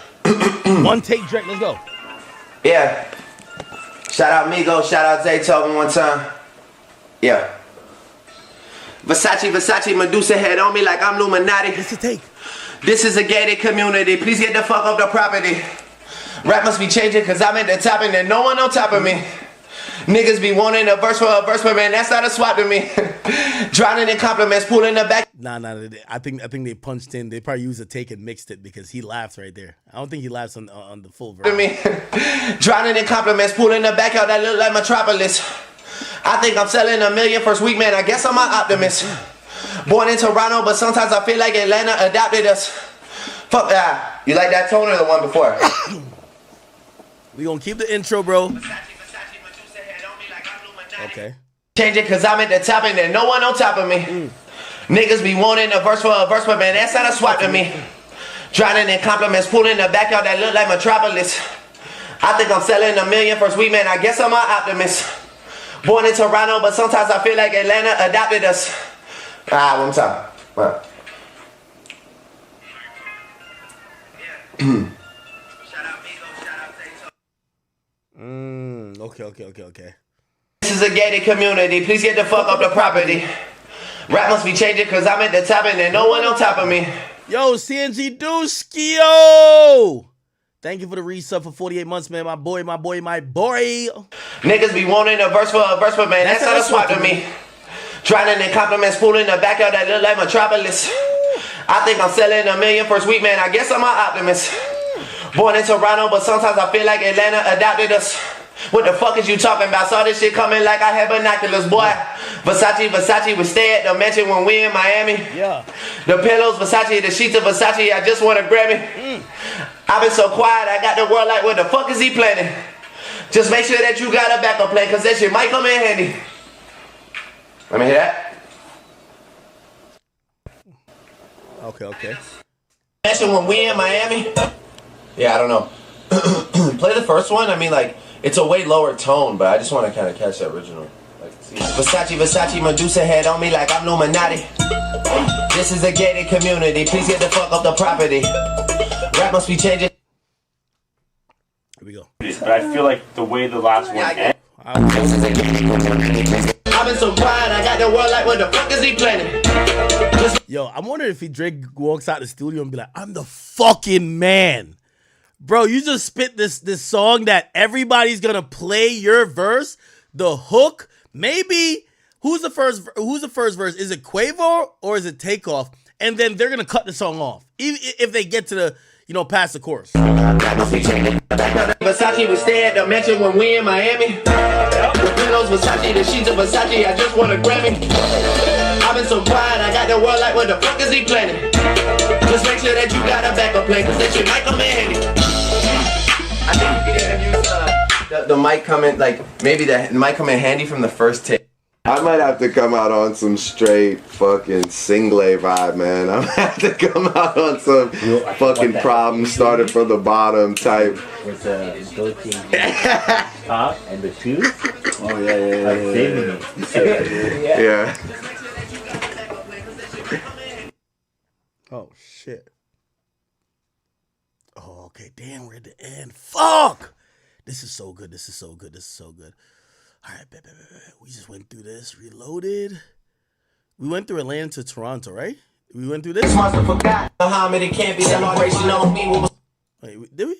One take, Drake, let's go. Yeah. Shout out Migo, shout out Zayto one time. Yeah. Versace, Medusa head on me like I'm Illuminati. What's the take? This is a gated community, please get the fuck off the property. Rap must be changing cause I'm at the top and there's no one on top of me. Niggas be wanting a verse, but man, that's not a swap to me. Drowning in compliments, pulling the back. Nah. I think they punched in. They probably used a take and mixed it because he laughs right there. I don't think he laughs on the full verse. Drowning in compliments, pulling the back out that look like Metropolis. I think I'm selling $1 million first week, man. I guess I'm an optimist. Born in Toronto, but sometimes I feel like Atlanta adopted us. Fuck that. You like that tone or the one before? We gonna keep the intro, bro. Okay. Change it cause I'm at the top and there's no one on top of me. Niggas be wanting a verse, but man, that's not a swap to me. Drowning in compliments, pulling the back out that look like Metropolis. I think I'm selling $1 million first week, man. I guess I'm an optimist. Born in Toronto, but sometimes I feel like Atlanta adopted us. One time. Wow. Okay. This is a gated community. Please get the fuck off the property. Rap must be changing cause I'm at the top and there's no one on top of me. Yo, CNG Dooskio! Thank you for the resub for 48 months, man. My boy. Niggas be wanting a verse, but man, that's not a swap to me. Drowning in compliments, pulling the back out that look like Metropolis. I think I'm selling $1 million first week, man. I guess I'm an optimist. Born in Toronto, but sometimes I feel like Atlanta adopted us. What the fuck is you talking about? Saw this shit coming like I had binoculars, boy. Versace, we stay at the mansion when we in Miami. Yeah. The pillows, Versace, the sheets of Versace, I just want a Grammy. I've been so quiet, I got the world like, what the fuck is he planning? Just make sure that you got a backup plan, cause that shit might come in handy. Let me hear that. Okay. Mansion when we in Miami. Yeah, I don't know. Play the first one. I mean, like, it's a way lower tone, but I just want to kind of catch the original. Like, Versace, Medusa head on me like I'm Illuminati. This is a gated community. Please get the fuck off the property. Rap must be changing. Here we go. But I feel like the way the last one ends. I've been so quiet, I got the world like, what the fuck is he planning? Yo, I'm wondering if Drake walks out the studio and be like, I'm the fucking man. Bro, you just spit this song that everybody's gonna play your verse, the hook. Maybe who's the first verse? Is it Quavo or is it Takeoff? And then they're gonna cut the song off, even if they get to the past the chorus. Versace, we stay at the mansion when we in Miami. The pillows, Versace, the sheets of Versace, I just want a Grammy. I've been so quiet, I got the world like, what the fuck is he planning? Just make sure that you got a backup plan, cause that shit might come in handy. I think you can use the mic coming, like, maybe the mic come in handy from the first take. I might have to come out on some straight fucking Singlay vibe, man. I'm gonna have to come out on some fucking problem started from the bottom type. With the goatee top and the tooth. Oh yeah. Yeah. Oh shit. Oh, okay. Damn, we're at the end. Fuck. This is so good. All right, we just went through this, reloaded. We went through Atlanta to Toronto, right? We went through this. Muhammad, it can't be celebration on me. Wait, did we?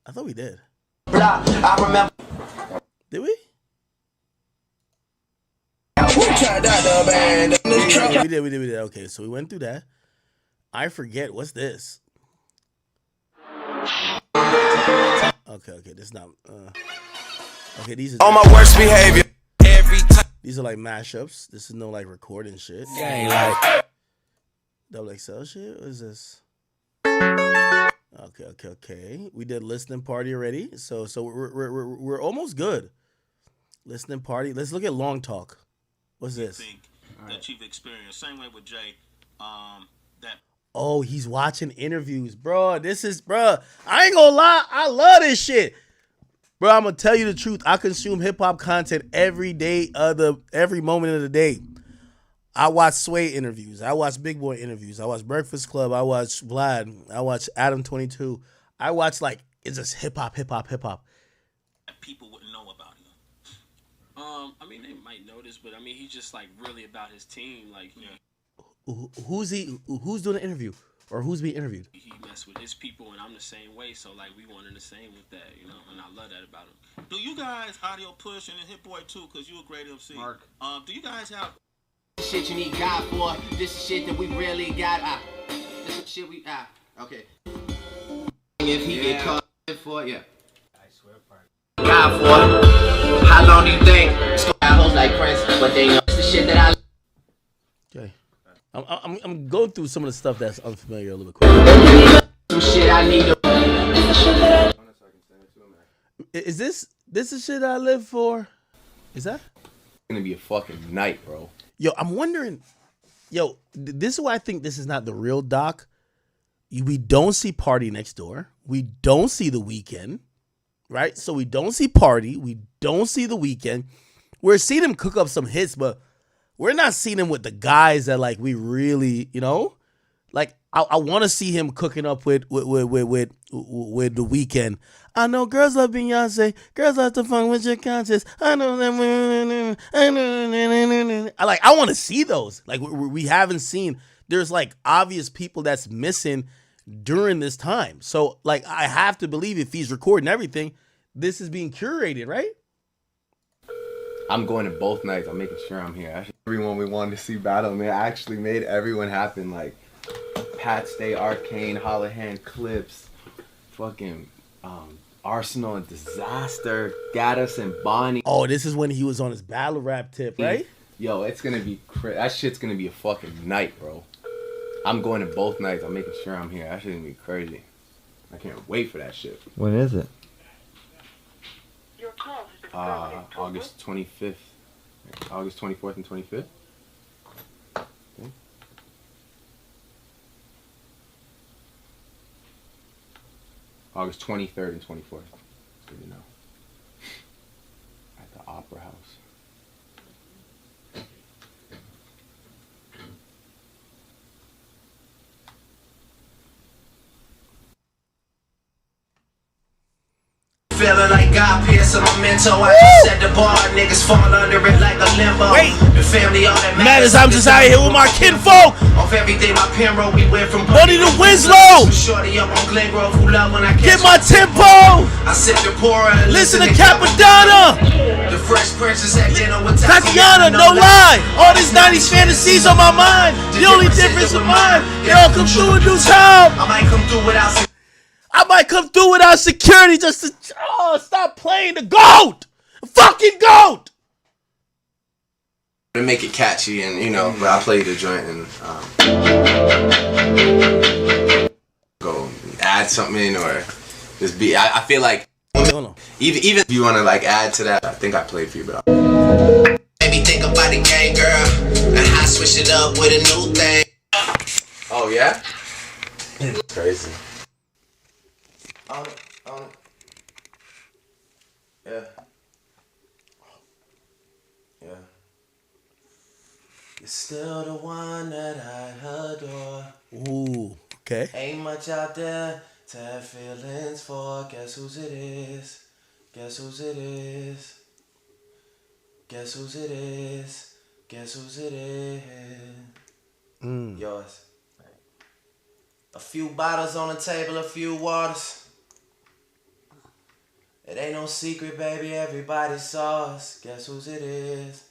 I thought we did. I remember. Did we? We did. Okay, so we went through that. I forget. What's this? Okay, this is not. Okay, these are on my worst behavior every time. These are like mashups. This is no like recording shit. Gang like Double XL shit. What is this? Okay. We did listening party already, so we're almost good. Listening party. Let's look at long talk. What's this? That you've experienced. Same way with Jay. That Oh, he's watching interviews, bro. I ain't gonna lie. I love this shit. Bro, I'm gonna tell you the truth. I consume hip hop content every moment of the day. I watch Sway interviews. I watch Big Boy interviews. I watch Breakfast Club. I watch Vlad. I watch Adam 22. I watch it's just hip hop. People wouldn't know about him. I mean, they might notice, but I mean, he's just like really about his team. Like, Who's doing the interview, or who's being interviewed? he mess with his people, and I'm the same way. So like, we wanted the same with that, you know. And I love that about him. Do you guys audio push and Hit Boy too? Cause you a great MC. Mark. Do you guys have Shit you need God for. This is shit that we really got. This is shit we okay. If he get caught for I swear God for. How long do you think? Still got hoes like Prince, but they know it's the shit that I. Okay. I'm going through some of the stuff that's unfamiliar a little bit quick. Some shit I need to. Is this the shit I live for? Is that? It's gonna be a fucking night, bro. Yo, I'm wondering. Yo, this is why I think this is not the real Doc. We don't see Party Next Door. We don't see The Weeknd, right? So we don't see Party. We don't see The Weeknd. We're seeing him cook up some hits, but we're not seeing him with the guys that like we really, you know, like I want to see him cooking up with The Weeknd. I know girls love Beyonce. Girls love to fun with your conscience. I know them. I want to see those. Like we haven't seen. There's like obvious people that's missing during this time. So like I have to believe if he's recording everything, this is being curated, right? I'm going to both nights. I'm making sure I'm here. Everyone we wanted to see battle, man, I actually made everyone happen. Like Pat Stay, Arcane, Hollahan, Clips, fucking Arsenal and Disaster, Gaddis and Bonnie. Oh, this is when he was on his battle rap tip, right? Yo, it's gonna be that shit's gonna be a fucking night, bro. I'm going to both nights. I'm making sure I'm here. That shit's gonna be crazy. I can't wait for that shit. When is it? August 25th. August 24th and 25th. Okay. August 23rd and 24th. It's good to know. At the Opera House. Feeling like God piercing my mental. I just set the bar, niggas fall under it like a limbo. The family all that matters. I'm just out here with my kinfolk. Off everything, my Penrose, we went from Buddy to Winslow. Shorty up on Glen Grove, who love when I get my tempo. I sip the pour and listen to Capadonna. The Fresh Princess at dinner with Tatiana, no lie. All these 90s fantasies on my mind. The only difference of mine, they all come through in due time. I might come through without security just to stop playing the GOAT. Fucking GOAT. To make it catchy and, you know, but I played the joint and go add something in or just be, I feel like even if you want to like add to that, I think I played for you, but maybe think about the game, girl, and how I switch it up with a new thing. Oh yeah? It's crazy. On it. Yeah. You're still the one that I adore. Ooh, okay. Ain't much out there to have feelings for. Guess whose it is? Guess whose it is? Guess whose it is? Guess whose it is? Yours. A few bottles on the table, a few waters. It ain't no secret, baby, everybody saw us. Guess whose it is?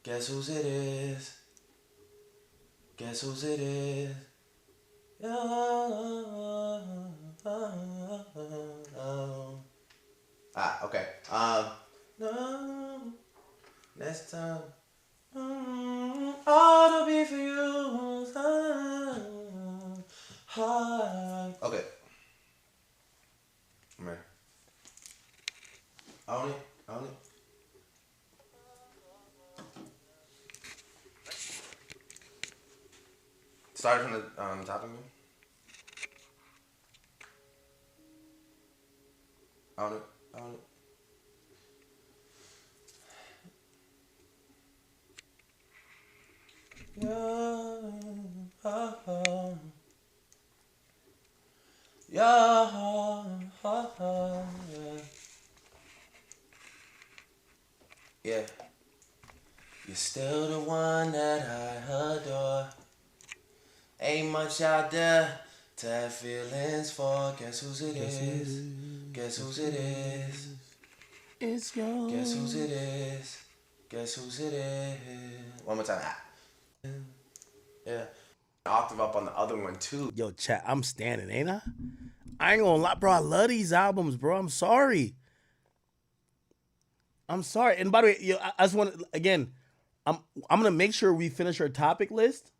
Guess whose it is? Guess whose it is? Okay. No, next time. All to be for you. Okay. I'm ready. Own it. Started from the top of me. On it. Yeah. You're still the one that I adore. Ain't much out there to have feelings for. Guess whose it is? Guess whose it is? It's yours. Guess whose it is? Guess whose it is? One more time. Yeah. Octave up on the other one too. Yo, chat, I'm standing, ain't I? I ain't gonna lie, bro. I love these albums, bro. I'm sorry. And by the way, yo, I just want to, again, I'm gonna make sure we finish our topic list.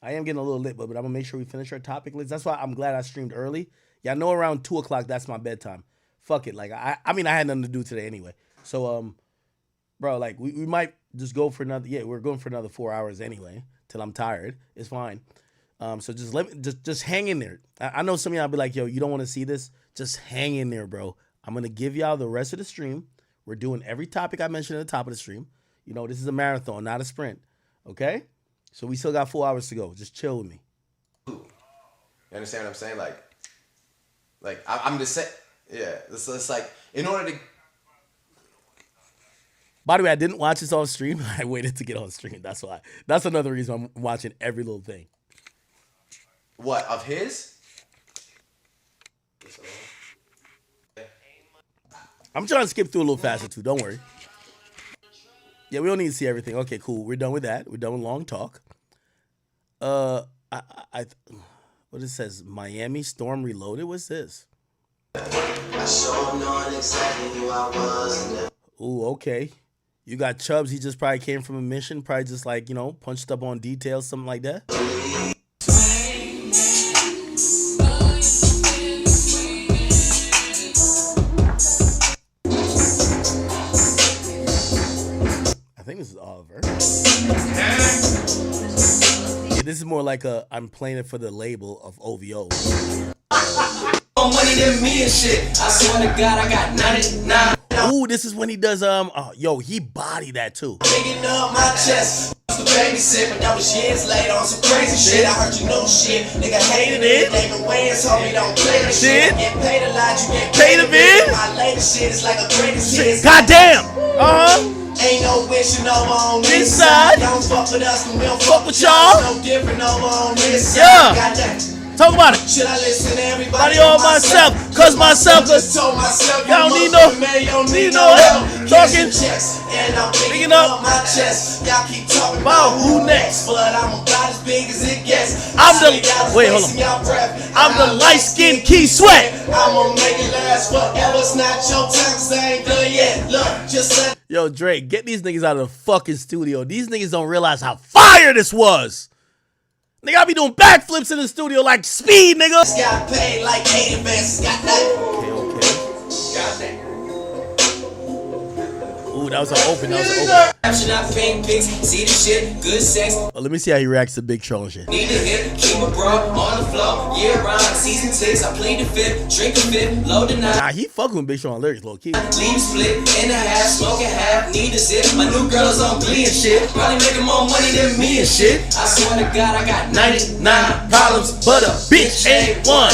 I am getting a little lit, but I'm gonna make sure we finish our topic list. That's why I'm glad I streamed early. Yeah, I know around 2 o'clock that's my bedtime. Fuck it. Like I mean I had nothing to do today anyway. So bro, like we might just go for another. Yeah, we're going for another 4 hours anyway till I'm tired. It's fine. So just hang in there. I know some of y'all be like, yo, you don't want to see this. Just hang in there, bro. I'm gonna give y'all the rest of the stream. We're doing every topic I mentioned at the top of the stream. You know, this is a marathon, not a sprint. Okay? So we still got 4 hours to go. Just chill with me. You understand what I'm saying? Like I'm just saying, yeah. It's like in order to. By the way, I didn't watch this on stream. I waited to get on stream. That's why. That's another reason I'm watching every little thing. What of his? I'm trying to skip through a little faster too. Don't worry. Yeah, we don't need to see everything. Okay, cool. We're done with that. We're done with long talk. What it says? Miami Storm Reloaded. What's this? Ooh, okay. You got Chubbs. He just probably came from a mission. Probably just like, you know, punched up on details, something like that. I think this is Oliver. Yeah, this is more like I'm playing it for the label of OVO. Money than me and shit. I swear to God, I got 99. Ooh, this is when he does yo, he bodied that too. Picking up my chest. The babysit, but that was years later on some crazy shit. I heard you know shit. Nigga hated it. David Wayans told me don't play the shit. Get paid a lot, you get paid a bit. My latest shit is like a greatest hit. Goddamn. Ain't no wishing over on this side. Don't fuck with us, we don't fuck with y'all. No different over on this side. Yeah. Goddamn. Talk about it. Should I listen to everybody on myself? Cause myself just told myself y'all need no help. Talking, and I'm picking up my chest. Y'all keep talking about who next. But I'm about as big as it gets. I'm the light-skinned Key Sweat. I'm gonna make it last forever. It's not your time, cause I ain't done yet. Look, just yo, Drake, get these niggas out of the fucking studio. These niggas don't realize how fire this was. Nigga, I be doing backflips in the studio like speed, nigga. Got paid like 80 advances. Got that. Okay. Goddamn. Ooh, that was an open. Caption out pink pics, see the shit, good sex. Well, let me see how he reacts to Big Troll and shit. Need to hit, keep a bro on the floor. Year round, season 6, I plead the fifth, drink a fifth, load the night. Nah, he fucking with Big Troll on lyrics, low key. Leave split in a half, smoking half, need to sip. My new girl's on Glee and shit. Probably making more money than me and shit. I swear to God, I got 99 problems, but a bitch ain't one.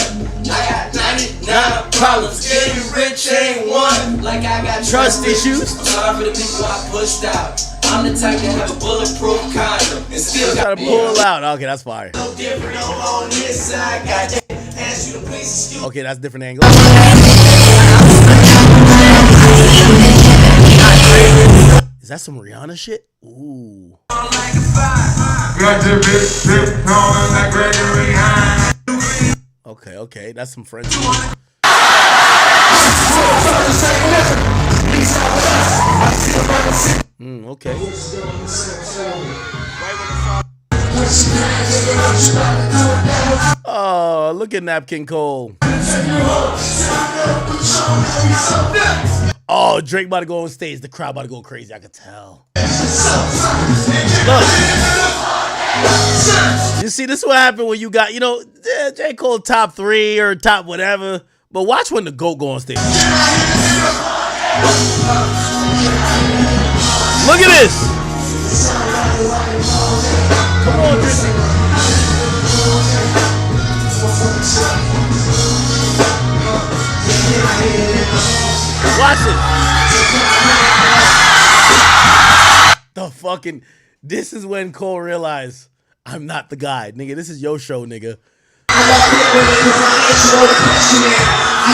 I got 99 problems, getting rich ain't one. Like I got trust issues. I'm sorry for the people I pushed out. I'm the type to have a bulletproof condom and still gotta pull out. Okay, that's fire. No different on this side. Got ask you to please excuse. Okay, that's a different angle. Is that some Rihanna shit? Ooh. Okay, that's some French. Okay. Oh, look at Napkin Cole. Oh, Drake about to go on stage. The crowd about to go crazy. I could tell. Look. You see, this is what happened when you got, J. Cole top 3 or top whatever. But watch when the GOAT go on stage. Look at this. Come on, Drizzy. Watch it. The fucking. This is when Cole realized I'm not the guy, nigga. This is your show, nigga. I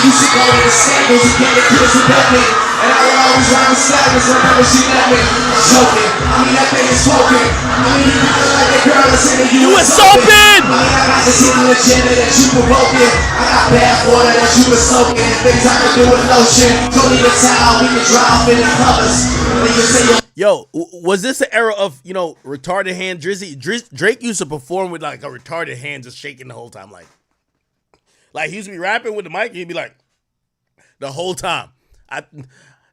used to go to the samples and get it kids above me. And I would always round sadness whenever she let me. Choking, I mean that thing is smoking. I mean you kinda like the girl that's in the You was soaping! I mean I got this hidden agenda that you provoking. I got bad water that you was soaking. Things I can do with lotion. Don't need a towel, we can dry off in the covers. Then you say Yo, was this the era of, you know, retarded hand Drizzy? Drake used to perform with like a retarded hand just shaking the whole time, like he used to be rapping with the mic and he'd be like the whole time.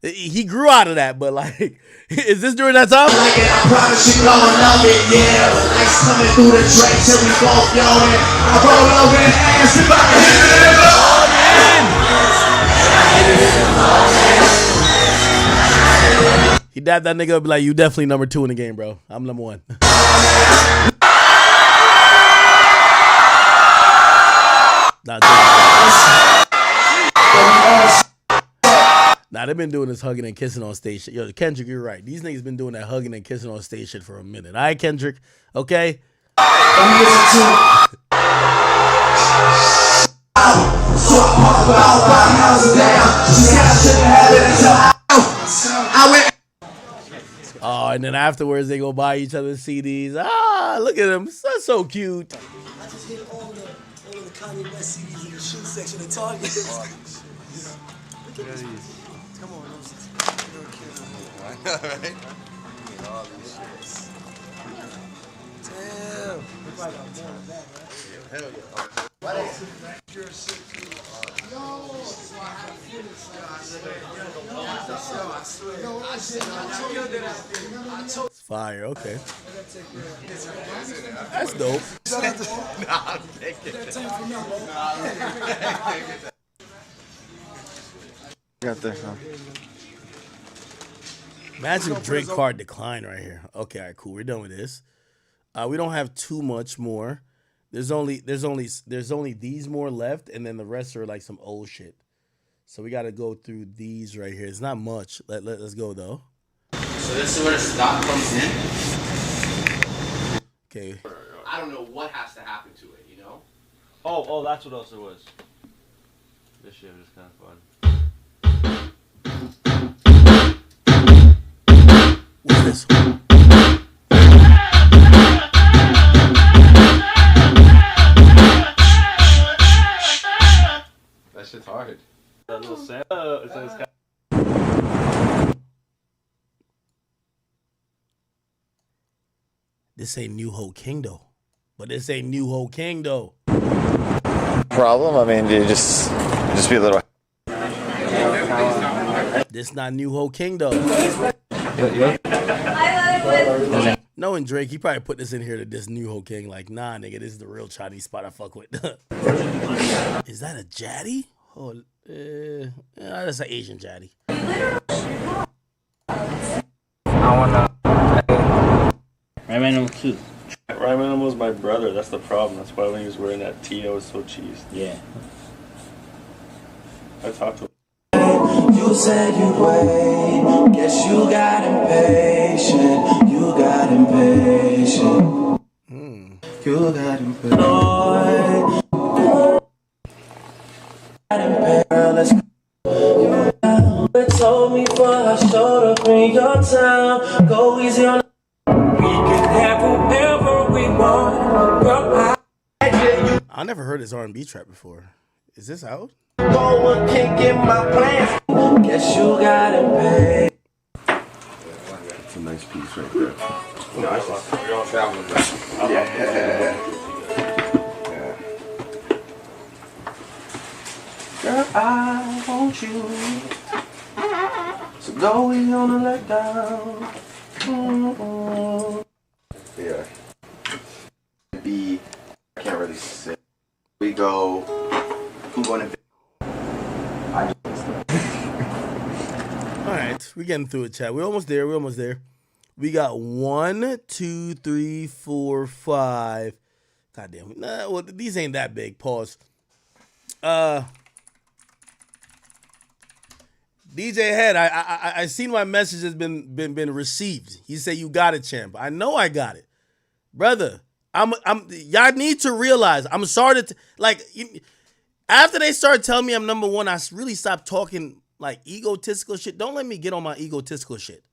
He grew out of that, but like, is this during that time? Like it, I promise you gon' love it, yeah. The lights coming through the Drake till we both yawning. I roll over and ask if I can hit it in. He dabbed that nigga up, be like, you definitely number 2 in the game, bro. I'm number 1. Nah, they've been doing this hugging and kissing on stage shit. Yo, Kendrick, you're right. These niggas been doing that hugging and kissing on stage shit for a minute. All right, Kendrick? Okay? Oh, and then afterwards they go buy each other CDs. Ah, look at them. That's so cute. I just hit all of the Kanye West CDs in the shoe section of Target. Look at these. Come on, those right? All these shits. Damn. We probably got more than that, right? Yeah, hell yeah. Why they you're sick too? It's fire, okay. That's dope. Nah, I'm taking it. Got this, huh? Imagine Drake card decline right here. Okay, all right, cool. We're done with this. We don't have too much more. There's only these more left, and then the rest are like some old shit. So we got to go through these right here. It's not much. Let's go though. So this is where the stock comes in. Okay. I don't know what has to happen to it, you know? Oh, that's what else it was. This shit was kind of fun. What's this? That shit's hard. That little sound. This ain't New Ho King though. But this ain't New Ho King though. Problem? I mean, you just be a little. This not New Ho King though. Knowing Drake, he probably put this in here to diss New Ho King. Like, nah, nigga, this is the real Chinese spot I fuck with. Is that a Yachty? Oh, that's an Asian Yachty. I wanna. Ryan too. Ryan was my brother. That's the problem. That's why when he was wearing that tee, I was so cheesed. Yeah. I talked to him. You said you wait. Guess you got impatient. You got impatient. You got impatient. You told me before I showed up in your town. Go easy on. We can have whoever we want. Girl, I never heard his R&B track before. Is this out? go and kick in my plans. Guess you got it, babe. It's a nice piece right there. No, I saw we all traveling. Yeah. Girl, I want you. So go easy on the let down. Yeah. I can't really say. We go. Who going to? We're getting through it, chat. We're almost there. We got 1, 2, 3, 4, 5. Goddamn. Nah, well, these ain't that big. Pause. DJ Head, I seen my message has been received. He said you got it, champ. I know I got it, brother. Y'all need to realize. I'm sorry to after they started telling me I'm number one, I really stopped talking like egotistical shit. Don't let me get on my egotistical shit,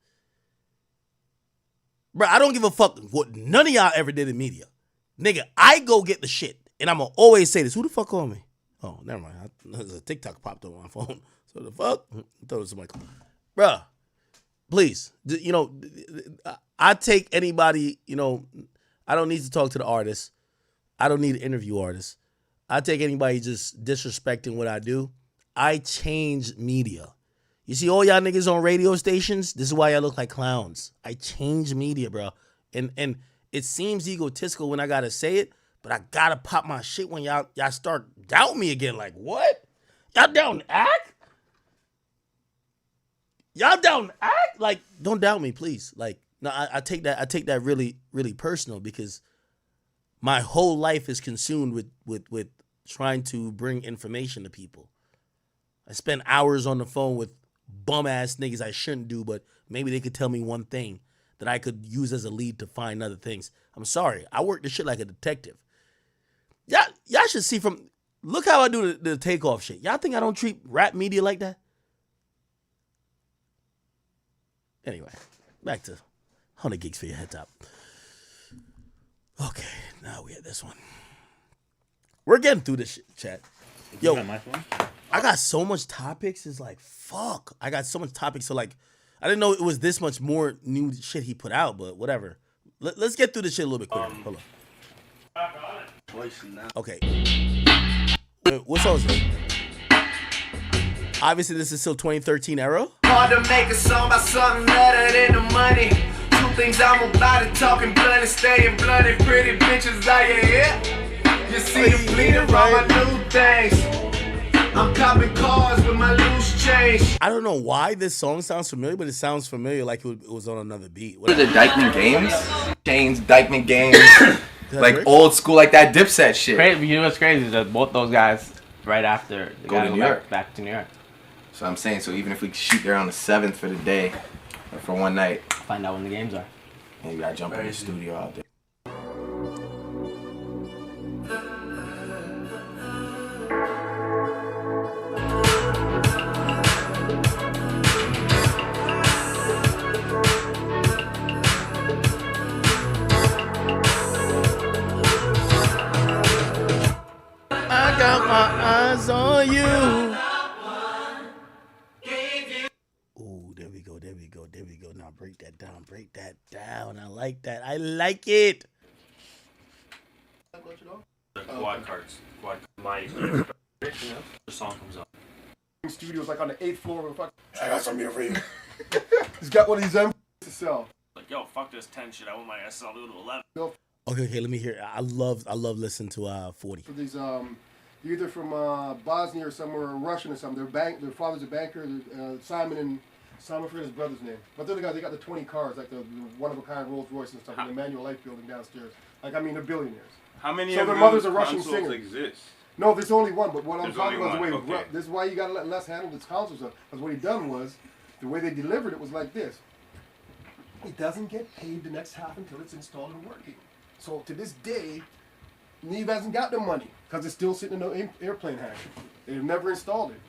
bro. I don't give a fuck what none of y'all ever did in media, nigga. I go get the shit, and I'm gonna always say this. Who the fuck called me? Oh, never mind. There's a TikTok popped up on my phone. So the fuck? I thought it was somebody. Bruh, please. You know, I take anybody, you know, I don't need to talk to the artist. I don't need to interview artists. I take anybody just disrespecting what I do. I change media. You see all y'all niggas on radio stations? This is why y'all look like clowns. I change media, bro. And it seems egotistical when I gotta say it, but I gotta pop my shit when y'all start doubting me again. Like, what? Y'all down to act? Y'all down to act? Like, don't doubt me, please. Like, no, I take that really, really personal because my whole life is consumed with trying to bring information to people. I spend hours on the phone with bum ass niggas I shouldn't do, but maybe they could tell me one thing that I could use as a lead to find other things. I'm sorry. I work this shit like a detective. Y'all should see look how I do the takeoff shit. Y'all think I don't treat rap media like that? Anyway, back to 100 gigs for your head top. Okay, now we have this one. We're getting through this shit, chat. Yo, I got so much topics. It's like, fuck. I got so much topics. So, like, I didn't know it was this much more new shit he put out, but whatever. Let's get through this shit a little bit quicker. Hold on. Okay. What song is it? Obviously, this is still 2013 era. Hard to make a song about something other than the money. Two things I'm about it, talking blood and staying bloody. Pretty bitches out your ear. You see the bleeding from my new things. I'm copping cars with my loose change. I don't know why this song sounds familiar, but it sounds familiar like it was on another beat. What are the Dykeman Games? Dykeman Games. Like old school, like that Dipset shit. You know what's crazy is that both those guys, right after, they go to New York. Back to New York. So I'm saying, so even if we shoot there on the 7th for the day, or for one night, find out when the games are. Maybe I jump in the studio out there. I got my eyes on you. Ooh, there we go. Now break that down. I like that. I like it. The quad cards. The song comes up. Studios like on the 8th floor. I got something here for you. He's got one of these M to sell. Like, yo, fuck this 10 shit. I want my SL to 11. Okay, let me hear. I love listening to 40. For these either from Bosnia or somewhere, or Russian or something. Their father's a banker. Simon forget his brother's name. But they're the guys. They got the 20 cars, like the one of a kind Rolls Royce and stuff, in the Manual Life building downstairs. Like, I mean, they're billionaires. How many so of their those mother's a Russian consoles singer. exist? No, there's only one. But what I'm There's talking about only is the way. one, okay. This is why you got to let Les handle this console stuff. Because what he done was, the way they delivered it was like this. It doesn't get paid the next half until it's installed and working. So to this day, Neve hasn't got the money because it's still sitting in the airplane hangar. They've never installed it.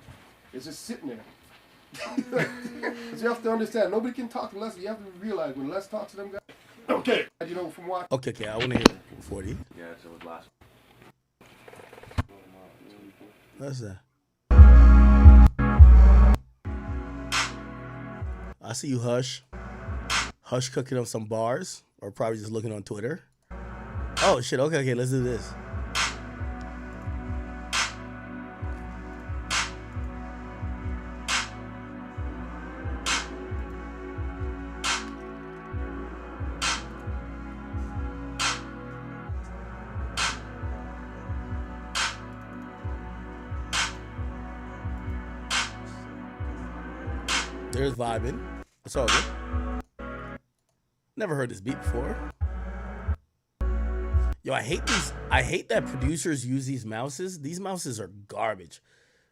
It's just sitting there. Because you have to understand, nobody can talk to Les. You have to realize when Les talks to them guys. Okay. You know, from what? Okay, I want to hear 40. Yeah, so it was last. What's that? I see you, Hush. Hush cooking up some bars, or probably just looking on Twitter. Oh shit! Okay, let's do this. There's vibing. It's all good. Never heard this beat before. Yo, I hate that producers use these mouses. These mouses are garbage.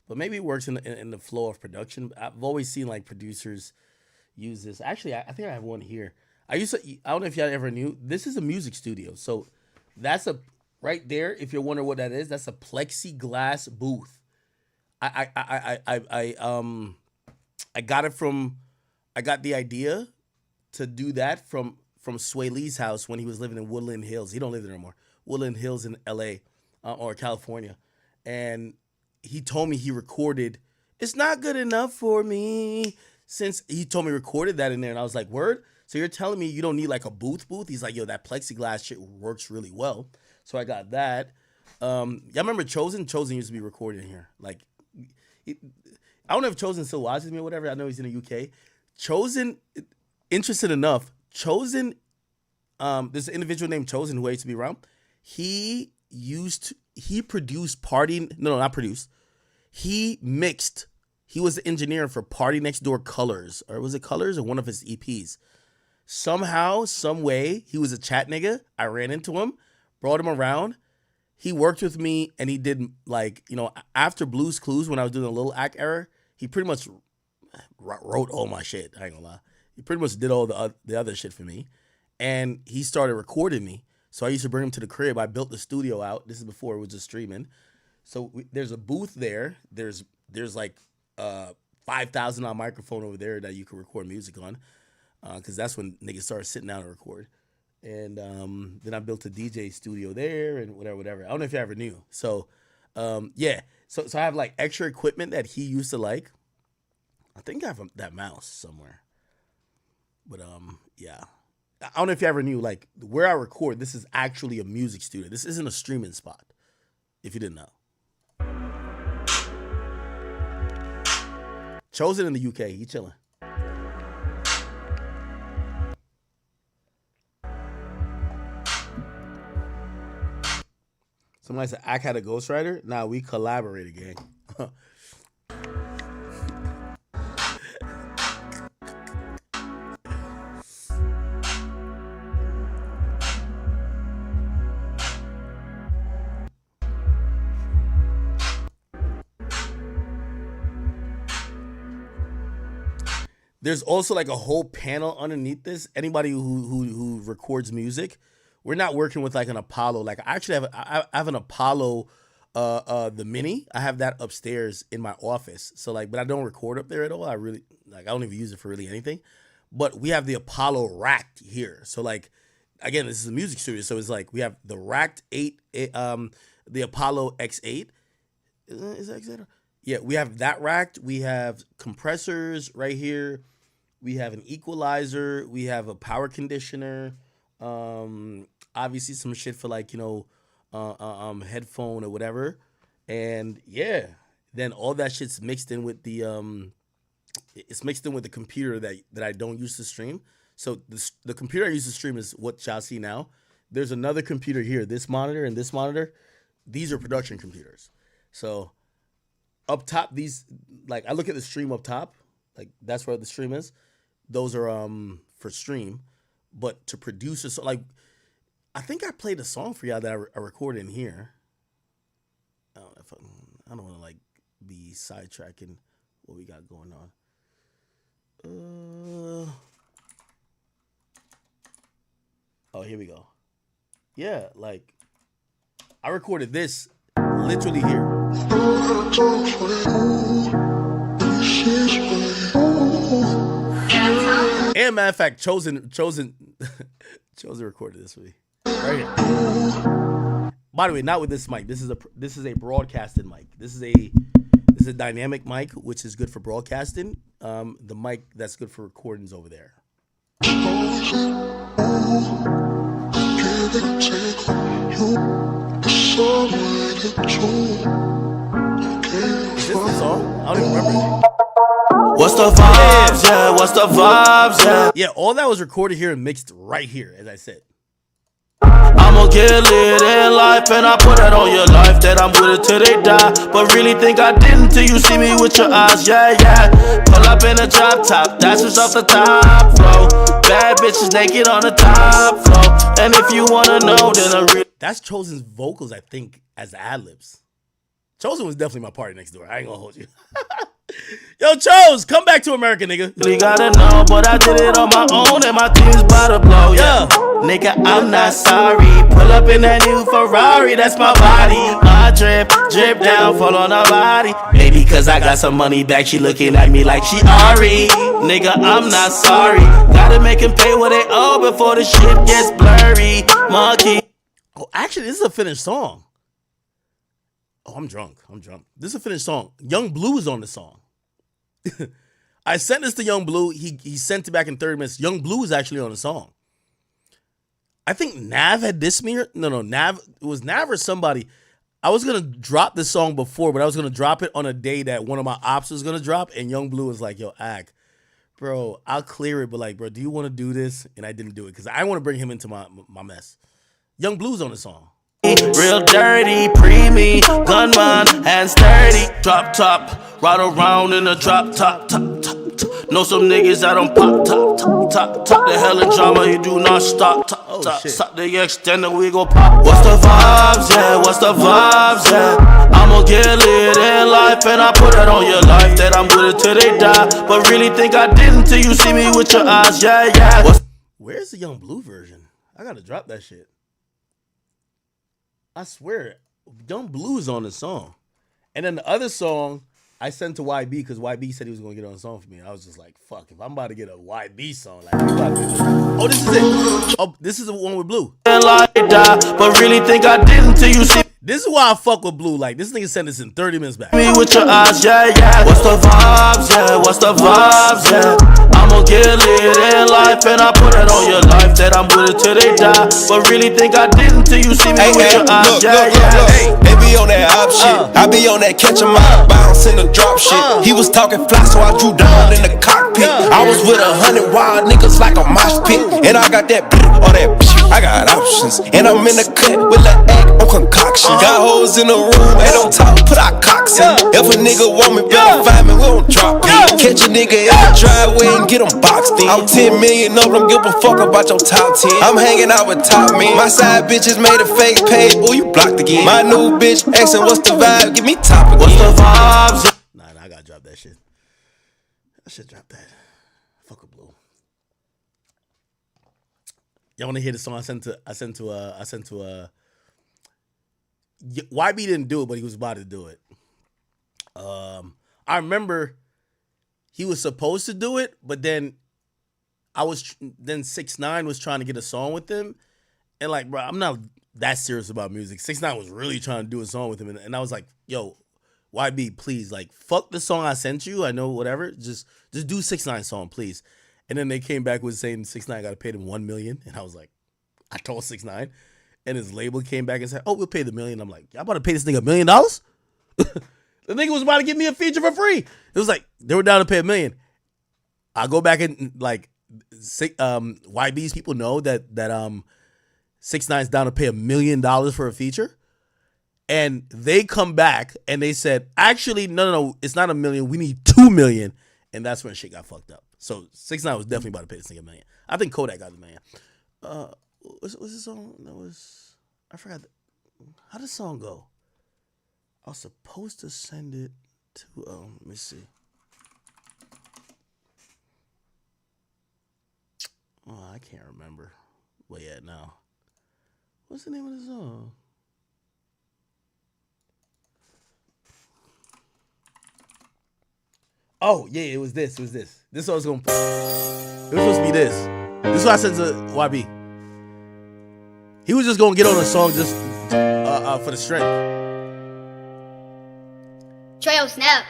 But maybe it works in the flow of production. I've always seen like producers use this. Actually, I think I have one here. I don't know if y'all ever knew. This is a music studio. So that's right there. If you're wondering what that is, that's a plexiglass booth. I got the idea to do that from Sway Lee's house when he was living in Woodland Hills. He don't live there anymore. Woodland Hills in LA or California. And he told me he recorded It's Not Good Enough for Me. Since he told me recorded that in there, and I was like, word? So you're telling me you don't need like a booth? He's like, yo, that plexiglass shit works really well. So I got that. Y'all remember Chosen? Chosen used to be recorded in here. Like, I don't know if Chosen still watches me or whatever. I know he's in the UK. Chosen, interested enough, Chosen, there's an individual named Chosen who I used to be around. He produced he mixed, he was the engineer for Party Next Door Colors, or was it Colors or one of his EPs? Somehow, some way, he was a chat nigga. I ran into him, brought him around. He worked with me, and he did, like, you know, after Blue's Clues, when I was doing a Little Act era, he pretty much wrote all my shit. I ain't gonna lie. He pretty much did all the other shit for me. And he started recording me. So I used to bring him to the crib. I built the studio out. This is before it was just streaming. So there's a booth there. There's like 5,000 on microphone over there that you can record music on. Because that's when niggas started sitting down and record. And then I built a DJ studio there and whatever. I don't know if you ever knew. So, yeah. So I have like extra equipment that he used to like. I think I have that mouse somewhere. But, yeah. I don't know if you ever knew, like, where I record, this is actually a music studio. This isn't a streaming spot, if you didn't know. Chosen in the UK. He chilling. Somebody said, Ak had a ghostwriter? Nah, we collaborated, gang. There's also like a whole panel underneath this. Anybody who records music, we're not working with like an Apollo. Like I actually have an Apollo, the Mini. I have that upstairs in my office. So like, but I don't record up there at all. I don't even use it for really anything. But we have the Apollo racked here. So like, again, this is a music studio. So it's like we have the racked the Apollo X8. Is that X8? Yeah, we have that racked. We have compressors right here. We have an equalizer. We have a power conditioner. Obviously some shit for like, you know, headphone or whatever. And yeah, then all that shit's mixed in with the it's mixed in with the computer that I don't use to stream. So the computer I use to stream is what y'all see now. There's another computer here, this monitor and this monitor. These are production computers. So up top, these, like, I look at the stream up top, like that's where the stream is. Those are for stream, but to produce a song, like, I think I played a song for y'all that I recorded in here. I don't want to like be sidetracking what we got going on. Oh, here we go. Yeah, like I recorded this literally here. And matter of fact, Chosen recorded this with me. Right here. By the way, not with this mic. This is a broadcasted mic. This is a dynamic mic, which is good for broadcasting. The mic that's good for recordings over there. Is this the song? I don't even remember. What's the vibes? Yeah, what's the vibes? Yeah. Yeah, all that was recorded here and mixed right here, as I said. I'ma get lit in life and I put that on your life that I'm with it till they die. But really think I didn't till you see me with your eyes, yeah, yeah. Pull up in a drop top, that's what's off the top flow. Bad bitches naked on the top floor. And if you wanna know, then I really. That's Chosen's vocals, I think, as ad-libs. Chosen was definitely my party next door. I ain't gonna hold you. Yo, Chose, come back to America, nigga. You gotta know, but I did it on my own and my team's about to blow, yeah. Nigga, I'm not sorry. Pull up in that new Ferrari, that's my body. My drip down, fall on her body. Maybe cause I got some money back, she looking at me like she Ari. Nigga, I'm not sorry. Gotta make him pay what they owe before the shit gets blurry. Monkey. Oh, actually, this is a finished song. Oh, I'm drunk. This is a finished song. Young Blue is on the song. I sent this to Young Blue. He sent it back in 30 minutes. Young Blue is actually on the song. I think Nav had dissed me. No, Nav. It was Nav or somebody. I was going to drop this song before, but I was going to drop it on a day that one of my ops was going to drop. And Young Blue was like, yo, Ak, bro, I'll clear it. But like, bro, do you want to do this? And I didn't do it because I want to bring him into my mess. Young Blue's on the song. Real dirty, preemie, gunman, hands sturdy. Drop top, ride around in a drop top. Know some niggas that don't pop top. The hell in drama, you do not stop. Stop the extender, we go pop. What's the vibes, yeah? I'ma get lit in life and I put that on your life that I'm with it till they die. But really think I didn't till you see me with your eyes, yeah. Where's the Young Blue version? I gotta drop that shit. I swear, Young Blue is on the song. And then the other song, I sent to YB because YB said he was going to get on a song for me. And I was just like, fuck, if I'm about to get a YB song, like, oh, this is it. Oh, this is the one with Blue. But really think I didn't till you see. This is why I fuck with Blue. Like, this nigga sent this in 30 minutes back. Me with your eyes, yeah. What's the vibes, yeah? I'ma get lit in life and I put that on your life that I'm with it till they die. But really think I didn't till you see me with your eyes, yeah. Hey, they be on that op shit. I be on that catch 'em out, bounce in the drop shit. He was talking fly, so I drew down in the cockpit. I was with 100 wild niggas like a mosh pit. And I got that or that I got options. And I'm in the cut with the egg on concoction. Got hoes in the room, and on top, put our cocks in. If a nigga want me, better find me, we don't drop in. Catch a nigga in the driveway and get him boxed in. I'm 10 million up, don't give a fuck about your top 10. I'm hanging out with top men. My side bitches made a fake page, oh, you blocked again. My new bitch asking what's the vibe, give me top again. What's the vibes? Nah, I gotta drop that shit. I should drop that. Fuck with Blue. Y'all wanna hear the song I sent to YB didn't do it, but he was about to do it. I remember he was supposed to do it, but then 6ix9ine was trying to get a song with him, and like, bro, I'm not that serious about music. 6ix9ine was really trying to do a song with him, and I was like, yo, YB, please, like, fuck the song I sent you. I know, whatever. Just do 6ix9ine song, please. And then they came back with saying 6ix9ine got to pay them $1 million, and I was like, I told 6ix9ine. And his label came back and said, oh, we'll pay the $1 million. I'm like, y'all about to pay this nigga $1 million? The nigga was about to give me a feature for free. It was like, they were down to pay $1 million. I go back and like, YB's people know that 6ix9ine's down to pay $1 million for a feature. And they come back and they said, actually, no, it's not $1 million. We need $2 million. And that's when shit got fucked up. So 6ix9ine was definitely about to pay this nigga $1 million. I think Kodak got $1 million. What's the song? I forgot. How did the song go? I was supposed to send it to, let me see. Oh, I can't remember. Where you at now? What's the name of the song? Oh, yeah, it was this. This song was going to, it was supposed to be this. This is what I said to YB. He was just going to get on a song just for the strength. Trail snap.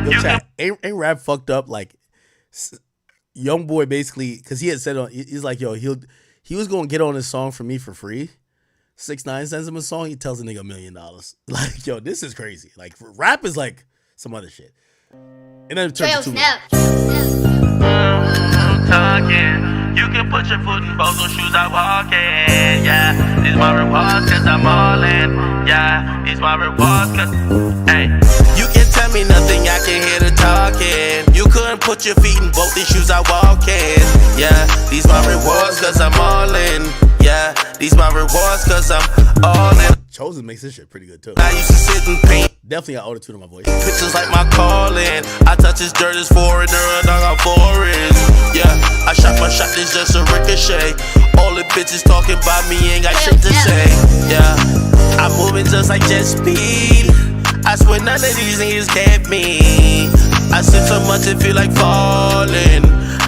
Yo, chat, ain't rap fucked up? Like, young boy basically, because he had said, he's like, yo, he was going to get on this song for me for free. 6ix9ine sends him a song, he tells a nigga $1 million. Like, yo, this is crazy. Like, rap is like some other shit. And then it turns to $2 million. You can put your foot in both those shoes I walk in. Yeah, these my rewards cause I'm all in. Yeah, these my rewards cause, hey. You can tell me nothing, I can hear the talking. You couldn't put your feet in both these shoes I walk in. Yeah, these my rewards cause I'm all in. Yeah, these my rewards cause I'm all in. Chosen makes this shit pretty good too. I used to sit and paint. Definitely got auto-tune on my voice. Pictures like my calling. I touch his dirt as foreigner and I got foreign. Yeah, I shot my shot, it's just a ricochet. All the bitches talking about me ain't got shit to say. Yeah, I'm moving just like jet speed. I swear none of these niggas get me. I sip so much it feel like falling.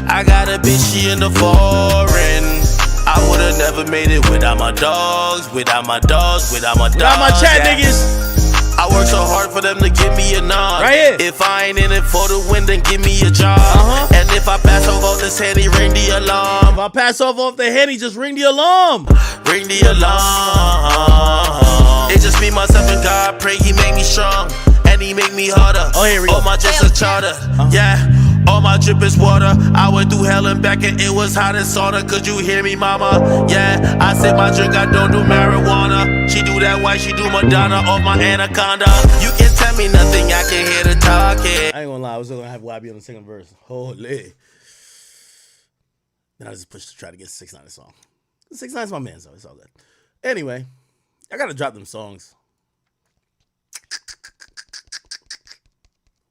I got a bitch, she in the foreign. I would've never made it without my dogs, without my dogs, without my dogs. Without my chat niggas. I work so hard for them to give me a nod. Right here. If I ain't in it for the win, then give me a job. And if I pass off this Henny, ring the alarm. If I pass off the Henny, just ring the alarm. Ring the alarm. It's just me, myself, and God. Pray He make me strong and He make me harder. Oh, here we go. All my just a charter. Yeah. All my drip is water. I went through hell and back and it was hot as sauna. Could you hear me, mama? Yeah, I sip my drink, I don't do marijuana. She do that white, she do Madonna off my anaconda. You can tell me nothing, I can hear the talking. I ain't gonna lie, I was gonna have YB on the second verse. Holy. Then I just pushed to try to get 6ix9ine a song. 6ix9ine's my man, so it's all good. Anyway, I gotta drop them songs.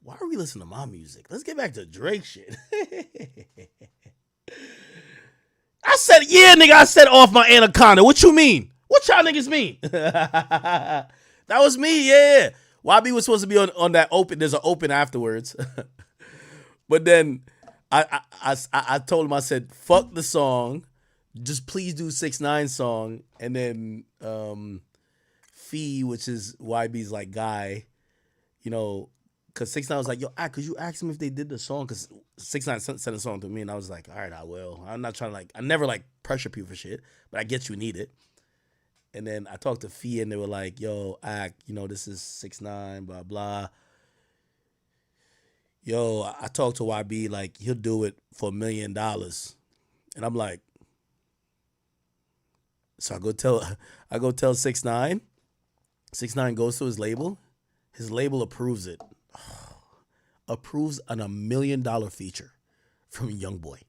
Why are we listening to my music? Let's get back to Drake shit. I said, yeah, nigga, I said off my anaconda. What you mean? What y'all niggas mean? That was me, yeah. YB was supposed to be on that open. There's an open afterwards. But then I told him, I said, fuck the song. Just please do 6ix9ine song. And then Fee, which is YB's like guy, you know, because 6ix9ine was like, yo, could you ask them if they did the song? Because 6ix9ine sent a song to me, and I was like, all right, I will. I'm not trying to, like, I never, like, pressure people for shit, but I get you need it. And then I talked to Fee, and they were like, yo, you know, this is 6ix9ine, blah, blah. Yo, I talked to YB, like, he'll do it for $1 million. And I'm like, so I go tell 6ix9ine. 6ix9ine goes to his label. His label approves it. Approves an $1 million feature from YoungBoy.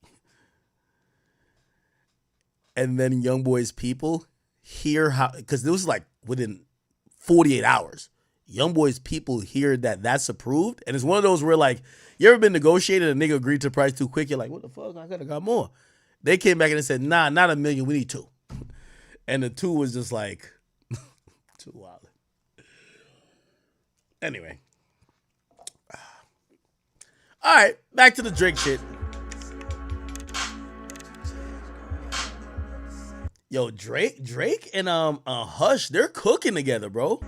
And then YoungBoy's people hear how, because this was like within 48 hours. YoungBoy's people hear that that's approved. And it's one of those where, like, you ever been negotiated and a nigga agreed to the price too quick? You're like, what the fuck? I could have got more. They came back and they said, nah, not $1 million. We need 2. And the 2 was just like, too wild. Anyway. All right, back to the Drake shit. Yo, Drake and Hush, they're cooking together, bro.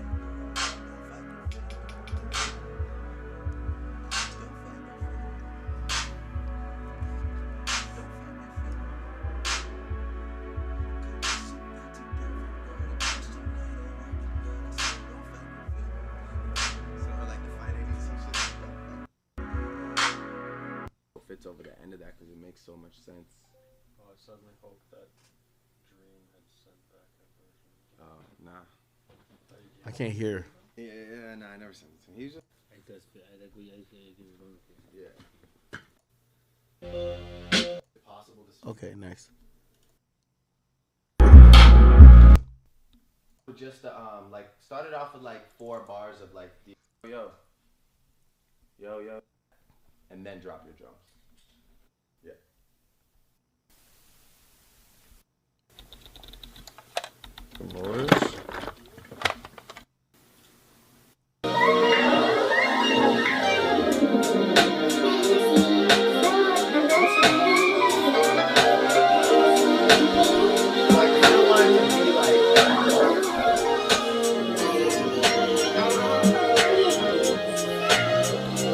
Fits over the end of that because it makes so much sense. Oh, I suddenly hope that Dream had sent back that version. Nah. I can't hear. Yeah, nah, I never sent it to him. He's just... Yeah. Okay, next. Just like started off with like 4 bars of like the yo, and then drop your drums. Yeah. Good boys.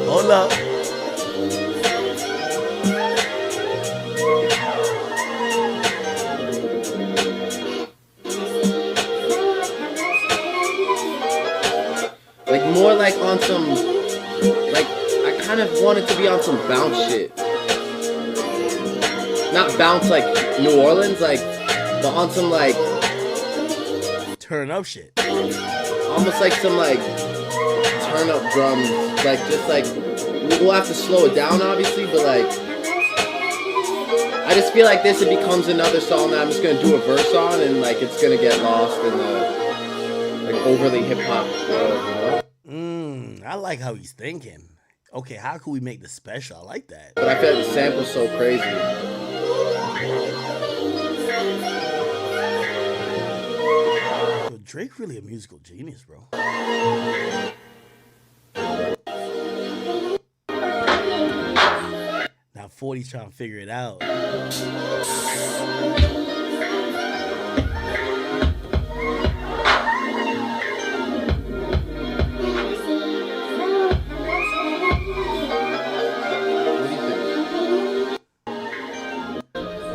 Hold up. Like more like on some, like I kind of wanted to be on some bounce shit. not bounce like New Orleans, like, but on some like turn up shit. Almost like some like turn up drums, like just like we'll have to slow it down obviously, but like I just feel like this it becomes another song that I'm just gonna do a verse on and like it's gonna get lost in the like overly hip hop world, you know? I like how he's thinking. Okay, how can we make this special? I like that. But I feel like the sample's so crazy. Yo, Drake really a musical genius, bro. Now 40's trying to figure it out.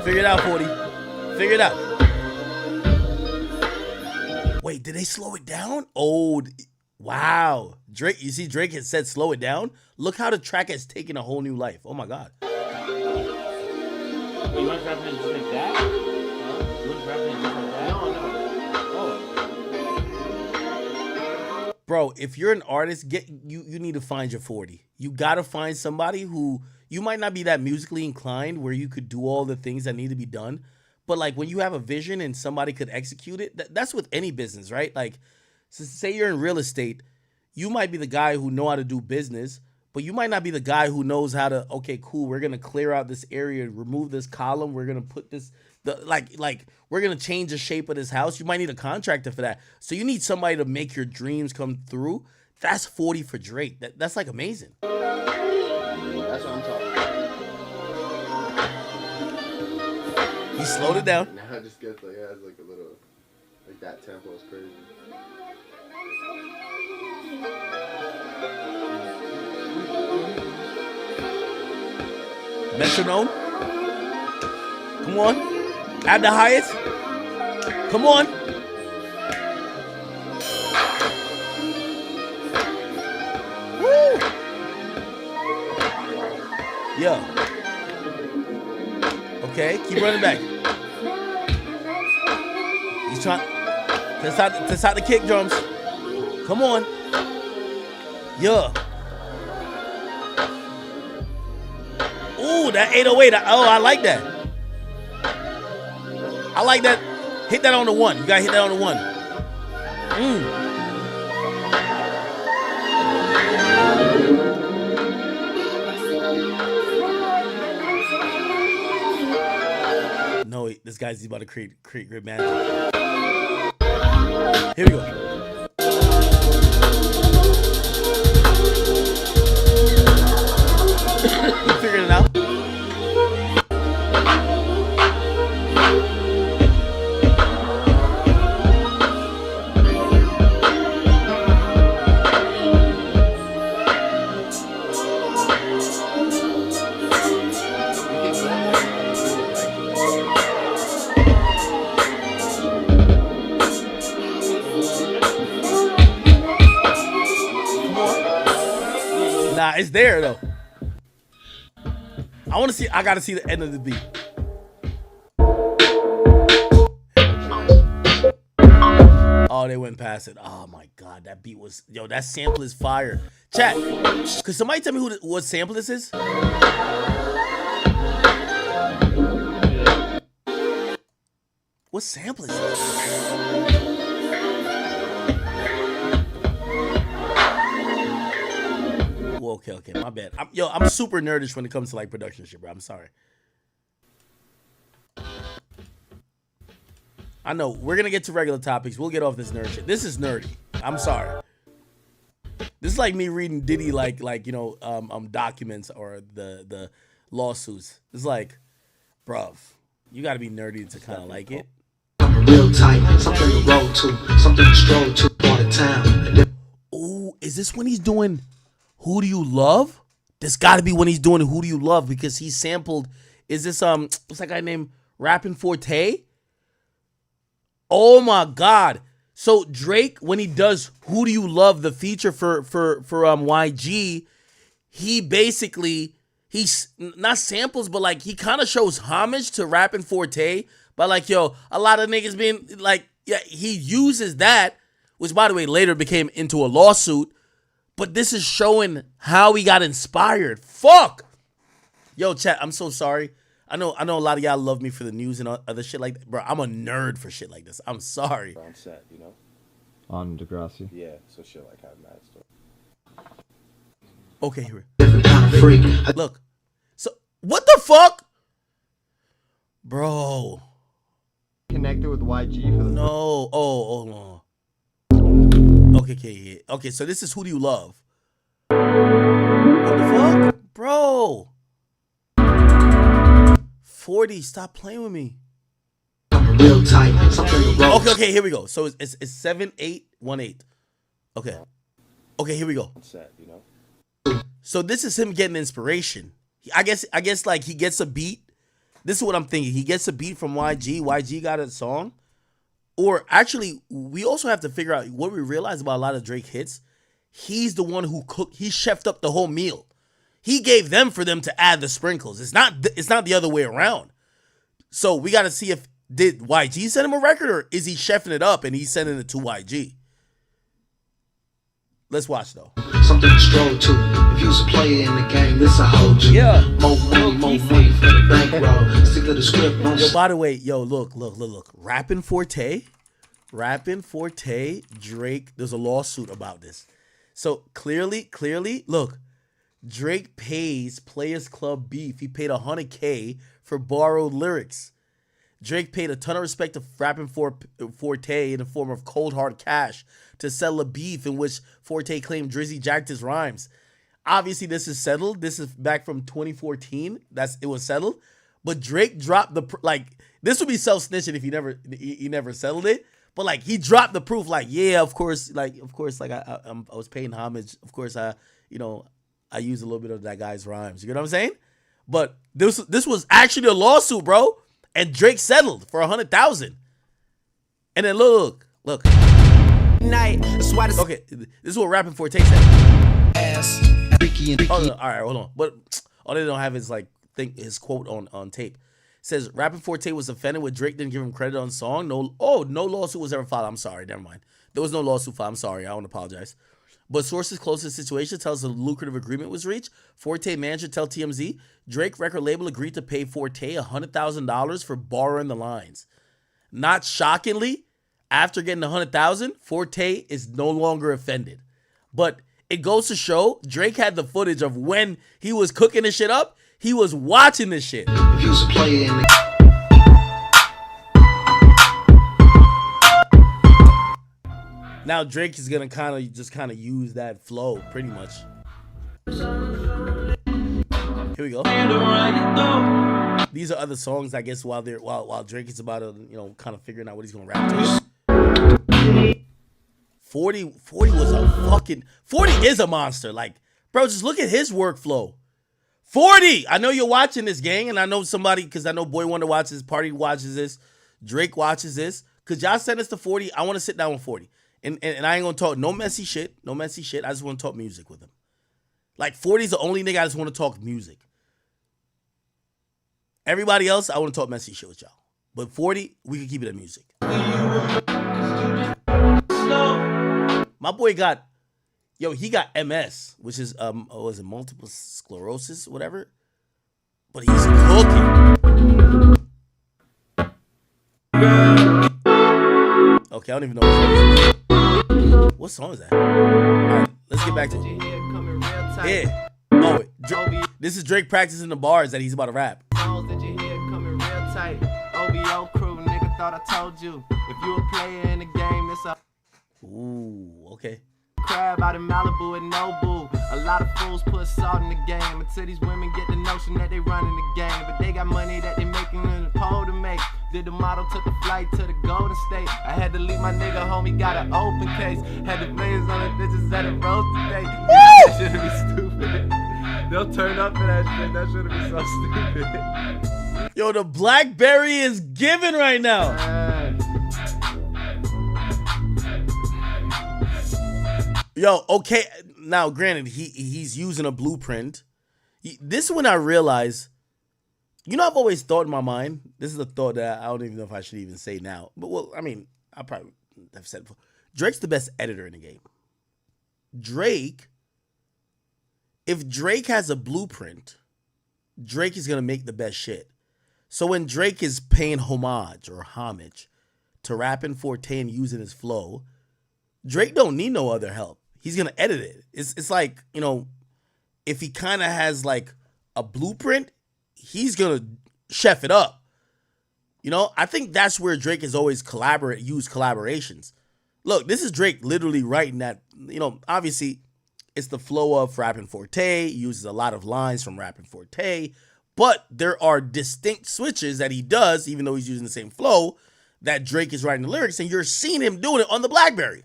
Figure it out, 40. Figure it out. Wait, did they slow it down? Oh, wow. Drake, you see Drake had said slow it down? Look how the track has taken a whole new life. Oh my God. Wait, you want to rap it just like that? Huh? You want to rap it just like that? No. Bro, if you're an artist, you need to find your 40. You gotta find somebody who you might not be that musically inclined where you could do all the things that need to be done. But like when you have a vision and somebody could execute it, that's with any business, right? Like, so say you're in real estate, you might be the guy who know how to do business, but you might not be the guy who knows how to, okay, cool, we're gonna clear out this area, remove this column, we're gonna put this, like we're gonna change the shape of this house. You might need a contractor for that. So you need somebody to make your dreams come through. That's 40 for Drake. That's like amazing. That's what I'm talking about. He slowed it down. Now it just gets like, it has like a little, like that tempo is crazy. Metronome. Come on. Add the highest. Come on. Woo. Yo. Okay, keep running back. He's trying to test out the kick drums. Come on. Yeah. Ooh, that 808. Oh, I like that. I like that. Hit that on the one. You gotta hit that on the one. No, this guy's about to create great magic. Here we go. You figured it out? Nah, it's there though. I gotta see the end of the beat. Oh, they went past it. Oh my God, that beat was, yo, that sample is fire. Chat, could somebody tell me what sample this is? What sample is this? Okay, my bad. I'm super nerdish when it comes to like production shit, bro. I'm sorry. I know we're gonna get to regular topics. We'll get off this nerd shit. This is nerdy. I'm sorry. This is like me reading Diddy like documents or the lawsuits. It's like, bruv, you gotta be nerdy to kind of like it. I'm real tight, something to roll to, something to stroll to all the time. Ooh, is this when he's doing Who Do You Love? This gotta be when he's doing Who Do You Love because he sampled. Is this what's that guy named Rappin' Forte? Oh my God. So Drake, when he does Who Do You Love, the feature for YG, he he's not samples, but like he kind of shows homage to Rappin' Forte. But like, yo, a lot of niggas being like, yeah, he uses that, which by the way later became into a lawsuit. But this is showing how he got inspired. Fuck. Yo, chat, I'm so sorry. I know a lot of y'all love me for the news and other shit like that. Bro, I'm a nerd for shit like this. I'm sorry. On set, you know? On Degrassi. Yeah, so shit like have mad story. Okay, here. Look. So, what the fuck? Bro. Connected with YG for the No. Oh. Okay, okay, so this is Who Do You Love? What the fuck? Bro. 40, stop playing with me. Real tight, something to roll. Okay, here we go. So it's 7818. Okay. Okay, here we go. Set, you know? So this is him getting inspiration. I guess like he gets a beat. This is what I'm thinking. He gets a beat from YG. YG got a song. Or actually, we also have to figure out what we realize about a lot of Drake hits. He's the one who cooked. He chefed up the whole meal. He gave them for them to add the sprinkles. It's not the other way around. So we got to see if did YG send him a record or is he chefing it up and he's sending it to YG. Let's watch though. Something to stroll to. If you was a player in the game, this I hold you. Yeah. More money for the bankroll. Stick to the script. Yo, by the way, yo, look. Rappin' Forte, Drake, there's a lawsuit about this. So clearly, look, Drake pays Players Club beef. He paid $100K for borrowed lyrics. Drake paid a ton of respect to Rappin' Forte in the form of cold hard cash to settle a beef in which Forte claimed Drizzy jacked his rhymes. Obviously, this is settled. This is back from 2014. It was settled. But Drake dropped this would be self-snitching if he never settled it. But like he dropped the proof, like, yeah, of course, I was paying homage. Of course, I used a little bit of that guy's rhymes. You know what I'm saying? But this was actually a lawsuit, bro. And Drake settled for $100,000. And then look. Night. Okay, this is what Rappin' Forte said. Ass. Freaky and all right, hold on. But all they don't have is his quote on tape. It says Rappin' Forte was offended when Drake didn't give him credit on the song. No lawsuit was ever filed. I'm sorry, never mind. There was no lawsuit filed. I'm sorry. I want to apologize. But sources close to the situation tell us a lucrative agreement was reached. Forte manager tell TMZ Drake record label agreed to pay Forte $100,000 for borrowing the lines. Not shockingly, after getting $100,000, Forte is no longer offended. But it goes to show Drake had the footage of when he was cooking this shit up. He was watching this shit. If you was a player in the Now Drake is gonna kind of use that flow pretty much. Here we go. These are other songs, I guess, while Drake is about to kind of figuring out what he's gonna rap to. 40 was a fucking 40 is a monster. Like, bro, just look at his workflow. 40. I know you're watching this, gang, and I know somebody because I know Boy Wonder watches, Party watches this, Drake watches this. Could y'all send us to 40? I want to sit down with 40. And I ain't gonna talk no messy shit. I just want to talk music with him. Like 40's the only nigga I just want to talk music. Everybody else, I want to talk messy shit with y'all. But 40, we can keep it at music. My boy got MS, which is was it multiple sclerosis, whatever. But he's cooking. Okay, I don't even know what song is that. All right, let's get back to it. Yeah. Oh, this is Drake practicing the bars that he's about to rap. Songs that you hear coming real tight. OVO crew, nigga, thought I told you. If you a player in the game, it's a ooh, okay. Crab out in Malibu and Nobu. A lot of fools put salt in the game until these women get the notion that they running the game. But they got money that they making in the pole to make. Did the model, took a flight to the Golden State. I had to leave my nigga home, he got an open case. Had the players on the bitches at a roast today. That should've be stupid. They'll turn up for that shit. That should've be so stupid. Yo, the Blackberry is giving right now. Yo, okay. Now, granted, he's using a blueprint. This is when I realized, you know, I've always thought in my mind, this is a thought that I don't even know if I should even say now. But, well, I mean, I probably have said it before. Drake's the best editor in the game. If Drake has a blueprint, Drake is going to make the best shit. So when Drake is paying homage to rapping Forte and using his flow, Drake don't need no other help. He's going to edit it. It's like, you know, if he kind of has like a blueprint, he's going to chef it up. You know, I think that's where Drake has always used collaborations. Look, this is Drake literally writing that, you know, obviously it's the flow of rapping Forte. He uses a lot of lines from rapping Forte, but there are distinct switches that he does, even though he's using the same flow, that Drake is writing the lyrics, and you're seeing him doing it on the BlackBerry.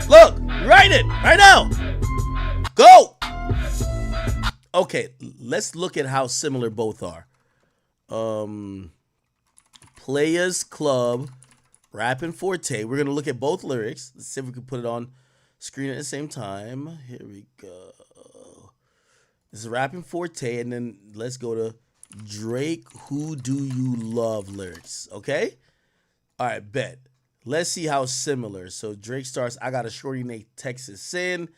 Look, write it right now. Go. Okay, let's look at how similar both are. Players Club, rapping Forte. We're gonna look at both lyrics. Let's see if we can put it on screen at the same time. Here we go. This is rapping Forte, and then let's go to Drake, Who Do You Love lyrics. Okay? All right, bet. Let's see how similar. So Drake starts, I got a shorty named Texas Sin,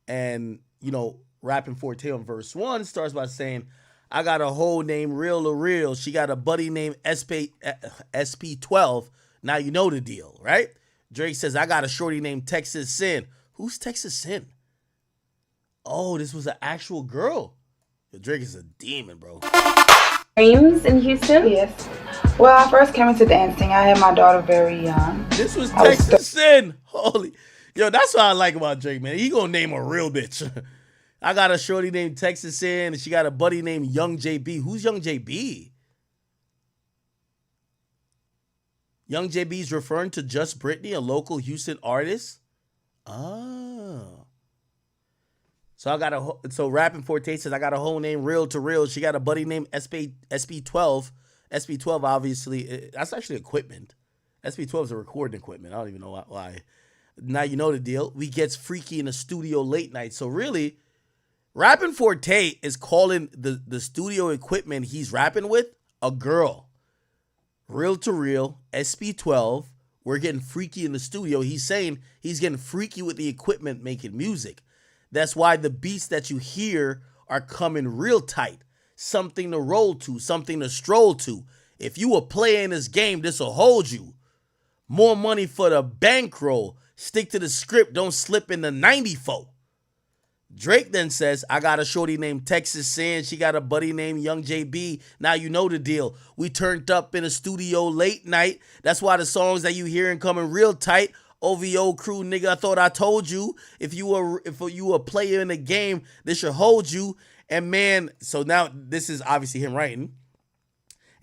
and, you know, rapping Forte on verse 1 starts by saying, I got a hoe named Real to Real. She got a buddy named SP12. Now you know the deal, right? Drake says, I got a shorty named Texas Sin. Who's Texas Sin? Oh, this was an actual girl. Yo, Drake is a demon, bro. Dreams in Houston? Yes. Well, I first came into dancing. I had my daughter very young. This was Texas Sin. Holy. Yo, that's what I like about Drake, man. He gonna name a real bitch. I got a shorty named Texas Sin, and she got a buddy named Young JB. Who's Young JB? Young JB's referring to Just Britney, a local Houston artist. Oh. So rapping Forte says, I got a hoe named Real to Real. She got a buddy named SP12. SP12, obviously, that's actually equipment. SP12 is a recording equipment. I don't even know why. Now you know the deal. We gets freaky in the studio late night. So really, rapping Forte is calling the studio equipment he's rapping with a girl. Real to Real, SP12, we're getting freaky in the studio. He's saying he's getting freaky with the equipment making music. That's why the beats that you hear are coming real tight. Something to roll to, something to stroll to. If you a player in this game, this will hold you. More money for the bankroll. Stick to the script, don't slip in the 94. Drake then says, I got a shorty named Texas Sin. She got a buddy named Young JB. Now you know the deal. We turned up in a studio late night. That's why the songs that you hearing coming real tight. OVO crew, nigga, I thought I told you. If you were a player in the game, this should hold you. And man, so now this is obviously him writing.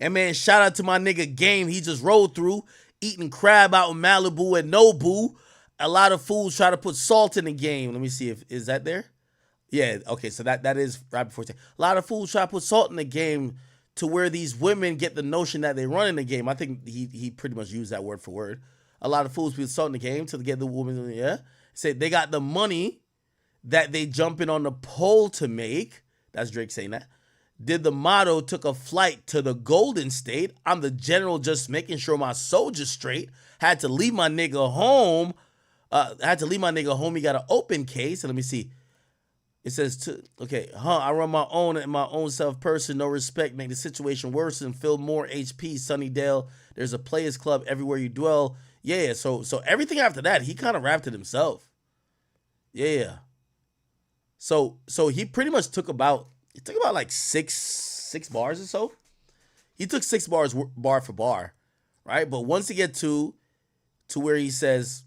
And man, shout out to my nigga Game. He just rolled through, eating crab out in Malibu and Nobu. A lot of fools try to put salt in the game. Let me see is that there? Yeah, okay, so that is right before. A lot of fools try to put salt in the game to where these women get the notion that they run in the game. I think he pretty much used that word for word. A lot of fools put salt in the game to get the women, yeah. Say they got the money that they jumping on the pole to make. That's Drake saying that. Did the motto, took a flight to the Golden State. I'm the general just making sure my soldiers straight. Had to leave my nigga home. He got an open case. And let me see. It says, I run my own and my own self-person, no respect, make the situation worse and feel more HP, Sunnydale. There's a players club everywhere you dwell. Yeah, so everything after that, he kind of rapped it himself. Yeah. So he pretty much took about like six bars or so. He took 6 bars bar for bar, right? But once he get to where he says,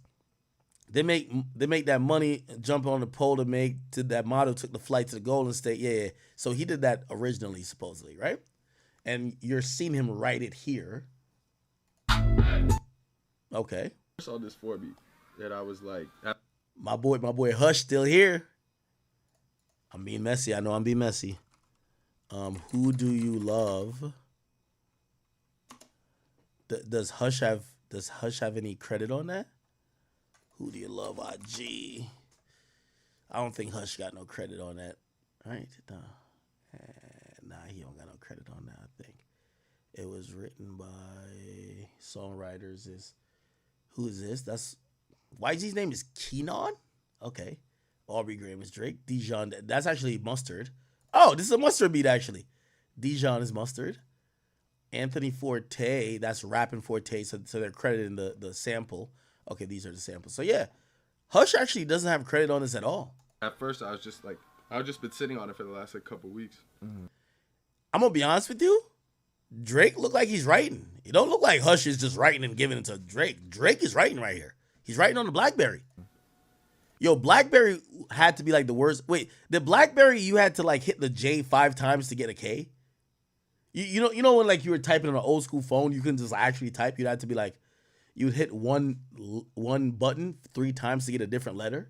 They make that money, jump on the pole to make to that motto, took the flight to the Golden State. Yeah. So he did that originally, supposedly, right? And you're seeing him write it here. Okay. I saw this 4-beat that I was like, my boy Hush still here. I'm being messy. I know I'm being messy. Who do you love? Does Hush have any credit on that? Who do you love, IG? I don't think Hush got no credit on that. All right. Nah, he don't got no credit on that, I think. It was written by songwriters. Who is this? That's YG's name is Keenan? Okay. Aubrey Graham is Drake. Dijon, that's actually Mustard. Oh, this is a Mustard beat, actually. Dijon is Mustard. Anthony Forte, that's Rappin' Forte, so they're crediting the sample. Okay, these are the samples. So yeah, Hush actually doesn't have credit on this at all. At first, I was just been sitting on it for the last couple weeks. I'm gonna be honest with you. Drake look like he's writing. It don't look like Hush is just writing and giving it to Drake. Drake is writing right here. He's writing on the BlackBerry. Yo, BlackBerry had to be like the worst. Wait, the BlackBerry you had to like hit the J 5 times to get a K? You know when like you were typing on an old school phone, you couldn't just actually type. You'd have to be like, you would hit one button 3 times to get a different letter.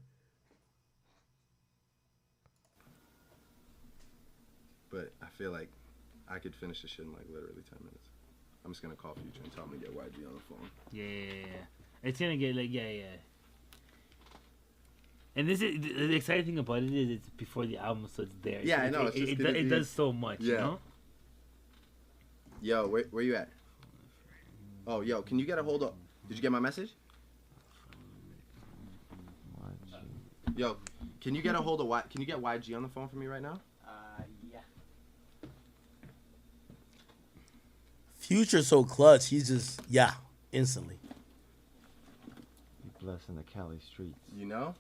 But I feel like I could finish this shit in like literally 10 minutes. I'm just gonna call Future and tell him to get YG on the phone. Yeah. It's gonna get like yeah. And this is the exciting thing about it is it's before the album, so it's there. Yeah, so I know. It does so much, you know. Yo, where you at? Oh, yo, can you get a hold of? Did you get my message? Yo, can you get a hold of Can you get YG on the phone for me right now? Yeah. Future so clutch. He's just instantly. You blessing the Cali streets. You know.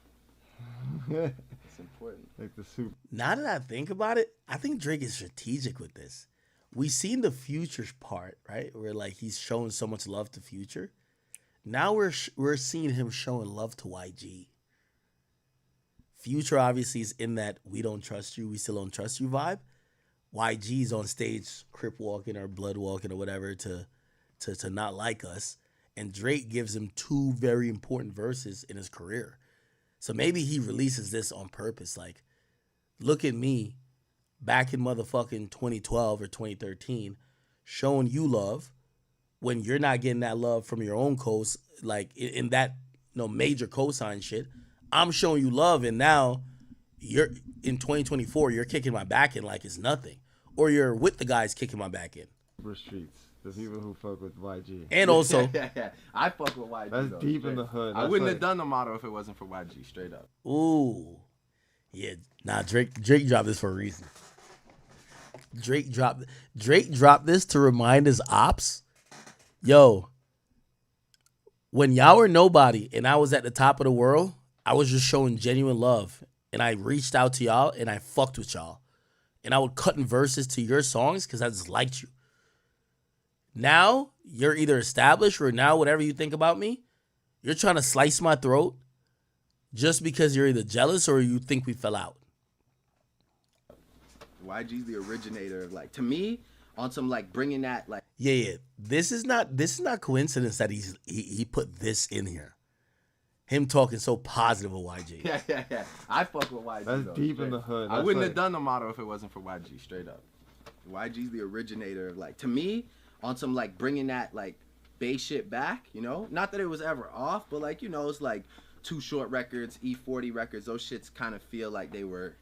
It's important. Like the soup. Now that I think about it, I think Drake is strategic with this. We seen the Future part, right? Where like he's showing so much love to Future. Now we're seeing him showing love to YG. Future obviously is in that we don't trust you, we still don't trust you vibe. YG's on stage crip walking or blood walking or whatever to not like us. And Drake gives him 2 very important verses in his career. So maybe he releases this on purpose. Like, look at me back in motherfucking 2012 or 2013 showing you love when you're not getting that love from your own coast, like in that major cosign shit. I'm showing you love, and now you're in 2024, you're kicking my back in like it's nothing. Or you're with the guys kicking my back in. Streets. The people who fuck with YG. And also, I fuck with YG. That's though, deep straight. in the hood. I wouldn't have done the motto if it wasn't for YG, straight up. Ooh. Yeah, nah, Drake dropped this for a reason. Drake dropped this to remind his ops, yo, when y'all were nobody and I was at the top of the world, I was just showing genuine love. And I reached out to y'all and I fucked with y'all. And I would cut in verses to your songs because I just liked you. Now, you're either established or now whatever you think about me, you're trying to slice my throat just because you're either jealous or you think we fell out. YG's the originator of to me, on some bringing that Yeah. This is not coincidence that he put this in here. Him talking so positive of YG. Yeah. I fuck with YG. That's though, deep straight. in the hood. I wouldn't have done the motto if it wasn't for YG, straight up. YG's the originator of to me, on some bringing that bass shit back, Not that it was ever off, but it's Too Short records, E40 records, those shits kind of feel like they were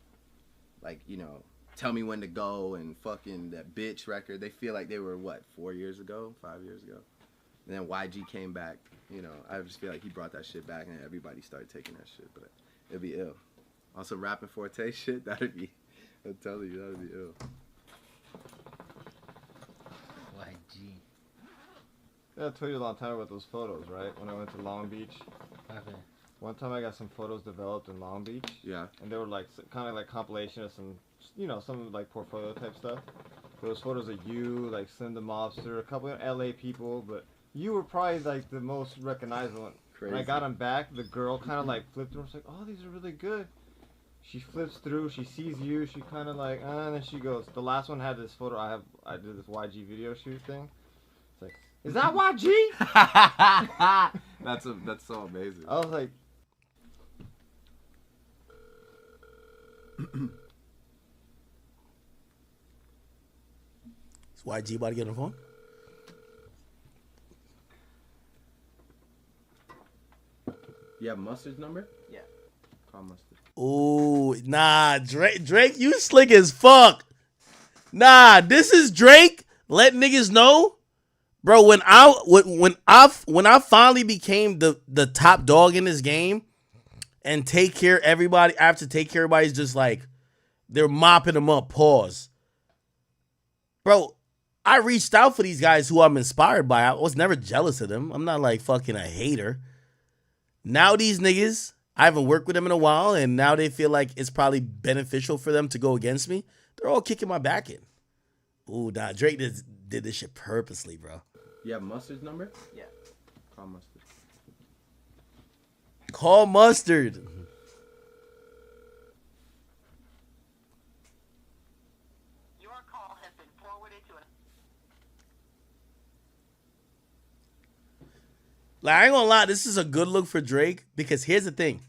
Tell Me When to Go and fucking that Bitch record. They feel like they were 4 years ago, 5 years ago. And then YG came back, I just feel like he brought that shit back and everybody started taking that shit, but it'd be ill. On some Rappin' Forte shit, I'm telling you, that'd be ill. YG. Yeah, I told you a long time about those photos, right? When I went to Long Beach. Okay. One time I got some photos developed in Long Beach. Yeah. And they were kind of compilation of some, some portfolio type stuff. Those photos of you, Slim the Mobster, a couple of LA people, but you were probably the most recognizable one. Crazy. When I got them back, the girl kind of flipped through. I was like, oh, these are really good. She flips through, she sees you, she kind of and then she goes. The last one had this photo. I did this YG video shoot thing. It's like, is that YG? That's so amazing. I was like, Is YG about to get on the phone? You have Mustard's number? Yeah. Call Mustard. Ooh, nah, Drake, you slick as fuck. Nah, this is Drake. Let niggas know, bro. When I finally became the top dog in this game, and take care of everybody. I have to take care of everybody's just like they're mopping them up. Pause, bro. I reached out for these guys who I'm inspired by. I was never jealous of them. I'm not like fucking a hater. Now these niggas, I haven't worked with them in a while, and now they feel like it's probably beneficial for them to go against me. They're all kicking my back in. Ooh, nah, Drake did this shit purposely, bro. You have Mustard's number? Yeah. Call Mustard. Call Mustard. Like, I ain't gonna lie, this is a good look for Drake because here's the thing.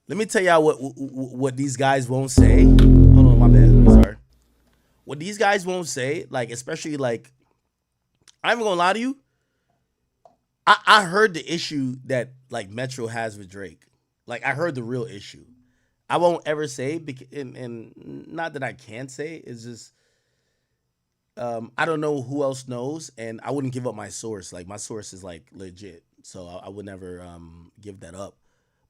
Let me tell y'all what these guys won't say. Hold on, my bad. Sorry. What these guys won't say, like, especially like, I'm gonna lie to you. I heard the issue that like Metro has with Drake. Like, I heard the real issue. I won't ever say, and not that I can't say, it's just I don't know who else knows, and I wouldn't give up my source. Like, my source is like legit, so I would never give that up.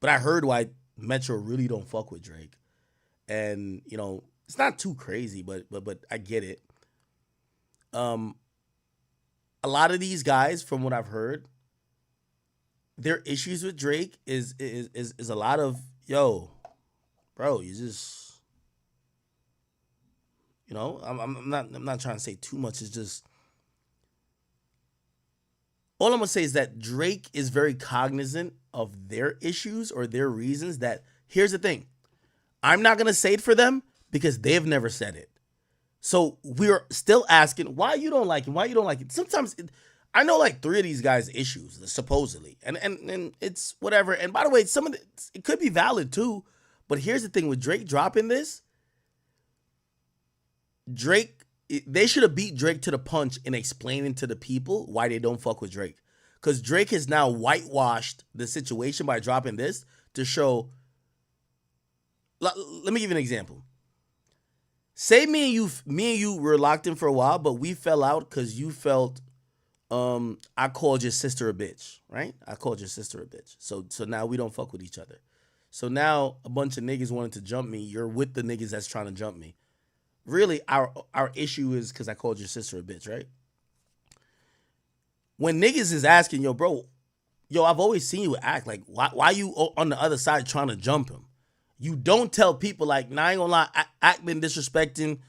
But I heard why Metro really don't fuck with Drake, and you know it's not too crazy, but I get it. A lot of these guys, from what I've heard, their issues with Drake is a lot of yo, bro, you just. You know, I'm not trying to say too much. It's just all I'm gonna say is that Drake is very cognizant of their issues or their reasons. That here's the thing, I'm not gonna say it for them because they've never said it. So we're still asking why you don't like it. Why you don't like it? Sometimes I know like 3 of these guys' issues supposedly, and it's whatever. And by the way, some of it could be valid too. But here's the thing with Drake dropping this. Drake, they should have beat Drake to the punch in explaining to the people why they don't fuck with Drake. Because Drake has now whitewashed the situation by dropping this to show. Let me give you an example. Say me and you were locked in for a while, but we fell out because you felt I called your sister a bitch, right? I called your sister a bitch. So now we don't fuck with each other. So now a bunch of niggas wanted to jump me. You're with the niggas that's trying to jump me. Really, our issue is because I called your sister a bitch, right? When niggas is asking, yo, bro, I've always seen you act like, why you on the other side trying to jump him? You don't tell people like, nah, I ain't gonna lie, Act been disrespecting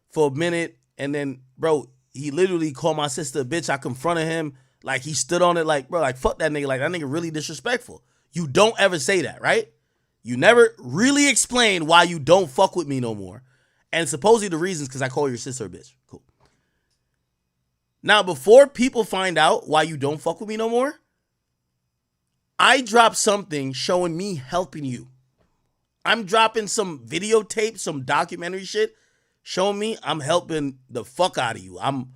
for a minute, and then, bro, he literally called my sister a bitch. I confronted him, like he stood on it, like, bro, like fuck that nigga, like that nigga really disrespectful. You don't ever say that, right? You never really explain why you don't fuck with me no more. And supposedly the reasons because I call your sister a bitch. Cool. Now, before people find out why you don't fuck with me no more, I drop something showing me helping you. I'm dropping some videotape, some documentary shit, showing me I'm helping the fuck out of you. I'm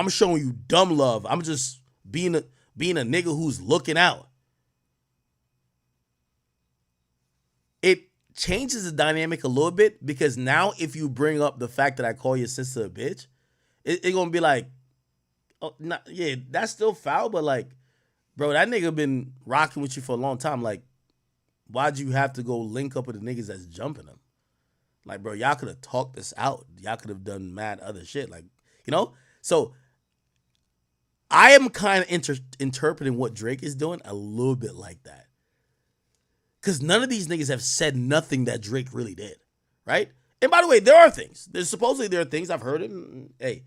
showing you dumb love. I'm just being a nigga who's looking out. It changes the dynamic a little bit because now if you bring up the fact that I call your sister a bitch, it's gonna be like, oh, yeah, that's still foul, but like, bro, that nigga been rocking with you for a long time. Like, why'd you have to go link up with the niggas that's jumping them? Like, bro, y'all could have talked this out. Y'all could have done mad other shit. Like, you know? So, I am kind of interpreting what Drake is doing a little bit like that. Because none of these niggas have said nothing that Drake really did, right? And by the way, there are things. Supposedly there are things I've heard it. And, hey,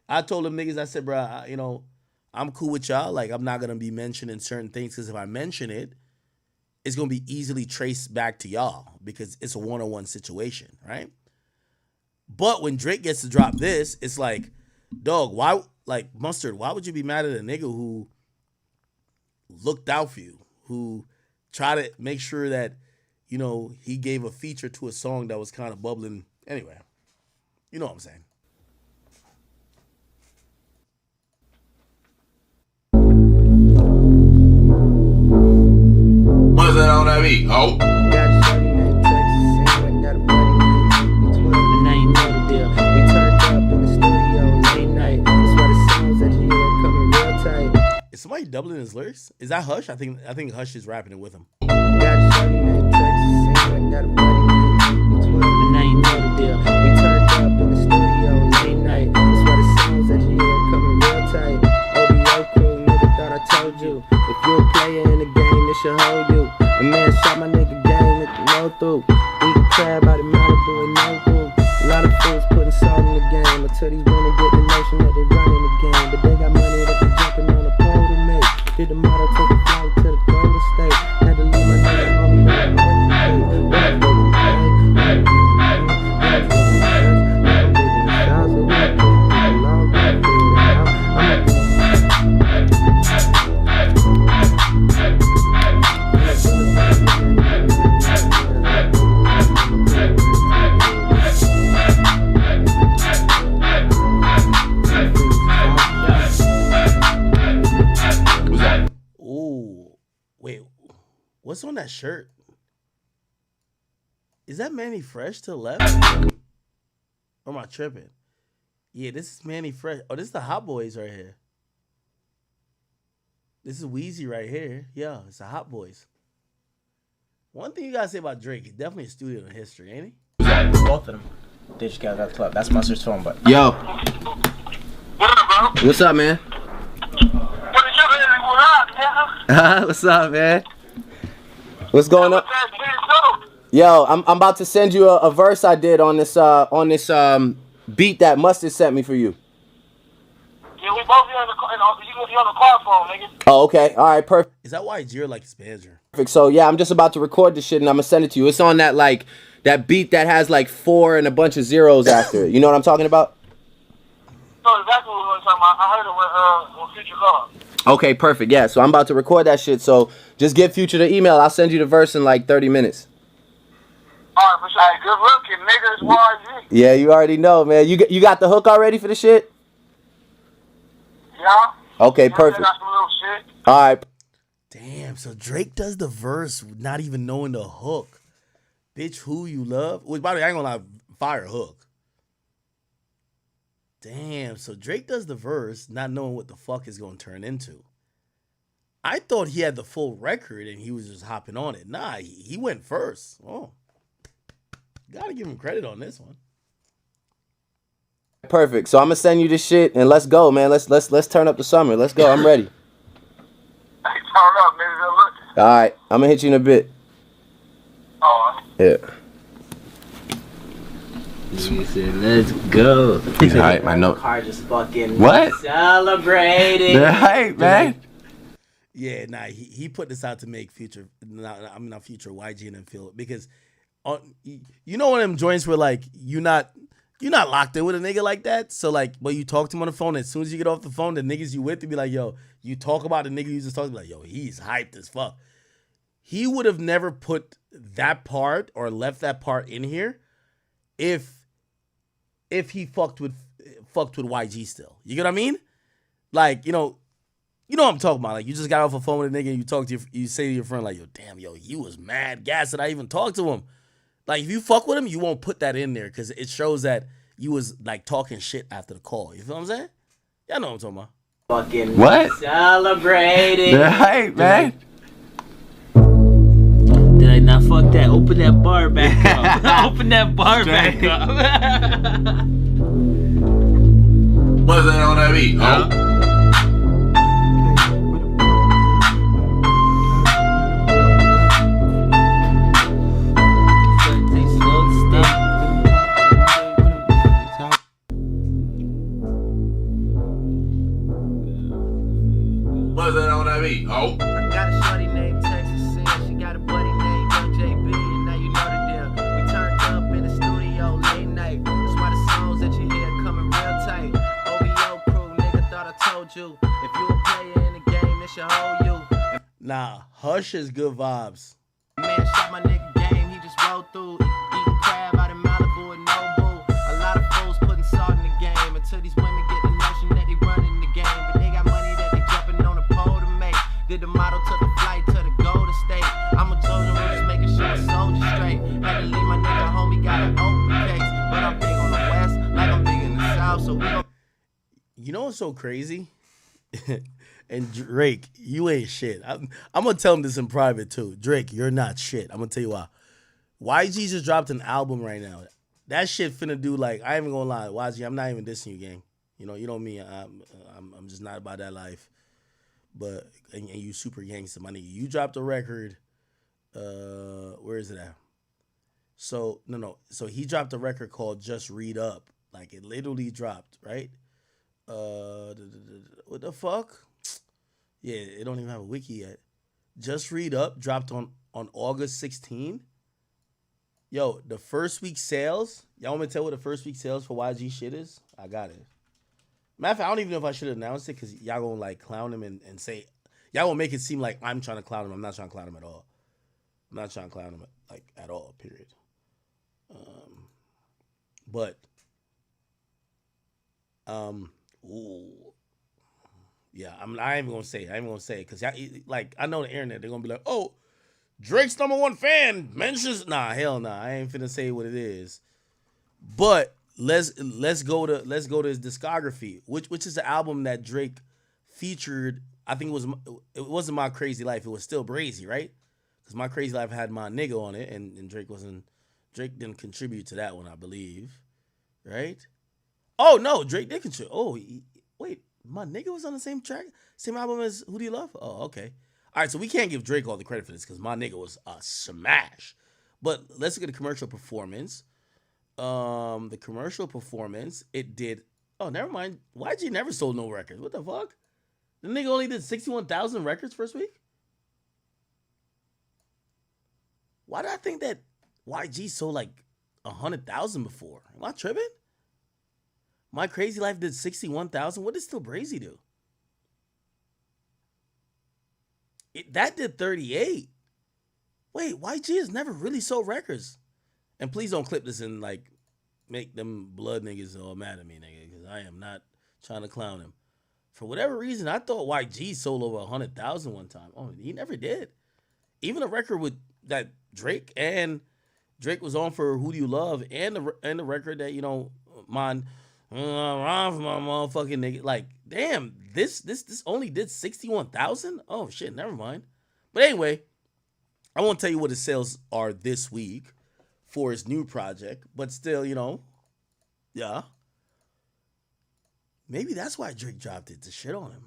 I told them niggas, I said, bro, you know, I'm cool with y'all. Like, I'm not going to be mentioning certain things because if I mention it, it's going to be easily traced back to y'all because it's a one-on-one situation, right? But when Drake gets to drop this, it's like, dog, why, like, Mustard, why would you be mad at a nigga who looked out for you, who tried to make sure that, you know, he gave a feature to a song that was kind of bubbling? Anyway, you know what I'm saying. What's that on that beat? Oh. And now you know the deal. We turn doubling his lyrics? Is that Hush? I think Hush is rapping it with him. And now you know the deal. We turned up in the studio late night. That's why the songs that you hear coming real tight. OVO crew, nigga, thought I told you. If you a player in the game, this should hold you. The man shot my nigga game with the no through. Eating crab out of Malibu and no food. A lot of fools putting salt in the game until these women get the notion that they running the game. But they got money that they jumping on a pole to make. Did the model take a flight to the Golden State. Had to leave my nigga homie on the What's on that shirt? Is that Manny Fresh to the left? Or am I tripping? Yeah, this is Manny Fresh. Oh, this is the Hot Boys right here. This is Weezy right here. Yeah, it's the Hot Boys. One thing you gotta say about Drake, he's definitely a student of history, ain't he? Both of them. They just got out the club. That's Mustard's phone, but. Yo. What's up, man? What's up, man? What's going on? Yo, I'm about to send you a verse I did on this beat that Mustard sent me for you. Yeah, we both be on the car phone, nigga. Oh, okay. All right, perfect. Is that why Jiro likes his manager? Perfect. So yeah, I'm just about to record this shit and I'm gonna send it to you. It's on that that beat that has 4 and a bunch of zeros after it. You know what I'm talking about? No, exactly what I'm talking about. I heard it when Future called. Okay, perfect. Yeah, so I'm about to record that shit. So just give Future the email. I'll send you the verse in 30 minutes. All right, for sure. Good looking, nigga. It's YG. Yeah, you already know, man. You got the hook already for the shit? Yeah. Okay, perfect. Got some little shit. All right. Damn, so Drake does the verse not even knowing the hook. Bitch, who you love? Which, by the way, I ain't gonna lie, fire hook. Damn, so Drake does the verse not knowing what the fuck is going to turn into. I thought he had the full record and he was just hopping on it. Nah, he went first. Oh, gotta give him credit on this one. Perfect. So I'm gonna send you this shit and let's go, man. Let's turn up the summer. Let's go. I'm ready. Hey, turn up, nigga. Good looking. All right, I'm gonna hit you in a bit. All right. Yeah. He said, let's go. He's hype, I know. Car just fucking What? Celebrating. They're hype, man. Yeah, nah, he put this out to make Future, not Future, YG and them feel it. Because, you know one of them joints where, you're not locked in with a nigga like that. So, but you talk to him on the phone, and as soon as you get off the phone, the niggas you with, to be like, yo, you talk about the nigga you just talked to, be like, yo, he's hyped as fuck. He would have never put that part or left that part in here if he fucked with YG still. You get what I mean? You know what I'm talking about. You just got off a phone with a nigga and you say to your friend, yo, damn, yo, he was mad gas that I even talked to him. If you fuck with him, you won't put that in there because it shows that you was talking shit after the call. You feel what I'm saying? Y'all know what I'm talking about. Fucking What? Celebrating. They're hype, man. Did I not fuck that? Open that bar back up. Open that bar back up. What's that on that beat? What's that on that beat? Oh. Got a shorty named Texas C. She got a buddy named JB, and now you know the deal. We turned up in the studio late night. That's why the songs that you hear coming real tight. OVO crew, nigga, thought I told you. If you a player in the game, this should hold you. Nah, Hush is good vibes. Man shot my nigga game, he just rolled through. Eating crab out in Malibu and Nobu. A lot of fools putting salt in the game until these women get the notion that they running the game. But they got money that they jumping on the pole to make. Did the model took the flight to the Golden State. I'm a soldier, just making sure the soldier straight. Had to leave my nigga home, he got an open case. But I'm big on the west, like I'm big in the south, so we don't. You know what's so crazy? And Drake, you ain't shit. I'm gonna tell him this in private too. Drake, you're not shit. I'm gonna tell you why. YG just dropped an album right now. That shit finna do like, I ain't even gonna lie, YG, I'm not even dissing you, gang. You know me. I'm just not about that life. But and you super gangster, my nigga. You dropped a record. Where is it at? So no. So he dropped a record called Just Read Up. Like it literally dropped, right? What the fuck? Yeah, it don't even have a wiki yet. Just Read Up dropped on August 16. Yo, the first week sales. Y'all want me to tell what the first week sales for YG shit is? I got it. Matter of fact, I don't even know if I should announce it because y'all gonna like clown him and say, y'all gonna make it seem like I'm trying to clown him. I'm not trying to clown him at all. I'm not trying to clown him like at all, period. Yeah, I ain't even gonna say it because like I know the internet, they're gonna be like, oh, Drake's #1 fan mentions hell nah. I ain't finna say what it is. But let's go to his discography, which is the album that Drake featured. I think it wasn't My Crazy Life, it was Still Brazy, right? Because My Crazy Life had My Nigga on it, and Drake didn't contribute to that one, I believe. Right? Oh no, Drake did contribute. Oh, wait, My Nigga was on the same track, same album as Who Do You Love? Oh, okay. All right, so we can't give Drake all the credit for this because My Nigga was a smash. But let's look at the commercial performance. The commercial performance, it did. Oh, never mind. YG never sold no records. What the fuck? The nigga only did 61,000 records first week? Why did I think that YG sold like 100,000 before? Am I tripping? My Crazy Life did 61,000. What did Still Brazy do? That did 38. Wait, YG has never really sold records. And please don't clip this and like make them blood niggas all mad at me, nigga, because I am not trying to clown him. For whatever reason, I thought YG sold over 100,000 one time. Oh, he never did. Even a record with that Drake was on for Who Do You Love, and the record that rhyme for my motherfucking nigga. Like, damn, this only did 61,000. Oh shit, never mind. But anyway, I won't tell you what his sales are this week for his new project, but still, yeah. Maybe that's why Drake dropped it, to shit on him.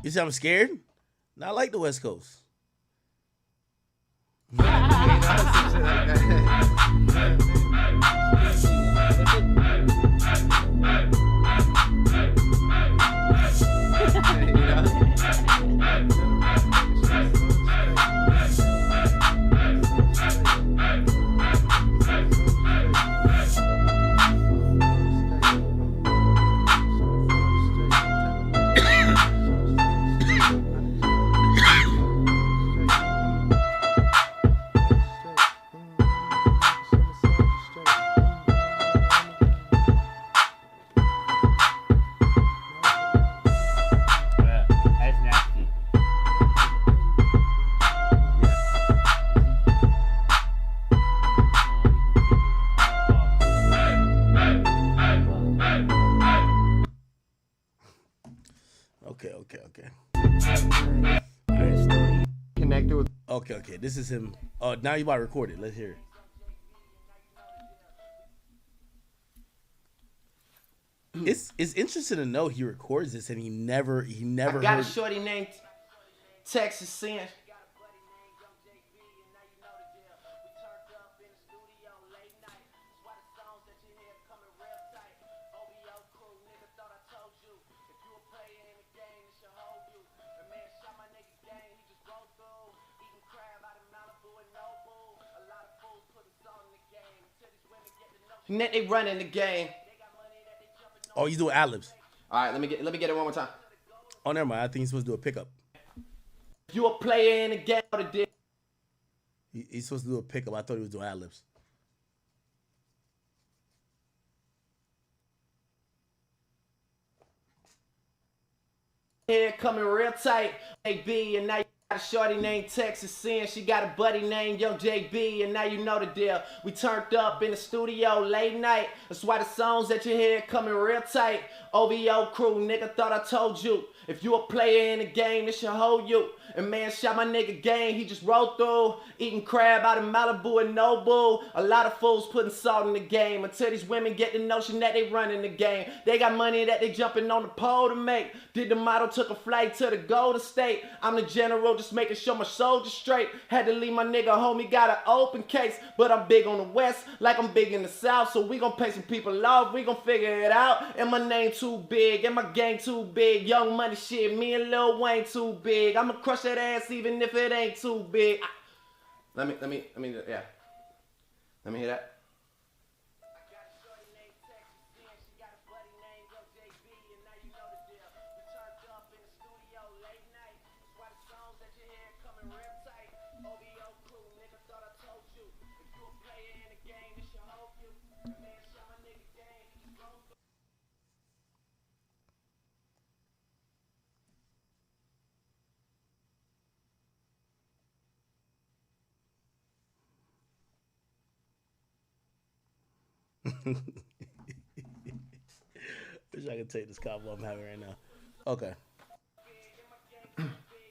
You see I'm scared? Not like the West Coast. Okay. This is him. Oh, now you about to record it. Let's hear it. It's interesting to know he records this and he never I got a shorty named Texas Sin. They running the game. Oh, you do ad-libs. All right, let me get it one more time. Oh, never mind. I think he's supposed to do a pickup. You a player in the game. He's supposed to do a pickup. I thought he was doing ad-libs. Here coming real tight, AB, and now you got a shorty named Texas Sin. She got a buddy named Young JB, and now you know the deal. We turned up in the studio late night. That's why the songs that you hear coming real tight. OVO crew, nigga, thought I told you. If you a player in the game, this should hold you. And man, shot my nigga game, he just rolled through. Eating crab out in Malibu and Nobu. A lot of fools putting salt in the game. Until these women get the notion that they running the game. They got money that they jumping on the pole to make. Did the model, took a flight to the Golden State. I'm the general, just making sure my soldiers straight. Had to leave my nigga homie, got an open case. But I'm big on the west, like I'm big in the south. So we gon' pay some people off, we gon' figure it out. And my name too big, and my gang too big. Young money shit, me and Lil Wayne too big. I'ma crush that ass even if it ain't too big. Let me hear that. Wish I could take this combo I'm having right now. Okay.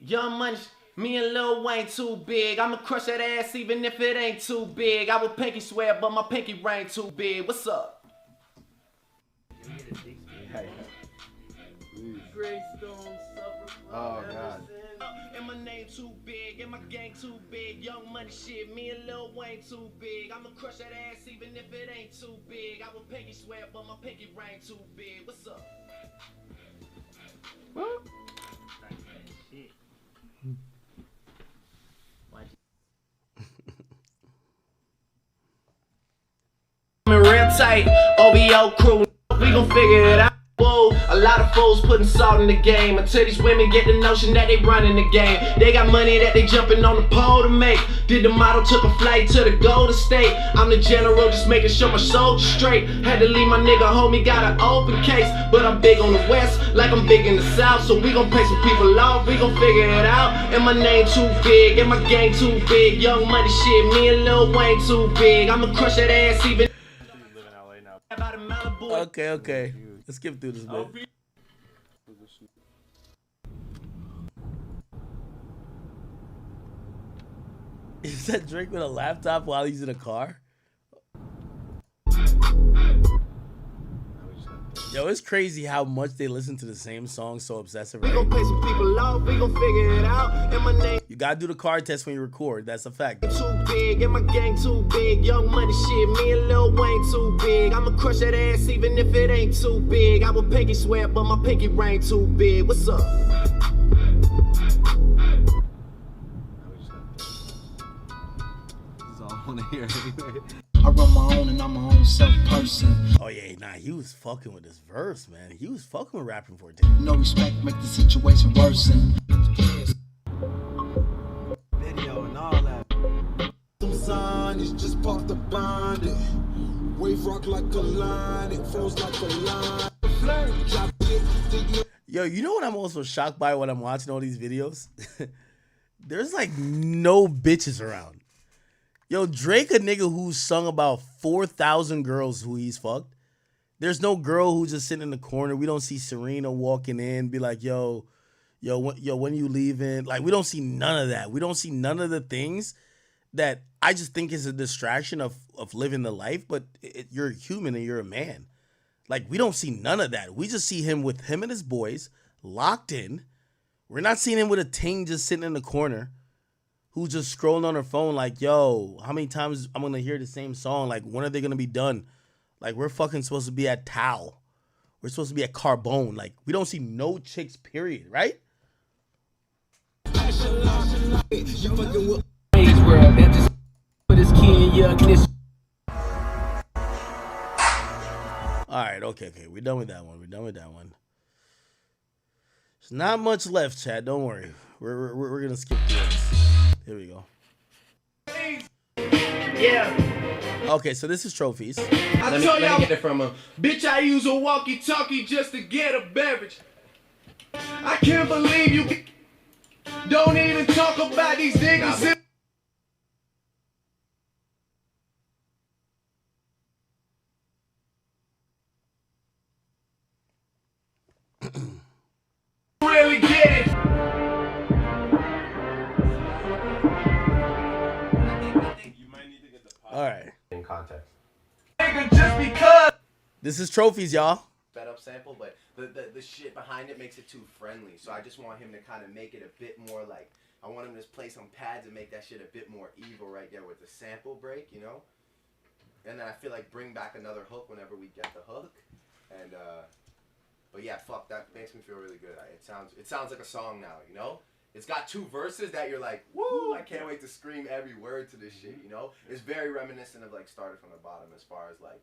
Young money, me and Lil Wayne too big. I'ma crush that ass even if it ain't too big. I would pinky swear, but my pinky ring too big. What's up? Oh God. And my name too big, and my gang too big. Young money shit, me and Lil Wayne too big. I'ma crush that ass even if it ain't too big. I would pinky swear, but my pinky ring too big. What's up? What? Real tight, OVO crew, we gon' figure it out. Whoa, a lot of fools putting salt in the game. Until these women get the notion that they running the game. They got money that they jumping on the pole to make. Did the model, took a flight to the Golden State. I'm the general, just making sure my soldiers straight. Had to leave my nigga homie, got an open case. But I'm big on the west, like I'm big in the south. So we gon' pay some people off, we gon' figure it out. And my name too big, and my gang too big. Young money shit, me and Lil Wayne too big. I'ma crush that ass even. Okay. Let's skip through this bit. Is that Drake with a laptop while he's in a car? Yo, it's crazy how much they listen to the same song so obsessive. Right? We gon' pay some people off, we gon' figure it out. And my name you gotta do the car test when you record. That's a fact. Too big, and my gang too big. Young money shit, me and Lil Wayne too big. I'ma crush that ass even if it ain't too big. I would pinky swear, but my pinky ring too big. What's up? This is all I wanna hear anyway. I run my own and I'm my own self person. Oh yeah, nah, he was fucking with this verse, man. He was fucking with rapping for a day. No respect make the situation worsen. Video and all that. Some sign is just part the bonding. Wave rock like a line, it flows like a line. Yo, you know what I'm also shocked by when I'm watching all these videos? There's like no bitches around. Yo, Drake a nigga who's sung about 4,000 girls who he's fucked. There's no girl who's just sitting in the corner. We don't see Serena walking in, be like, yo, when you leaving? Like, we don't see none of that. We don't see none of the things that I just think is a distraction of living the life, but you're a human and you're a man. Like, we don't see none of that. We just see him with him and his boys locked in. We're not seeing him with a ting just sitting in the corner who's just scrolling on her phone like, yo, how many times I'm going to hear the same song? Like, when are they going to be done? Like, we're fucking supposed to be at Tao. We're supposed to be at Carbone. Like, we don't see no chicks, period, right? All right, okay. We're done with that one. There's not much left, chat. Don't worry. We're going to skip through this. Here we go. Yeah. Okay, so this is trophies. Let me get it from him. Bitch, I use a walkie-talkie just to get a beverage. I can't believe you don't even talk about these niggas. This is trophies, y'all. Sped up sample, but the shit behind it makes it too friendly. So I just want him to kind of make it a bit more like, I want him to play some pads and make that shit a bit more evil right there with the sample break, you know? And then I feel like bring back another hook whenever we get the hook. And but yeah, fuck, that makes me feel really good. It sounds like a song now, you know? It's got 2 verses that you're like, woo, I can't wait to scream every word to this shit, you know? It's very reminiscent of like Started From the Bottom as far as like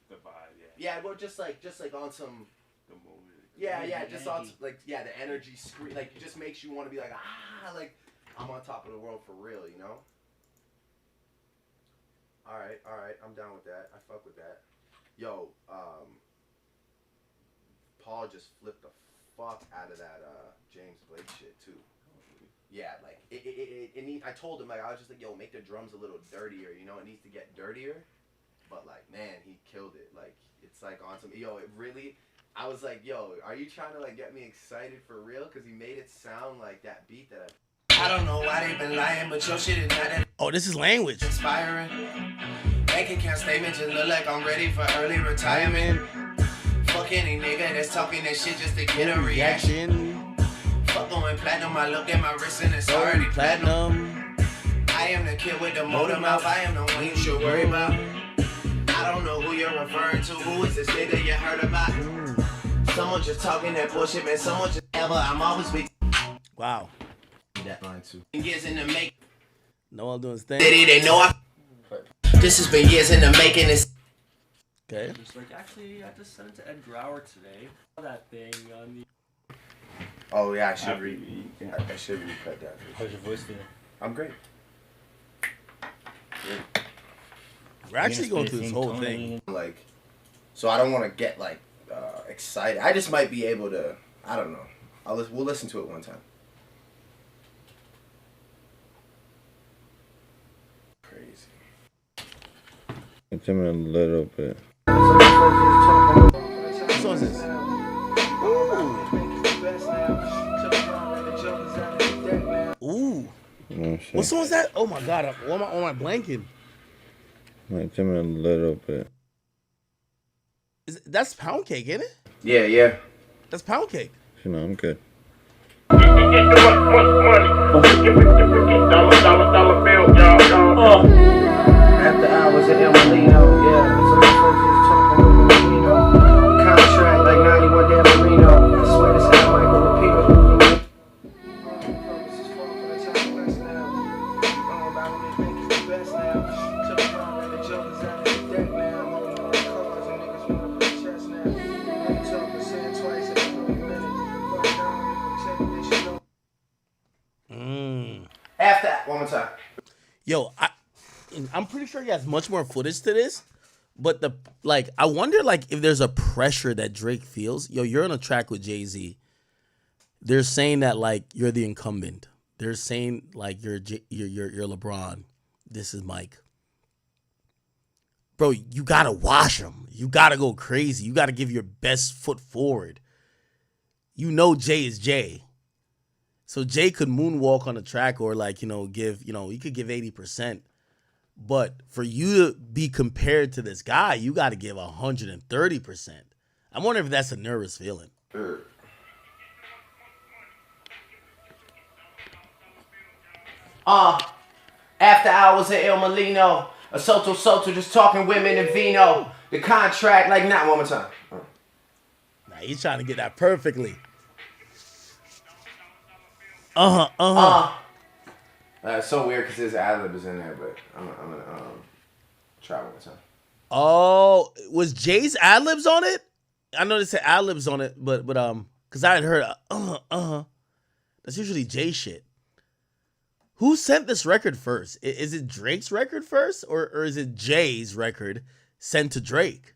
the vibe, yeah. Yeah, well, just like on some the movie. Yeah, just on like the energy scream, like it just makes you want to be like, like I'm on top of the world for real, you know? All right, I'm down with that. I fuck with that. Yo, Paul just flipped the fuck out of that James Blake shit too. Yeah, like it needs, I told him, like, I was just like, yo, make the drums a little dirtier, you know? It needs to get dirtier. But like, man, he killed it. Like, it's like on some, yo, it really, I was like, yo, are you trying to like get me excited for real? Because he made it sound like that beat that I don't know why they been lying, but your shit is not that Oh, this is language. inspiring. Bank account statement just look like I'm ready for early retirement. Fuck any nigga that's talking that shit just to get a reaction. Fuck going platinum, I looked at my wrist and it's already platinum. I am the kid with the motor mouth, I am the one you should worry about. I don't know who you're referring to, who is this nigga you heard about? Someone just talking that bullshit, man, someone just ever, I'm always big. Wow. That line too. Years in the make. No one doing his thing. They know I. This has been years in the making. It's okay. Just like, actually, I just sent it to Ed Brower today. That thing on the. Oh yeah, I should recut that. How's your voice feeling? I'm great. We're actually going through this whole thing. Like, so I don't want to get like excited. I just might be able to. I don't know. We'll listen to it one time. Crazy. It's him a little bit. What song is this? Ooh. What song is that? Oh my god, why am I blanking? It's him a little bit. That's Pound Cake, isn't it? Yeah. That's Pound Cake. You know, I'm good. after hours at Emelino, yeah. So the folks just talking with Marino. Contract like 91 Dan Marino. I swear this sound like a repeater. After that, one more time. Yo, I'm pretty sure he has much more footage to this, but I wonder like if there's a pressure that Drake feels. Yo, you're on a track with Jay-Z. They're saying that like you're the incumbent. They're saying like you're LeBron. This is Mike. Bro, you gotta wash him. You gotta go crazy. You gotta give your best foot forward. You know Jay is Jay. So Jay could moonwalk on the track or like, he could give 80%. But for you to be compared to this guy, you got to give 130%. I'm wondering if that's a nervous feeling. After hours at El Molino. A Soto just talking women and vino. The contract like not one more time. Nah, he's trying to get that perfectly. It's so weird because his ad lib is in there, but I'm gonna try one more time. Oh, was Jay's ad libs on it? I know they said ad libs on it, but because I had heard that's usually Jay shit. Who sent this record first? Is it Drake's record first, or is it Jay's record sent to Drake?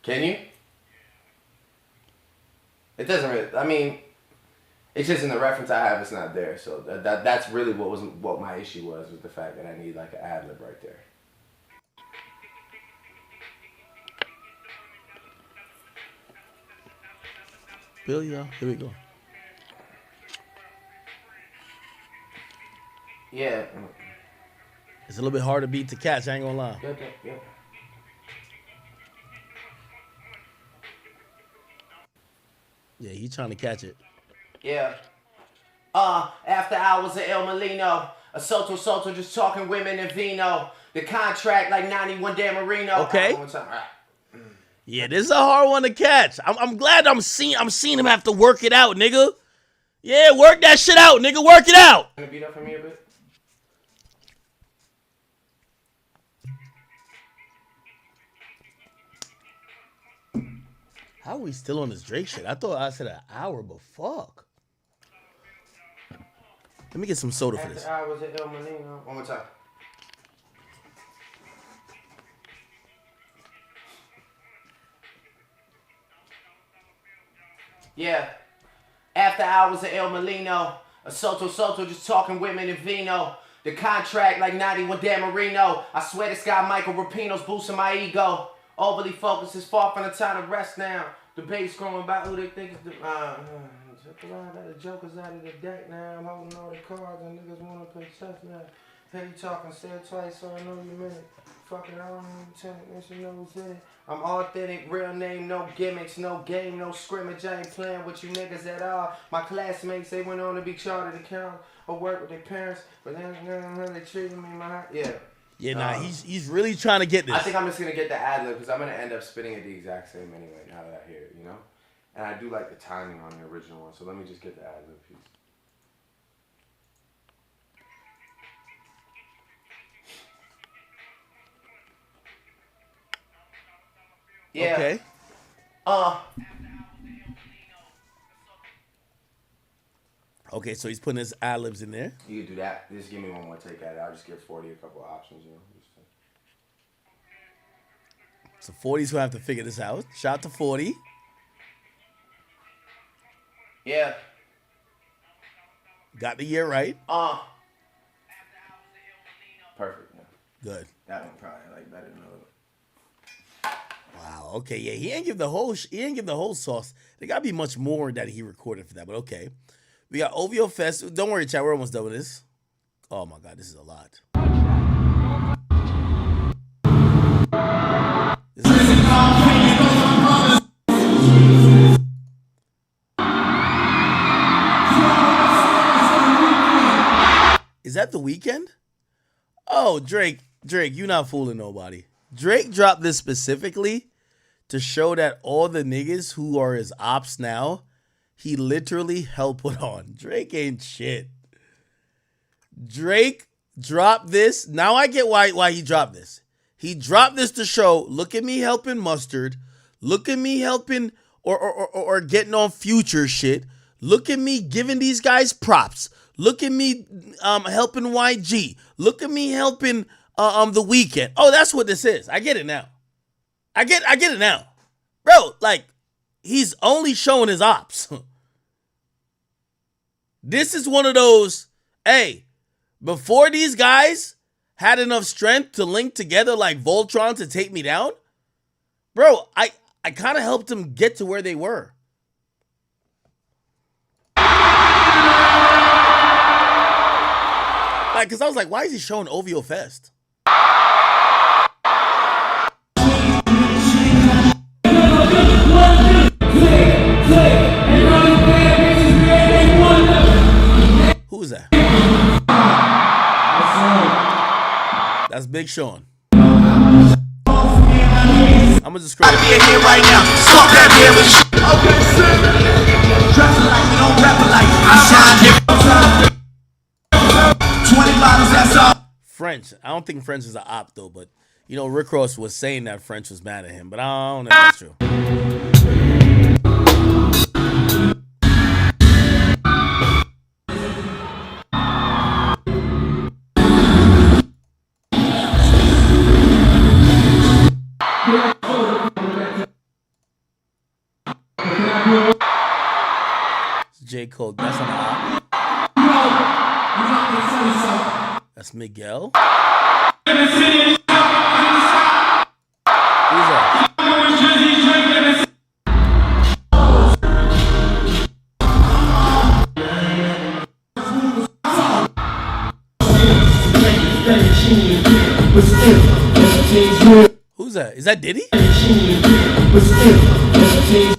Can you? It doesn't really. I mean, it's just in the reference I have. It's not there. So that's really what my issue was the fact that I need like an ad lib right there. Billy, here we go. Yeah. It's a little bit hard to beat to catch, I ain't gonna lie. Yeah, he trying to catch it. Yeah. After hours of El Molino. A Soto just talking women and vino. The contract like 91 Dan Marino. Okay. Yeah, this is a hard one to catch. I'm glad I'm seeing him have to work it out, nigga. Yeah, work that shit out, nigga. Work it out. Gonna beat up for me a bit? How are we still on this Drake shit? I thought I said an hour, but fuck. Let me get some soda for this. After hours at El Molino. One more time. Yeah. After hours at El Molino. A Soto just talking women and vino. The contract like 91 Dan Marino. I swear this guy Michael Rapino's boosting my ego. Overly focused is far from the time to rest now. Debates growing about who they think is the the jokers out of the deck now. I'm holding all the cards and niggas wanna play tough now. Hey, you talking, say it twice so I know you meant it. Fucking I don't even tell it, you know who's in it. I'm authentic, real name, no gimmicks, no game, no scrimmage. I ain't playing with you niggas at all. My classmates, they went on to be chartered accountants or work with their parents, but then they treated me Yeah, nah, he's really trying to get this. I think I'm just gonna get the ad lib because I'm gonna end up spitting it the exact same anyway. Now that I hear it, you know, and I do like the timing on the original one. So let me just get the ad lib piece. Yeah. Okay. Okay, so he's putting his ad libs in there. You can do that. Just give me one more take at it. I'll just give 40 a couple of options, you know. So 40's gonna have to figure this out. Shout out to 40. Yeah. Got the year right. Perfect. Yeah. Good. That one probably like better than the other. Wow. Okay. Yeah. He ain't give the whole. He ain't give the whole sauce. There gotta be much more that he recorded for that. But okay. We got OVO Fest. Don't worry, chat. We're almost done with this. Oh my God, this is a lot. Is that The Weeknd? Oh, Drake, you not fooling nobody. Drake dropped this specifically to show that all the niggas who are his ops now, he literally helped put on. Drake ain't shit. Drake dropped this. Now I get why he dropped this. He dropped this to show, look at me helping Mustard. Look at me helping or getting on Future shit. Look at me giving these guys props. Look at me helping YG. Look at me helping The Weeknd. Oh, that's what this is. I get it now. I get it now. Bro, like, he's only showing his ops. This is one of those, hey, before these guys had enough strength to link together like Voltron to take me down, bro, I kind of helped them get to where they were. Like, because I was like, why is he showing OVO Fest? Who is that? That's Big Sean. I'm gonna describe it. Be here right now. Stop that here with shit. Okay, sit. Dress like we don't rap like I'm 20 bottles, that's all. French. I don't think French is an op though, but you know, Rick Ross was saying that French was mad at him, but I don't know if that's true. J. Cole, that's on the op. That's Miguel. Who's that? but still, everything's real. Who's that? Is that Diddy? But still, everything's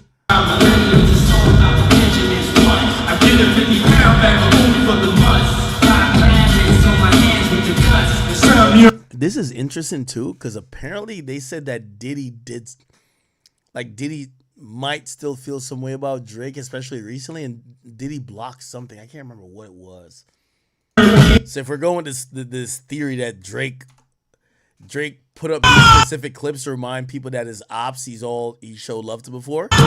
I get a 50-pound bag of food for the months. 5 classics on my hands with the guts. This is interesting too, because apparently they said that Diddy might still feel some way about Drake, especially recently, and Diddy blocked something. I can't remember what it was. So if we're going to this theory that Drake put up these specific clips to remind people that his ops he showed love to before. Who's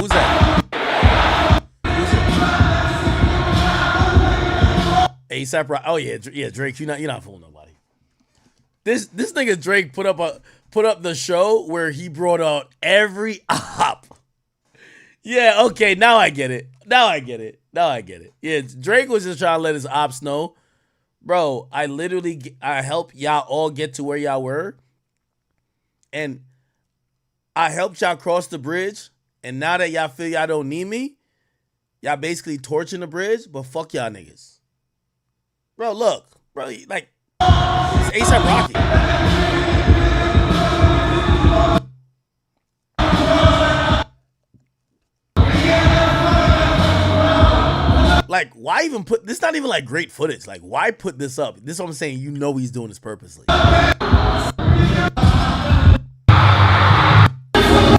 that? ASAP Rock. Oh yeah, Drake. You're not fooling nobody. This nigga Drake put up the show where he brought out every op. Yeah, okay, now I get it. Yeah, Drake was just trying to let his ops know, bro, I helped y'all all get to where y'all were, and I helped y'all cross the bridge, and now that y'all feel y'all don't need me, y'all basically torching the bridge, but fuck y'all niggas. Bro, look, bro, like, it's A$AP Rocky. Like, why even put this? Not even like great footage. Like, why put this up? This is what I'm saying. You know he's doing this purposely.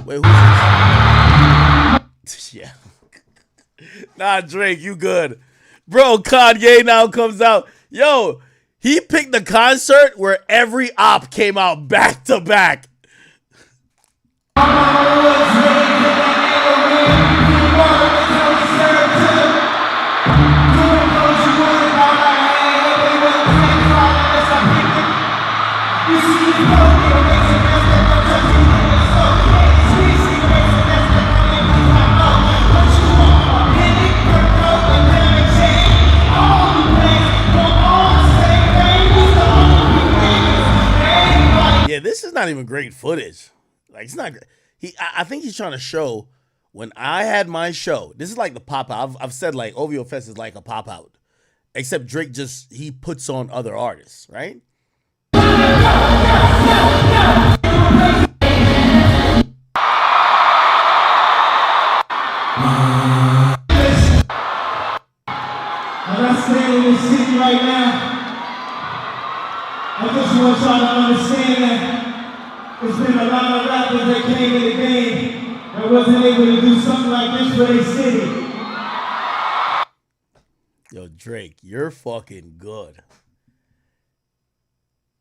Wait, who's this? Yeah. Nah, Drake, you good. Bro, Kanye now comes out. Yo, he picked the concert where every op came out back to back. Yeah, this is not even great footage. Like, it's not great. I think he's trying to show when I had my show. This is like the pop out. I've said like OVO Fest is like a pop out, except Drake he puts on other artists, right? As I stand in this city right now, I just want y'all to understand that there's been a lot of rappers that came in the game that wasn't able to do something like this for their city. Yo, Drake, you're fucking good.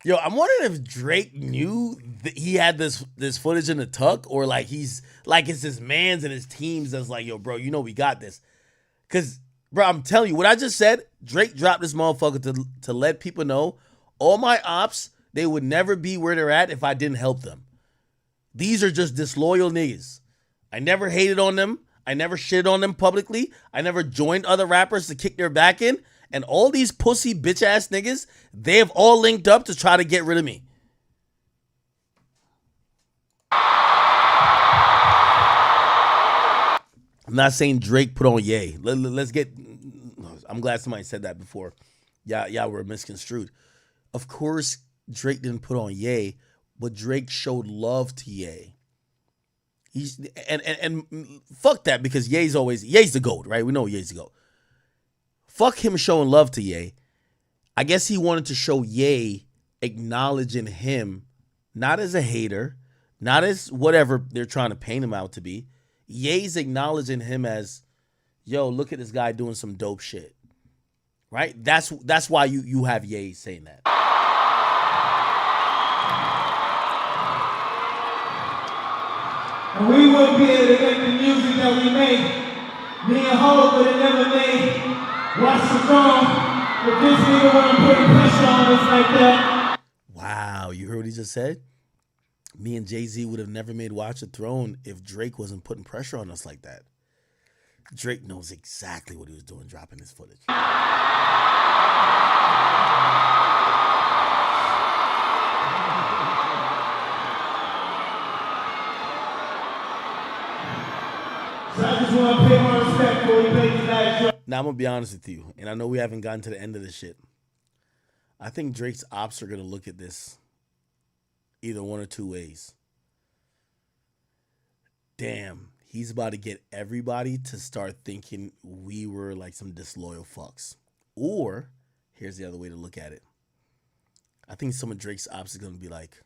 Yo, I'm wondering if Drake knew that he had this footage in the tuck, or like he's like it's his mans and his teams that's like, yo, bro, you know we got this. Cause, bro, I'm telling you, what I just said, Drake dropped this motherfucker to let people know all my ops, they would never be where they're at if I didn't help them. These are just disloyal niggas. I never hated on them. I never shitted on them publicly. I never joined other rappers to kick their back in. And all these pussy bitch ass niggas, they have all linked up to try to get rid of me. I'm not saying Drake put on Ye. Let's get... I'm glad somebody said that before. Y'all were misconstrued. Of course, Drake didn't put on Ye, but Drake showed love to Ye. He's and fuck that, because Ye's the GOAT, right? We know Ye's the GOAT. Fuck him showing love to Ye. I guess he wanted to show Ye acknowledging him, not as a hater, not as whatever they're trying to paint him out to be. Ye's acknowledging him as, yo, look at this guy doing some dope shit. Right? That's why you have Ye saying that. And we wouldn't be able to make the music that we make. Me and Ho would have never made Watch the Throne if this nigga wasn't putting pressure on us like that. Wow, you heard what he just said? Me and Jay-Z would have never made Watch the Throne if Drake wasn't putting pressure on us like that. Drake knows exactly what he was doing dropping this footage. Now, I'm going to be honest with you, and I know we haven't gotten to the end of this shit. I think Drake's ops are going to look at this either one or two ways. Damn, he's about to get everybody to start thinking we were like some disloyal fucks. Or, here's the other way to look at it. I think some of Drake's ops is going to be like,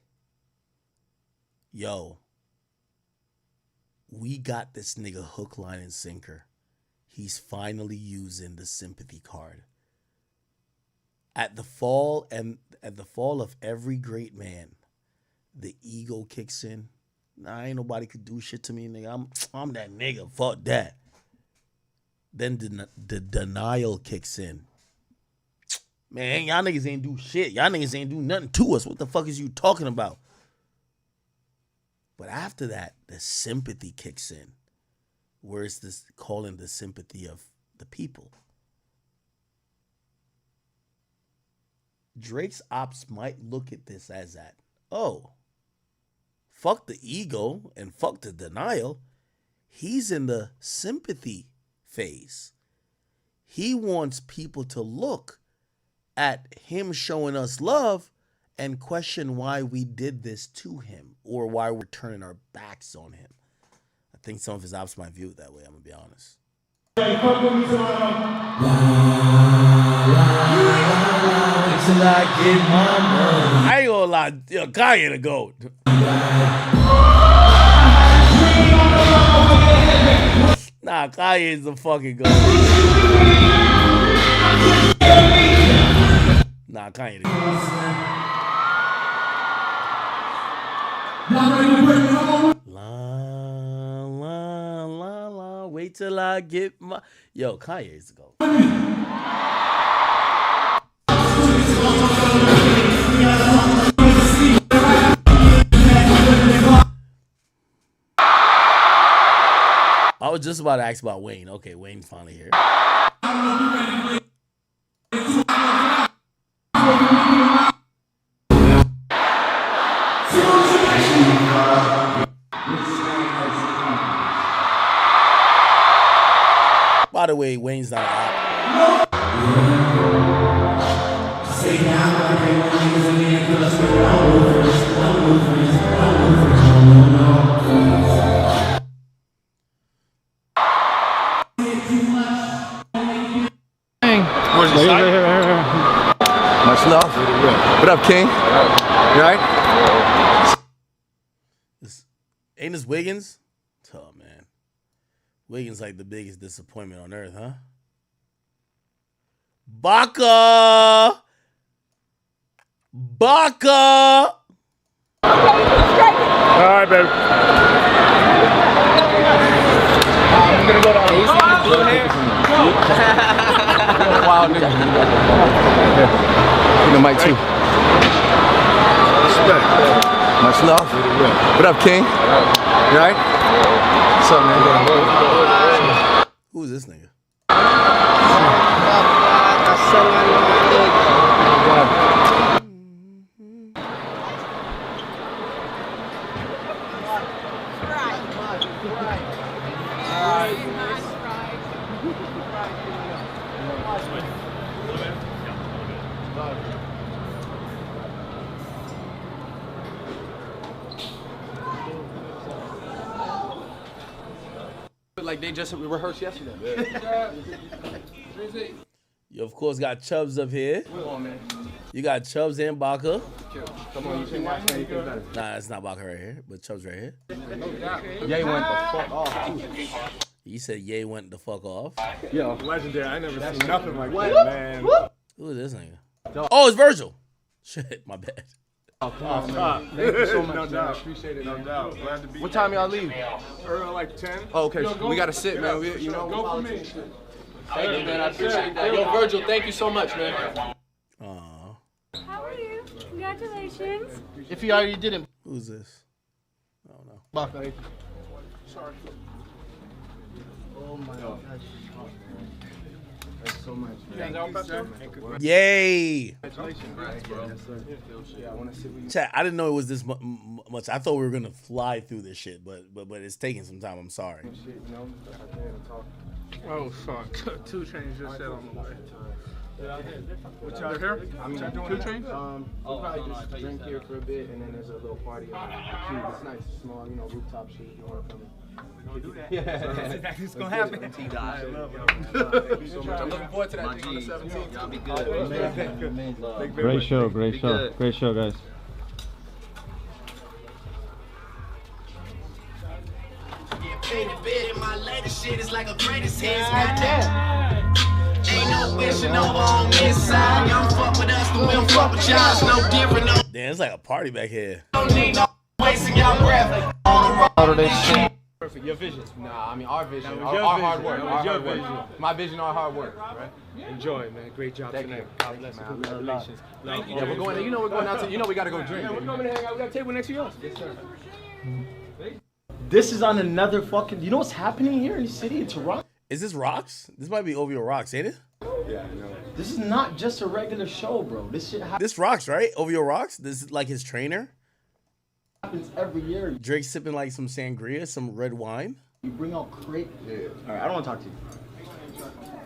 yo, we got this nigga hook, line, and sinker. He's finally using the sympathy card. At the fall of every great man, the ego kicks in. Nah, ain't nobody could do shit to me, nigga. I'm that nigga. Fuck that. Then the denial kicks in. Man, y'all niggas ain't do shit. Y'all niggas ain't do nothing to us. What the fuck is you talking about? But after that, the sympathy kicks in. Where it's this calling the sympathy of the people. Drake's ops might look at this as that. Oh, fuck the ego and fuck the denial. He's in the sympathy phase. He wants people to look at him showing us love and question why we did this to him or why we're turning our backs on him. I think some of his ops might view it that way, I'm going to be honest. I ain't gonna lie, yo, Kanye the GOAT. Nah, Kanye is the fucking GOAT. Nah, Kanye the GOAT. La, wait till I get my... Yo, Kanye is the GOAT. I was just about to ask about Wayne. Okay, Wayne's finally here. By the way, Wayne's not out. Much love. What up, King? You alright? Ain't this Wiggins? Oh, man. Wiggins like the biggest disappointment on earth, huh? Baka! Alright, baby. I'm gonna go down. Wild nigga. You know, Mike too. Respect. Much love. What up, King? You alright? What's up, man? Who's this nigga? Like they just rehearsed yesterday. You, of course, got Chubbs up here. You got Chubbs and Baka. Come on, you can watch anything better. Nah, it's not Baka right here, but Chubbs right here. Ye went the fuck off, too. He said Ye went the fuck off. Yo. Legendary. I never seen nothing like that, man. Who is this nigga? Oh, it's Virgil. Shit, my bad. Thank you so much. No doubt. Appreciate it, No man. doubt. Glad to be What time y'all leave? like 10. Oh, okay. Yo, We gotta sit, man. We, you know. Go for me. Thank you, man. I appreciate that. Yo, Virgil, thank you so much, man. Aw. How are you? Congratulations. If he already didn't. Who's this? I don't know. Baka. Sorry. Oh my gosh. Thanks so much. Yay! Congratulations, bro. Yeah, I want to sit with you. Chat, I didn't know it was this much. I thought we were gonna fly through this shit, but it's taking some time. I'm sorry. Shit, you know, I can't talk. Oh fuck. 2 Chainz just said on the way. What They're here? I mean, 2 Chainz? We'll probably just drink here for a bit, and then there's a little party on Feud. It's nice, small, you know, rooftop shit. If you want to come. We'll do that. Yeah, that's exactly what's gonna happen. I love it. Thank you so much. I'm looking forward to that thing on the 17th. Y'all be good. Great show, great show, great show, guys. Painted bed in my latest shit is like a greatest hits. Ain't no wishing over on this side. Y'all fuck with us, but we don't fuck with y'all. It's no different. No. Damn, it's like a party back here. Don't need no wasting y'all breath. On the road. Perfect. Your vision. Nah, I mean our vision. That was Our your hard vision. work. That Our was your hard work. vision. My vision, our hard work. Right? Enjoy, man. Great job Thank tonight. you. God bless you. Congratulations. Thank you. Yeah, we're going. You know, we're going out to. You know, we gotta go drink. Yeah, we're coming to hang out. We got a table next to yours. Yes, sir. This is on another fucking. You know what's happening here in the city of Toronto? Is this Rocks? This might be OVO Rocks, ain't it? Yeah, I know. This is not just a regular show, bro. This shit This Rocks, right? OVO Rocks? This is like his trainer? happens every year. Drake sipping like some sangria, some red wine. You bring out crate. Yeah. All right, I don't want to talk to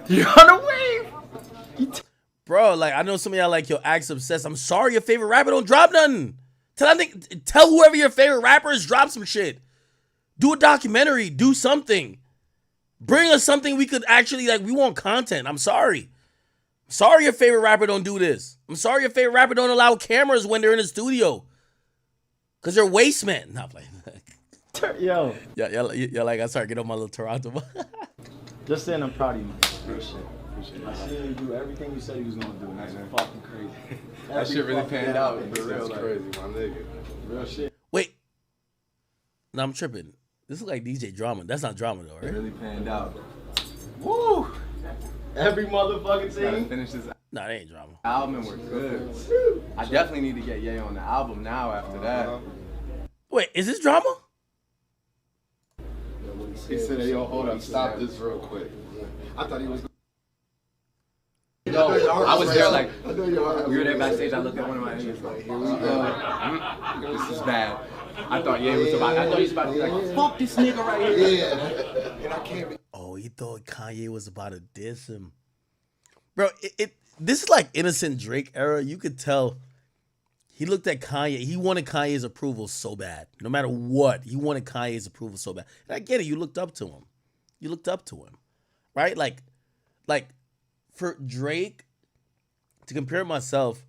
you. You're on a wave. Bro, like I know some of y'all like, yo, Axe obsessed. I'm sorry, your favorite rapper don't drop nothing. Tell whoever your favorite rapper is, drop some shit. Do a documentary. Do something. Bring us something we could actually, like, we want content. I'm sorry. I'm sorry your favorite rapper don't do this. I'm sorry your favorite rapper don't allow cameras when they're in the studio. Because they're waste men. Not playing. Yo. Y'all like, I'm sorry, get on my little Toronto. Just saying I'm proud of you, man. Appreciate it. I seen you do everything you said you was going to do, and that's fucking crazy. That shit really panned out. For real, That's crazy, my nigga. Real shit. Wait. No, I'm tripping. This is like DJ Drama. That's not Drama though, right? It really panned out. Woo! Every motherfucking thing. Finish this Nah, they ain't Drama. album and we're good. I definitely need to get Ye on the album now after that. Wait, is this Drama? He said, yo, hold up, stop this real quick. I thought he was. No, I was there like, we were there backstage, I looked at one of my niggas like, here we go. This is bad. I thought Ye was about, I thought he was about to be like, fuck this nigga right here. Yeah. And I can't be. Oh, he thought Kanye was about to diss him. Bro, this is like innocent Drake era. You could tell he looked at Kanye. He wanted Kanye's approval so bad. No matter what, he wanted Kanye's approval so bad. And I get it. You looked up to him. You looked up to him. Right? Like for Drake, to compare myself,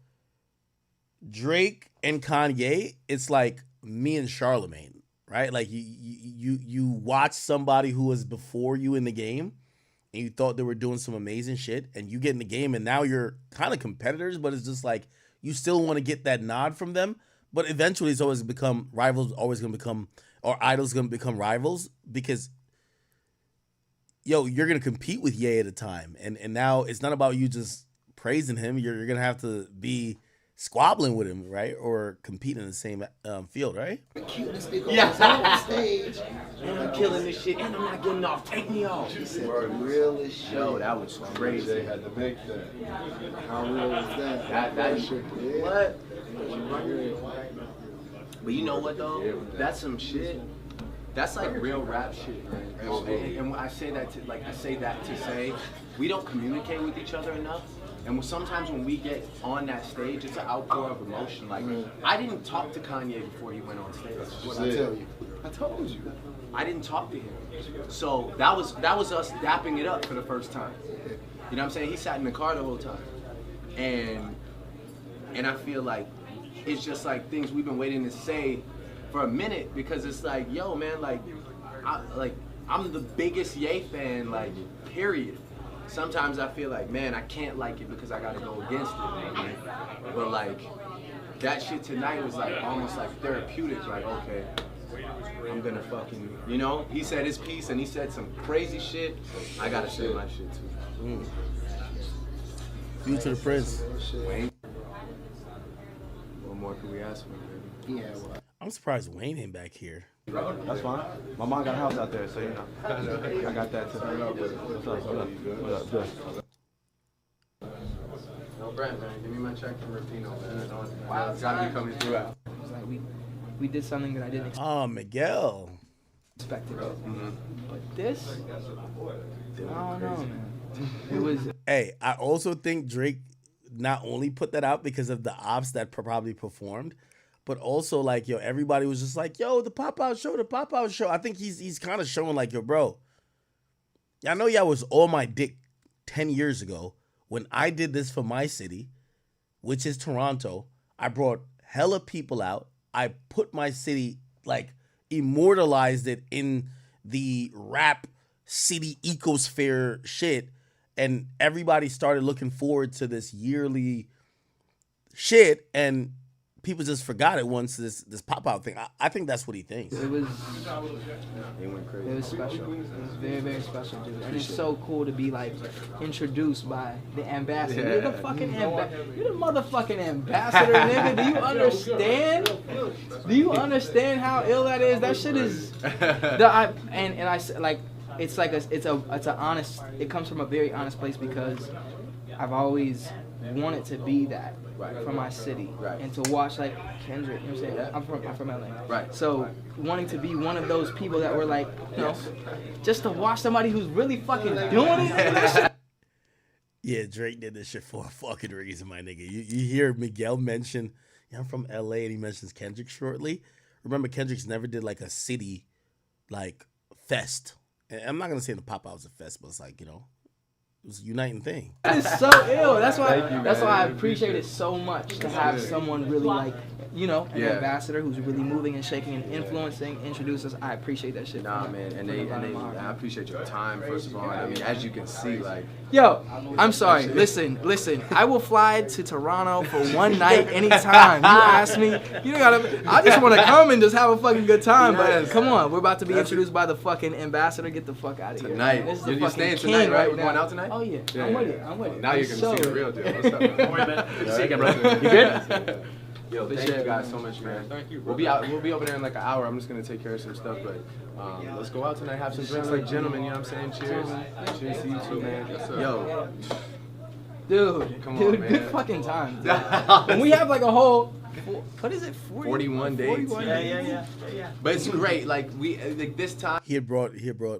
Drake and Kanye, it's like me and Charlemagne, right? Like you watch somebody who was before you in the game and you thought they were doing some amazing shit, and you get in the game and now you're kind of competitors, but it's just like you still want to get that nod from them, but eventually it's always become rivals, always gonna become, or idols gonna become rivals, because yo, you're gonna compete with Ye at a time, and now it's not about you just praising him. You're gonna have to be squabbling with him, right, or competing in the same field, right? Yeah. Stage. I'm killing this shit, and I'm not getting off. Take me off. He said, real as shit. Yo, that was crazy. They had to make that. How real is that? That shit. What? But you know what though? That's some shit. That's like real rap shit, man. And I say that to say we don't communicate with each other enough. And sometimes when we get on that stage, it's an outpour of emotion. Like, I didn't talk to Kanye before he went on stage. That's what I tell you. I told you. I didn't talk to him. So that was us dapping it up for the first time. You know what I'm saying? He sat in the car the whole time. And I feel like it's just like things we've been waiting to say for a minute, because it's like, yo, man, I'm the biggest Ye fan, like, period. Sometimes I feel like, man, I can't like it because I gotta go against it, man. But like, that shit tonight was like almost like therapeutic. Like, okay, I'm gonna fucking, you know, he said his piece and he said some crazy shit. I gotta say my shit too. Feud to the Prince. Wayne. What more could we ask for, baby? Yeah, well. I'm surprised Wayne ain't back here. That's fine. My mom got a house out there, so you know. I got that too. What's up? What up? Good. No, Brent, man, give me my check from Rapino, man. Wow, it's gotta be coming through out. We did something that I didn't expect. Oh, Miguel. Expected it. But this, I don't know, man. It was. Hey, I also think Drake not only put that out because of the ops that probably performed, but also like, yo, everybody was just like, yo, the pop-out show, the pop-out show. I think he's kind of showing like, yo, bro, I know y'all was on my dick 10 years ago when I did this for my city, which is Toronto. I brought hella people out. I put my city, like, immortalized it in the rap city ecosphere shit, and everybody started looking forward to this yearly shit, and people just forgot it once this pop-out thing. I think that's what he thinks. It was special. It was very, very special, dude. And it's so cool to be like introduced by the ambassador. Yeah. You're the fucking you're the motherfucking ambassador, nigga. Do you understand? Do you understand how ill that is? That shit is. I like. It's like it's an honest. It comes from a very honest place because I've always wanted to be that. For my city, and to watch like Kendrick, you know what I'm saying? I'm from LA, right? So wanting to be one of those people that were like, you know, just to watch somebody who's really fucking doing it. Yeah, Drake did this shit for a fucking reason, my nigga. You hear Miguel mention, yeah, I'm from LA, and he mentions Kendrick shortly. Remember, Kendrick's never did like a city like fest. And I'm not gonna say the pop out was a fest, but it's like, you know, it was a uniting thing. It's so ill. That's why. That's why I appreciate it so much to have someone really like, you know, an ambassador who's really moving and shaking and influencing, introduce us. I appreciate that shit. Nah, man, and I appreciate your time. First of all, I mean, as you can see, like, yo, I'm sorry. Listen. I will fly to Toronto for one night anytime. You ask me, you don't gotta. I just want to come and just have a fucking good time. But come on, we're about to be introduced by the fucking ambassador. Get the fuck out of here. Tonight, This is the you're fucking staying tonight, right? We're now. going out tonight. Oh yeah, I'm with it. I'm with it. Now you're gonna see the real deal. What's up, man? Don't worry about it. See you, bro. You good? Yo, thank you guys so much, man. Thank you. We'll be over there in like an hour. I'm just gonna take care of some stuff, but let's go out tonight, have some drinks like gentlemen. You know what I'm saying? Cheers. Cheers to you too, man. Yo. Dude, come on, man. good fucking time. And we have like a whole, what is it? 41 dates. 41 yeah. But it's great. Like this time. He had brought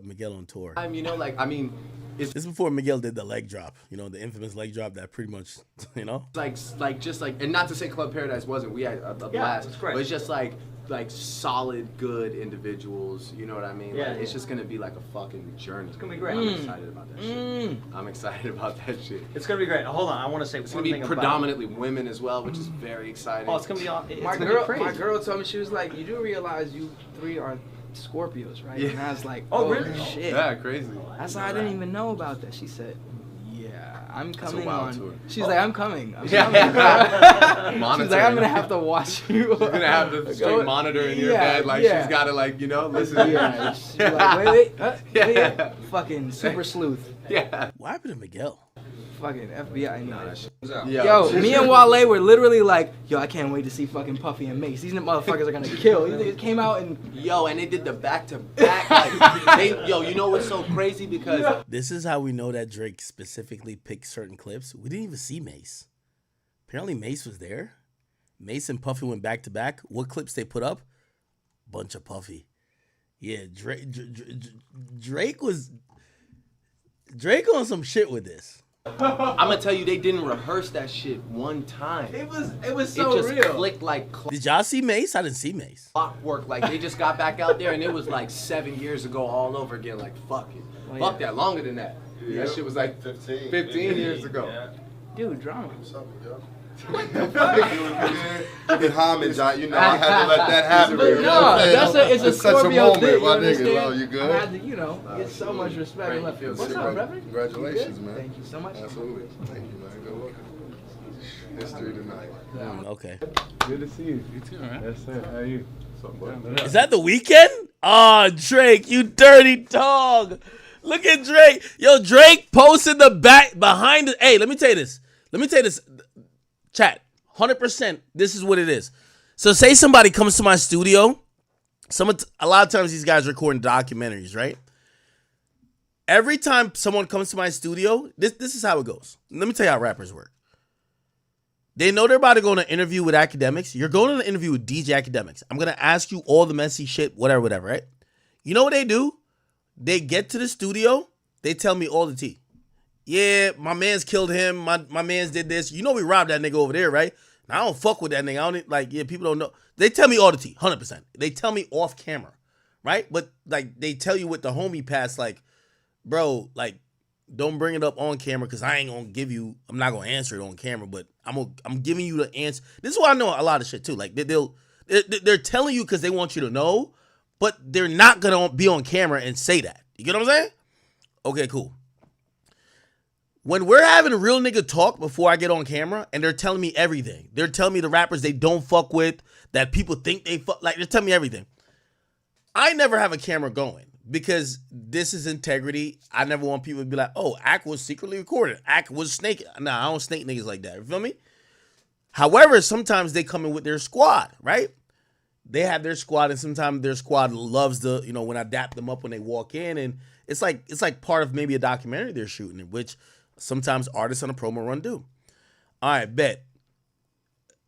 Miguel on tour. You know, like I mean. This is before Miguel did the leg drop, you know, the infamous leg drop that pretty much, you know? Just like, and not to say Club Paradise wasn't, we had a blast, but it's just like solid, good individuals, you know what I mean? Yeah. Like, it's just gonna be like a fucking journey. It's gonna be great. I'm excited about that shit. I'm excited about that shit. It's gonna be great. Hold on, I want to say it's gonna be predominantly women as well, which is very exciting. Oh, it's gonna be all. My girl told me, she was like, you do realize you three are Scorpios, right? Yeah. And I was like, oh really? Shit. Yeah, crazy. That's why I didn't even know about that. She said, yeah, I'm coming on. Tour. She's like, I'm coming. She's She's like, I'm gonna have to watch you. She's gonna have the straight monitor in your bed, like she's gotta like, you know, listen. Yeah. She's like, wait. Fucking super sleuth. Yeah. What happened to Miguel? Fucking FBI. Nah, that shit. Yo, me and Wale were literally like, yo, I can't wait to see fucking Puffy and Mace. These motherfuckers are gonna kill. These niggas came out and and they did the back to back. Like, you know what's so crazy because this is how we know that Drake specifically picked certain clips. We didn't even see Mace. Apparently Mace was there. Mace and Puffy went back to back. What clips they put up? Bunch of Puffy. Yeah, Drake on some shit with this. I'm gonna tell you, they didn't rehearse that shit one time. It was so real. It just clicked like Did y'all see Mace? I didn't see Mace. Clockwork. Like they just got back out there and it was like 7 years ago all over again. Like fuck it. Fuck that. Longer than that. That shit was like 15 years ago. Yeah. Dude, drama. What the fuck? Give homage, you know, I had to let that happen. But no, it's a Scorpio such a moment, thing, my nigga. You good? I had to, you know, get so much respect. What's up, brother? Congratulations, man. Thank you so much. Absolutely. Thank you, man. Good luck. History tonight. Okay. Good to see you. You too, man. Yes, sir. How are you? Is that the weekend? Oh, Drake, you dirty dog. Look at Drake. Yo, Drake posted the back behind the. Hey, let me tell you this. Chat, 100%, this is what it is. So say somebody comes to my studio. A lot of times these guys recording documentaries, right? Every time someone comes to my studio, this is how it goes. Let me tell you how rappers work. They know they're about to go on an interview with Akademiks. You're going on an interview with DJ Akademiks. I'm going to ask you all the messy shit, whatever, right? You know what they do? They get to the studio. They tell me all the tea. Yeah, my man's killed him. My man's did this. You know we robbed that nigga over there, right? Now, I don't fuck with that nigga. I don't like. Yeah, people don't know. They tell me all the tea, 100%. They tell me off camera, right? But like they tell you with the homie pass, like, bro, like, don't bring it up on camera because I ain't gonna give you. I'm not gonna answer it on camera, but I'm giving you the answer. This is why I know a lot of shit too. Like they're telling you because they want you to know, but they're not gonna be on camera and say that. You get what I'm saying? Okay, cool. When we're having a real nigga talk before I get on camera and they're telling me everything, they're telling me the rappers they don't fuck with, that people think they fuck, like they're telling me everything. I never have a camera going because this is integrity. I never want people to be like, oh, Ak was secretly recorded. Ak was snaking. Nah, I don't snake niggas like that. You feel me? However, sometimes they come in with their squad, right? They have their squad and sometimes their squad loves the, you know, when I dap them up when they walk in, and it's like part of maybe a documentary they're shooting, in which sometimes artists on a promo run do. All right, bet.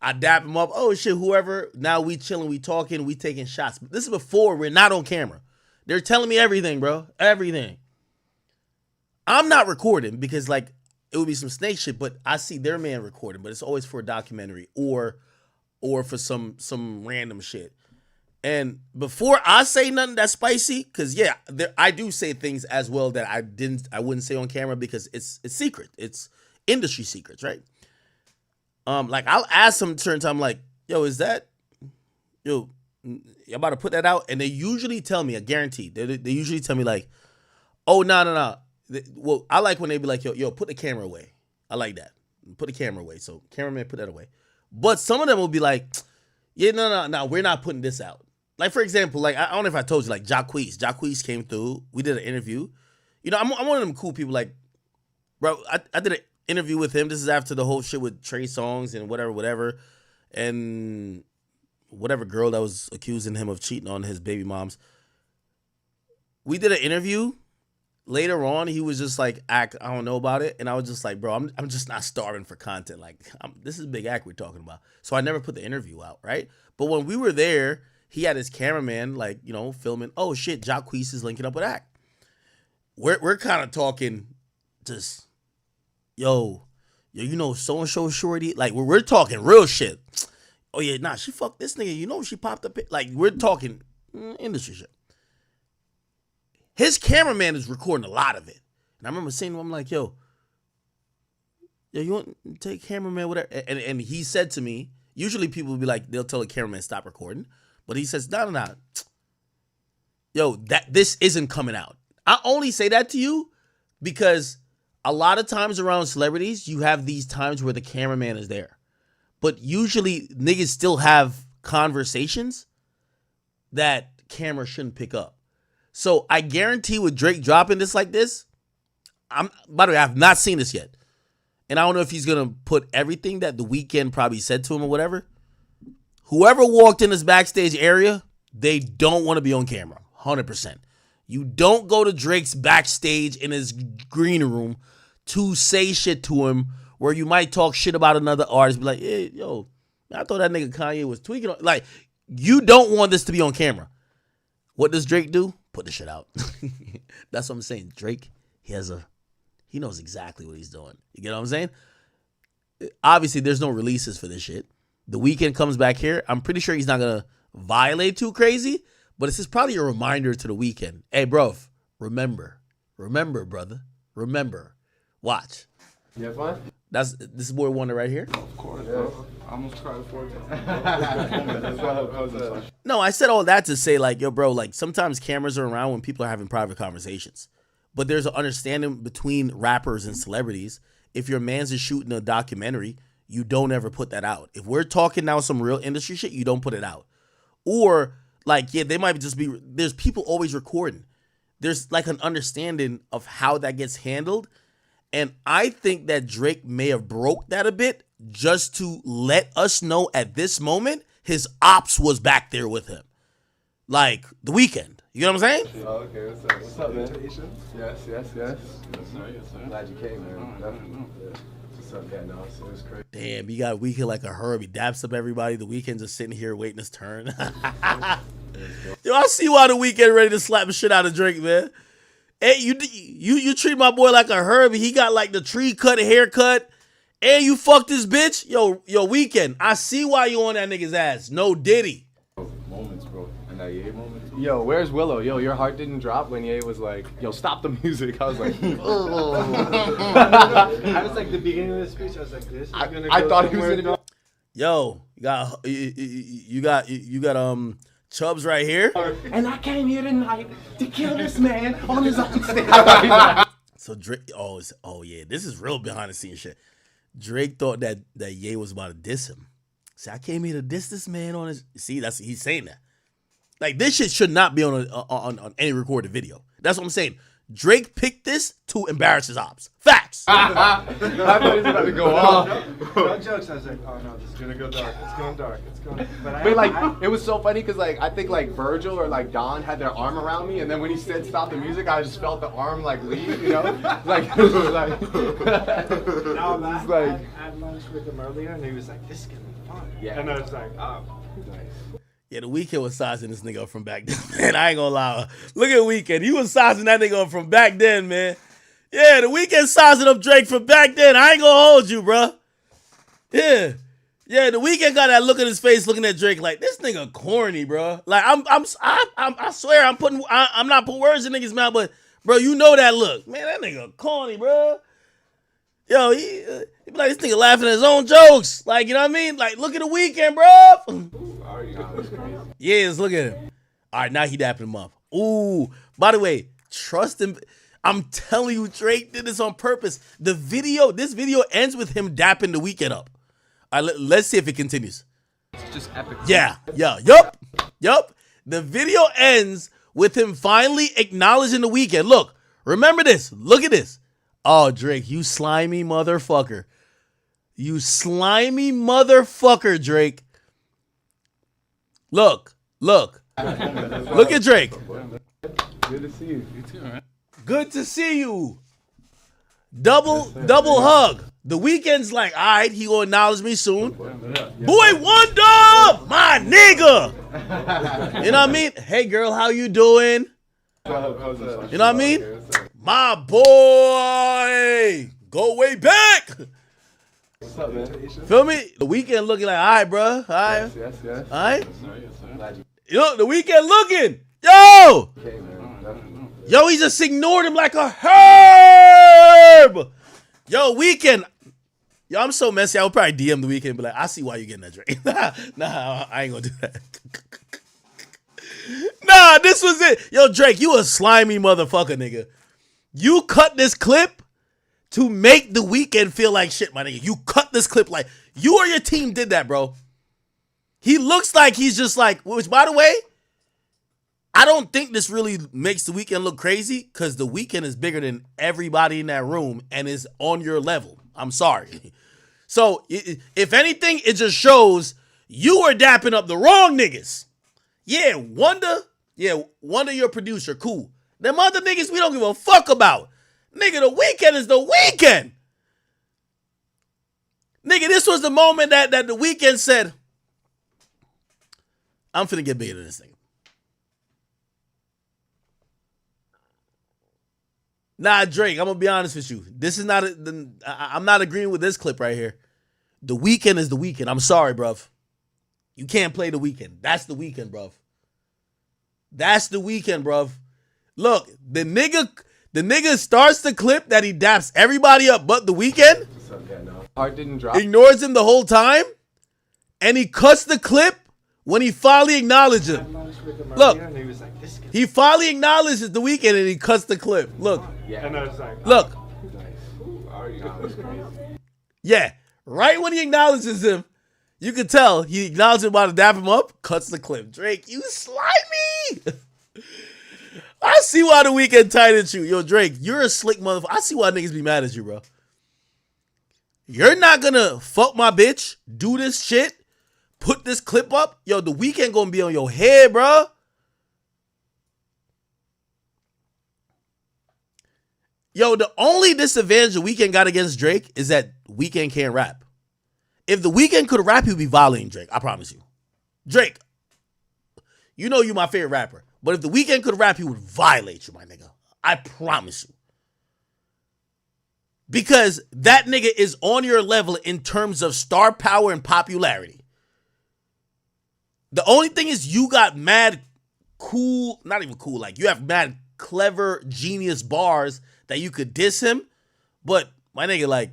I dap him up. Oh, shit, whoever. Now we chilling, we talking, we taking shots. This is before we're not on camera. They're telling me everything, bro. Everything. I'm not recording because, like, it would be some snake shit, but I see their man recording, but it's always for a documentary or for some random shit. And before I say nothing that's spicy, because yeah, I do say things as well that I wouldn't say on camera because it's secret. It's industry secrets, right? Like I'll ask them certain time, like, yo, is that, yo, you about to put that out? And they usually tell me, I guarantee, they usually tell me like, oh, no. Well, I like when they be like, yo, put the camera away. I like that. Put the camera away. So cameraman, put that away. But some of them will be like, yeah, no, we're not putting this out. Like, for example, like, I don't know if I told you, like, Jacquees came through. We did an interview. You know, I'm one of them cool people, like, bro, I did an interview with him. This is after the whole shit with Trey Songz and whatever. And whatever girl that was accusing him of cheating on his baby moms. We did an interview. Later on, he was just like, I don't know about it. And I was just like, bro, I'm just not starving for content. Like, this is Big Act we're talking about. So I never put the interview out, right? But when we were there, he had his cameraman, like, you know, filming, oh, shit, Jacquees is linking up with Act. We're kind of talking just, yo, you know, so-and-so shorty. Like, we're talking real shit. Oh, yeah, nah, she fucked this nigga. You know, she popped up. Like, we're talking industry shit. His cameraman is recording a lot of it. And I remember saying to him, I'm like, yo, you want to take cameraman, whatever? And he said to me, usually people will be like, they'll tell the cameraman stop recording. But he says, no. Yo, this isn't coming out. I only say that to you because a lot of times around celebrities, you have these times where the cameraman is there. But usually niggas still have conversations that camera shouldn't pick up. So I guarantee with Drake dropping this like this, by the way, I have not seen this yet. And I don't know if he's going to put everything that The Weeknd probably said to him or whatever. Whoever walked in this backstage area, they don't want to be on camera, 100%. You don't go to Drake's backstage in his green room to say shit to him where you might talk shit about another artist. Be like, hey, yo, I thought that nigga Kanye was tweaking. Like, you don't want this to be on camera. What does Drake do? Put the shit out. That's what I'm saying. Drake, he knows exactly what he's doing. You get what I'm saying? Obviously, there's no releases for this shit. The Weeknd comes back here. I'm pretty sure he's not going to violate too crazy, but this is probably a reminder to The Weeknd. Hey, bro, remember, brother. Remember. Watch. You have fun? This is Boy Wonder right here. Of course, bro. I almost cried 4 times. No, I said all that to say, like, yo, bro, like, sometimes cameras are around when people are having private conversations. But there's an understanding between rappers and celebrities. If your man's is shooting a documentary, you don't ever put that out. If we're talking now some real industry shit, you don't put it out. Or, like, yeah, they might just be, there's people always recording. There's, like, an understanding of how that gets handled. And I think that Drake may have broke that a bit just to let us know at this moment his ops was back there with him. Like The Weeknd. You know what I'm saying? Oh, okay, what's up? What's up, man? Yes. Yes, sir. Glad you came, man. Definitely. What's up, yeah, no, it was crazy. Damn, you got Weeknd like a herb. He daps up everybody. The Weeknd just sitting here waiting his turn. Yo, I see why the Weeknd ready to slap the shit out of Drake, man. Hey, you treat my boy like a herb. He got like the tree cut haircut. And you fucked this bitch. Yo, Weeknd, I see why you on that nigga's ass. No Diddy. Moments, bro. And that Ye moment. Yo, where's Willow? Yo, your heart didn't drop when Ye was like, yo, stop the music. I was like, oh. I was like, the beginning of the speech, I was like, this is gonna go I thought he was gonna go. Yo, you got Chubbs right here. And I came here tonight to kill this man on his own stage. So Drake, oh yeah, this is real behind the scenes shit. Drake thought that Ye was about to diss him. See, I came here to diss this man on his. See, he's saying that. Like, this shit should not be on any recorded video. That's what I'm saying. Drake picked this to embarrass his ops. Facts. I thought he was about to go off. No jokes. I was like, oh no, this is gonna go dark. It's going dark. It's going. But it was so funny because like I think like Virgil or like Don had their arm around me, and then when he said stop the music, I just felt the arm like leave, you know, like it was like. No, I had lunch with him earlier, and he was like, "This is gonna be fun." Yeah. And I was like, "Oh, nice." Yeah, the Weeknd was sizing this nigga up from back then, man. I ain't gonna lie. Look at Weeknd. He was sizing that nigga up from back then, man. Yeah, the Weeknd sizing up Drake from back then. I ain't gonna hold you, bro. Yeah. Yeah, the Weeknd got that look in his face looking at Drake like, this nigga corny, bro. Like, I swear I'm not putting words in niggas' mouth, but, bro, you know that look. Man, that nigga corny, bro. Yo, he be like, this nigga laughing at his own jokes. Like, you know what I mean? Like, look at the Weeknd, bro. Yes, look at him. All right, now he dapping him up. Ooh, by the way, trust him. I'm telling you, Drake did this on purpose. This video ends with him dapping the Weeknd up. All right, let's see if it continues. It's just epic. Yup. The video ends with him finally acknowledging the Weeknd. Look, remember this. Look at this. Oh, Drake, you slimy motherfucker. You slimy motherfucker, Drake. Look. Look at Drake. Good to see you. You too, man. Good to see you. Double hug. The Weeknd's like, all right, he gonna acknowledge me soon. Boy Wonder, my nigga. You know what I mean? Hey, girl, how you doing? You know what I mean? My boy, go way back. What's up, man? Feel me? The Weeknd looking like, all right, bro. All right. Yes. All right. Yo, the Weeknd looking. Yo. Okay, man. Yo, he just ignored him like a herb. Yo, Weeknd. Yo, I'm so messy. I would probably DM the Weeknd and be like, I see why you getting that Drake. Nah, I ain't gonna do that. Nah, this was it. Yo, Drake, you a slimy motherfucker, nigga. You cut this clip to make the Weeknd feel like shit, my nigga. You cut this clip like you or your team did that, bro. He looks like he's just like, which by the way, I don't think this really makes the Weeknd look crazy because the Weeknd is bigger than everybody in that room and is on your level. I'm sorry. So if anything, it just shows you are dapping up the wrong niggas. Yeah, Wonder, your producer, cool. Them other niggas we don't give a fuck about. Nigga, the Weeknd is the Weeknd. Nigga, this was the moment that the Weeknd said, I'm finna get bigger than this thing. Nah, Drake, I'm gonna be honest with you. This is not I'm not agreeing with this clip right here. The Weeknd is the Weeknd. I'm sorry, bruv. You can't play the Weeknd. That's the Weeknd, bruv. That's the Weeknd, bruv. Look, the nigga starts the clip that he daps everybody up but the Weeknd. Heart didn't drop. Ignores him the whole time. And he cuts the clip when he finally acknowledges him. Look, he finally acknowledges the Weeknd and he cuts the clip. Look. And I was like, look. Nice. Yeah. Right when he acknowledges him, you can tell he acknowledges him about to dap him up, cuts the clip. Drake, you slimy. I see why the Weeknd tied at you. Yo, Drake, you're a slick motherfucker. I see why niggas be mad at you, bro. You're not gonna fuck my bitch, do this shit, put this clip up. Yo, the Weeknd gonna be on your head, bro. Yo, the only disadvantage the Weeknd got against Drake is that Weeknd can't rap. If the Weeknd could rap, he'd be violating Drake. I promise you. Drake, you know you my favorite rapper. But if the Weeknd could rap, he would violate you, my nigga. I promise you. Because that nigga is on your level in terms of star power and popularity. The only thing is you got mad cool, not even cool, like you have mad clever, genius bars that you could diss him. But my nigga, like,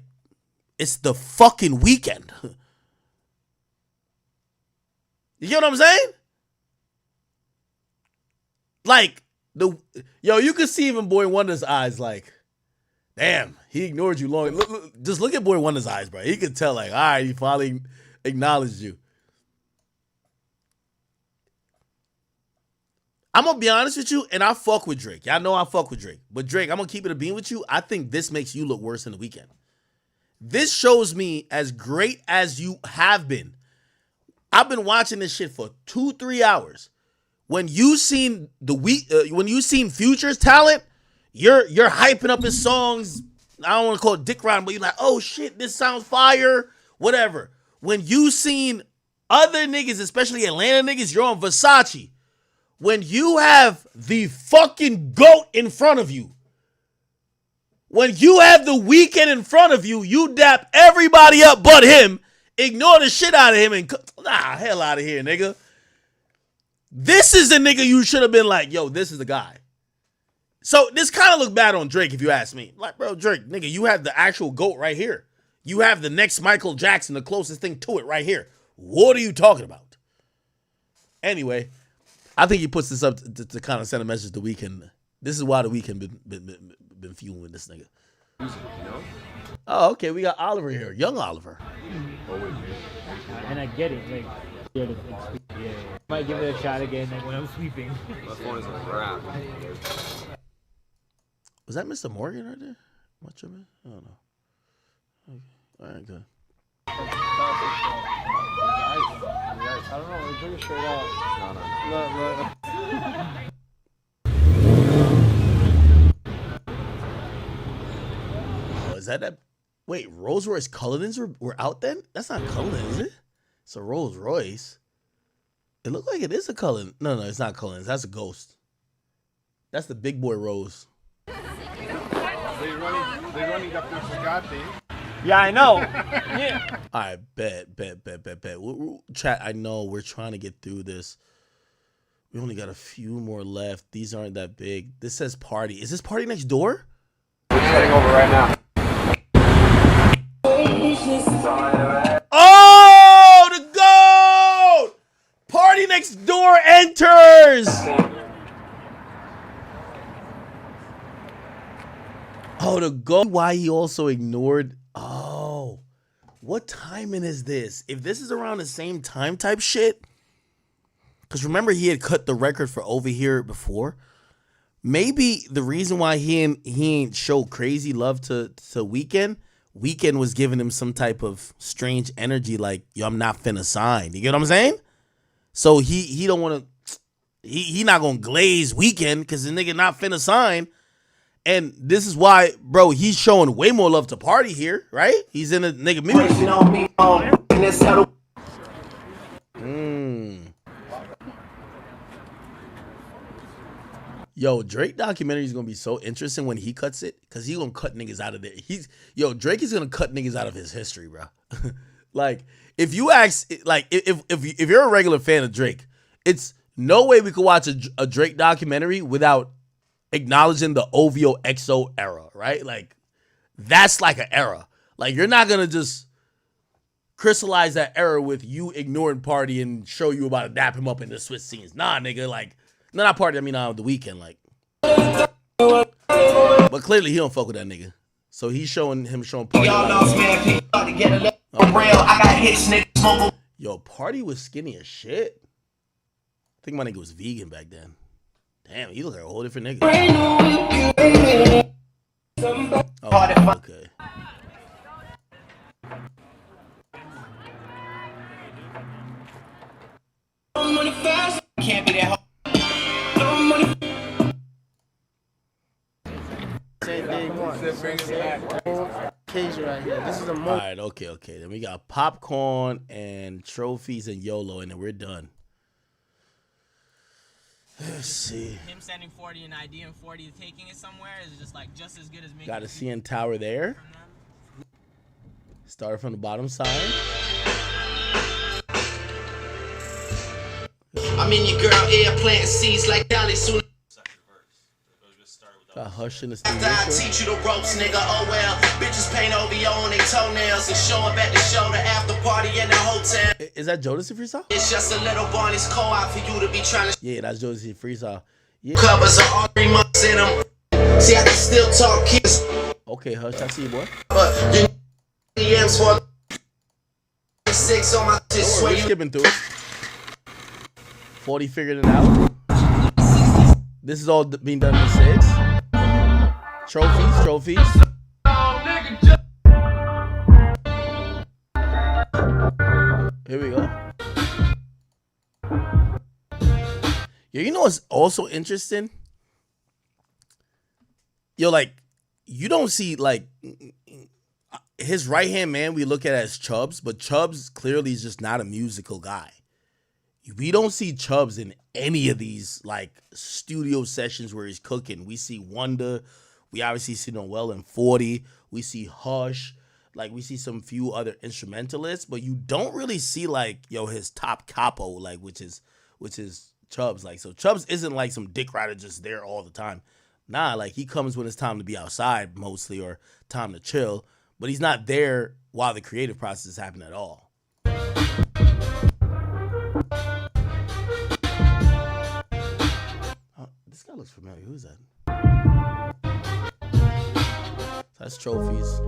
it's the fucking Weeknd. You get what I'm saying? Like, you can see even Boy Wonder's eyes, like, damn, he ignored you long. Just look at Boy Wonder's eyes, bro. He could tell, like, all right, he finally acknowledged you. I'm going to be honest with you, and I fuck with Drake. Y'all know I fuck with Drake. But Drake, I'm going to keep it a bean with you. I think this makes you look worse than the Weeknd. This shows me as great as you have been. I've been watching this shit for 2-3 hours. When you seen when you seen Future's talent, you're hyping up his songs. I don't want to call it dick riding, but you're like, oh shit, this sounds fire, whatever. When you seen other niggas, especially Atlanta niggas, you're on Versace. When you have the fucking GOAT in front of you, when you have the Weeknd in front of you, you dap everybody up but him, ignore the shit out of him, and hell out of here, nigga. This is the nigga you should have been like, yo, this is the guy. So this kind of look bad on Drake if you ask me. Like, bro, Drake, nigga, you have the actual GOAT right here. You have the next Michael Jackson, the closest thing to it right here. What are you talking about? Anyway, I think he puts this up to kind of send a message to Weeknd. This is why the Weeknd been fueling with this nigga. Oh, okay, we got Oliver here. Young Oliver. And I get it, like, yeah. Might give it a shot again, like when I'm sweeping. My phone is a wrap. Was that Mr. Morgan right there? Much of it? I don't know. Okay. All right, good. I don't know. We're drinking straight up. No. Oh, is that? Wait, Rolls Royce Cullens were out then? That's not Cullen, is it? It's a Rolls Royce. It looked like it is a Cullen. No, it's not Cullens. That's a Ghost. That's the big boy Rose. They're running up to Bugatti. Yeah, I know. Yeah. All right, bet. Chat, I know we're trying to get through this. We only got a few more left. These aren't that big. This says party. Is this Party Next Door? We're heading over right now. Oh, the GOAT! Party Next Door enters! Oh, the GOAT. Why he also ignored... Oh, what timing is this? If this is around the same time type shit, because remember he had cut the record for Over Here before. Maybe the reason why he ain't show crazy love to Weeknd was giving him some type of strange energy, like, yo, I'm not finna sign. You get what I'm saying? So he don't want to. He not gonna glaze Weeknd because the nigga not finna sign. And this is why, bro, he's showing way more love to Party here, right? He's in a nigga music. Yo, Drake documentary is gonna be so interesting when he cuts it, cause he gonna cut niggas out of there. Drake is gonna cut niggas out of his history, bro. Like, if you ask, like, if you're a regular fan of Drake, it's no way we could watch a Drake documentary without acknowledging the OVO XO era, right? Like, that's like an era. Like, you're not gonna just crystallize that era with you ignoring Party and show you about to dap him up in the Swiss scenes. Nah, nigga, like, not Party, I mean the Weeknd, like. But clearly he don't fuck with that nigga. So he's showing Party. Yo, Party was skinny as shit. I think my nigga was vegan back then. Damn, he look like a whole different nigga. Oh, okay. Can't be that. that bring us back. Occasion right here. This is a All moment. right, okay. Then we got popcorn and trophies and YOLO, and then we're done. Let's see. Him sending 40 an ID and 40 taking it somewhere is just like just as good as making. Got a CN tower there. Start from the bottom side. I'm in your girl ear planting seeds like Dolly soon. Got Hush in the After I teach you the ropes, nigga, oh well. Bitches paint OVO on their toenails and show up at the show, the after party in the hotel. Is that Jodeci Freestyle? It's just a little Barney's co-op for you to be trying to. Yeah, that's Jodeci Freestyle. Yeah. Covers are all 3 months in them. See, I can still talk kids. Okay, Hush, I see you, boy. But your DMs for 6 on my shit. We're skipping through it. 40 figured it out. This is all being done in 6. Trophies. Here we go. Yeah, you know what's also interesting? Yo, like, you don't see, like, his right-hand man we look at as Chubbs, but Chubbs clearly is just not a musical guy. We don't see Chubbs in any of these, like, studio sessions where he's cooking. We see Wonder. We obviously see Noel and 40. We see Hush. Like, we see some few other instrumentalists, but you don't really see, like, yo, his top capo, like, which is Chubbs. Like, so Chubbs isn't like some dick rider just there all the time. Nah, like, he comes when it's time to be outside mostly or time to chill, but he's not there while the creative process is happening at all. Oh, this guy looks familiar. Who's that? That's trophies.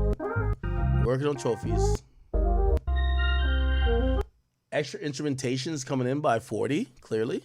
Working on trophies. Extra instrumentations coming in by 40, clearly.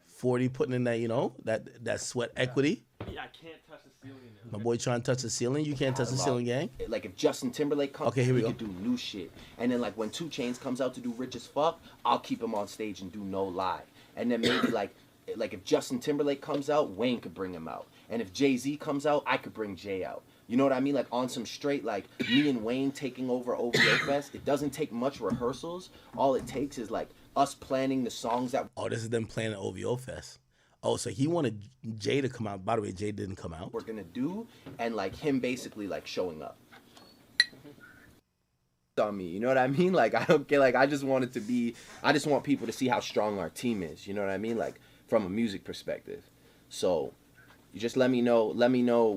40 putting in that, you know, that sweat equity. Yeah, I can't touch the ceiling now. My boy trying to touch the ceiling. You can't touch the ceiling, gang. Like if Justin Timberlake comes, okay, here we go. Could do new shit. And then like when 2 Chainz comes out to do Rich as Fuck, I'll keep him on stage and do No Lie. And then maybe like if Justin Timberlake comes out, Wayne could bring him out. And if Jay-Z comes out, I could bring Jay out. You know what I mean? Like on some straight, like me and Wayne taking over OVO Fest. It doesn't take much rehearsals. All it takes is like us planning the songs that. Oh, this is them playing at OVO Fest. Oh, so he wanted Jay to come out. By the way, Jay didn't come out. We're gonna do, and like him basically like showing up. On me, you know what I mean? Like I don't get, like I just want it to be. I just want people to see how strong our team is. You know what I mean? Like from a music perspective. So, you just let me know. Let me know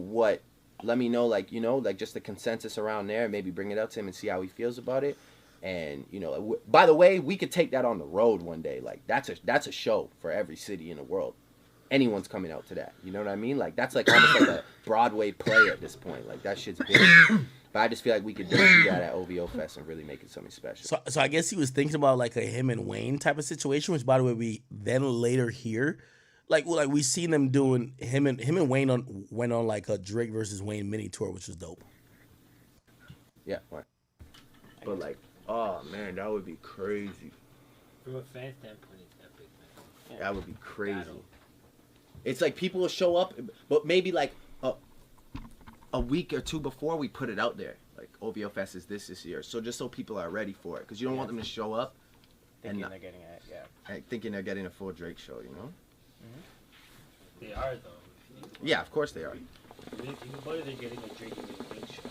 like, you know, like just the consensus around there. Maybe bring it up to him and see how he feels about it. And you know, by the way, we could take that on the road one day. Like that's a show for every city in the world. Anyone's coming out to that. You know what I mean? Like that's like almost like a Broadway play at this point. Like that shit's big. But I just feel like we could do that at OVO Fest and really make it something special. So I guess he was thinking about like a him and Wayne type of situation, which by the way we then later hear. Like we seen them doing him and Wayne went on like a Drake versus Wayne mini tour, which was dope. Yeah, right. But like, oh man, that would be crazy. From a fan standpoint, it's epic, man. That would be crazy. It's like people will show up, but maybe like a week or 2 before we put it out there. Like OVO Fest is this year, so just so people are ready for it, because you don't want them to show up thinking they're getting it, thinking they're getting a full Drake show, you know. They are though. Yeah, of course they are. Even better than getting a Drake and Wayne show.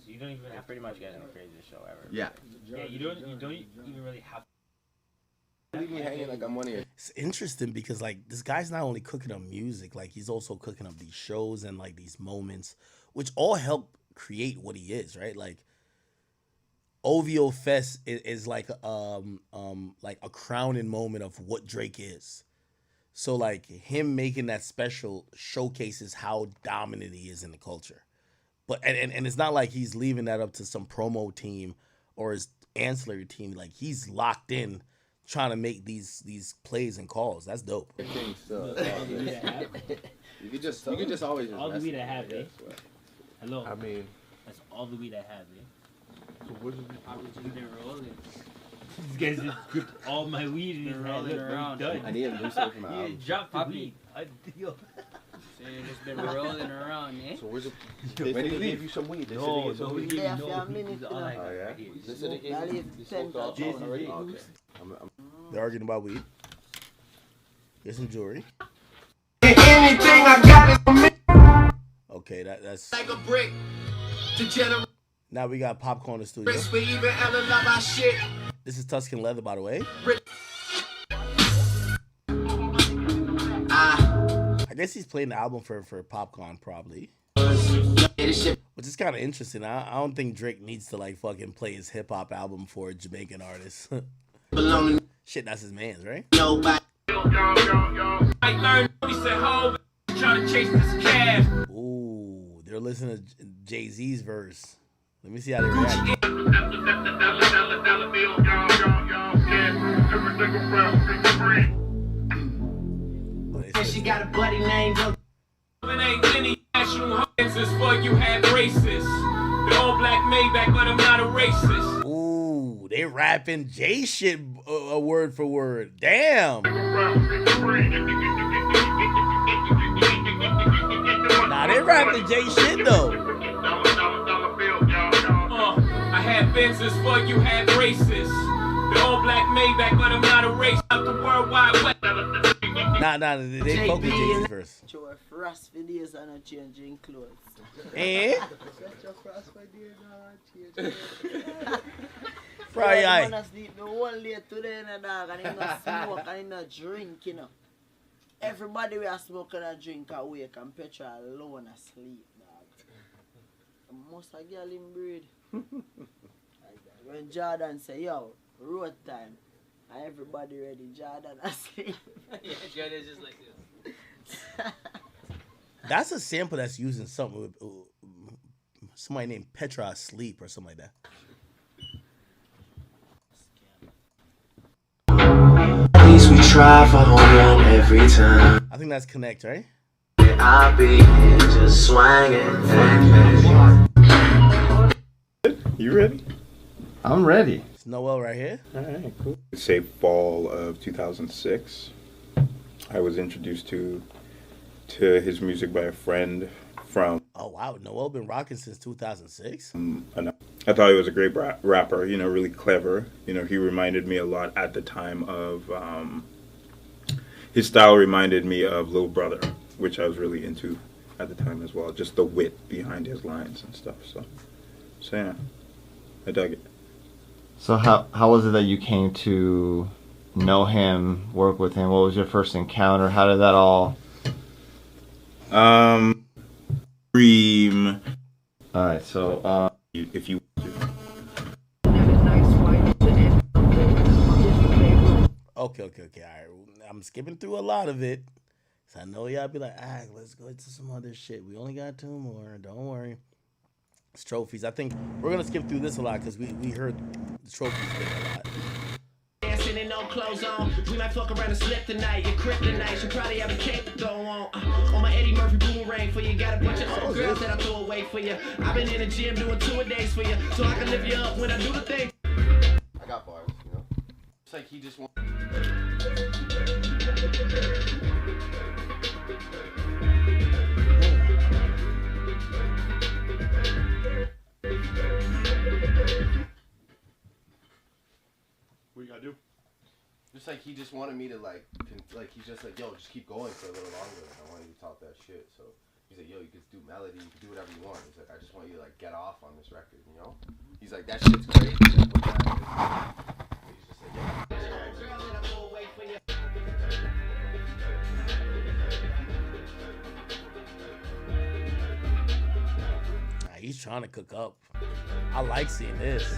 You don't even have pretty much getting the craziest show ever. Yeah. Yeah, you don't even really have. Leave me hanging like I'm one of your. It's interesting because like this guy's not only cooking up music, like he's also cooking up these shows and like these moments, which all help create what he is, right? Like OVO Fest is like a crowning moment of what Drake is. So like him making that special showcases how dominant he is in the culture. But and it's not like he's leaving that up to some promo team or his ancillary team. Like he's locked in trying to make these plays and calls. That's dope. You could just always all the weed I have, eh? Hello. I mean, that's all the weed I have, eh? So what did you? I was in there rolling. These guys just gripped all my weed in his hand. Look, around. done. I need to do something for my album. Drop the weed. Just been rolling around, eh? So where's the... They said they gave you some weed. They said they gave some weed. They have a minute, Oh, yeah? They said they gave you... already? Okay. They're arguing about weed. Get some jewelry. Anything I got is for me. Okay, that's... Like a brick to generate. Now we got popcorn in the studio. We even Ella love our shit. This is Tuscan Leather, by the way. I guess he's playing the album for Popcorn, probably. Which is kind of interesting. I don't think Drake needs to like fucking play his hip hop album for a Jamaican artist. Shit, that's his man's, right? Ooh, they're listening to Jay-Z's verse. Let me see how they react. And she got a buddy named It ain't many national answers for you had racist. The all black Maybach, but I'm not a racist. Ooh, they rapping Jay shit word for word. Damn. Nah, they rapping Jay shit though. I had Benzes for you had racist. The all black Maybach, but I'm not a racist. Out the World Wide Web. Nah, they fuck with Jay-Z's verse. Your frost for days and not changing clothes. Eh? Your frost for days and not changing clothes. Fry eye. I'm sleep the whole day today, dog, and I'm not smoke and I'm not drink, you know. Everybody we are smoking and drink awake and Petra alone asleep, dog. Most of girl in breed. When Jordan say, yo, road time. And everybody ready, Jordan asleep. Yeah, Jordan's just like this. That's a sample that's using something with somebody named Petra asleep or something like At least we try for home run every time. I think that's Connect, right? I'll be here just swinging. You ready? I'm ready. It's Noel right here. All right, cool. Say fall of 2006. I was introduced to his music by a friend from... Oh, wow. Noel been rocking since 2006? I thought he was a great rapper, you know, really clever. You know, he reminded me a lot at the time of... his style reminded me of Lil Brother, which I was really into at the time as well. Just the wit behind his lines and stuff. So yeah, I dug it. So how was it that you came to know him, work with him? What was your first encounter? How did that all... Dream. Alright, so if you Okay. All right. I'm skipping through a lot of it. So I know y'all be like, let's go into some other shit. We only got 2 more. Don't worry. It's trophies. I think we're going to skip through this a lot because we heard the trophies thing a lot. Dancing and no clothes on. We might fuck around and slip tonight. Your kryptonite. You probably have a cake to throw on. On my Eddie Murphy boomerang for you. Got a bunch of old girls that I throw away for you. I've been in the gym doing 2 a days for you. So I can lift you up when I do the thing. I got bars, you know? It's like he just wants... What you gotta do? Just like he just wanted me to like he's just like, yo, just keep going for a little longer. Like, I want you to talk that shit. So he's like, yo, you can do melody, you can do whatever you want. He's like, I just want you to like get off on this record, you know? He's like, that shit's crazy. He's just like, He's trying to cook up. I like seeing this.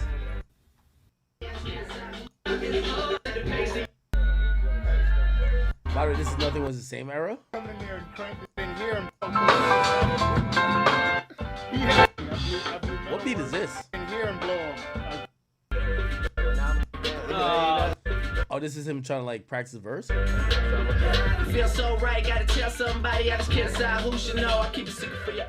By the way, this is Nothing Was the Same era? What beat is this? Oh, this is him trying to like practice the verse? Feel so right, gotta tell somebody I just can't decide who should know. I keep it secret for you.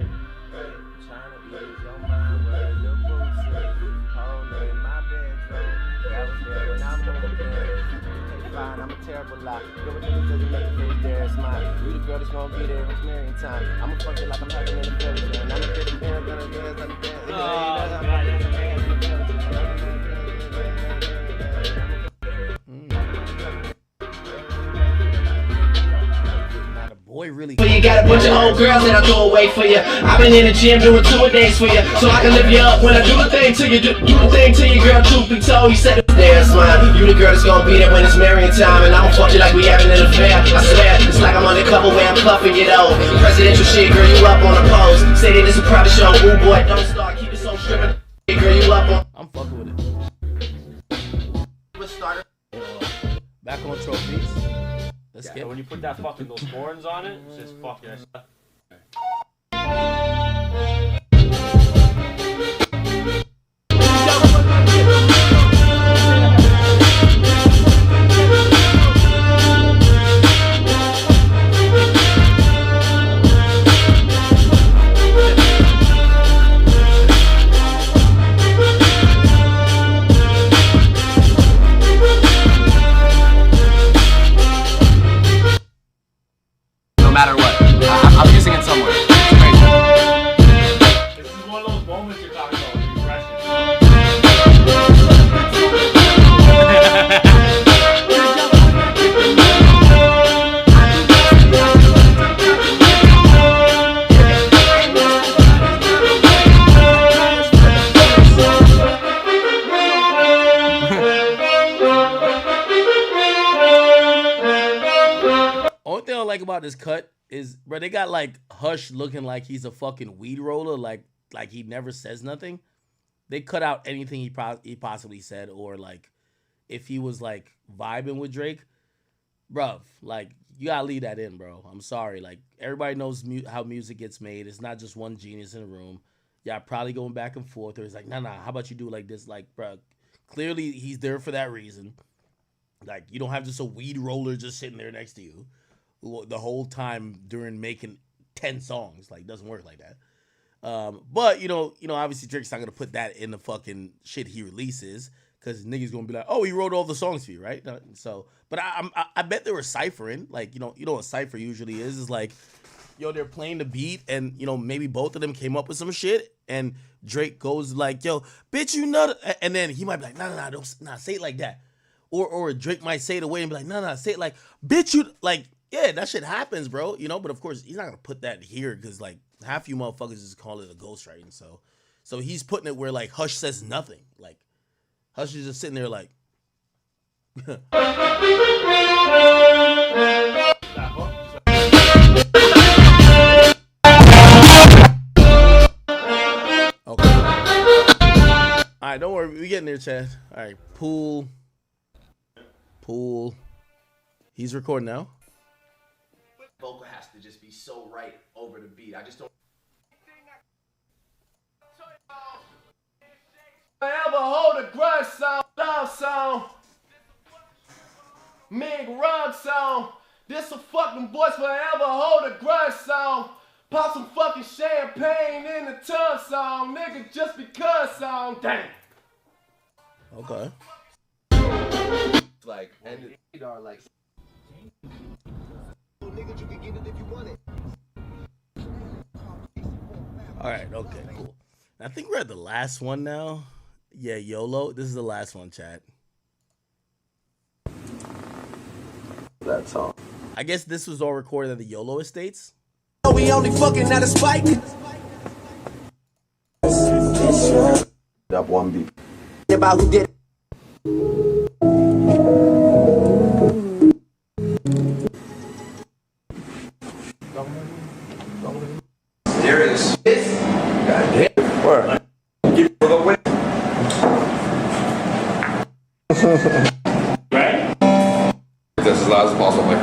fine, I'm a terrible lie. Go with niggas doesn't make the face there, smile. You the girl that's gonna be there, it's marrying time. I'ma fuck it like I'm having in the village, and I'm a bitch, I'm gonna dance, I'm Boy, really. But you got a bunch of old girls that'll go away for you. I've been in the gym doing 2 a days for you, so I can lift you up when I do the thing to you. Do the thing to you, girl. Truth be told, you said it there, smile. You the girl that's gonna be there when it's marrying time, and I'ma fuck you like we having an affair. I swear, it's like I'm undercover where I'm cuffing you though. Presidential shit, girl, you up on the pose. Say that it's a private show. Ooh boy, don't start, keep it so stripping. Girl, you up on. I'm fucking with it. Let's start. Back on trophies. Let's Yeah, when you put that fucking those horns on it, it's just fucking. No matter what, I'm using it somewhere. This is one of those moments you're talking about. Only thing I like about this cut is, bro, they got like Hush looking like he's a fucking weed roller, like he never says nothing. They cut out anything he possibly said, or like if he was like vibing with Drake, bruv, like you gotta leave that in, bro. I'm sorry, like everybody knows how music gets made. It's not just one genius in a room. Y'all probably going back and forth, or it's like, nah, how about you do it like this? Like, bro, clearly he's there for that reason. Like, you don't have just a weed roller just sitting there next to you the whole time during making 10 songs. Like, it doesn't work like that. But you know, obviously Drake's not gonna put that in the fucking shit he releases, because niggas gonna be like, oh, he wrote all the songs for you, right? So, but I bet they were ciphering. Like, you know what a cipher usually is like, yo, they're playing the beat, and you know, maybe both of them came up with some shit, and Drake goes like, yo, bitch, you know, and then he might be like, nah, don't say it like that, or Drake might say it away and be like, nah, say it like, bitch, you, like, yeah, that shit happens, bro, you know. But of course, he's not gonna put that here, because like half you motherfuckers just call it a ghostwriting. So he's putting it where like Hush says nothing. Like Hush is just sitting there like. Okay. All right, don't worry, we getting there, Chad. All right, Pool. He's recording now. Vocal has to just be so right over the beat. I just don't. Forever hold a grudge song, love song, Mig rug song. This a fucking boys forever hold a grudge song. Pop some fucking champagne in the tub song, nigga, just because song. Damn. Okay. Like, and it are like. All right, okay, cool. I think we're at the last one now. Yeah, YOLO. This is the last one, chat. That's all. I guess this was all recorded at the YOLO Estates. We only fucking at a spike. That one beat. About who did. There it is. God damn. Where? Give it the win. Right? That's as loud as possible.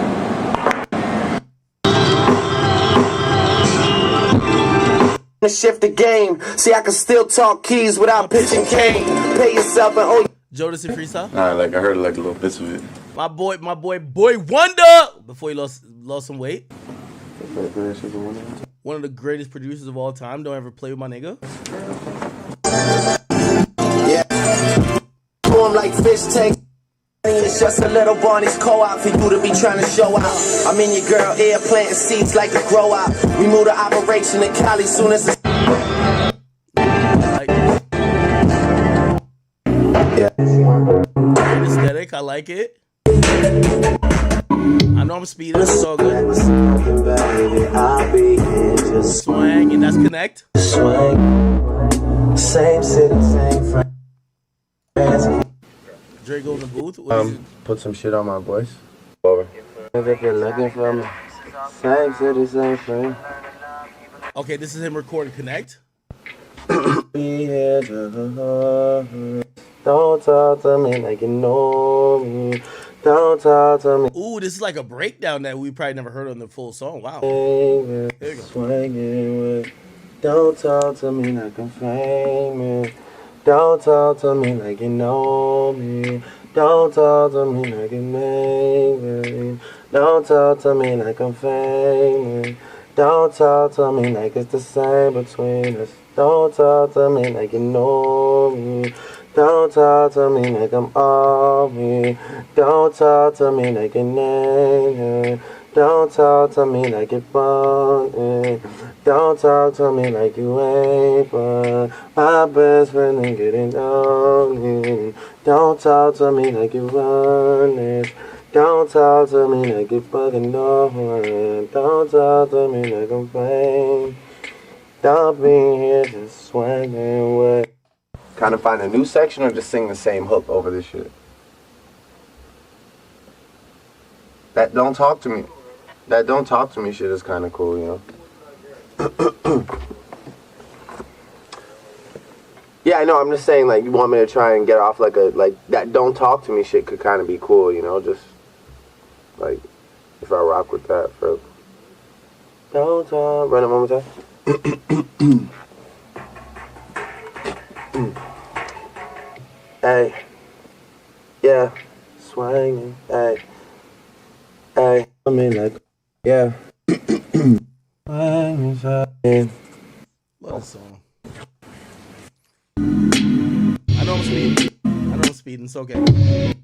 Shift the game. See, I can still talk keys without pitching cane. Pay yourself and oh. Jodeci freestyle. Like I heard like a little bits of it. My boy Wonder. Before he lost some weight. One of the greatest producers of all time. Don't ever play with my nigga. Yeah. Form like fish tank. It's just a little Barney's co-op for you to be trying to show out. I'm in your girl ear planting seeds like a grow out. We move to operation in Cali soon as the Aesthetic, I like it. I know I'm speeding, it's all good. Swang, and that's connect. Swing, same city, same friends. Drake go in the booth. Put some shit on my voice. Over. If you're looking for me, same city, same friend. Okay, this is him recording Connect. Don't talk to me like you know me. Don't talk to me. Ooh, this is like a breakdown that we probably never heard on the full song. Wow. There you go. Swinging with. Don't talk to me like I'm famous. Don't talk to me like you know me. Don't talk to me like you make me. Don't talk to me like I'm famous. Don't talk to me like it's the same between us. Don't talk to me like you know me. Don't talk to me like I'm all me. Don't talk to me like your name. Don't talk to me like you're funny. Don't talk to me like you ain't fun. My best friend ain't getting on. Don't talk to me like you run it. Don't talk to me like you fucking know it. Don't talk to me like I'm fame. Don't be here just swinging with. Kind of find a new section or just sing the same hook over this shit? That don't talk to me. That don't talk to me shit is kind of cool, you know? Yeah, I know, I'm just saying, like, you want me to try and get off like that don't talk to me shit could kind of be cool, you know? Just, like, if I rock with that for... Don't talk... Run it one more time. Hey, yeah, swinging, hey, I mean like, yeah. What a song. I know I'm speeding, it's okay.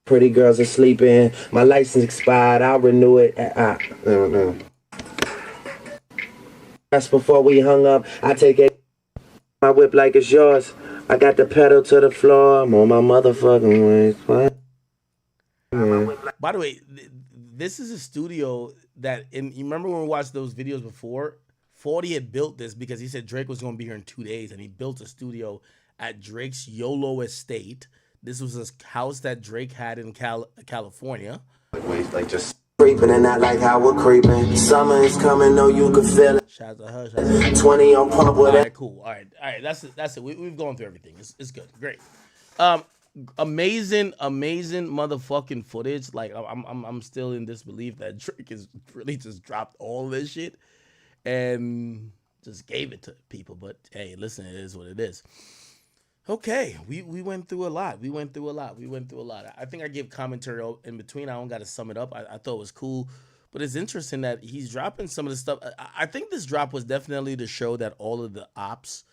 Pretty girls are sleeping. My license expired. I'll renew it. That's before we hung up. I take it. My whip like it's yours. I got the pedal to the floor. I'm on my motherfucking way. By the way, this is a studio that, you remember when we watched those videos before? 40 had built this because he said Drake was going to be here in 2 days, and he built a studio at Drake's YOLO estate. This was a house that Drake had in California. Like just creeping and not like how we're creeping. Summer is coming, know you can feel it. Shout out to her. Shout out to her. 20 on pump with it. All right, cool. All right. That's it. We've gone through everything. It's good. Great. Amazing motherfucking footage. Like I'm still in disbelief that Drake is really just dropped all this shit and just gave it to people. But hey, listen, it is what it is. Okay, we went through a lot. I think I gave commentary in between. I don't got to sum it up. I thought it was cool. But it's interesting that he's dropping some of the stuff. I think this drop was definitely to show that all of the ops,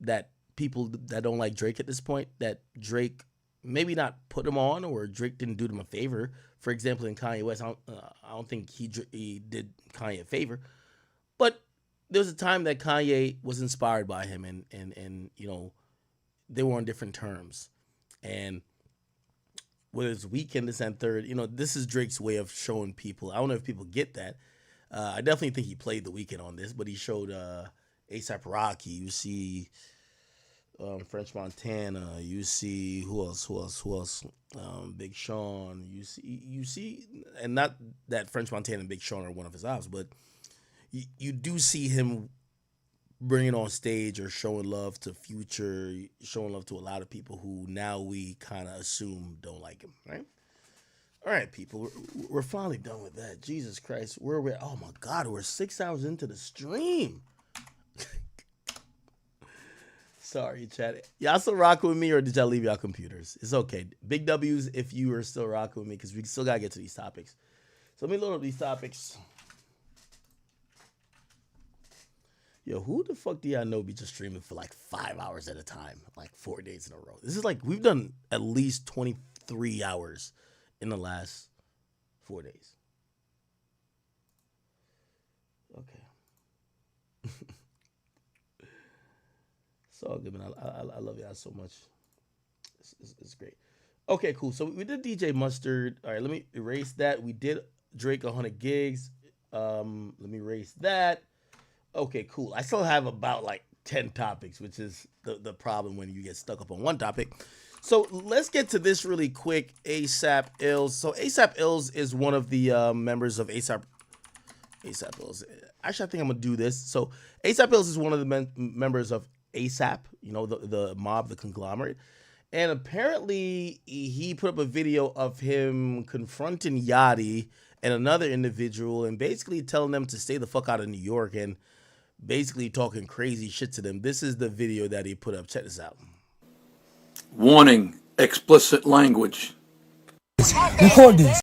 that people that don't like Drake at this point, that Drake maybe not put him on, or Drake didn't do them a favor. For example, in Kanye West, I don't think he did Kanye a favor. But there was a time that Kanye was inspired by him, and you know, they were on different terms. And whether it's Weekend, this and third, you know, this is Drake's way of showing people. I don't know if people get that. I definitely think he played the Weekend on this, but he showed A$AP Rocky. You see French Montana. You see who else? Big Sean. You see, and not that French Montana and Big Sean are one of his ops, but you do see him bringing on stage or showing love to Future, showing love to a lot of people who now we kind of assume don't like him, right? All right, people, we're finally done with that. Jesus Christ, where are we? Oh my God, we're 6 hours into the stream. Sorry, chat. Y'all still rocking with me, or did y'all leave y'all computers? It's okay. Big W's if you are still rocking with me, because we still got to get to these topics. So let me load up these topics. Yo, who the fuck do y'all know be just streaming for like 5 hours at a time, like 4 days in a row? This is like, we've done at least 23 hours in the last 4 days. Okay. So good, man. I love y'all so much. It's great. Okay, cool. So we did DJ Mustard. All right, let me erase that. We did Drake 100 gigs. Let me erase that. Okay, cool. I still have about like 10 topics, which is the problem when you get stuck up on one topic. So let's get to this really quick. ASAP Ills. So ASAP Ills is one of the members of ASAP Ills. Actually, I think I'm gonna do this. So ASAP Ills is one of the members of ASAP, you know, the mob, the conglomerate. And apparently he put up a video of him confronting Yachty and another individual and basically telling them to stay the fuck out of New York and basically talking crazy shit to them. This is the video that he put up. Check this out. Warning, explicit language. Record this.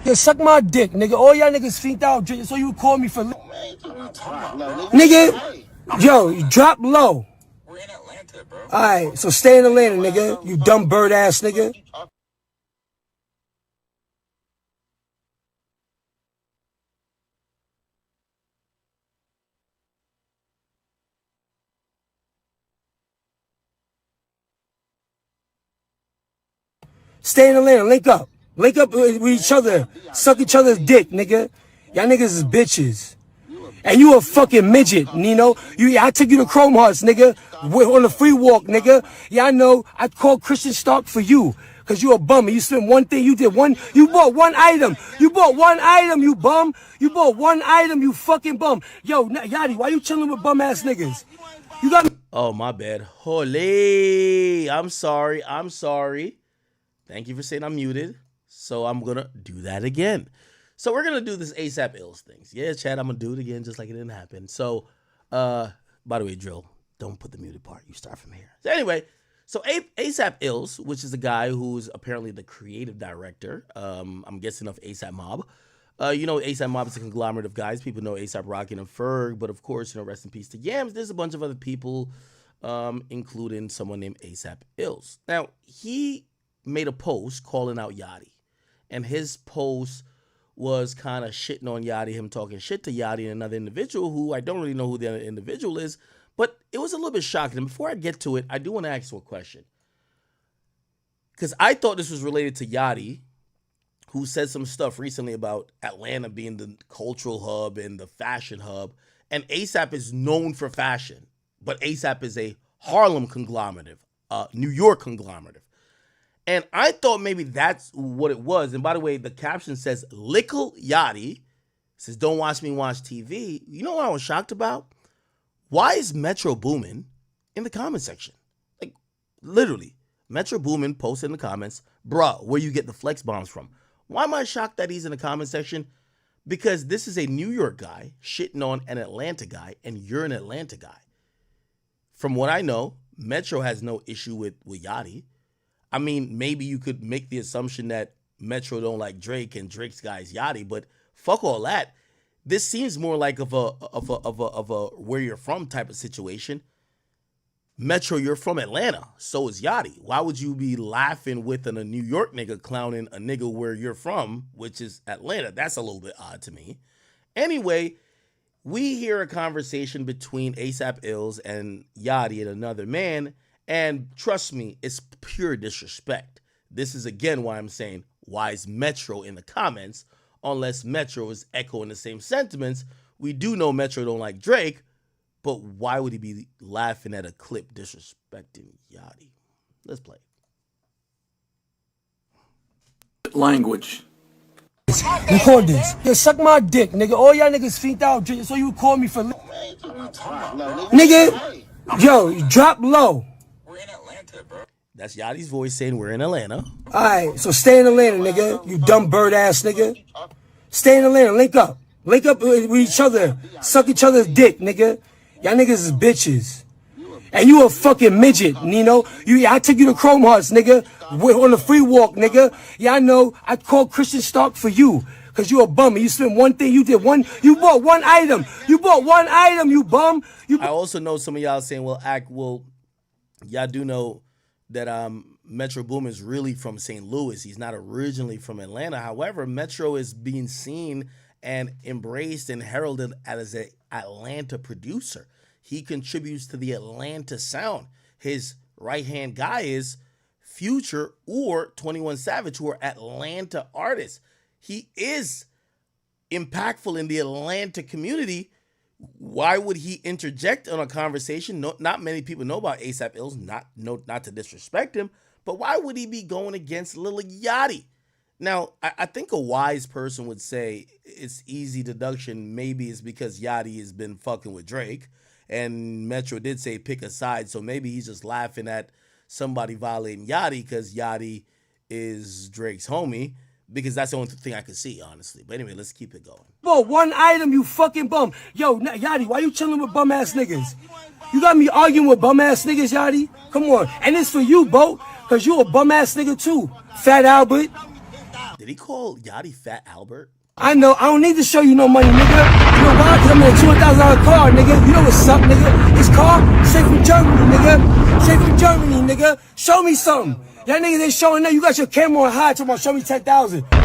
Yo, suck my dick, nigga. All y'all niggas fiend out, so you call me for. Nigga, yo, drop low. We're in Atlanta, bro. Alright, so stay in Atlanta, nigga. You dumb bird ass nigga. Stay in Atlanta, link up. Link up with each other. Suck each other's dick, nigga. Y'all niggas is bitches. And you a fucking midget, Nino. I took you to Chrome Hearts, nigga. On the free walk, nigga. Yeah, I know. I called Christian Stark for you. Cause you a bum. You spent one thing. You bought one item. You bought one item, you bum. You bought one item, you fucking bum. Yo, Yachty, why you chilling with bum ass niggas? You got me. Oh, my bad. Holy. I'm sorry. Thank you for saying I'm muted. So I'm going to do that again. So we're going to do this ASAP Ills things. Yeah, Chad, I'm going to do it again just like it didn't happen. So, by the way, Drill, don't put the muted part. You start from here. So anyway, so ASAP Ills, which is a guy who's apparently the creative director, I'm guessing of ASAP Mob. You know, ASAP Mob is a conglomerate of guys. People know ASAP Rocky and Ferg, but of course, you know, rest in peace to Yams. There's a bunch of other people, including someone named ASAP Ills. Now, he made a post calling out Yachty. And his post was kind of shitting on Yachty, him talking shit to Yachty and another individual who I don't really know who the other individual is, but it was a little bit shocking. And before I get to it, I do want to ask you a question. Because I thought this was related to Yachty, who said some stuff recently about Atlanta being the cultural hub and the fashion hub. And ASAP is known for fashion, but ASAP is a Harlem conglomerate, New York conglomerate. And I thought maybe that's what it was. And by the way, the caption says, Lickle Yachty says, don't watch me watch TV. You know what I was shocked about? Why is Metro Boomin in the comment section? Like, literally, Metro Boomin posted in the comments, bruh, where you get the flex bombs from? Why am I shocked that he's in the comment section? Because this is a New York guy shitting on an Atlanta guy, and you're an Atlanta guy. From what I know, Metro has no issue with Yachty. I mean, maybe you could make the assumption that Metro don't like Drake and Drake's guy is Yachty, but fuck all that. This seems more like of a where you're from type of situation. Metro, you're from Atlanta, so is Yachty. Why would you be laughing with a New York nigga clowning a nigga where you're from, which is Atlanta? That's a little bit odd to me. Anyway, we hear a conversation between ASAP Ills and Yachty and another man, and trust me, it's pure disrespect. This is again why I'm saying, why is Metro in the comments? Unless Metro is echoing the same sentiments. We do know Metro don't like Drake, but why would he be laughing at a clip disrespecting Yachty? Let's play. Language. Record this. Yeah, suck my dick, nigga. All y'all niggas feet out, so you call me for... Nigga, yo, drop low. That's Yachty's voice saying we're in Atlanta. Alright, so stay in Atlanta, nigga. You dumb bird ass nigga. Stay in Atlanta, link up. Link up with each other. Suck each other's dick, nigga. Y'all niggas is bitches. And you a fucking midget, Nino. I took you to Chrome Hearts, nigga. We're on the free walk, nigga. Yeah, I know. I called Christian Stark for you. Cause you a bum. You spent one thing. You bought one item. You bought one item, you bum. I also know some of y'all saying, well, y'all do know that Metro Boomin is really from St. Louis. He's not originally from Atlanta. However, Metro is being seen and embraced and heralded as an Atlanta producer. He contributes to the Atlanta sound. His right-hand guy is Future or 21 Savage, who are Atlanta artists. He is impactful in the Atlanta community. Why would he interject on a conversation? No, not many people know about ASAP Ills, not to disrespect him, but why would he be going against Lil Yachty? Now, I think a wise person would say it's easy deduction. Maybe it's because Yachty has been fucking with Drake, and Metro did say pick a side, so maybe he's just laughing at somebody violating Yachty because Yachty is Drake's homie, because that's the only thing I could see, honestly. But anyway, let's keep it going. Bro, one item, you fucking bum. Yo, Yachty, why you chilling with bum ass niggas? You got me arguing with bum ass niggas, Yachty? Come on. And it's for you, Bo, because you a bum ass nigga too. Fat Albert. Did he call Yachty Fat Albert? I know. I don't need to show you no money, nigga. You know why? Because I'm in a $200,000 car, nigga. You know what's up, nigga. This car, straight from Germany, nigga. Straight from Germany, nigga. Show me something. Y'all niggas ain't showing nothing. You got your camera on high. Talking about show me 10,000. You ain't got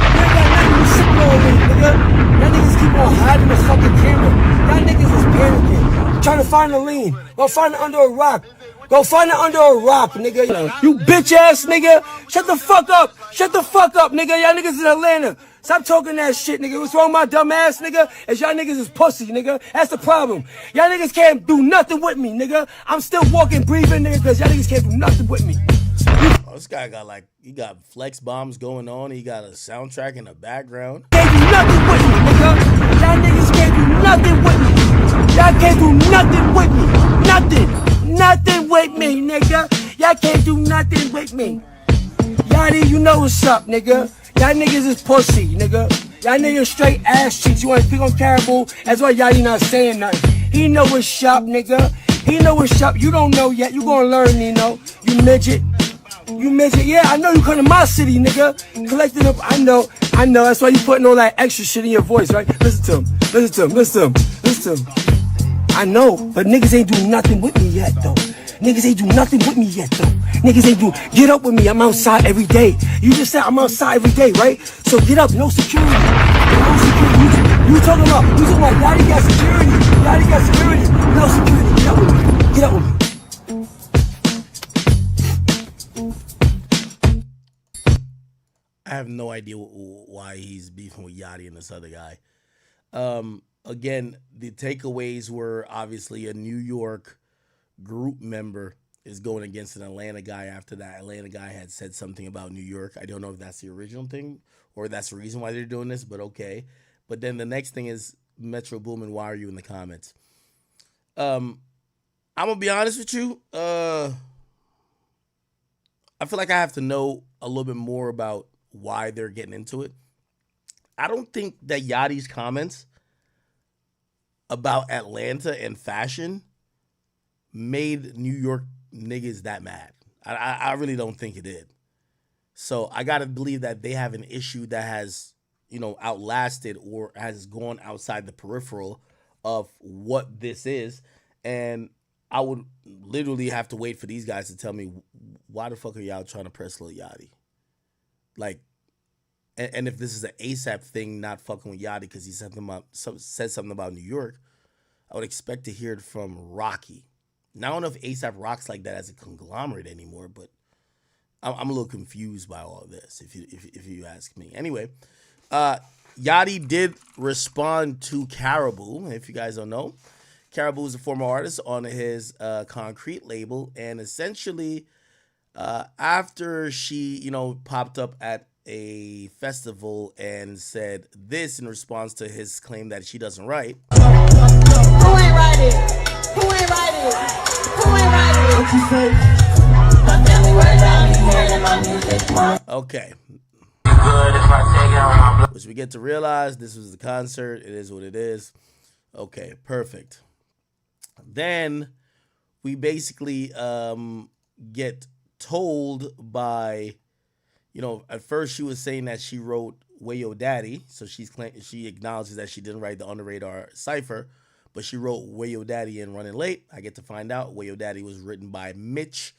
nothing. You sitting on me, nigga. Y'all niggas keep on hiding the fucking camera. Y'all niggas is panicking. Trying to find a lean. Go find it under a rock. Go find it under a rock, nigga. You bitch ass nigga. Shut the fuck up. Shut the fuck up, nigga. Y'all niggas in Atlanta. Stop talking that shit, nigga. What's wrong with my dumb ass, nigga? Is y'all niggas is pussy, nigga. That's the problem. Y'all niggas can't do nothing with me, nigga. I'm still walking, breathing, nigga, because y'all niggas can't do nothing with me. Oh, this guy got he got flex bombs going on. He got a soundtrack in the background. Can't do nothing with me, nigga. Y'all niggas can't do nothing with me. Y'all can't do nothing with me. Nothing. Nothing with me, nigga. Y'all can't do nothing with me. Yachty, you know what's up, nigga. Y'all niggas is pussy, nigga. Y'all niggas straight ass cheeks. You wanna pick on Karraboo? That's why Yachty not saying nothing. He know what's up, nigga. He know what's up. You don't know yet. You gonna learn, Nino. You midget. You midget. Yeah, I know you come to my city, nigga. Collecting up. I know. That's why you putting all that extra shit in your voice, right? Listen to him. Listen to him. Listen to him. Listen to him. I know, but niggas ain't do nothing with me yet, though. Niggas ain't do nothing with me yet, though. Niggas ain't do. Get up with me. I'm outside every day. You just said I'm outside every day, right? So get up. No security. No security. You talking about Yachty got security. Yachty got security. No security. Get up with me. Get up with me. I have no idea why he's beefing with Yachty and this other guy. Again, the takeaways were obviously a New York group member is going against an Atlanta guy after that Atlanta guy had said something about New York. I don't know if that's the original thing or that's the reason why they're doing this, but okay. But then the next thing is Metro Boomin, why are you in the comments? I'm going to be honest with you. I feel like I have to know a little bit more about why they're getting into it. I don't think that Yachty's comments about Atlanta and fashion made New York niggas that mad. I really don't think it did. So I got to believe that they have an issue that has, outlasted or has gone outside the peripheral of what this is. And I would literally have to wait for these guys to tell me, why the fuck are y'all trying to press Lil Yachty? Like, and if this is an ASAP thing, not fucking with Yachty because he said something about New York, I would expect to hear it from Rocky. Now, I don't know if ASAP rocks like that as a conglomerate anymore, but I'm a little confused by all of this, if you ask me. Anyway, Yachty did respond to Karraboo. If you guys don't know, Karraboo is a former artist on his Concrete label, and essentially, after she, popped up at a festival and said this in response to his claim that she doesn't write. Who ain't writing? Who ain't writing? Who ain't writing? What you say? My family right down here in my music. Okay. Which we get to realize this was the concert. It is what it is. Okay, perfect. Then we basically get told by, at first she was saying that she wrote Wayo Daddy. So she acknowledges that she didn't write the Under Radar cipher, but she wrote Wayo Daddy in Running Late. I get to find out Wayo Daddy was written by Mitch.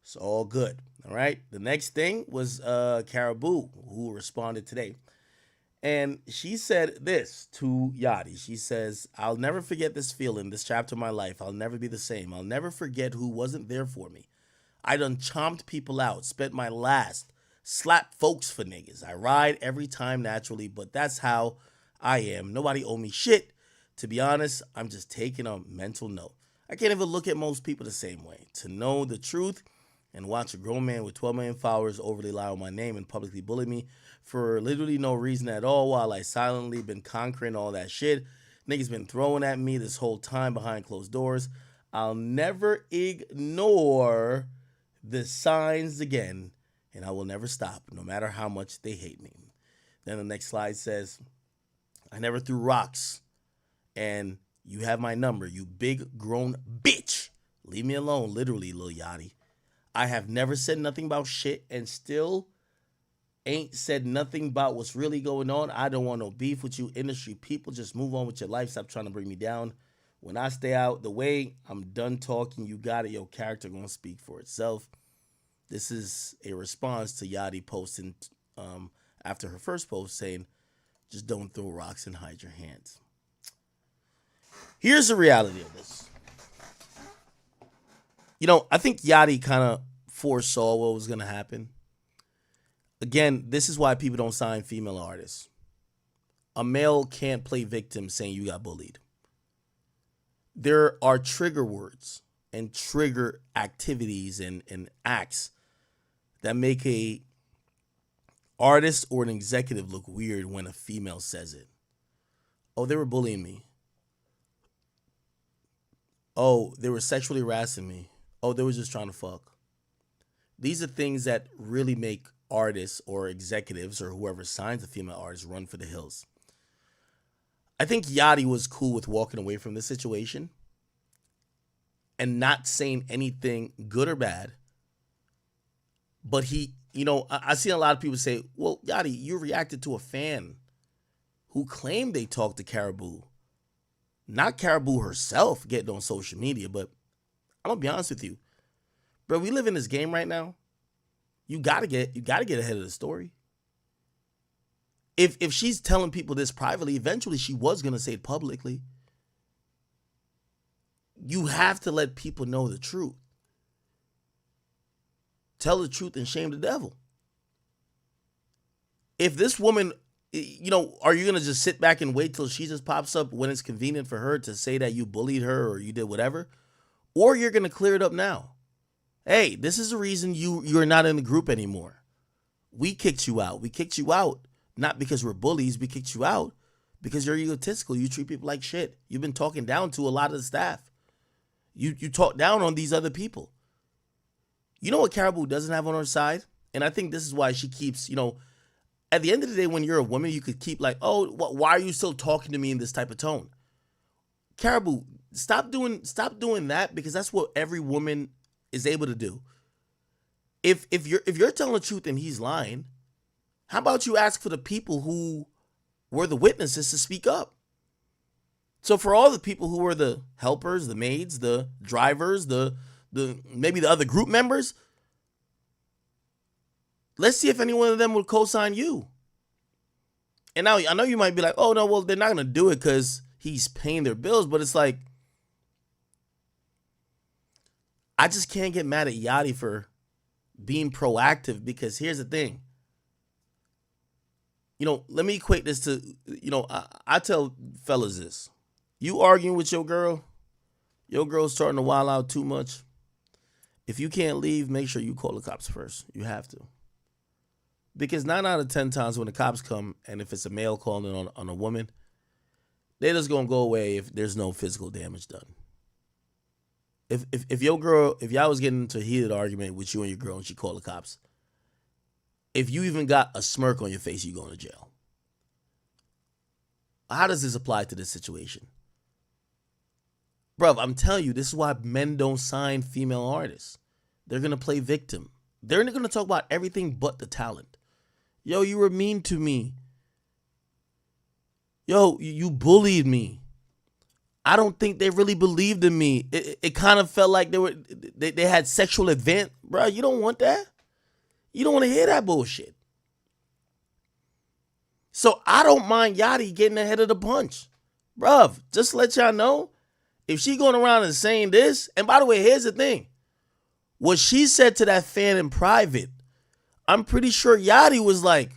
It's all good. All right. The next thing was Karraboo, who responded today. And she said this to Yachty. She says, I'll never forget this feeling, this chapter of my life. I'll never be the same. I'll never forget who wasn't there for me. I done chomped people out, spent my last, slapped folks for niggas. I ride every time naturally, but that's how I am. Nobody owe me shit. To be honest, I'm just taking a mental note. I can't even look at most people the same way. To know the truth and watch a grown man with 12 million followers overly lie on my name and publicly bully me for literally no reason at all while I silently been conquering all that shit. Niggas been throwing at me this whole time behind closed doors. I'll never ignore the signs again, and I will never stop, no matter how much they hate me. Then the next slide says, I never threw rocks, and you have my number, you big grown bitch. Leave me alone, literally, Lil Yachty. I have never said nothing about shit and still ain't said nothing about what's really going on. I don't want no beef with you industry people. Just move on with your life. Stop trying to bring me down. When I stay out the way, I'm done talking. You got it. Your character gonna speak for itself. This is a response to Yachty posting after her first post saying, just don't throw rocks and hide your hands. Here's the reality of this. I think Yachty kind of foresaw what was going to happen. Again, this is why people don't sign female artists. A male can't play victim saying you got bullied. There are trigger words and trigger activities and acts that make a artist or an executive look weird when a female says it. Oh, they were bullying me. Oh, they were sexually harassing me. Oh, they were just trying to fuck. These are things that really make artists or executives or whoever signs a female artist run for the hills. I think Yachty was cool with walking away from this situation and not saying anything good or bad. But he, I see a lot of people say, well, Yachty, you reacted to a fan who claimed they talked to Karraboo. Not Karraboo herself getting on social media, but I'm gonna be honest with you. Bro, we live in this game right now. You gotta get ahead of the story. If she's telling people this privately, eventually she was gonna say it publicly. You have to let people know the truth. Tell the truth and shame the devil. If this woman, are you gonna just sit back and wait till she just pops up when it's convenient for her to say that you bullied her or you did whatever? Or you're gonna clear it up now. Hey, this is the reason you're not in the group anymore. We kicked you out. We kicked you out not because we're bullies. We kicked you out because you're egotistical. You treat people like shit. You've been talking down to a lot of the staff. You talk down on these other people. You know what Karraboo doesn't have on her side? And I think this is why she keeps, at the end of the day, when you're a woman, you could keep like, oh, why are you still talking to me in this type of tone? Karraboo, stop doing that, because that's what every woman is able to do. If you're telling the truth and he's lying, how about you ask for the people who were the witnesses to speak up? So for all the people who were the helpers, the maids, the drivers, the maybe the other group members, let's see if any one of them would co-sign you. And now I know you might be like, oh no, well they're not gonna do it because he's paying their bills, but it's like, I just can't get mad at Yachty for being proactive, because here's the thing. You know, let me equate this to, you know, I tell fellas this. You arguing with your girl's starting to wild out too much. If you can't leave, make sure you call the cops first. You have to. Because 9 out of 10 times when the cops come, and if it's a male calling on a woman, they're just going to go away if there's no physical damage done. If your girl, if y'all was getting into a heated argument with you and your girl and she called the cops, if you even got a smirk on your face, you going to jail. How does this apply to this situation? Bruv, I'm telling you, this is why men don't sign female artists. They're going to play victim. They're going to talk about everything but the talent. Yo, you were mean to me. Yo, you bullied me. I don't think they really believed in me. It kind of felt like they had sexual advance. Bro, you don't want that. You don't want to hear that bullshit. So I don't mind Yachty getting ahead of the punch. Bruv, just to let y'all know, if she going around and saying this, and by the way, here's the thing. What she said to that fan in private, I'm pretty sure Yachty was like,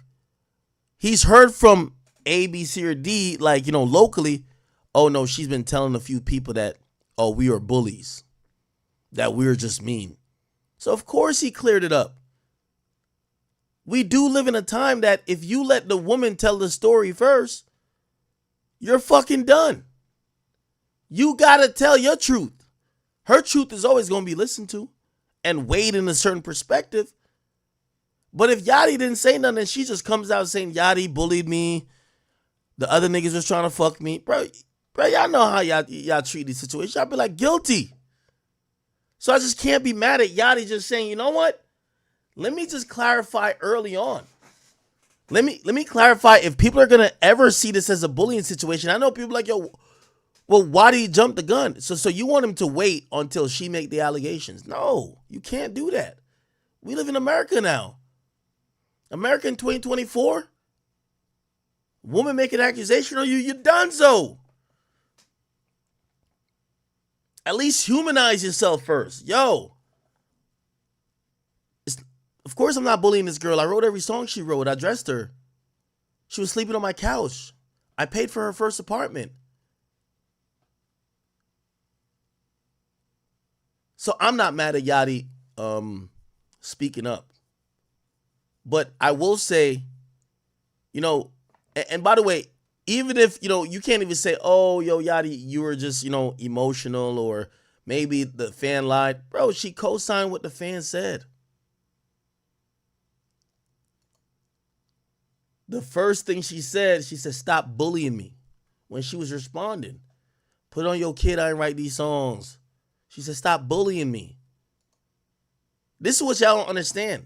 he's heard from A, B, C, or D, like, you know, locally, oh no, she's been telling a few people that, oh, we are bullies, that we're just mean. So of course he cleared it up. We do live in a time that if you let the woman tell the story first, you're fucking done. You gotta tell your truth. Her truth is always gonna be listened to and weighed in a certain perspective. But if Yachty didn't say nothing and she just comes out saying Yachty bullied me, the other niggas was trying to fuck me, bro, y'all know how y'all treat these situations. Y'all be like, guilty. So I just can't be mad at Yachty just saying, you know what? Let me just clarify early on. Let me clarify, if people are gonna ever see this as a bullying situation. I know people like, yo, well, why do you jump the gun? So you want him to wait until she make the allegations? No, you can't do that. We live in America now. America in 2024. Woman make an accusation or you done so. At least humanize yourself first. Yo. Of course I'm not bullying this girl. I wrote every song she wrote. I dressed her. She was sleeping on my couch. I paid for her first apartment. So I'm not mad at Yachty speaking up. But I will say, you know, and by the way, even if, you know, you can't even say, oh, yo, Yachty, you were just, you know, emotional, or maybe the fan lied. Bro, she co-signed what the fan said. The first thing she said, stop bullying me when she was responding. Put on your kid, I didn't write these songs. She said, stop bullying me. This is what y'all don't understand.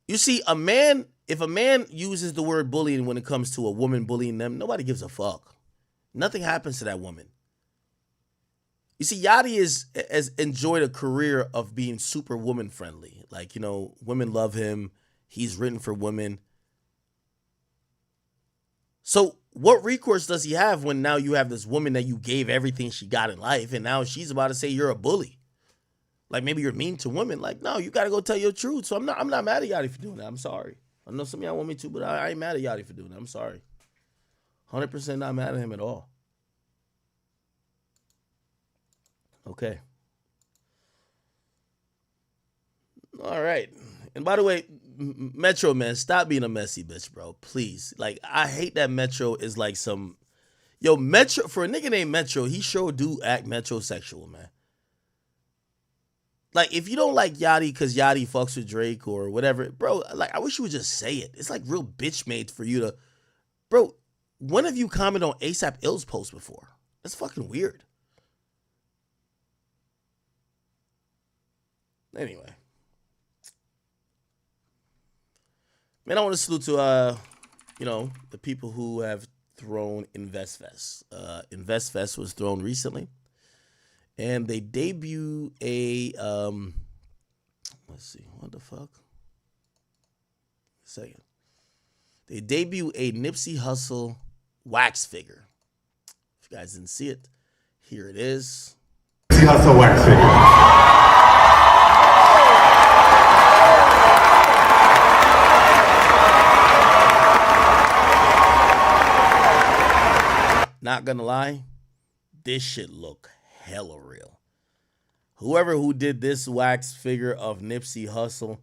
You see, if a man uses the word bullying when it comes to a woman bullying them, nobody gives a fuck. Nothing happens to that woman. You see, Yachty has enjoyed a career of being super woman friendly. Like, you know, women love him. He's written for women. So what recourse does he have when now you have this woman that you gave everything she got in life, and now she's about to say you're a bully? Like, maybe you're mean to women. Like, no, you got to go tell your truth. So I'm not mad at Yachty for doing that. I'm sorry. I know some of y'all want me to, but I ain't mad at Yachty for doing that. I'm sorry. 100% not mad at him at all. Okay. All right. And by the way, Metro, man, stop being a messy bitch, bro. Please. Like, I hate that Metro is like some... Yo, Metro, for a nigga named Metro, he sure do act metrosexual, man. Like, if you don't like Yachty because Yachty fucks with Drake or whatever, bro, like, I wish you would just say it. It's like real bitch made for you to... Bro, when have you commented on ASAP Ill's post before? That's fucking weird. Anyway. Man, I want to salute to, you know, the people who have thrown InvestFest. InvestFest was thrown recently. And they debut a, let's see, what the fuck? Second. They debut a Nipsey Hussle wax figure. If you guys didn't see it, here it is. See hustle waxing. Not gonna lie, this shit look hella real. Whoever who did this wax figure of Nipsey Hussle,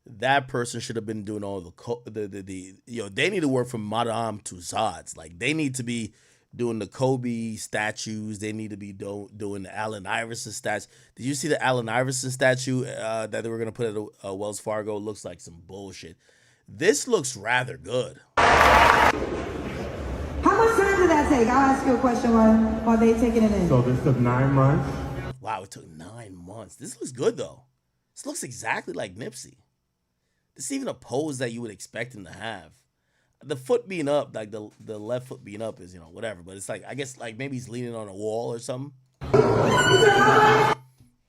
that person should have been doing all they need to work from Madame Tussauds. Like, they need to be doing the Kobe statues. They need to be doing the Allen Iverson statues. Did you see the Allen Iverson statue that they were gonna put at Wells Fargo? It looks like some bullshit. This looks rather good. How much time did that take? I'll ask you a question while they taking it in. So this took 9 months. Wow, it took 9 months. This looks good though. This looks exactly like Nipsey. This is even a pose that you would expect him to have. The foot being up, like the left foot being up is, whatever. But it's like, I guess like maybe he's leaning on a wall or something.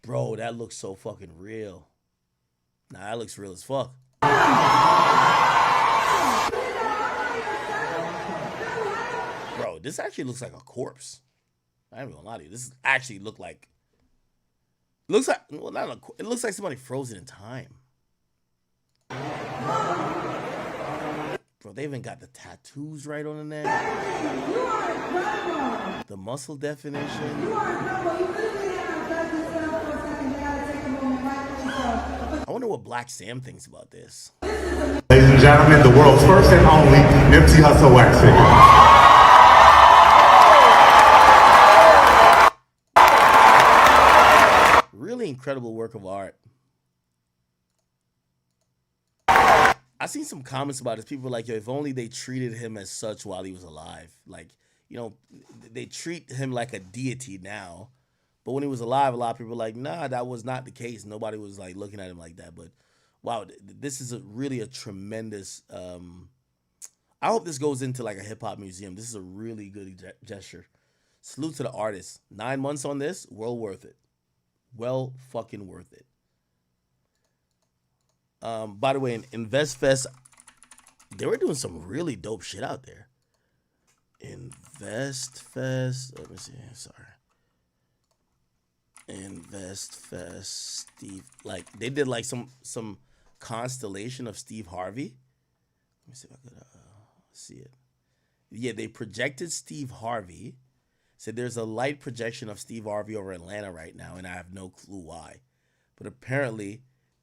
Bro, that looks so fucking real. Nah, that looks real as fuck. Bro, this actually looks like a corpse. I ain't gonna lie to you. This actually it looks like somebody frozen in time. Bro, they even got the tattoos right on the neck. The muscle definition. I wonder what Black Sam thinks about this. Ladies and gentlemen, the world's first and only Nipsey Hussle waxing. Really incredible work of art. I seen some comments about this. People were like, yo, if only they treated him as such while he was alive. Like, they treat him like a deity now. But when he was alive, a lot of people were like, nah, that was not the case. Nobody was like looking at him like that. But wow, this is really a tremendous, I hope this goes into like a hip hop museum. This is a really good gesture. Salute to the artist. 9 months on this, well worth it. Well fucking worth it. By the way, in InvestFest, they were doing some really dope shit out there. InvestFest, let me see, sorry. InvestFest, Steve, like they did like some constellation of Steve Harvey. Let me see if I could see it. Yeah, they projected Steve Harvey. Said there's a light projection of Steve Harvey over Atlanta right now, and I have no clue why. But apparently,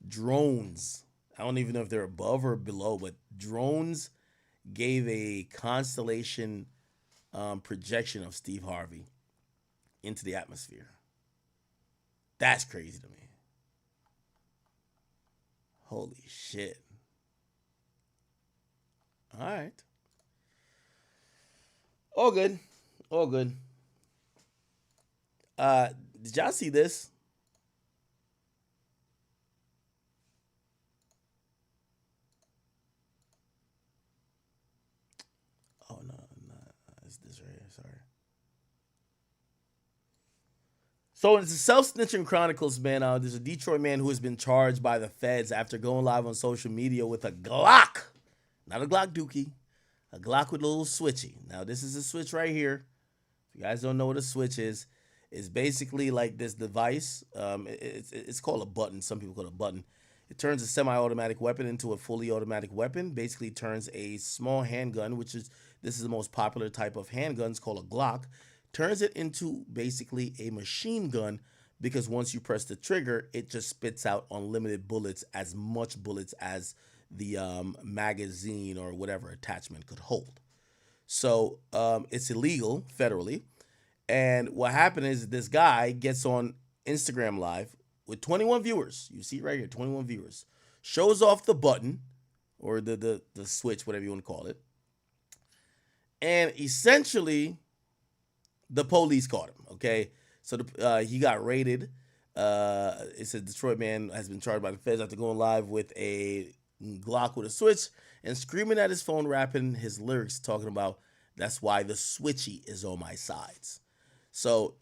drones, I don't even know if they're above or below, but drones gave a constellation projection of Steve Harvey into the atmosphere. That's crazy to me. Holy shit. All right. All good. All good. Did y'all see this? Oh, no. It's this right here. Sorry. So it's the Self-Snitching Chronicles, man. There's a Detroit man who has been charged by the feds after going live on social media with a Glock. Not a Glock Dookie. A Glock with a little switchy. Now, this is a switch right here. If you guys don't know what a switch is, it's basically like this device. It's called a button. Some people call it a button. It turns a semi-automatic weapon into a fully automatic weapon. Basically turns a small handgun, this is the most popular type of handguns, called a Glock, turns it into basically a machine gun, because once you press the trigger, it just spits out unlimited bullets, as much bullets as the magazine or whatever attachment could hold. So it's illegal federally. And what happened is this guy gets on Instagram Live with 21 viewers. You see right here, 21 viewers. Shows off the button, or the switch, whatever you want to call it. And essentially, the police caught him, okay? So he got raided. It's a Detroit man has been charged by the feds after going live with a Glock with a switch and screaming at his phone, rapping his lyrics, talking about, that's why the switchy is on my sides. So,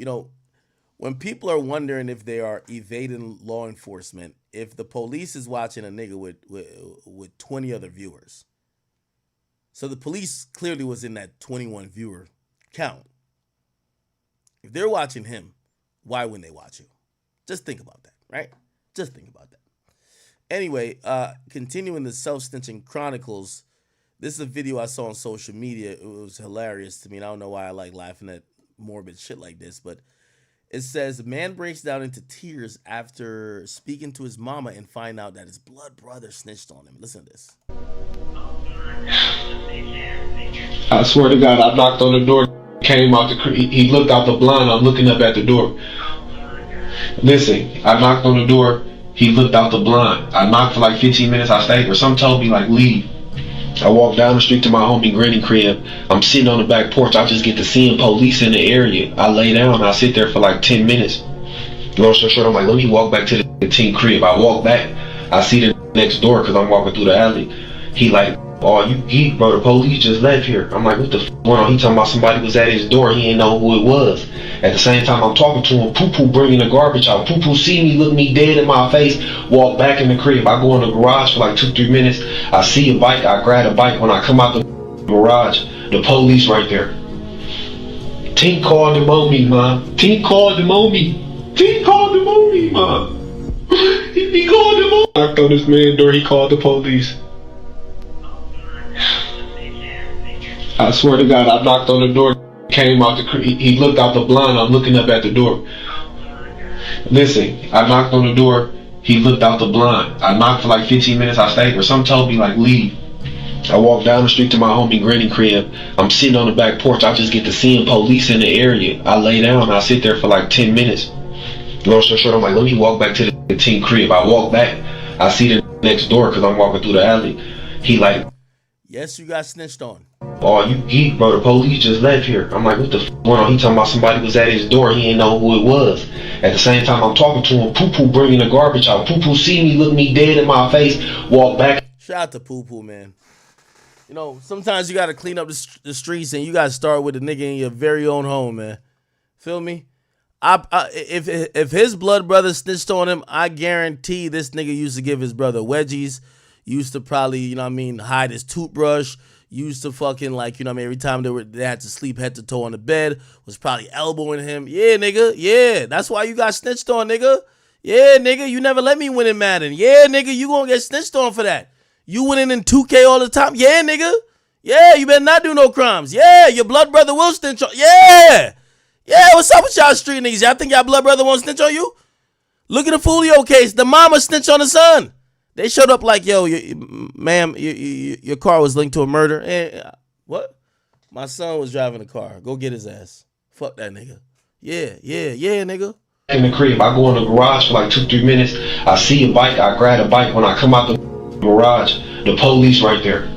when people are wondering if they are evading law enforcement, if the police is watching a nigga with 20 other viewers. So the police clearly was in that 21 viewer count. If they're watching him, why wouldn't they watch you? Just think about that, right? Just think about that. Anyway, continuing the self-snitching chronicles, this is a video I saw on social media. It was hilarious to me, and I don't know why I like laughing at morbid shit like this, but it says, man breaks down into tears after speaking to his mama and find out that his blood brother snitched on him. Listen to this. I swear to God, I knocked on the door, came out the he looked out the blind, I'm looking up at the door. Listen, I knocked on the door, he looked out the blind. I knocked for like 15 minutes, I stayed, or some told me like leave. I walked down the street to my homie Granny crib. I'm sitting on the back porch. I just get to seeing police in the area. I lay down. I sit there for like 10 minutes. Long story short, I'm like, let me walk back to the team crib. I walk back. I see the next door because I'm walking through the alley. He like, oh, bro, the police just left here. I'm like, what the f going on? He talking about somebody was at his door. He didn't know who it was. At the same time, I'm talking to him. Poo-poo bringing the garbage out. Poo-poo see me, look me dead in my face, walk back in the crib. I go in the garage for like 2-3 minutes. I see a bike. I grab a bike. When I come out the garage, the police right there. Team called him on me, man. Team called him on me. Team called him on me, man. He called him on. Knocked on this man's door. He called the police. I swear to God, I knocked on the door, came out the he looked out the blind, I'm looking up at the door. Listen, I knocked on the door, he looked out the blind. I knocked for like 15 minutes, I stayed, or some told me like leave. I walked down the street to my homie Granny crib. I'm sitting on the back porch, I just get to seeing police in the area. I lay down, I sit there for like 10 minutes. Long story short, I'm like, let me walk back to the team crib. I walk back, I see the next door because I'm walking through the alley. He like, yes, you got snitched on. Oh, bro, the police just left here. I'm like, what the f going on? He talking about somebody was at his door. He didn't know who it was. At the same time, I'm talking to him. Poo-poo bringing the garbage out. Poo-poo see me, look me dead in my face, walk back. Shout out to Poo-poo, man. You know, sometimes you got to clean up the streets, and you got to start with a nigga in your very own home, man. Feel me? If his blood brother snitched on him, I guarantee this nigga used to give his brother wedgies, used to probably, you know what I mean, hide his toothbrush, used to fucking, like, you know what I mean, every time they had to sleep head to toe on the bed, was probably elbowing him. Yeah, nigga, yeah, that's why you got snitched on, nigga. Yeah, nigga, you never let me win in Madden. Yeah, nigga, you gonna get snitched on for that. You winning in 2K all the time. Yeah, nigga. Yeah, you better not do no crimes. Yeah, your blood brother will snitch on. Yeah. Yeah, what's up with y'all street niggas? Y'all think y'all blood brother won't snitch on you? Look at the Fulio case. The mama snitched on the son. They showed up like, yo, ma'am, your car was linked to a murder. What? My son was driving the car. Go get his ass. Fuck that nigga. Yeah, nigga. In the crib, I go in the garage for like 2-3 minutes. I see a bike. I grab a bike. When I come out the garage, the police right there.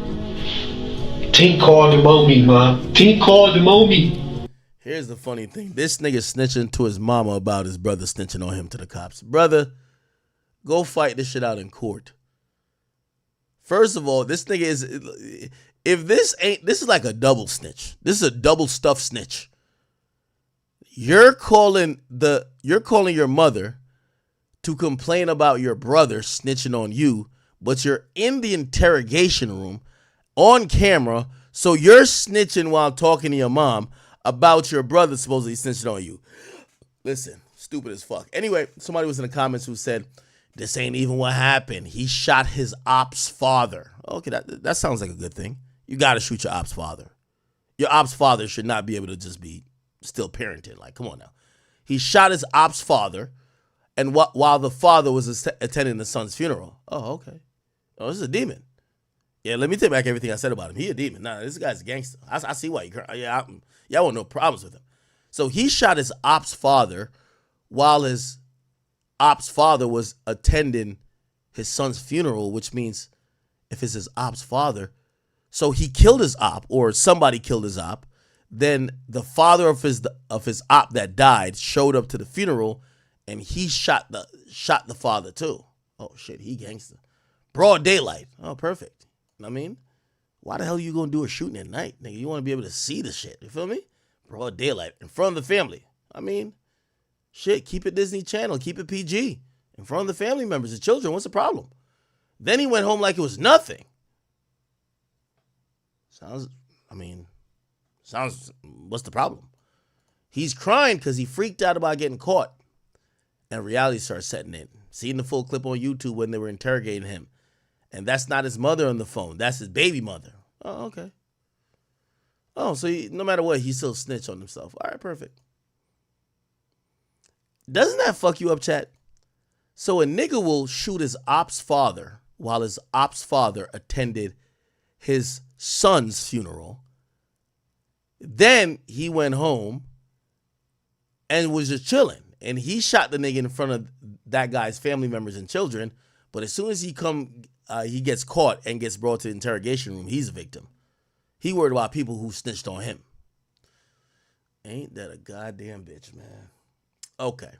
Team called him on me, man. Team called him on me. Here's the funny thing. This nigga snitching to his mama about his brother snitching on him to the cops. Brother, go fight this shit out in court. First of all, this nigga is, if this is like a double snitch. This is a double stuff snitch. You're calling your mother to complain about your brother snitching on you, but you're in the interrogation room on camera, so you're snitching while talking to your mom about your brother supposedly snitching on you. Listen, stupid as fuck. Anyway, somebody was in the comments who said, this ain't even what happened. He shot his ops father. Okay, that sounds like a good thing. You got to shoot your ops father. Your ops father should not be able to just be still parenting. Like, come on now. He shot his ops father, and while the father was attending the son's funeral. Oh, okay. Oh, this is a demon. Yeah, let me take back everything I said about him. He a demon. Nah, this guy's a gangster. I see why y'all want no problems with him. So he shot his ops father while his ops father was attending his son's funeral, which means if it's his ops father, so he killed his op, or somebody killed his op, then the father of his op that died showed up to the funeral, and he shot the father too. Oh shit, he gangster. Broad daylight. Oh, perfect. I mean, why the hell are you gonna do a shooting at night, nigga? You want to be able to see the shit. You feel me? Broad daylight in front of the family. I mean, shit. Keep it Disney Channel. Keep it PG in front of the family members, the children. What's the problem? Then he went home like it was nothing. What's the problem? He's crying because he freaked out about getting caught. And reality starts setting in. Seeing the full clip on YouTube when they were interrogating him. And that's not his mother on the phone. That's his baby mother. Oh, okay. Oh, so no matter what, he still snitched on himself. All right, perfect. Doesn't that fuck you up, chat? So a nigga will shoot his op's father while his op's father attended his son's funeral. Then he went home and was just chilling. And he shot the nigga in front of that guy's family members and children. But as soon as he gets caught and gets brought to the interrogation room, he's a victim. He worried about people who snitched on him. Ain't that a goddamn bitch, man? Okay.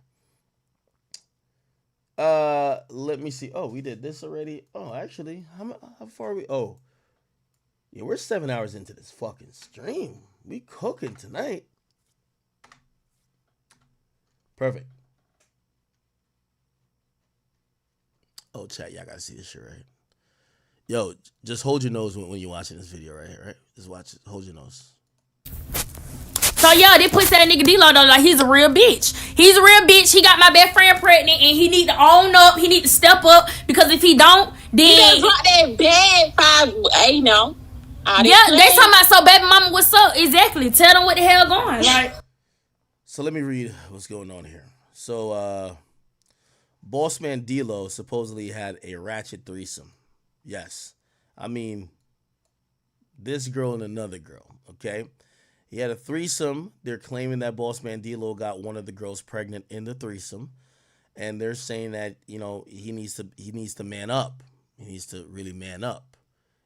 Let me see. Oh, we did this already. Oh, actually, how far are we? Oh, yeah, we're 7 hours into this fucking stream. We cooking tonight. Perfect. Oh, chat, y'all gotta see this shit, right? Yo, just hold your nose when you're watching this video right here, right? Just watch it. Hold your nose. So, yo, they push that nigga D-Lo, though, like he's a real bitch. He's a real bitch. He got my best friend pregnant, and he need to own up. He need to step up, because if he don't, then... He done dropped that bag 5, you know. Yeah, they talking about, so baby mama, what's up? Exactly. Tell them what the hell going. Like... So let me read what's going on here. So, Bossman Dlow supposedly had a ratchet threesome. Yes. I mean, this girl and another girl, okay? He had a threesome. They're claiming that Bossman Dlow got one of the girls pregnant in the threesome. And they're saying that, you know, he needs to man up. He needs to really man up.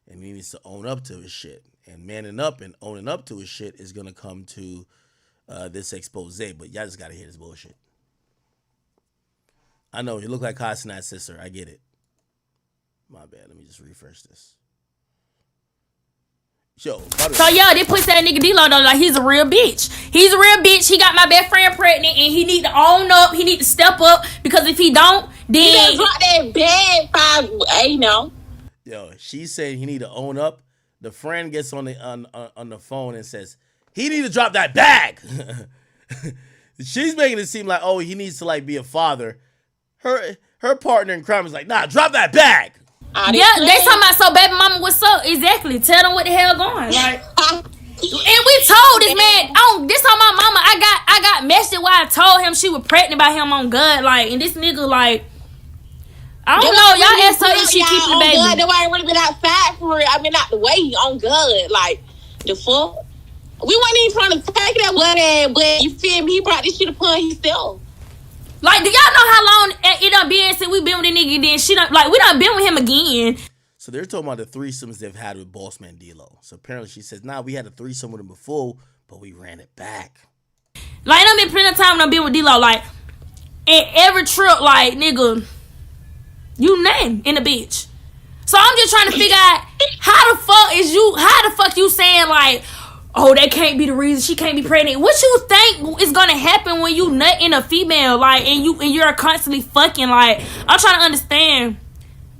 And he needs to own up to his shit. And manning up and owning up to his shit is going to come to this expose. But y'all just got to hear this bullshit. I know, you look like Hassanat's sister. I get it. My bad. Let me just refresh this. Yo, so, yo, they push that nigga D-Lo, though, like he's a real bitch. He's a real bitch. He got my best friend pregnant, and he need to own up. He need to step up, because if he don't, then... He done dropped that bag 5, you know. Yo, she's saying he need to own up. The friend gets on the phone and says, he need to drop that bag. She's making it seem like, oh, he needs to, like, be a father. Her partner in crime is like, nah, drop that bag. Yeah, they talking about, so baby mama, what's up? Exactly. Tell them what the hell going. Like, and we told this man, this on my mama. I got messed while I told him she was pregnant by him on God. Like, and this nigga, like, I don't know. Y'all asked her if she keep the baby. God, nobody really been outside for real. I mean, not the way he on God. Like, the fuck. We wasn't even trying to take that blood ass, but you feel me? He brought this shit upon himself. Like, do y'all know how long it done been since we been with the nigga? Then she done, like, we done been with him again. So they're talking about the threesomes they've had with Bossman Dlow. So apparently she says, nah, we had a threesome with him before, but we ran it back. Like, done been plenty of time when I've been with D-Lo. Like, and every trip, like, nigga, you nothing in the bitch. So I'm just trying to figure out how the fuck you saying, like, oh, that can't be the reason she can't be pregnant. What you think is gonna happen when you nut in a female, like, and you're constantly fucking? Like, I'm trying to understand.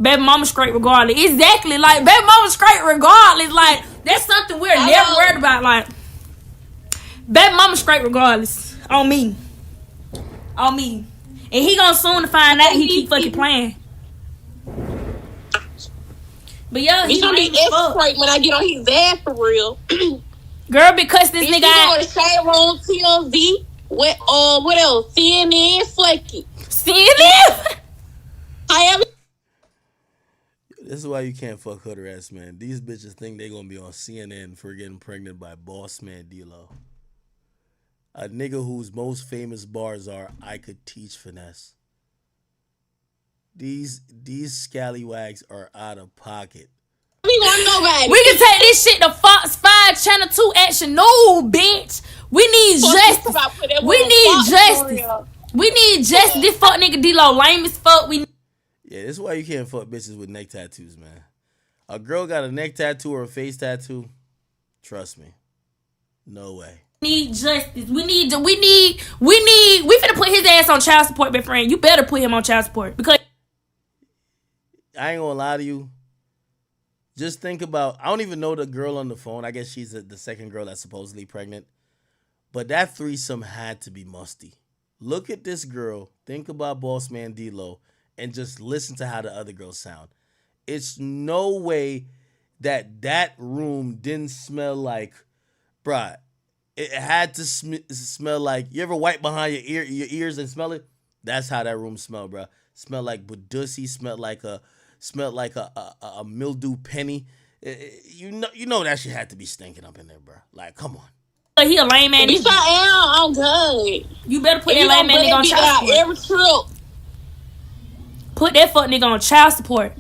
Baby mama straight regardless. Exactly, like, baby mama straight regardless. Like, that's something we're never worried about. Like, baby mama straight regardless. On me. On me. And he gonna soon to find out he keep fucking playing. But yeah, he's gonna be straight when I get on his ass for real. Girl, because this nigga out. You go to Shade Room TLV. What else? CNN, fuck it. CNN? This is why you can't fuck hood ass, man. These bitches think they gonna be on CNN for getting pregnant by Bossman Dlow. A nigga whose most famous bars are, I could teach finesse. These scallywags are out of pocket. We want nobody. We can take this shit to Fox 5 Channel 2 action. No, bitch. We need justice. We need justice. We need justice. This fuck nigga D-Lo lame as fuck. Yeah, this is why you can't fuck bitches with neck tattoos, man. A girl got a neck tattoo or a face tattoo, trust me. No way. Need justice. We finna put his ass on child support, my friend. You better put him on child support, because I ain't gonna lie to you. Just think about, I don't even know the girl on the phone. I guess she's the second girl that's supposedly pregnant. But that threesome had to be musty. Look at this girl, think about Bossman Dlow, and just listen to how the other girls sound. It's no way that room didn't smell like, bruh, it had to smell like, you ever wipe behind your ears and smell it? That's how that room smelled, bruh. Smelled like Badussy, smelled like a mildew penny. You know that shit had to be stinking up in there, bruh. Like, come on. He a lame man. Bitch, I am. I'm good. You better put that lame man nigga on child support. Every trip. Put that fuck nigga on child support.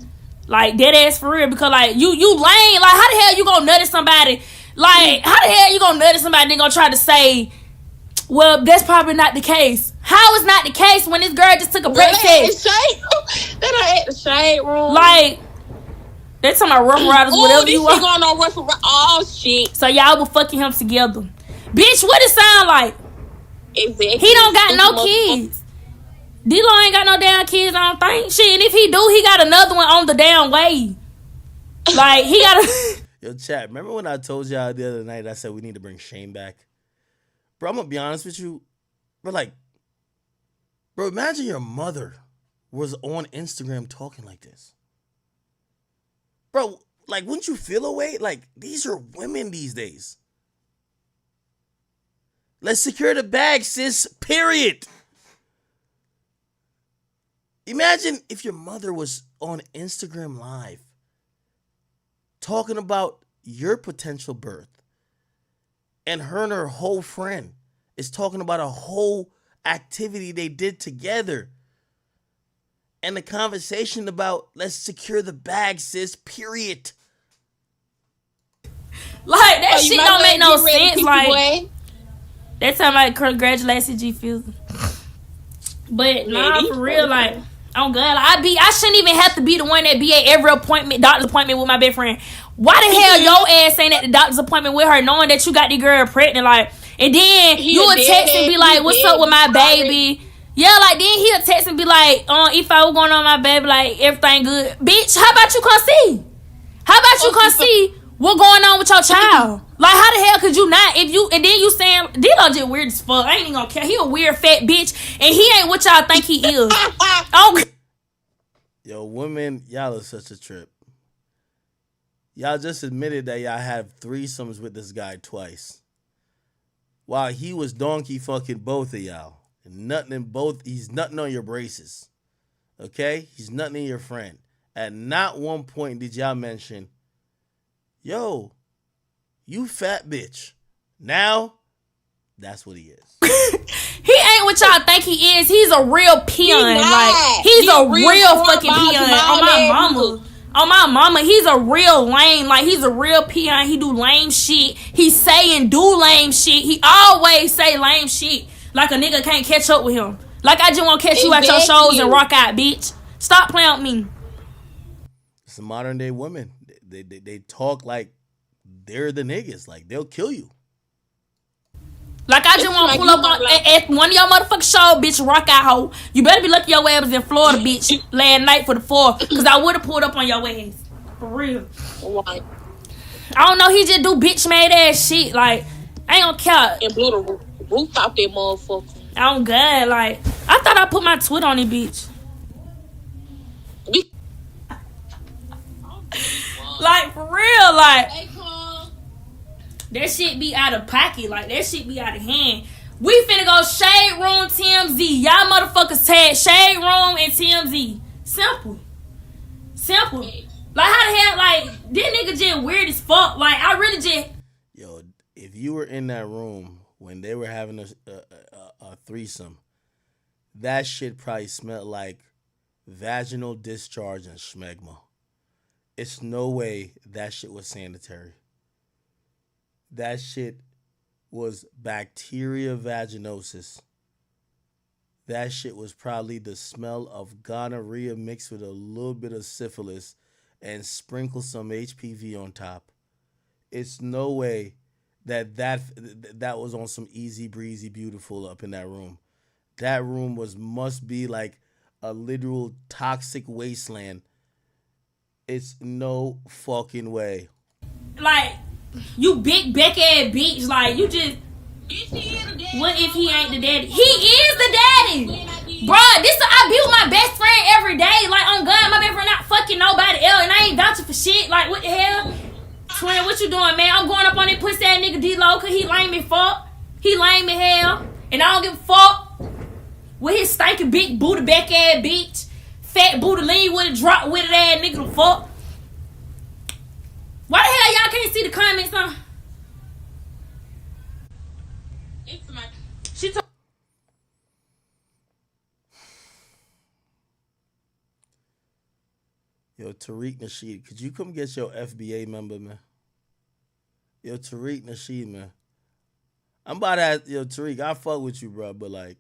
Like, dead ass for real. Because, like, you lame. Like, how the hell you gonna nut at somebody? Like, how the hell you gonna nut at somebody and they gonna try to say, well, that's probably not the case. How is not the case when this girl just took a break test? They done at the shade room. Like, they talking about Rough Riders, whatever you want. Going on Rough Riders. Oh, shit. So y'all were fucking him together. Bitch, what it sound like? Exactly. He don't got no kids. D-Lo ain't got no damn kids, I don't think. Shit, and if he do, he got another one on the damn way. Like, he got a... Yo, chat, remember when I told y'all the other night I said we need to bring Shane back? Bro, I'm gonna be honest with you. Bro, imagine your mother was on Instagram talking like this. Bro, like, wouldn't you feel a way? Like, these are women these days. Let's secure the bag, sis. Period. Imagine if your mother was on Instagram Live talking about your potential birth, and her whole friend is talking about a whole activity they did together, and the conversation about let's secure the bag, sis. Period. Like, that shit don't make no sense. Like, that time I congratulations G Fusion. But nah, for real, like, I'm good. I shouldn't even have to be the one that be at every doctor's appointment with my best friend. Why the hell your ass ain't at the doctor's appointment with her, knowing that you got the girl pregnant? Like, and then you would text and be like, "What's up with my baby?" Yeah, like, then he'll text and be like, if I was going on my baby, like, everything good. Bitch, how about you come see? How about you come see what going on with your child? Like, how the hell could you not? And then you saying, D-Lo just weird as fuck. I ain't even gonna care. He a weird fat bitch, and he ain't what y'all think he is. Yo, women, y'all are such a trip. Y'all just admitted that y'all had threesomes with this guy twice, while he was donkey fucking both of y'all. And he's nutting on your braces. Okay? He's nutting in your friend. At not one point did y'all mention, yo, you fat bitch. Now, that's what he is. He ain't what y'all think he is. He's a real peon. Like, he's a real fucking peon. On my mama. On my mama, he's a real lame. Like, he's a real peon. He do lame shit. He say and do lame shit. He always say lame shit. Like a nigga can't catch up with him. Like, I just want to catch you at your shows and rock out, bitch. Stop playing with me. It's a modern day women. They talk like they're the niggas. Like, they'll kill you. Like, I just want to pull up at one of your motherfucking shows, bitch, rock out, hoe. You better be lucky your ass was in Florida, bitch, last night for the 4th, because I would have pulled up on your ass. For real. I don't know, he just do bitch made ass shit. Like, I ain't gonna care. And blew the roof off that motherfucker. I'm good. Like, I thought I put my Twitter on it, bitch. Like, for real, like, that shit be out of pocket. Like, that shit be out of hand. We finna go Shade Room TMZ. Y'all motherfuckers tag Shade Room and TMZ. Simple. Like, how the hell, like, this nigga just weird as fuck. Like, I really just... Yo, if you were in that room when they were having a threesome, that shit probably smelled like vaginal discharge and schmegma. It's no way that shit was sanitary. That shit was bacteria vaginosis. That shit was probably the smell of gonorrhea mixed with a little bit of syphilis and sprinkle some HPV on top. It's no way that was on some easy breezy beautiful up in that room. That room must be like a literal toxic wasteland. It's no fucking way. Like, you big Becky ass bitch. Like, you just... What if he ain't the daddy? He is the daddy. Bruh, I be with my best friend every day. Like, on God, my best friend not fucking nobody else. And I ain't vouching for shit. Like, what the hell? Twin, what you doing, man? I'm going up on that pussy ass nigga D-Lo because he lame as fuck. He lame as hell. And I don't give a fuck. With his stinking big booty back ass bitch. Fat booty lean with a drop with it ass nigga the fuck. Why the hell y'all can't see the comments, huh? She told Yo, Tariq Nasheed, could you come get your FBA member, man? Yo, Tariq Nasheed, man. I'm about to ask, yo, Tariq, I fuck with you, bro, but like,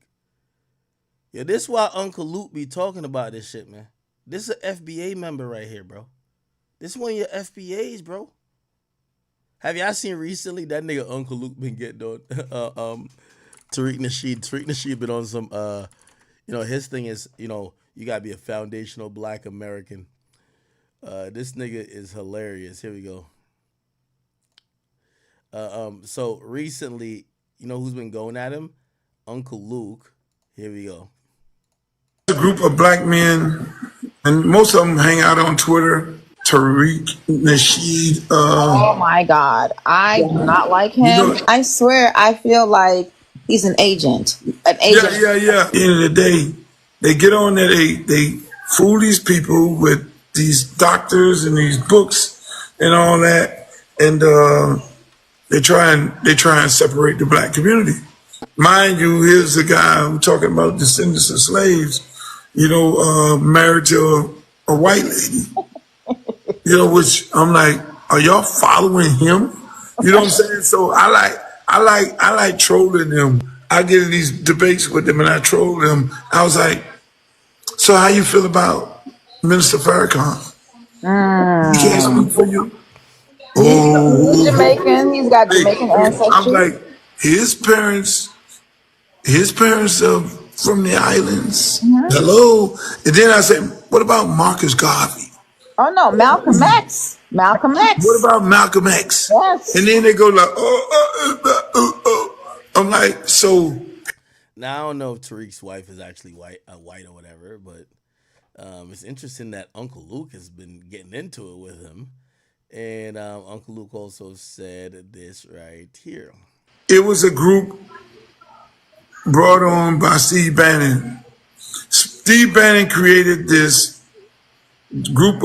yo, this is why Uncle Luke be talking about this shit, man. This is an FBA member right here, bro. This is one of your FBAs, bro. Have y'all seen recently that nigga Uncle Luke been getting on Tariq Nasheed? Tariq Nasheed been on some, his thing is, you gotta be a foundational black American. This nigga is hilarious. Here we go. So recently, you know who's been going at him? Uncle Luke. Here we go. A group of black men, and most of them hang out on Twitter. Tariq Nasheed. Oh my God, I do not like him. I swear, I feel like he's an agent. An agent. Yeah. At the end of the day, they get on there. They fool these people with these doctors and these books and all that, and they try and separate the black community. Mind you, here's a guy who's talking about descendants of slaves, married to a white lady. Which I'm like, are y'all following him? You know what I'm saying? So I like trolling them. I get in these debates with them and I troll them. I was like, so how you feel about Minister Farrakhan? He can't speak for you. He's Jamaican. He's got Jamaican ancestry. I'm like, his parents are from the islands. Hello. And then I said, what about Marcus Garvey? Oh no, Malcolm X. Malcolm X. What about Malcolm X? Yes. And then they go like, I'm like, so. Now I don't know if Tariq's wife is actually white or whatever, but it's interesting that Uncle Luke has been getting into it with him, and Uncle Luke also said this right here. It was a group brought on by Steve Bannon. Steve Bannon created this group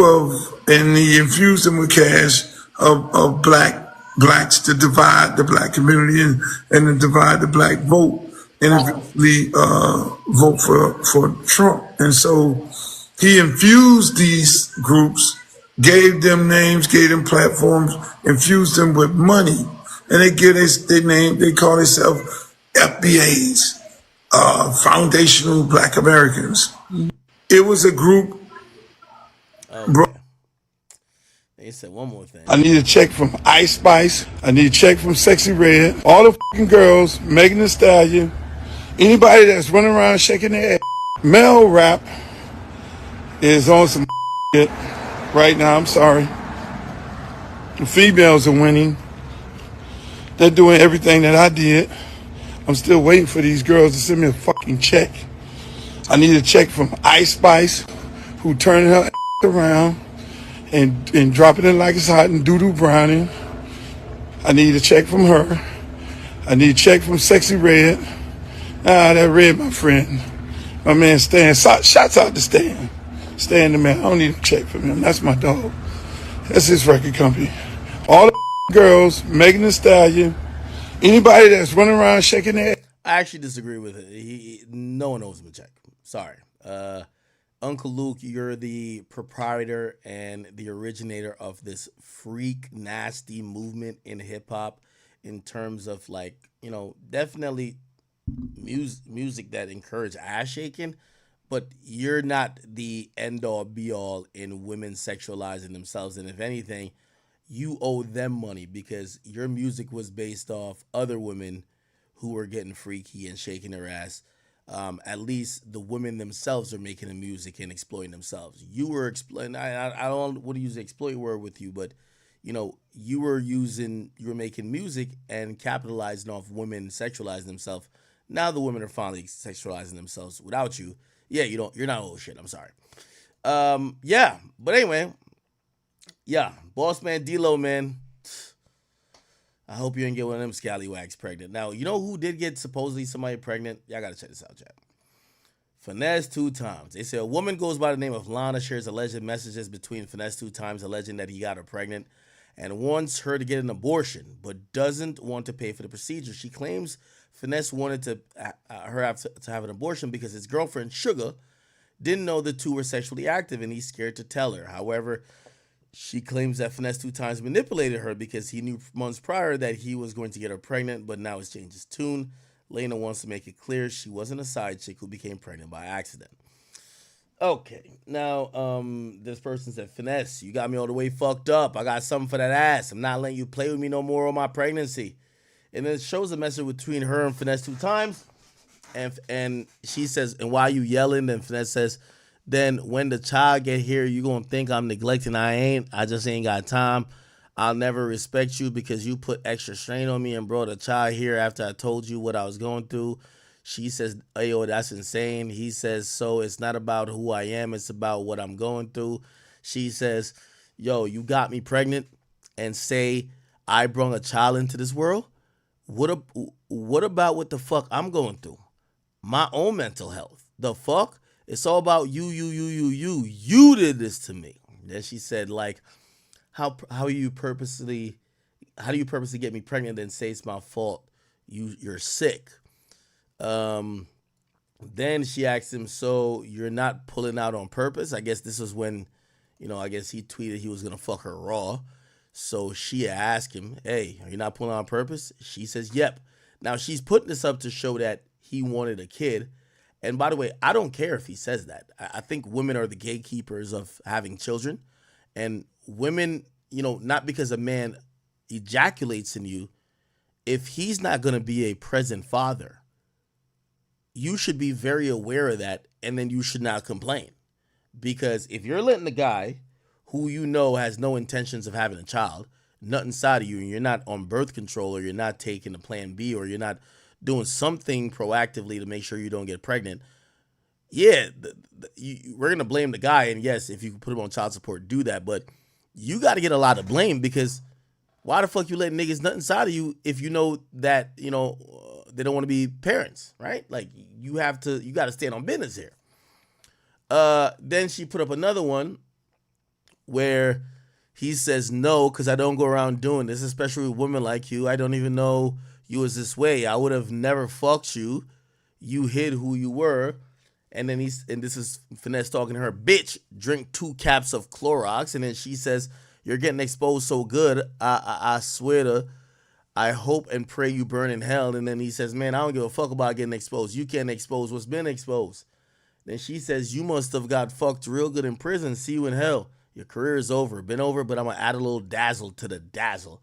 and he infused them with cash of blacks to divide the black community and to divide the black vote and eventually vote for Trump. And so he infused these groups, gave them names, gave them platforms, infused them with money, and they give their name. They call themselves FBAs, Foundational Black Americans. It was a group. Bro, they said one more thing. I need a check from Ice Spice. I need a check from Sexy Red. All the fucking girls, Megan Thee Stallion, anybody that's running around shaking their ass. Male rap is on some shit right now. I'm sorry. The females are winning. They're doing everything that I did. I'm still waiting for these girls to send me a fucking check. I need a check from Ice Spice, who turned her around and dropping it like it's hot and doo-doo browning. I need a check from her. I need a check from Sexy Red. That Red, my friend. My man Stan. Shouts out to Stan. Stan the man. I don't need a check from him. That's my dog. That's his record company. All the girls, Megan Thee Stallion, anybody that's running around shaking their ass. I actually disagree with it. No one owes him a check. Sorry. Uncle Luke, you're the proprietor and the originator of this freak nasty movement in hip hop in terms of definitely music that encourage ass shaking, but you're not the end all be all in women sexualizing themselves. And if anything, you owe them money because your music was based off other women who were getting freaky and shaking their ass. At least the women themselves are making the music and exploiting themselves. You were exploiting. I don't want to use the exploit word with you, but you know, you were making music and capitalizing off women sexualizing themselves. Now the women are finally sexualizing themselves without you. Yeah, you're not old shit. I'm sorry. Yeah, but anyway, yeah, Bossman Dlow, man. I hope you didn't get one of them scallywags pregnant. Now, you know who did get supposedly somebody pregnant? Y'all gotta check this out, chat. Finesse 2 times. They say a woman goes by the name of Lana shares alleged messages between Finesse 2 times, alleging that he got her pregnant and wants her to get an abortion, but doesn't want to pay for the procedure. She claims Finesse wanted to have an abortion because his girlfriend, Sugar, didn't know the two were sexually active and he's scared to tell her. However, she claims that Finesse 2 times manipulated her because he knew months prior that he was going to get her pregnant, but now he's changed his tune. Lena wants to make it clear she wasn't a side chick who became pregnant by accident. Okay, now this person said, Finesse, you got me all the way fucked up. I got something for that ass. I'm not letting you play with me no more on my pregnancy. And then it shows a message between her and Finesse 2 times. And she says, and why you yelling? And Finesse says, then when the child get here, you gonna think I'm neglecting. I ain't. I just ain't got time. I'll never respect you because you put extra strain on me and brought a child here after I told you what I was going through. She says, yo, that's insane. He says, so it's not about who I am. It's about what I'm going through. She says, yo, you got me pregnant and say I brought a child into this world? What about what the fuck I'm going through? My own mental health. The fuck? It's all about you. You did this to me. Then she said, like, how do you purposely get me pregnant and say it's my fault? You're sick. Then she asked him, so you're not pulling out on purpose? I guess this was when, I guess he tweeted he was gonna fuck her raw. So she asked him, hey, are you not pulling out on purpose? She says, yep. Now she's putting this up to show that he wanted a kid. And by the way, I don't care if he says that. I think women are the gatekeepers of having children. And women, not because a man ejaculates in you, if he's not going to be a present father, you should be very aware of that, and then you should not complain. Because if you're letting the guy who has no intentions of having a child, nut inside of you, and you're not on birth control, or you're not taking a plan B, or you're not doing something proactively to make sure you don't get pregnant, yeah, we're going to blame the guy. And yes, if you put him on child support, do that. But you got to get a lot of blame, because why the fuck you letting niggas nut inside of you if you know that, they don't want to be parents, right? Like, you got to stand on business here. Then she put up another one where he says, no, because I don't go around doing this, especially with women like you. I don't even know you was this way. I would have never fucked you. You hid who you were. And then and this is Finesse talking to her, bitch, drink 2 caps of Clorox. And then she says, you're getting exposed so good, I swear to, I hope and pray you burn in hell. And then he says, man, I don't give a fuck about getting exposed. You can't expose what's been exposed. Then she says, you must have got fucked real good in prison. See you in hell. Your career is over. Been over, but I'm going to add a little dazzle to the dazzle.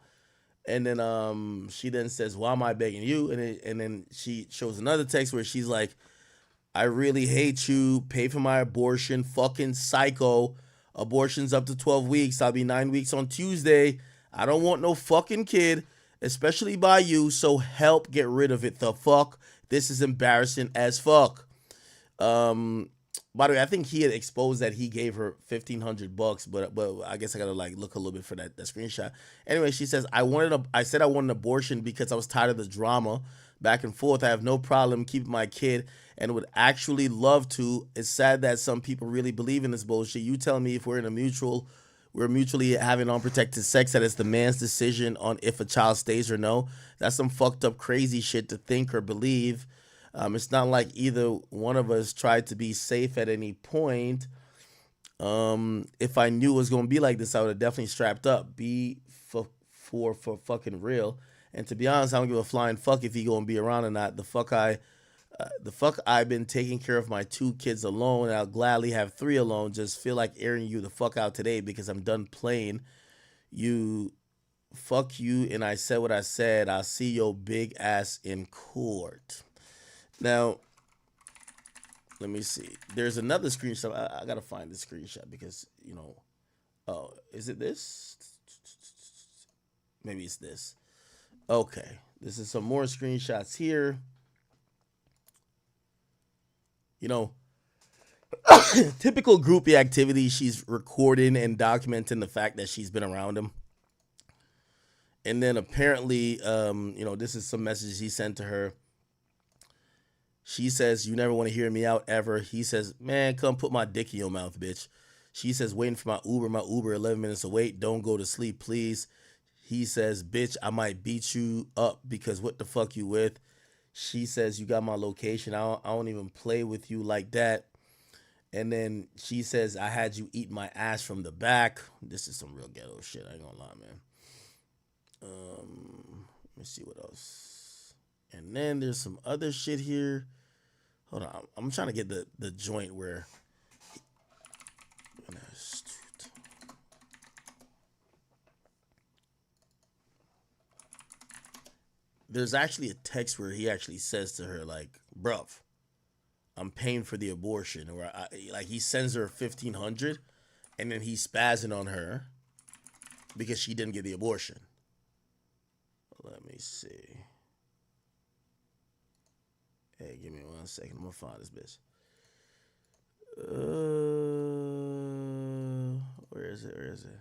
And then she then says, why am I begging you? And then she shows another text where she's like, I really hate you. Pay for my abortion. Fucking psycho. Abortion's up to 12 weeks. I'll be 9 weeks on Tuesday. I don't want no fucking kid, especially by you. So help get rid of it. The fuck? This is embarrassing as fuck. By the way, I think he had exposed that he gave her $1,500, but I guess I gotta look a little bit for that screenshot. Anyway, she says, I said I wanted an abortion because I was tired of the drama back and forth. I have no problem keeping my kid and would actually love to. It's sad that some people really believe in this bullshit. You tell me if we're mutually having unprotected sex, that it's the man's decision on if a child stays or no. That's some fucked up crazy shit to think or believe. It's not like either one of us tried to be safe at any point. If I knew it was going to be like this, I would have definitely strapped up. Be for fucking real. And to be honest, I don't give a flying fuck if he going to be around or not. The fuck I've been taking care of my 2 kids alone. I'll gladly have 3 alone. Just feel like airing you the fuck out today because I'm done playing. Fuck you, and I said what I said. I'll see your big ass in court. Now, let me see. There's another screenshot. I gotta find this screenshot because, oh, is it this? Maybe it's this. Okay. This is some more screenshots here. You know, typical groupie activity. She's recording and documenting the fact that she's been around him. And then apparently, you know, this is some messages he sent to her. She says, "You never want to hear me out ever." He says, "Man, come put my dick in your mouth, bitch." She says, "Waiting for my Uber 11 minutes to wait. Don't go to sleep, please." He says, "Bitch, I might beat you up because what the fuck you with?" She says, "You got my location. I don't even play with you like that." And then she says, "I had you eat my ass from the back." This is some real ghetto shit. I ain't gonna lie, man. Let me see what else. And then there's some other shit here. Hold on. I'm trying to get the joint where... There's actually a text where he actually says to her, like, "Bruv, I'm paying for the abortion." Or like he sends her $1,500 and then he's spazzing on her because she didn't get the abortion. Let me see. Hey, give me 1 second. I'm gonna find this bitch. Where is it? Where is it?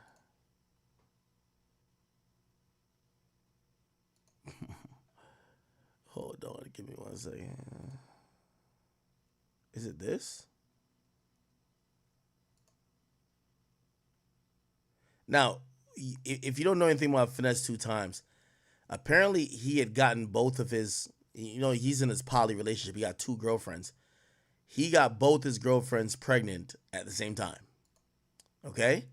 Hold on, give me 1 second. Is it this? Now, if you don't know anything about Finesse 2 Times, apparently he had gotten both of his, you know, he's in his poly relationship. He got 2 girlfriends. He got both his girlfriends pregnant at the same time. Okay?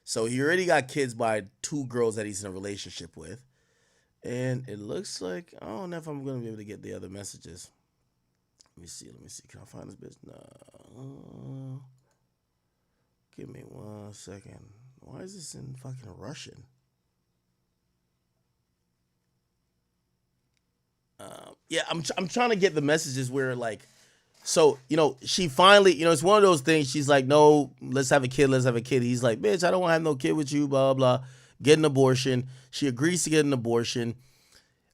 So he already got kids by 2 girls that he's in a relationship with. And it looks like, I don't know if I'm going to be able to get the other messages. Let me see. Can I find this bitch? No. Give me 1 second. Why is this in fucking Russian? Yeah, I'm trying to get the messages where, like, so, you know, she finally, you know, it's one of those things. She's like, "No, let's have a kid. He's like, "Bitch, I don't want to have no kid with you, blah, blah. Get an abortion." She agrees to get an abortion.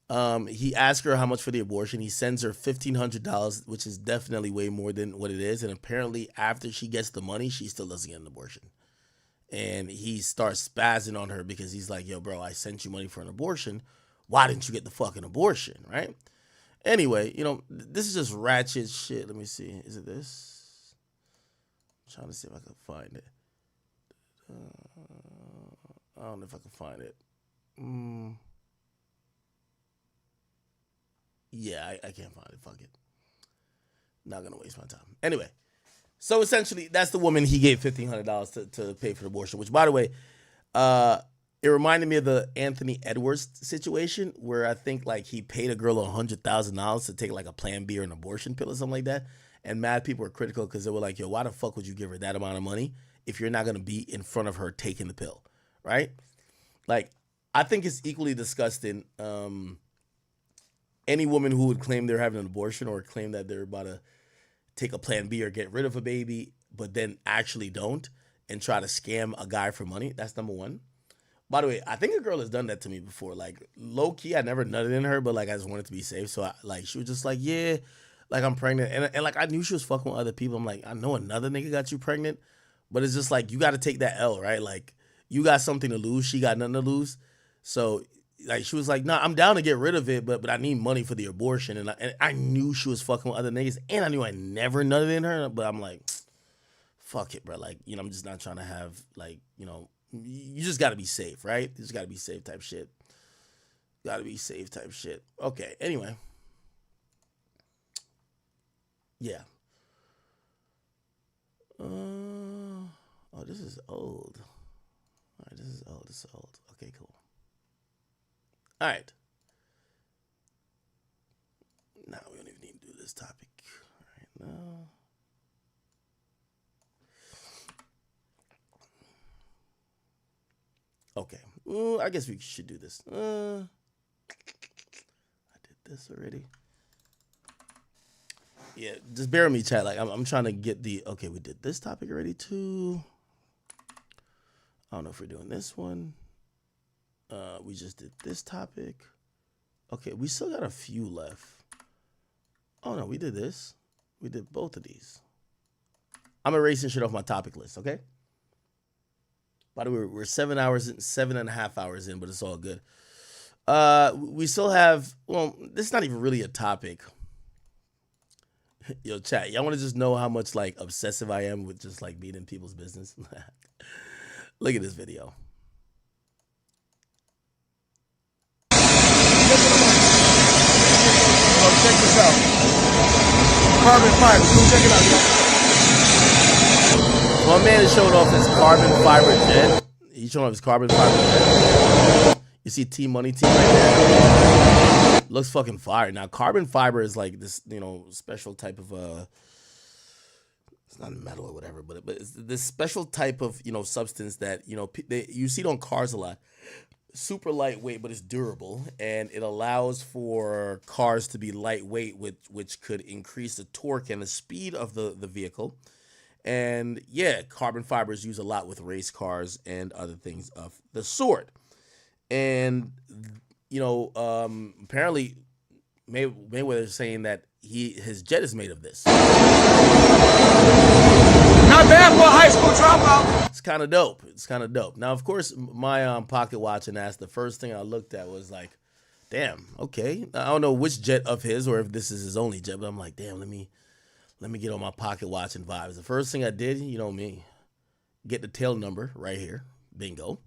He asks her how much for the abortion. He sends her $1,500, which is definitely way more than what it is. And apparently after she gets the money, she still doesn't get an abortion. And he starts spazzing on her because he's like, "Yo, bro, I sent you money for an abortion. Why didn't you get the fucking abortion?" Right? Anyway, you know, this is just ratchet shit. Let me see. Is it this? I'm trying to see if I can find it. I don't know if I can find it. Yeah, I can't find it. Fuck it. Not gonna waste my time. Anyway, so essentially, that's the woman he gave $1,500 to pay for the abortion. Which, by the way, it reminded me of the Anthony Edwards situation where I think like he paid a girl $100,000 to take like a Plan B or an abortion pill or something like that. And mad people were critical because they were like, "Yo, why the fuck would you give her that amount of money if you're not gonna be in front of her taking the pill?" Right? Like, I think it's equally disgusting. Any woman who would claim they're having an abortion or claim that they're about to take a Plan B or get rid of a baby, but then actually don't and try to scam a guy for money. That's number one. By the way, I think a girl has done that to me before. Like, low key, I never nutted in her, but like I just wanted to be safe. So she was just like, "Yeah, like I'm pregnant," and like I knew she was fucking with other people. I'm like, I know another nigga got you pregnant, but it's just like you got to take that L, right? Like you got something to lose, she got nothing to lose. So like she was like, "Nah, I'm down to get rid of it, but I need money for the abortion," and I knew she was fucking with other niggas, and I knew I never nutted in her, but I'm like, fuck it, bro. Like, you know, I'm just not trying to have like, you know. You just got to be safe, right? You just got to be safe type shit. Got to be safe type shit. Okay, anyway. Yeah. Oh, this is old. All right, this is old. Okay, cool. All right. Now we don't even need to do this topic right now. Okay, I guess we should do this. I did this already. Yeah, just bear with me, chat. Like, I'm trying to get the... Okay, we did this topic already, too. I don't know if we're doing this one. We just did this topic. Okay, we still got a few left. Oh no, we did this. We did both of these. I'm erasing shit off my topic list, okay? By the way, we're 7.5 hours in, but it's all good. We still have, well, this is not even really a topic. Yo, chat, y'all want to just know how much, like, obsessive I am with just, like, being in people's business? Look at this video. Oh, check this out. Carbon fiber. Come check it out, My man is showing off his carbon fiber jet. He's showing off his carbon fiber jet. You see T Money Team right there? Looks fucking fire. Now, carbon fiber is like this, you know, special type of it's not metal or whatever, but it's this special type of, you know, substance that, you know, you see it on cars a lot. Super lightweight, but it's durable, and it allows for cars to be lightweight, which could increase the torque and the speed of the vehicle. And yeah, carbon fiber is used a lot with race cars and other things of the sort. And you know, apparently Mayweather is saying that his jet is made of this. Not bad for a high school dropout. It's kind of dope. It's kind of dope. Now, of course, my pocket watch and asked, the first thing I looked at was like, damn, okay. I don't know which jet of his or if this is his only jet, but I'm like, damn, let me get on my pocket watch and vibes. The first thing I did, you know me, get the tail number right here. Bingo.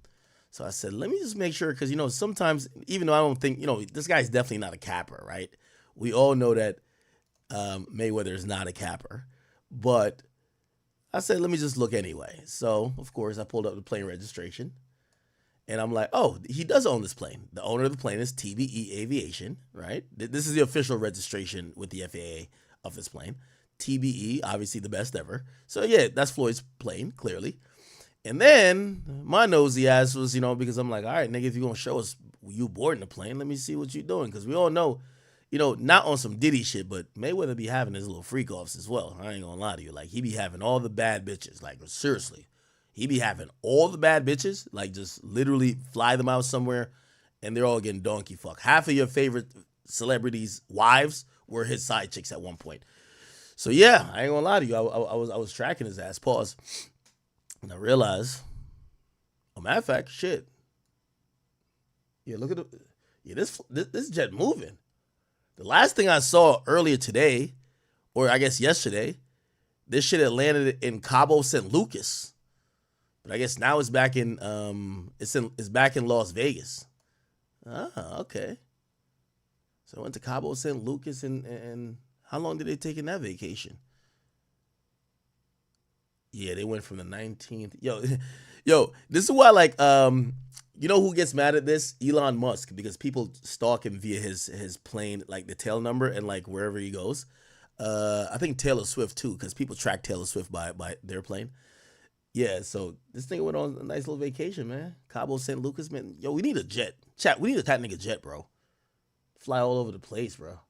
So I said, let me just make sure, because, you know, sometimes, even though I don't think, you know, this guy's definitely not a capper, right? We all know that Mayweather is not a capper. But I said, let me just look anyway. So, of course, I pulled up the plane registration. And I'm like, oh, he does own this plane. The owner of the plane is TBE Aviation, right? This is the official registration with the FAA of this plane. TBE, obviously the best ever. So, yeah, that's Floyd's plane, clearly. And then my nosy ass was, you know, because I'm like, all right, nigga, if you're going to show us you boarding the plane, let me see what you're doing. Because we all know, you know, not on some Diddy shit, but Mayweather be having his little freak offs as well. I ain't going to lie to you. Like, he be having all the bad bitches. Like, seriously. He be having all the bad bitches. Like, just literally fly them out somewhere, and they're all getting donkey fucked. Half of your favorite celebrities' wives were his side chicks at one point. So, yeah, I ain't going to lie to you. I was tracking his ass. Pause. And I realized, matter of fact, shit. Yeah, look at this jet moving. The last thing I saw earlier today, or I guess yesterday, this shit had landed in Cabo San Lucas. But I guess now it's back in it's back in Las Vegas. Ah, okay. So I went to Cabo San Lucas, and how long did they take in that vacation? Yeah, they went from the 19th. Yo, this is why, like, you know who gets mad at this? Elon Musk, because people stalk him via his plane, like the tail number and like wherever he goes. I think Taylor Swift too, because people track Taylor Swift by their plane. Yeah, so this thing went on a nice little vacation, man. Cabo San Lucas, man. Yo, we need a jet. Chat, we need a that nigga jet, bro. Fly all over the place, bro.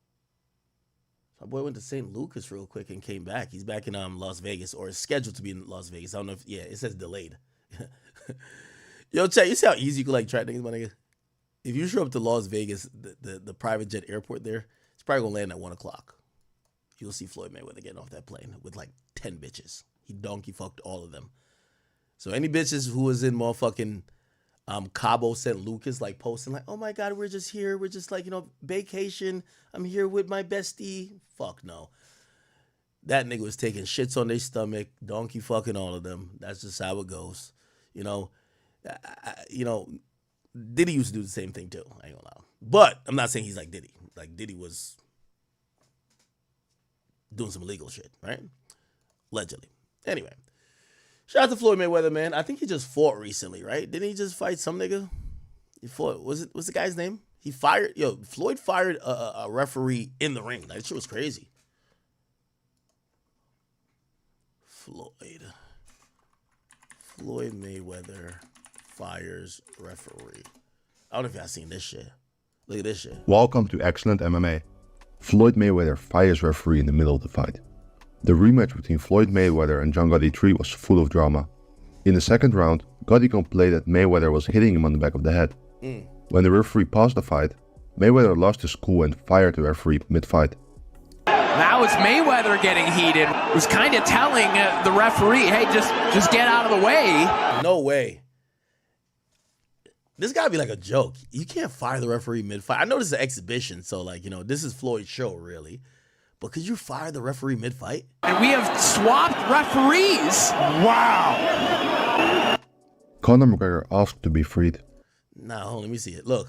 My boy went to St. Lucas real quick and came back. He's back in Las Vegas, or is scheduled to be in Las Vegas. I don't know if, yeah, it says delayed. Yo, chat, you see how easy you can like track niggas, my nigga? If you show up to Las Vegas, the private jet airport there, it's probably gonna land at 1 o'clock. You'll see Floyd Mayweather getting off that plane with like 10 bitches. He donkey fucked all of them. So any bitches who was in motherfucking Cabo San Lucas, like posting like, oh my God, we're just here. We're just like, you know, vacation. I'm here with my bestie. Fuck no. That nigga was taking shits on their stomach, donkey fucking all of them. That's just how it goes. You know, Diddy used to do the same thing too. I ain't gonna lie. But I'm not saying he's like Diddy. Like Diddy was doing some illegal shit, right? Allegedly. Anyway. Shout out to Floyd Mayweather, man. I think he just fought recently, right? Didn't he just fight some nigga? He fought. What's the guy's name? Floyd fired a referee in the ring. That shit was crazy. Floyd Mayweather fires referee. I don't know if y'all seen this shit. Look at this shit. Welcome to Excellent MMA. Floyd Mayweather fires referee in the middle of the fight. The rematch between Floyd Mayweather and John Gotti 3 was full of drama. In the second round, Gotti complained that Mayweather was hitting him on the back of the head. When the referee paused the fight, Mayweather lost his cool and fired the referee mid-fight. That was Mayweather getting heated. Was kind of telling the referee, hey, just get out of the way. No way. This gotta be like a joke. You can't fire the referee mid-fight. I know this is an exhibition, so like, you know, this is Floyd's show, really. But could you fire the referee mid-fight? And we have swapped referees. Wow. Conor McGregor asked to be freed. Nah, hold on, let me see it. Look.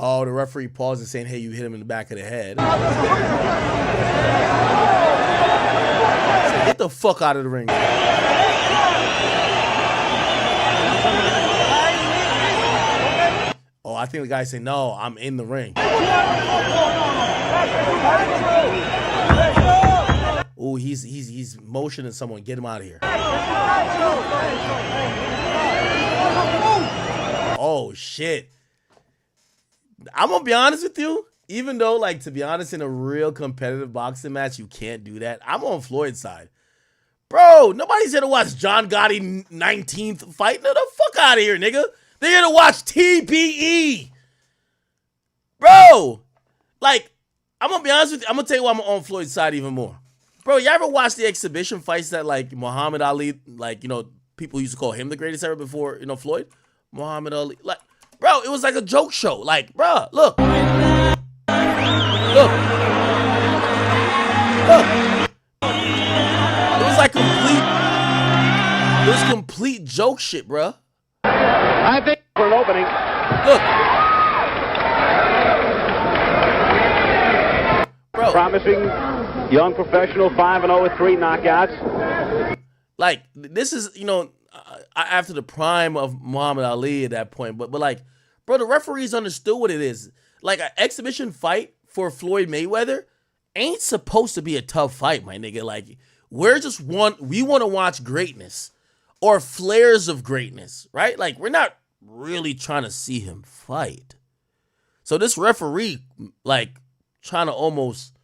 Oh, the referee paused and saying, hey, you hit him in the back of the head. So get the fuck out of the ring. Oh, I think the guy said, no, I'm in the ring. Oh, he's motioning someone. Get him out of here. Oh, shit. I'm going to be honest with you. Even though, like, to be honest, in a real competitive boxing match, you can't do that. I'm on Floyd's side. Bro, nobody's here to watch John Gotti 19th fight. No, the fuck out of here, nigga. They're here to watch TBE. Bro, like, I'm going to be honest with you. I'm going to tell you why I'm on Floyd's side even more. Bro, you ever watch the exhibition fights that, like, Muhammad Ali, like, you know, people used to call him the greatest ever before, you know, Floyd? Muhammad Ali. Like, bro, it was like a joke show. Like, bro, look. Look. Look. It was like complete joke shit, bro. I think for an opening. Look. Bro. Promising young professional, 5-0 with 3 knockouts. Like, this is, you know, after the prime of Muhammad Ali at that point. But like, bro, the referees understood what it is. Like, an exhibition fight for Floyd Mayweather ain't supposed to be a tough fight, my nigga. Like, we want to watch greatness or flares of greatness, right? Like, we're not really trying to see him fight. So this referee, like, trying to almost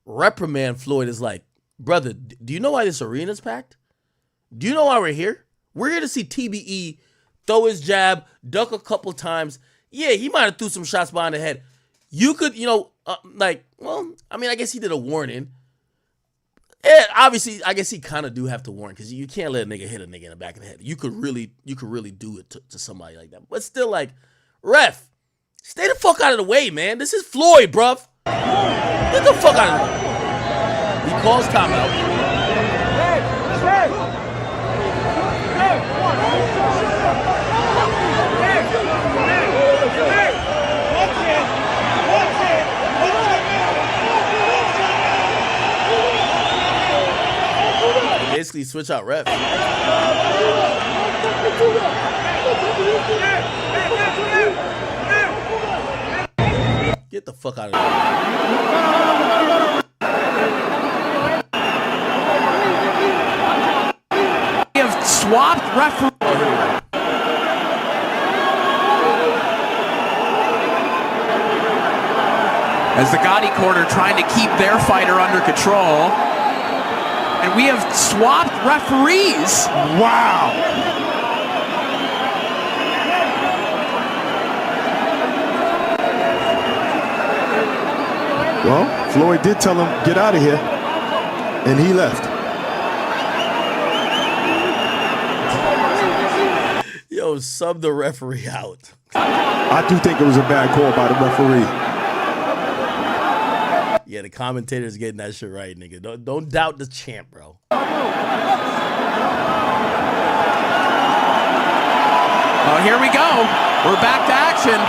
reprimand Floyd is like, brother, do you know why this arena's packed? Do you know why we're here? We're here to see TBE throw his jab, duck a couple times. Yeah, he might have threw some shots behind the head. You could, you know, like, well, I mean, I guess he did a warning. Yeah, obviously, I guess he kind of do have to warn because you can't let a nigga hit a nigga in the back of the head. You could really do it to somebody like that. But still, like, ref, stay the fuck out of the way, man. This is Floyd, bruv. Get the fuck out of the way. He calls timeout. Basically switch out ref. Get the fuck out of there. We have swapped referees. As the Gotti corner trying to keep their fighter under control. And we have swapped referees. Wow. Well, Floyd did tell him, get out of here. And he left. Yo, sub the referee out. I do think it was a bad call by the referee. Yeah, the commentator's getting that shit right, nigga. Don't doubt the champ, bro. Oh, here we go. We're back to action.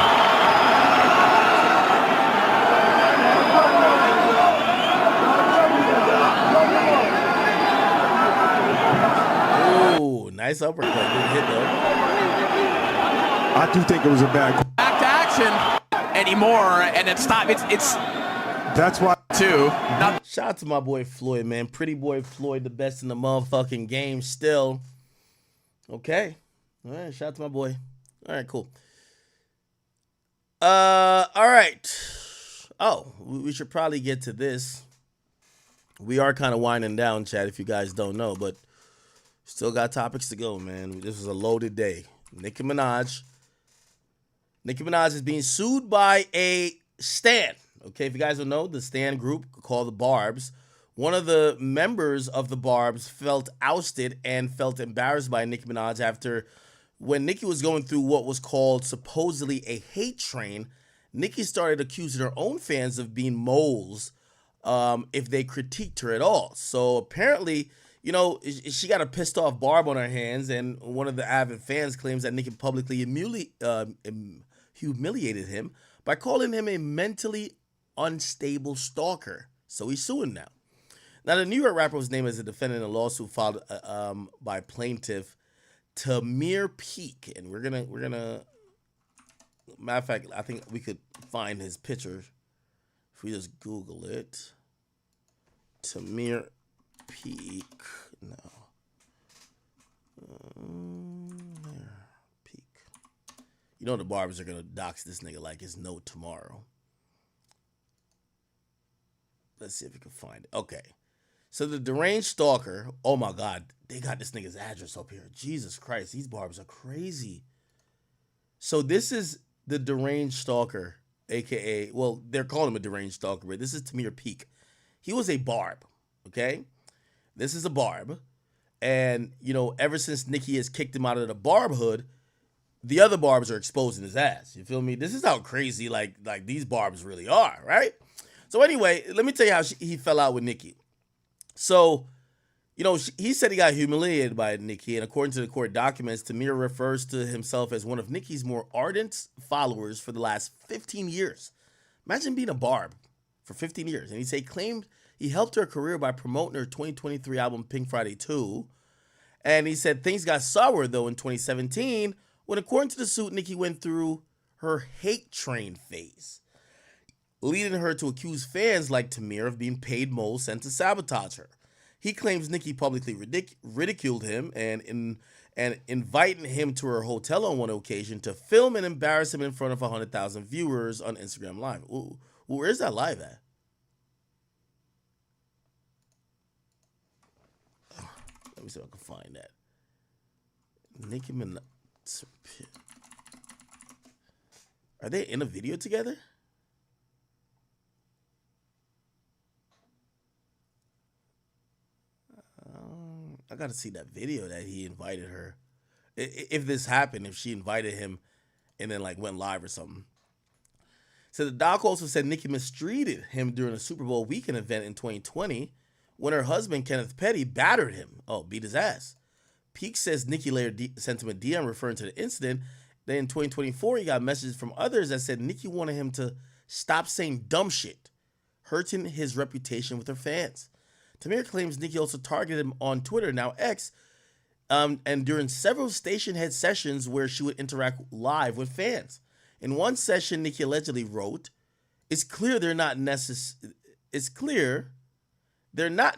Ooh, nice uppercut. Good hit, though. I do think it was a bad call. Back to action anymore, and it's not. It's. That's why. Too. Shout out to my boy Floyd, man. Pretty boy Floyd, the best in the motherfucking game still. Okay. All right, shout out to my boy. All right, cool. All right. Oh, we should probably get to this. we are kind of winding down, Chad, if you guys don't know, but still got topics to go, man. This was a loaded day. Nicki Minaj is being sued by a stan. Okay, if you guys don't know, the stan group called the Barbs. One of the members of the Barbs felt ousted and felt embarrassed by Nicki Minaj after when Nicki was going through what was called supposedly a hate train. Nicki started accusing her own fans of being moles if they critiqued her at all. So apparently, you know, she got a pissed off Barb on her hands, and one of the avid fans claims that Nicki publicly humiliated him by calling him a mentally unstable stalker. So he's suing now. Now, the New York rapper was named as a defendant in a lawsuit filed by plaintiff Tamir Peak, and we're gonna. Matter of fact, I think we could find his picture if we just Google it. Tamir Peak. No. Peak. You know the Barbers are gonna dox this nigga like it's no tomorrow. Let's see if we can find it. Okay. So the deranged stalker, oh my God, they got this nigga's address up here. Jesus Christ, these Barbs are crazy. So this is the deranged stalker, aka, well, they're calling him a deranged stalker, but this is Tamir Peak. He was a Barb, okay? This is a Barb. And, you know, ever since Nicki has kicked him out of the Barb hood, the other Barbs are exposing his ass. You feel me? This is how crazy, like these Barbs really are, right? So anyway, let me tell you how he fell out with Nicki. So, you know, he said he got humiliated by Nicki, and according to the court documents, Tamir refers to himself as one of Nicki's more ardent followers for the last 15 years. Imagine being a Barb for 15 years. And he claimed he helped her career by promoting her 2023 album Pink Friday 2. And he said things got sour, though, in 2017, when, according to the suit, Nicki went through her hate train phase, leading her to accuse fans like Tamir of being paid moles sent to sabotage her. He claims Nicki publicly ridiculed him and inviting him to her hotel on one occasion to film and embarrass him in front of 100,000 viewers on Instagram Live. Ooh, where's that live at? Let me see if I can find that. Nicki Minaj. Are they in a video together? I gotta see that video that he invited her. If this happened, if she invited him and then like went live or something. So the doc also said Nicki mistreated him during a Super Bowl weekend event in 2020 when her husband, Kenneth Petty, battered him. Oh, beat his ass. Peak says Nicki later sent him a DM referring to the incident. Then in 2024, he got messages from others that said Nicki wanted him to stop saying dumb shit, hurting his reputation with her fans. Tamir claims Nicki also targeted him on Twitter, now X, and during several station head sessions where she would interact live with fans. In one session, Nicki allegedly wrote, "It's clear they're not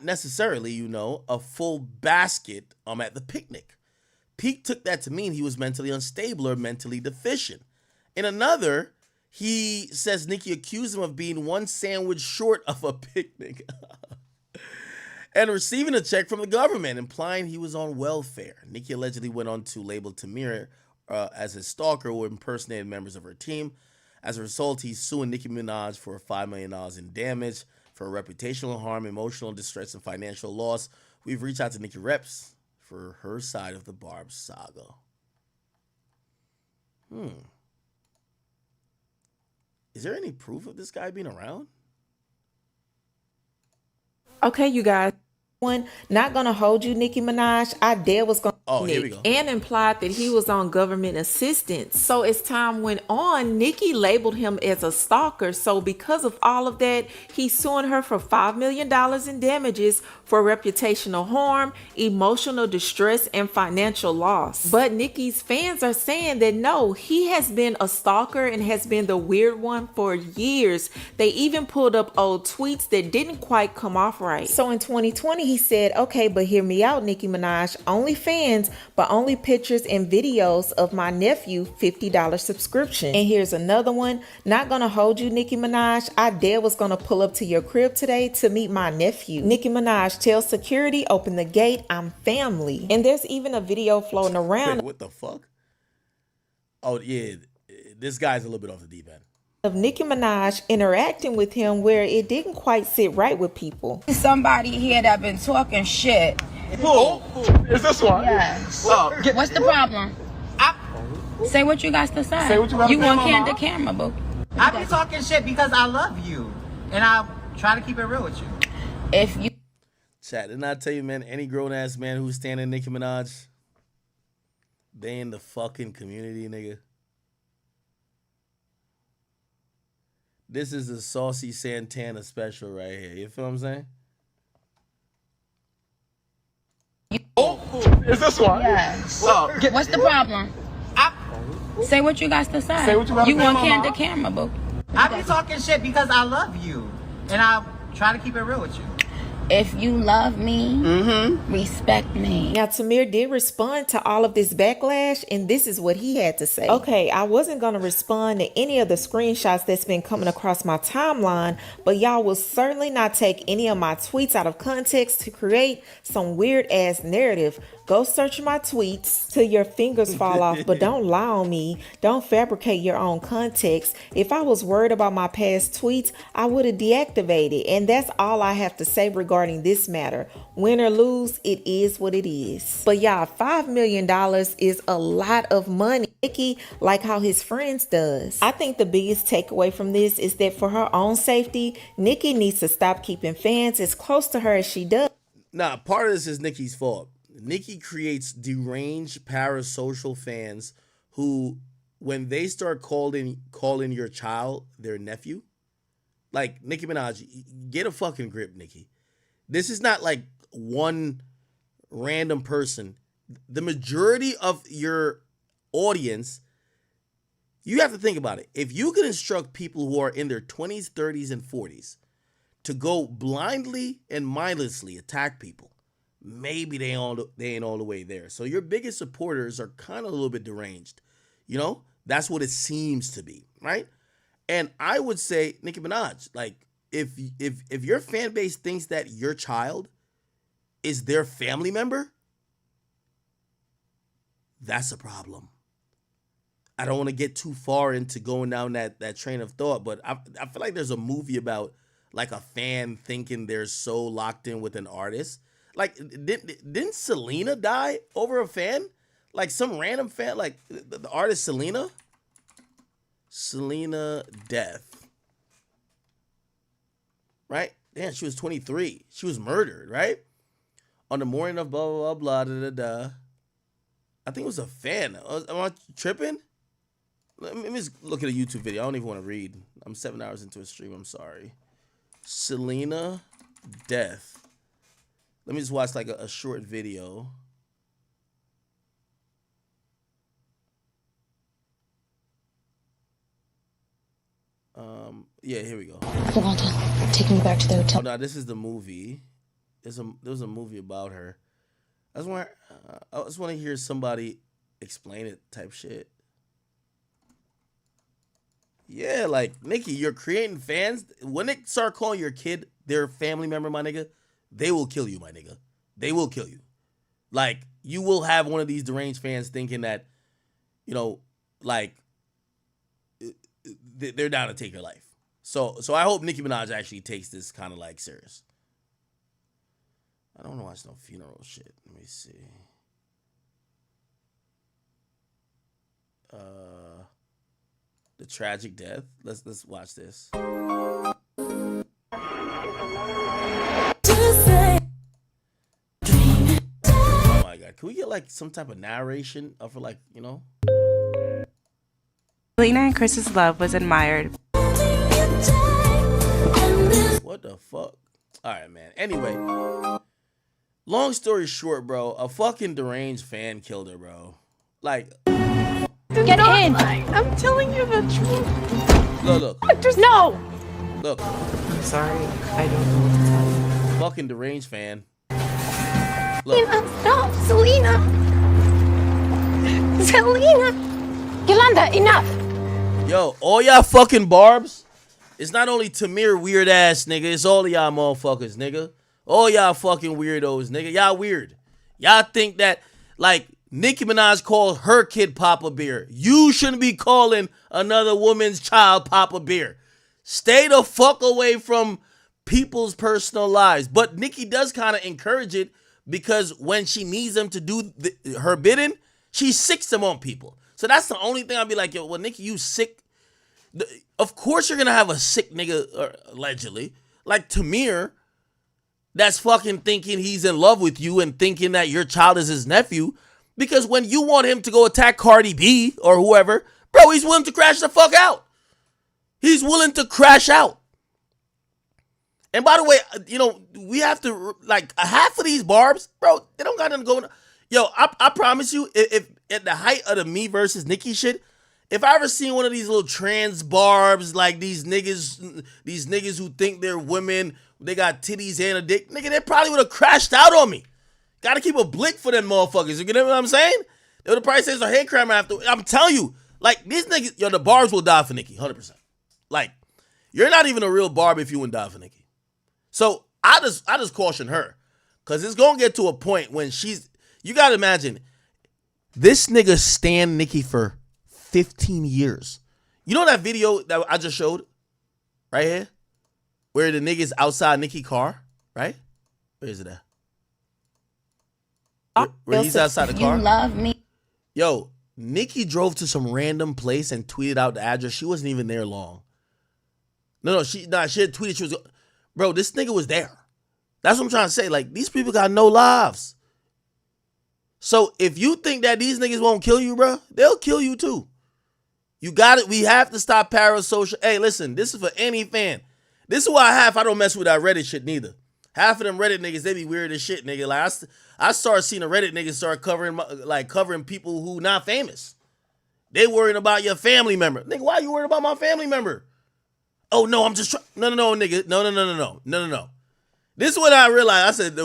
necessarily, you know, a full basket at the picnic." Peak took that to mean he was mentally unstable or mentally deficient. In another, he says Nicki accused him of being one sandwich short of a picnic. And receiving a check from the government, implying he was on welfare. Nicki allegedly went on to label Tamir as a stalker or impersonated members of her team. As a result, he's suing Nicki Minaj for $5 million in damage for reputational harm, emotional distress, and financial loss. We've reached out to Nicki Reps for her side of the Barb saga. Is there any proof of this guy being around? Okay, you guys. Not gonna hold you, Nicki Minaj. Our dad was gonna here we go. And implied that he was on government assistance. So as time went on, Nicki labeled him as a stalker. So because of all of that, he's suing her for $5 million in damages for reputational harm, emotional distress, and financial loss. But Nicki's fans are saying that no, he has been a stalker and has been the weird one for years. They even pulled up old tweets that didn't quite come off right. So in 2020, he said, okay, but hear me out, Nicki Minaj, only fans, but only pictures and videos of my nephew, $50 subscription. And here's another one. Not gonna hold you, Nicki Minaj. I dare was gonna pull up to your crib today to meet my nephew. Nicki Minaj tells security, open the gate, I'm family. And there's even a video floating around. Wait, what the fuck? Oh yeah, this guy's a little bit off the deep end. Of Nicki Minaj interacting with him where it didn't quite sit right with people. Somebody here that been talking shit. Who? Is this one? Yes. Well, What's the problem? Say what you got to say. Say what you got to say, want Mama. the camera, boo. I be talking shit because I love you, and I try to keep it real with you. If you Chat, didn't I tell you, man, any grown-ass man who's standing Nicki Minaj, they in the fucking community, nigga. This is a Saucy Santana special right here. You feel what I'm saying? Is this one? Yes. Well, What's the problem? Say what you got to say. Say what you got to say, want Mama. the camera, boo. I be talking shit because I love you, and I try to keep it real with you. If you love me, respect me. Now, Tamir did respond to all of this backlash, and this is what he had to say. Okay, I wasn't going to respond to any of the screenshots that's been coming across my timeline, but y'all will certainly not take any of my tweets out of context to create some weird-ass narrative. Go search my tweets till your fingers fall off, but don't lie on me. Don't fabricate your own context. If I was worried about my past tweets, I would have deactivated. And that's all I have to say regarding this matter. Win or lose, it is what it is. But y'all, $5 million is a lot of money. Nicki, like how his friends does. I think the biggest takeaway from this is that for her own safety, Nicki needs to stop keeping fans as close to her as she does. Nah, part of this is Nicki's fault. Nicki creates deranged parasocial fans who, when they start calling your child their nephew, like Nicki Minaj, get a fucking grip, Nicki. This is not like one random person. The majority of your audience, you have to think about it. If you could instruct people who are in their 20s, 30s, and 40s to go blindly and mindlessly attack people, maybe they ain't all the way there. So your biggest supporters are kind of a little bit deranged. You know, that's what it seems to be, right? And I would say, Nicki Minaj, like if your fan base thinks that your child is their family member, that's a problem. I don't want to get too far into going down that train of thought, but I feel like there's a movie about like a fan thinking they're so locked in with an artist. Like, didn't Selena die over a fan? Like some random fan, like the artist Selena? Selena death. Right? Damn, she was 23. She was murdered, right? On the morning of blah, blah, blah, blah, da, da, da. I think it was a fan. Am I tripping? Let me just look at a YouTube video. I don't even want to read. I'm 7 hours into a stream. I'm sorry. Selena death. Let me just watch like a short video. Yeah, here we go. Yolanda, take me back to the hotel. Oh no, this is the movie. There was a movie about her. I just want to hear somebody explain it type shit. Yeah, like Nicki, you're creating fans. When they start calling your kid their family member, my nigga, they will kill you, my nigga. They will kill you. Like, you will have one of these deranged fans thinking that, you know, like, they're down to take your life. So I hope Nicki Minaj actually takes this kind of, like, serious. I don't want to watch no funeral shit. Let me see. The tragic death. Let's watch this. Oh my god, can we get like some type of narration of her, like, you know? Selena and Chris's love was admired. What the fuck? All right, man. Anyway, Long story short, bro, a fucking deranged fan killed her, bro. Like, Get in! I'm telling you the truth. look. No! Look. I'm sorry. I don't know what to tell you. Fucking deranged fan. Look. Stop, Selena! Selena! Yolanda, enough! Yo, all y'all fucking barbs, it's not only Tamir weird ass, nigga, it's all of y'all motherfuckers, nigga. All y'all fucking weirdos, nigga. Y'all weird. Y'all think that, like, Nicki Minaj called her kid Papa Bear. You shouldn't be calling another woman's child Papa Bear. Stay the fuck away from people's personal lives. But Nicki does kind of encourage it because when she needs them to do her bidding, she sicks them on people. So that's the only thing I'd be like, yo, well, Nicki, you sick. Of course you're going to have a sick nigga, allegedly, like Tamir, that's fucking thinking he's in love with you and thinking that your child is his nephew. Because when you want him to go attack Cardi B or whoever, bro, he's willing to crash the fuck out. He's willing to crash out. And by the way, you know, we have to, like, half of these barbs, bro, they don't got nothing going on. Yo, I promise you, if at the height of the me versus Nicki shit, if I ever seen one of these little trans barbs, like these niggas who think they're women, they got titties and a dick, nigga, they probably would have crashed out on me. Gotta keep a blick for them motherfuckers. You know what I'm saying? They would have probably said some hate crime after. I'm telling you, like, these niggas, yo, the barbs will die for Nicki, 100%. Like, you're not even a real barb if you wouldn't die for Nicki. So I just caution her, because it's gonna get to a point when you gotta imagine, this nigga stand Nicki for 15 years. You know that video that I just showed right here, where the nigga's outside Nicki car, right? Where is it at? Where he's outside the car. You love me. Yo, Nicki drove to some random place and tweeted out the address. She wasn't even there long. She had tweeted she was. Bro, this nigga was there. That's what I'm trying to say. Like, these people got no lives. So if you think that these niggas won't kill you, bro, they'll kill you too. You got it. We have to stop parasocial. Hey, listen, this is for any fan. This is why I don't mess with that Reddit shit neither. Half of them Reddit niggas, they be weird as shit, nigga. Like, I started seeing a Reddit niggas start covering people who not famous. They worrying about your family member. Nigga, why you worried about my family member? Oh, no, I'm just trying. No, nigga. No. This is what I realized. I said,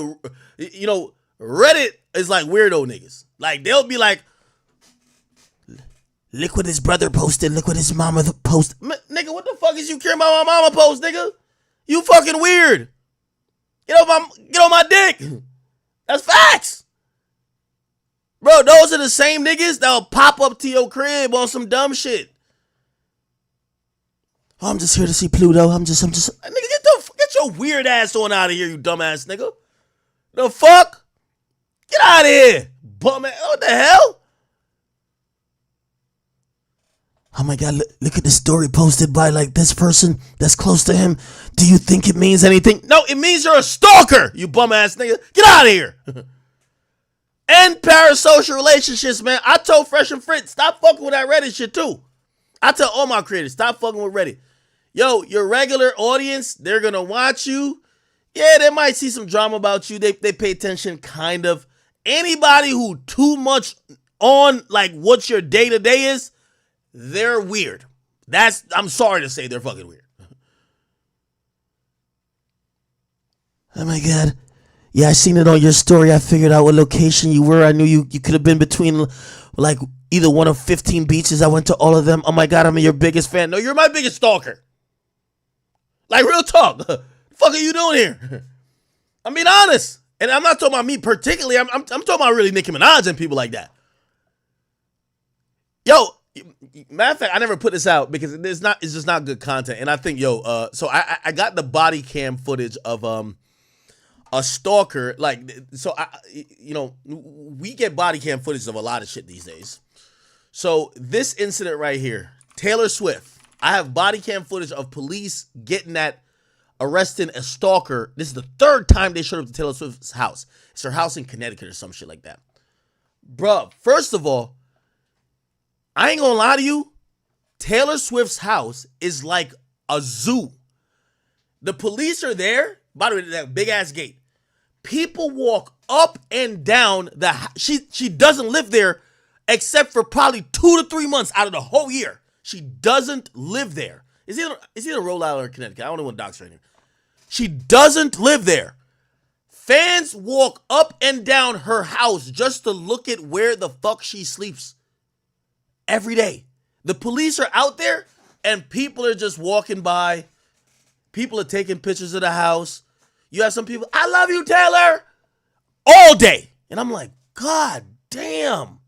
Reddit is like weirdo niggas. Like, they'll be like, look what his brother posted. Look what his mama posted. Nigga, what the fuck is you caring about my mama post, nigga? You fucking weird. Get on my dick. That's facts. Bro, those are the same niggas that'll pop up to your crib on some dumb shit. Oh, I'm just here to see Pluto. I'm just. Nigga, get your weird ass on out of here, you dumbass nigga. The fuck? Get out of here, bum ass. What the hell? Oh my God, look at the story posted by like this person that's close to him. Do you think it means anything? No, it means you're a stalker, you bum ass nigga. Get out of here. End parasocial relationships, man. I told Fresh and Fritz, stop fucking with that Reddit shit too. I tell all my creators, stop fucking with Reddit. Yo, your regular audience, they're gonna watch you. Yeah, they might see some drama about you. They pay attention, kind of. Anybody who too much on like what your day-to-day is, they're weird. I'm sorry to say, they're fucking weird. Oh my God. Yeah, I seen it on your story. I figured out what location you were. I knew you could have been between like either one of 15 beaches. I went to all of them. Oh my God, I'm your biggest fan. No, you're my biggest stalker. Like, real talk. What the fuck are you doing here? I'm being honest. And I'm not talking about me particularly. I'm talking about really Nicki Minaj and people like that. Yo, matter of fact, I never put this out because it's just not good content. And I think, so I got the body cam footage of a stalker. Like, so we get body cam footage of a lot of shit these days. So this incident right here, Taylor Swift. I have body cam footage of police arresting a stalker. This is the third time they showed up to Taylor Swift's house. It's her house in Connecticut or some shit like that. Bruh, first of all, I ain't gonna lie to you. Taylor Swift's house is like a zoo. The police are there. By the way, that big ass gate. People walk up and down she doesn't live there except for probably 2 to 3 months out of the whole year. She doesn't live there. Is he in Rhode Island or Connecticut? I don't know what doc's right here. She doesn't live there. Fans walk up and down her house just to look at where the fuck she sleeps every day. The police are out there and people are just walking by. People are taking pictures of the house. You have some people, I love you, Taylor, all day. And I'm like, God damn.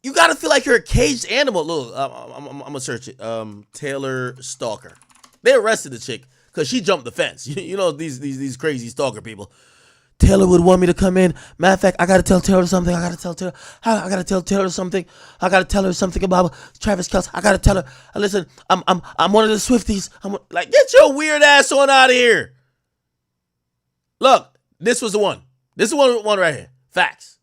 You got to feel like you're a caged animal. Look, I'm going to search it. Taylor stalker. They arrested the chick because she jumped the fence. You know, these crazy stalker people. Taylor would want me to come in. Matter of fact, I got to tell Taylor something. I got to tell Taylor something. I got to tell her something about Travis Kelce. I got to tell her, listen, I'm one of the Swifties. Like, get your weird ass on out of here. Look, this was the one. This is one right here. Facts.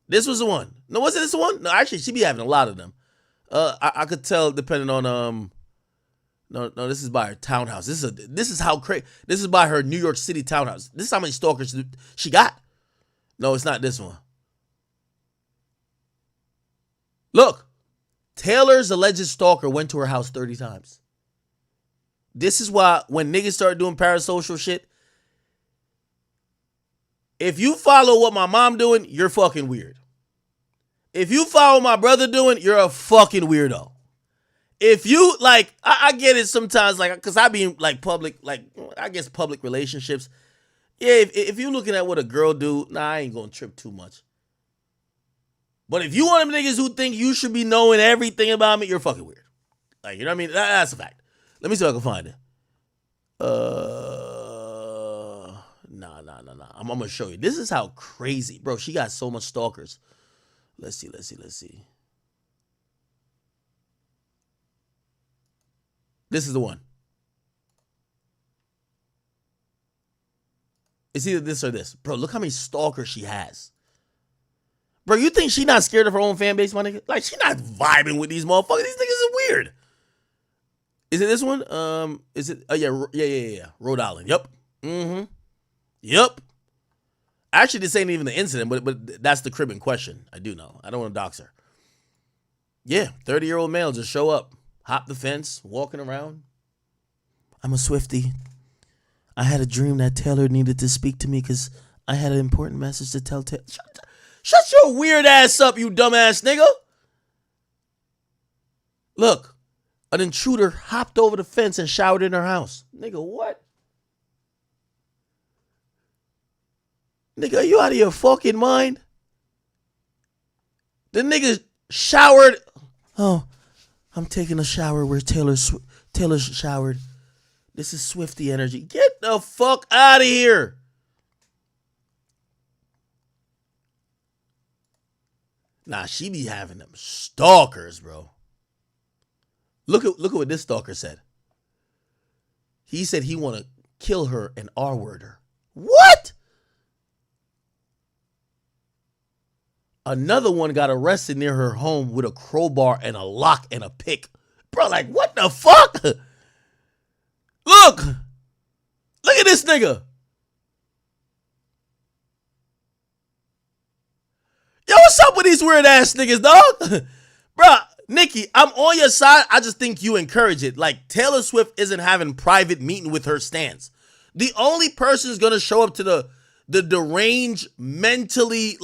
This was the one. No, was it this one? No, actually, she be having a lot of them. I could tell depending on No, this is by her townhouse. This is how crazy. This is by her New York City townhouse. This is how many stalkers she got. No, it's not this one. Look, Taylor's alleged stalker went to her house 30 times. This is why when niggas start doing parasocial shit, if you follow what my mom doing, you're fucking weird. If you follow my brother doing, you're a fucking weirdo. If you, like, I get it sometimes, like, because I be in, like, public, like, I guess public relationships. Yeah, if you're looking at what a girl do, nah, I ain't gonna trip too much. But if you one of them niggas who think you should be knowing everything about me, you're fucking weird. Like, you know what I mean? That's a fact. Let me see if I can find it. Nah. I'm gonna show you. This is how crazy, bro. She got so much stalkers. Let's see. This is the one. It's either this or this. Bro, look how many stalkers she has. Bro, you think she not scared of her own fan base, my nigga? Like, she not vibing with these motherfuckers. These niggas is weird. Is it this one? Is it? Oh, yeah. Rhode Island. Yep. Mm-hmm. Yep. Actually, this ain't even the incident, but that's the crib in question. I do know. I don't want to dox her. Yeah, 30-year-old male just show up. Hop the fence, walking around. I'm a Swiftie. I had a dream that Taylor needed to speak to me because I had an important message to tell Taylor. Shut your weird ass up, you dumbass nigga. Look, an intruder hopped over the fence and showered in her house. Nigga, what? Nigga, are you out of your fucking mind? The nigga showered. Oh, I'm taking a shower where Taylor's showered. This is Swiftie energy. Get the fuck out of here. Nah, she be having them stalkers, bro. Look at what this stalker said. He said he want to kill her and R-word her. What? Another one got arrested near her home with a crowbar and a lock and a pick. Bro, like, what the fuck? Look at this nigga. Yo, what's up with these weird ass niggas, dog? Bro, Nicki, I'm on your side. I just think you encourage it. Like, Taylor Swift isn't having private meeting with her stans. The only person who's gonna show up to the deranged, mentally,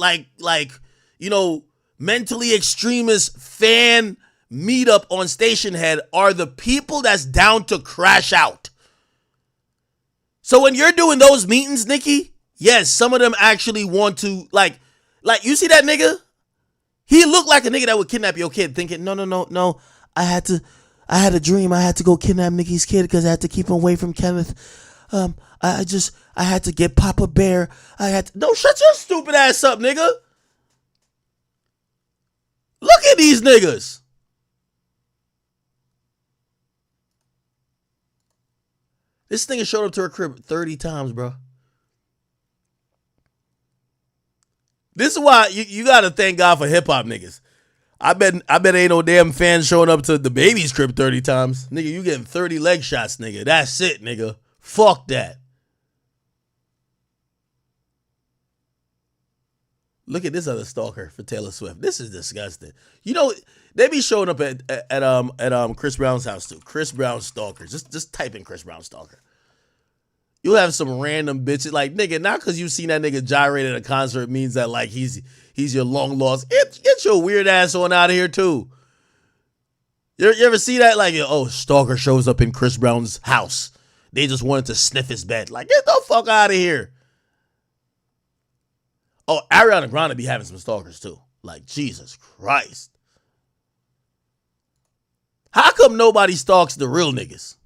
mentally extremist fan meetup on Station Head are the people that's down to crash out. So when you're doing those meetings, Nicki, yes, some of them actually want to, like, you see that nigga? He looked like a nigga that would kidnap your kid thinking, no, I had a dream. I had to go kidnap Nicki's kid because I had to keep him away from Kenneth. I had to get Papa Bear. No, shut your stupid ass up, nigga. Look at these niggas. This nigga showed up to her crib 30 times, bro. This is why you gotta thank God for hip hop niggas. I bet ain't no damn fans showing up to the baby's crib 30 times. Nigga, you getting 30 leg shots, nigga. That's it, nigga. Fuck that. Look at this other stalker for Taylor Swift. This is disgusting. You know, they be showing up at Chris Brown's house too. Chris Brown stalkers. Just type in Chris Brown stalker. You'll have some random bitches like, nigga, not because you seen that nigga gyrate at a concert means that like he's your long lost. Get your weird ass on out of here too. You ever see that? Like, oh, stalker shows up in Chris Brown's house. They just wanted to sniff his bed. Like, get the fuck out of here. Oh, Ariana Grande be having some stalkers too. Like, Jesus Christ. How come nobody stalks the real niggas?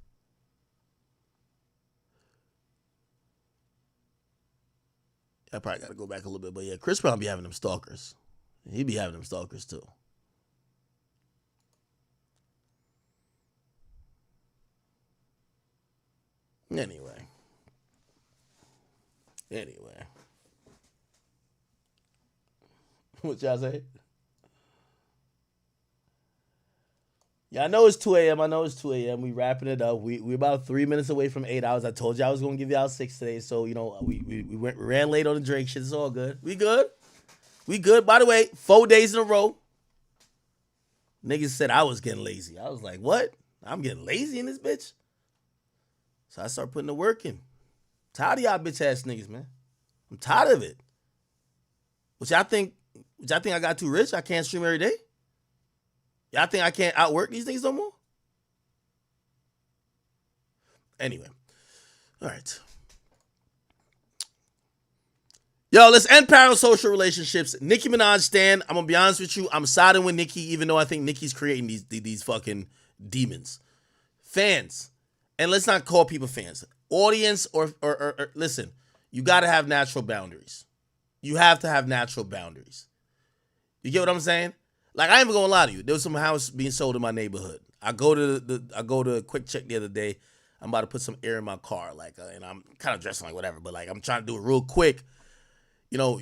I probably got to go back a little bit. But yeah, Chris Brown be having them stalkers. He be having them stalkers too. Anyway. What y'all say? Yeah, I know it's 2 a.m. We wrapping it up. We're about 3 minutes away from 8 hours. I told you I was going to give y'all 6 today. So, you know, we ran late on the Drake shit. It's all good. We good. By the way, 4 days in a row. Niggas said I was getting lazy. I was like, what? I'm getting lazy in this bitch? So I start putting the work in. Tired of y'all bitch ass niggas, man. I'm tired of it. Which y'all think I got too rich? I can't stream every day? Y'all think I can't outwork these niggas no more? Anyway. All right. Yo, let's end parasocial relationships. Nicki Minaj stan. I'm going to be honest with you. I'm siding with Nicki, even though I think Nicki's creating these fucking demons. Fans. And let's not call people fans. Audience or listen, you got to have natural boundaries. You have to have natural boundaries. You get what I'm saying? Like, I ain't even gonna lie to you. There was some house being sold in my neighborhood. I go to Quick Check the other day. I'm about to put some air in my car, like, and I'm kind of dressing like whatever, but like I'm trying to do it real quick. You know,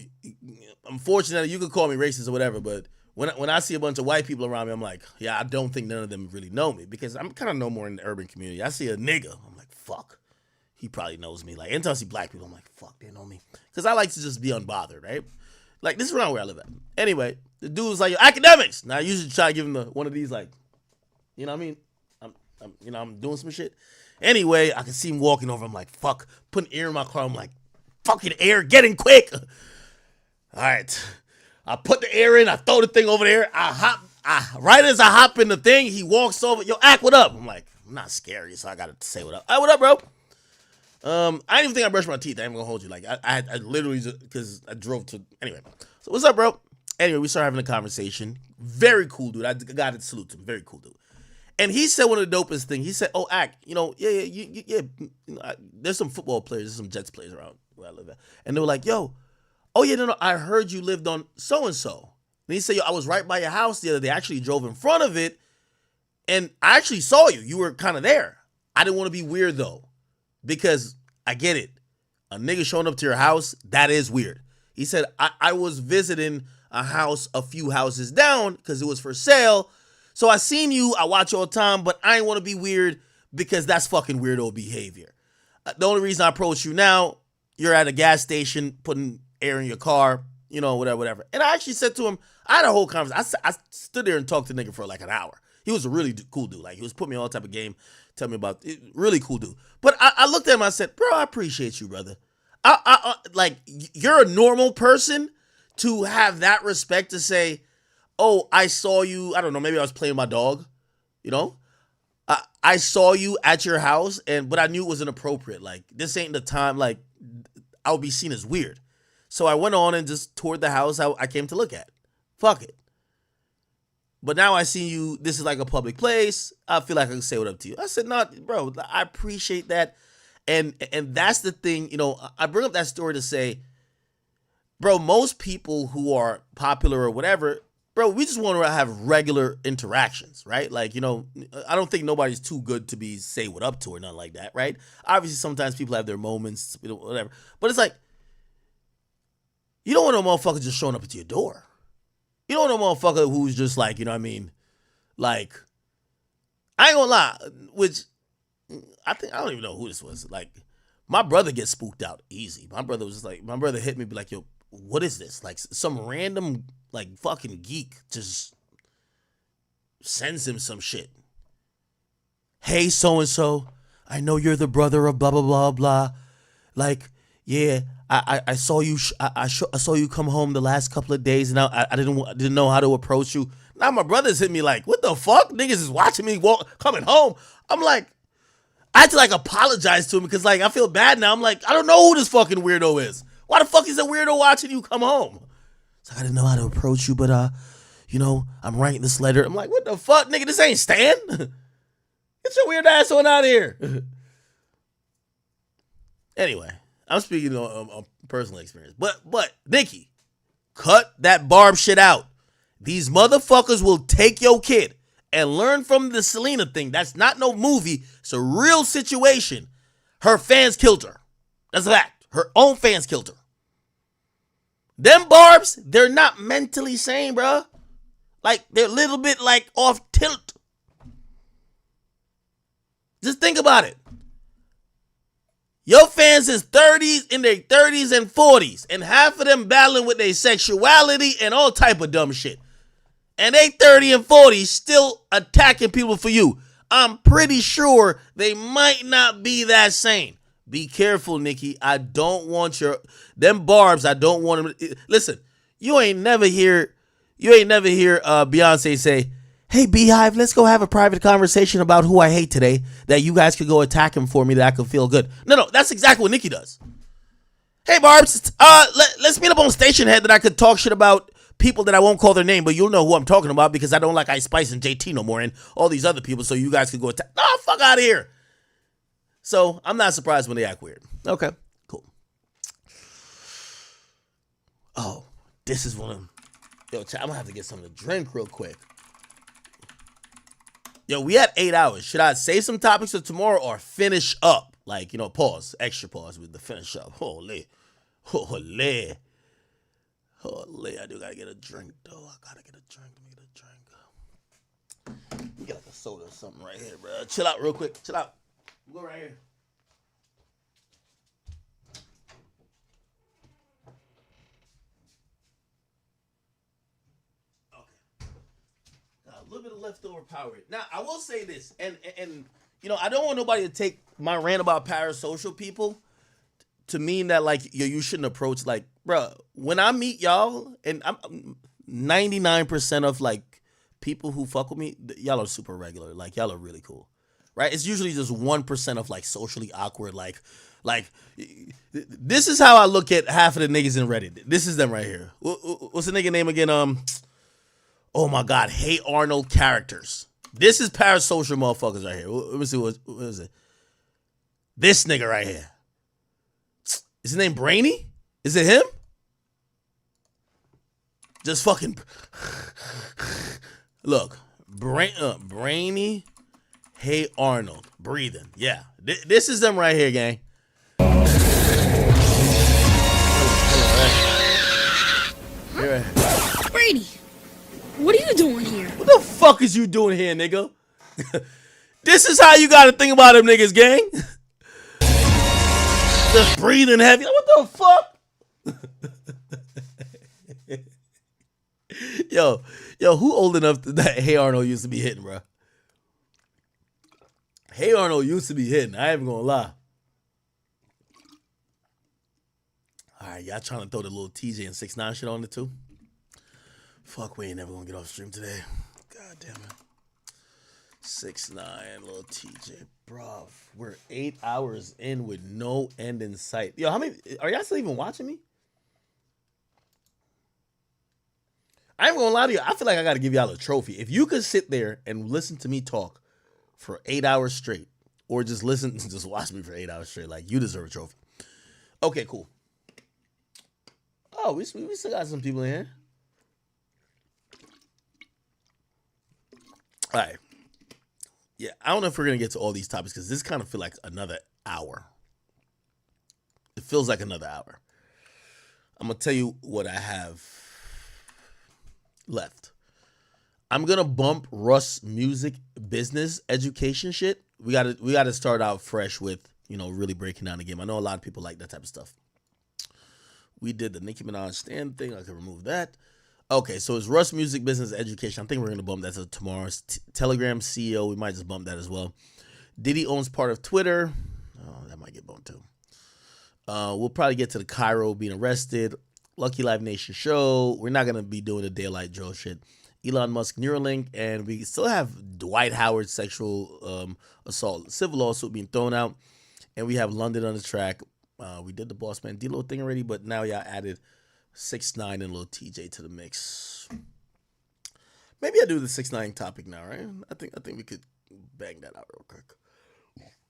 unfortunately, you could call me racist or whatever, but when I see a bunch of white people around me, I'm like, yeah, I don't think none of them really know me because I'm kind of no more in the urban community. I see a nigga, I'm like, fuck, he probably knows me. Like, anytime I see black people, I'm like, fuck, they know me, because I like to just be unbothered, right? Like, this is around where I live at. Anyway, the dude was like, Akademiks. Now, I usually try to give him one of these, like, you know what I mean? I'm doing some shit. Anyway, I can see him walking over. I'm like, fuck, putting air in my car. I'm like, fucking air, getting quick. All right. I put the air in. I throw the thing over there. Right as I hop in the thing, he walks over. Yo, Ak, what up? I'm like, I'm not scary, so I got to say what up. Hey, what up, bro? I didn't even think I brushed my teeth. I ain't gonna hold you. Like, I literally just, because I drove to, anyway. So, what's up, bro? Anyway, we started having a conversation. Very cool dude. I got to salute him. Very cool dude. And he said one of the dopest things. He said, oh, Ak, you know, there's some football players, there's some Jets players around where I live at. And they were like, yo, oh, yeah, no, I heard you lived on so-and-so. And he said, yo, I was right by your house the other day. I actually drove in front of it, and I actually saw you. You were kind of there. I didn't want to be weird, though, because I get it. A nigga showing up to your house, that is weird. He said, I was visiting a house a few houses down because it was for sale. So I seen you, I watch all the time, but I ain't want to be weird because that's fucking weirdo behavior. The only reason I approach you now, you're at a gas station putting air in your car, you know, whatever. And I actually said to him, I had a whole conversation. I stood there and talked to the nigga for like an hour. He was a really cool dude. Like, he was putting me on all type of game, tell me about it. Really cool dude. But I looked at him, I said, bro, I appreciate you, brother. Like, you're a normal person to have that respect to say, oh, I saw you, I don't know, maybe I was playing my dog, you know? I saw you at your house, but I knew it was inappropriate. Like, this ain't the time, like, I would be seen as weird. So I went on and just toured the house I came to look at. Fuck it. But now I see you, this is like a public place. I feel like I can say what up to you. I said, no, bro, I appreciate that. And that's the thing, you know, I bring up that story to say, bro, most people who are popular or whatever, bro, we just want to have regular interactions, right? Like, you know, I don't think nobody's too good to be say what up to or nothing like that, right? Obviously, sometimes people have their moments, you know, whatever. But it's like, you don't want no motherfucker just showing up at your door. You don't want no motherfucker who's just like, you know what I mean? Like, I ain't gonna lie, which I don't even know who this was. Like, my brother gets spooked out easy. My brother was just like, my brother hit me, be like, yo, what is this? Like some random like fucking geek just sends him some shit. Hey, so-and-so, I know you're the brother of blah, blah, blah, blah. Like, yeah, I saw you, I saw you come home the last couple of days, and I didn't know how to approach you. Now my brothers hit me like, what the fuck? Niggas is watching me coming home. I'm like, I had to like apologize to him because like I feel bad now. I'm like, I don't know who this fucking weirdo is. Why the fuck is a weirdo watching you come home? It's like, I didn't know how to approach you, but you know, I'm writing this letter. I'm like, what the fuck, nigga? This ain't Stan. Get your weird ass on out of here. Anyway, I'm speaking on personal experience. But Nicki, cut that BARB shit out. These motherfuckers will take your kid and learn from the Selena thing. That's not no movie. It's a real situation. Her fans killed her. That's a fact. Her own fans killed her. Them BARBs, they're not mentally sane, bro. Like, they're a little bit like off tilt. Just think about it. Your fans is in their 30s and 40s, and half of them battling with their sexuality and all type of dumb shit. And they 30 and 40 still attacking people for you. I'm pretty sure they might not be that sane. Be careful, Nicki. I don't want them BARBs. I don't want them. Listen, you ain't never hear Beyonce say, hey, Beehive, let's go have a private conversation about who I hate today, that you guys could go attack him for me, that I could feel good. No, that's exactly what Nicki does. Hey, BARBs, let's meet up on Station Head that I could talk shit about people that I won't call their name, but you'll know who I'm talking about because I don't like Ice Spice and JT no more and all these other people, so you guys could go attack. No, fuck out of here. So I'm not surprised when they act weird. Okay, cool. Oh, this is one of them. Yo, I'm gonna have to get something to drink real quick. Yo, we had 8 hours. Should I save some topics for tomorrow or finish up? Like, you know, pause, extra pause with the finish up. Holy. I do gotta get a drink, though. I gotta get a drink. Let me get a drink. Let me get like a soda or something right here, bro. Chill out real quick. Chill out. Go right here. A little bit of leftover power. Now, I will say this, and you know, I don't want nobody to take my rant about parasocial people to mean that, like, you shouldn't approach, like, bro, when I meet y'all, and I'm 99% of, like, people who fuck with me, y'all are super regular. Like, y'all are really cool, right? It's usually just 1% of, like, socially awkward, like, this is how I look at half of the niggas in Reddit. This is them right here. What's the nigga name again? Oh my God, Hey Arnold characters. This is parasocial motherfuckers right here. Let me see, what is it? This nigga right here. Is his name Brainy? Is it him? Just fucking look, Brainy, Hey Arnold, breathing. Yeah, this is them right here, gang. Brady, what are you doing here? What the fuck is you doing here, nigga? This is how you gotta think about them niggas, gang. Just breathing heavy. What the fuck? Yo, who old enough that Hey Arnold used to be hitting, bro? Hey Arnold used to be hitting. I ain't even gonna lie. All right, y'all trying to throw the little TJ and 6ix9ine shit on it too? Fuck, we ain't never gonna get off stream today. God damn it. 6ix9ine, little TJ. Bruv, we're 8 hours in with no end in sight. Yo, how many, are y'all still even watching me? I ain't gonna lie to you. I feel like I gotta give y'all a trophy. If you could sit there and listen to me talk for 8 hours straight, or just watch me for 8 hours straight, like, you deserve a trophy. Okay, cool. Oh, we still got some people in here. All right. Yeah, I don't know if we're going to get to all these topics because this kind of feel like another hour. It feels like another hour. I'm going to tell you what I have left. I'm going to bump Russ music business education shit. We got to start out fresh with, you know, really breaking down the game. I know a lot of people like that type of stuff. We did the Nicki Minaj stand thing. I can remove that. Okay, so it's Russ Music Business Education. I think we're going to bump that to tomorrow's Telegram CEO. We might just bump that as well. Diddy owns part of Twitter. Oh, that might get bumped too. We'll probably get to the Cairo being arrested. Lucky Live Nation show. We're not going to be doing the Daylight Drill shit. Elon Musk Neuralink. And we still have Dwight Howard's sexual assault civil lawsuit being thrown out. And we have London on the track. We did the Bossman Dlow thing already, but now y'all added 6ix9ine and Lil TJ to the mix. Maybe I do the 6ix9ine topic now, right? I think we could bang that out real quick.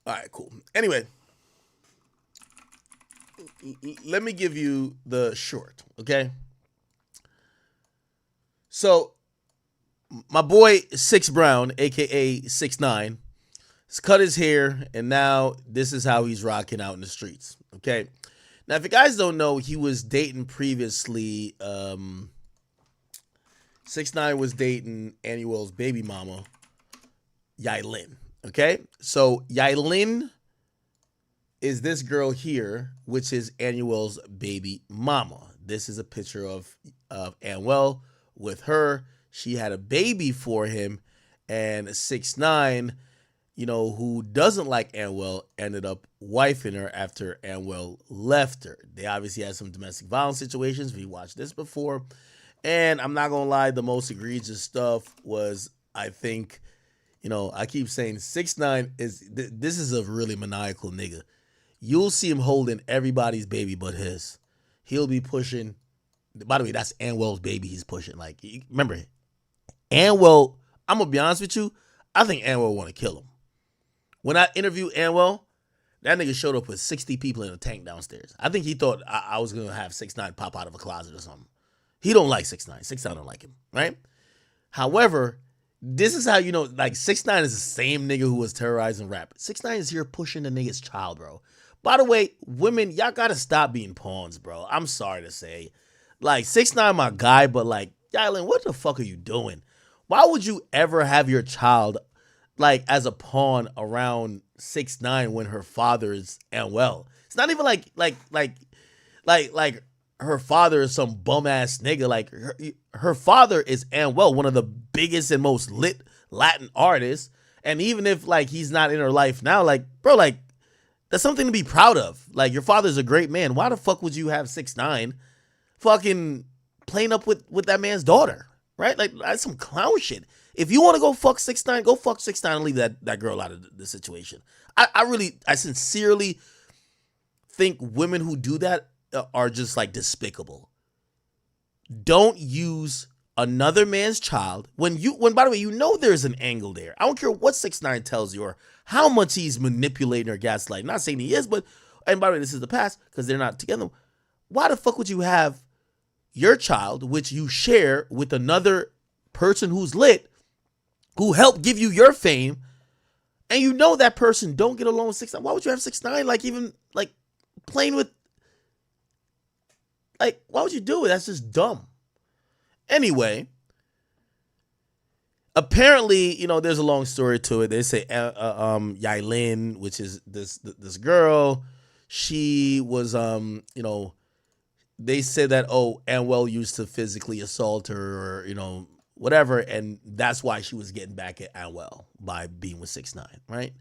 All right, cool. Anyway, let me give you the short, okay? So, my boy 6 Brown, aka 6ix9ine, has cut his hair, and now this is how he's rocking out in the streets, okay? Now, if you guys don't know, he was dating previously. 6ix9ine was dating Annuel's baby mama, Yailin. Okay, so Yailin is this girl here, which is Annuel's baby mama. This is a picture of Annuel with her. She had a baby for him, and 6ix9ine, you know, who doesn't like Annuel, ended up wifing her after Annuel left her. They obviously had some domestic violence situations. We watched this before. And I'm not going to lie, the most egregious stuff was, I think, you know, I keep saying 6ix9ine this is a really maniacal nigga. You'll see him holding everybody's baby but his. He'll be pushing. By the way, that's Annuel's baby he's pushing. Like, remember, Annuel, I'm going to be honest with you, I think Annuel want to kill him. When I interviewed Annuel, that nigga showed up with 60 people in a tank downstairs. I think he thought I was going to have 6ix9ine pop out of a closet or something. He don't like 6ix9ine. 6ix9ine don't like him, right? However, this is how you know, like, 6ix9ine is the same nigga who was terrorizing rap. 6ix9ine is here pushing the nigga's child, bro. By the way, women, y'all got to stop being pawns, bro. I'm sorry to say. Like, 6ix9ine my guy, but, like, Yailin, what the fuck are you doing? Why would you ever have your child like as a pawn around 6ix9ine when her father is Annuel? It's not even like her father is some bum ass nigga. Like her father is Annuel, one of the biggest and most lit Latin artists. And even if like he's not in her life now, like bro, like that's something to be proud of. Like your father's a great man. Why the fuck would you have 6ix9ine fucking playing up with that man's daughter? Right? Like that's some clown shit. If you want to go fuck 6ix9ine, go fuck 6ix9ine and leave that girl out of the situation. I sincerely think women who do that are just like despicable. Don't use another man's child when by the way, you know there's an angle there. I don't care what 6ix9ine tells you or how much he's manipulating or gaslighting. Not saying he is, but, and by the way, this is the past because they're not together. Why the fuck would you have your child, which you share with another person who's lit, who helped give you your fame, and you know that person don't get along with 6ix9ine? Why would you have 6ix9ine like even like playing with, like, why would you do it? That's just dumb. Anyway, apparently, you know, there's a long story to it. They say Yailin, which is this girl, she was you know, they said that Annuel used to physically assault her or, you know, whatever, and that's why she was getting back at Annuel by being with 6ix9ine, right?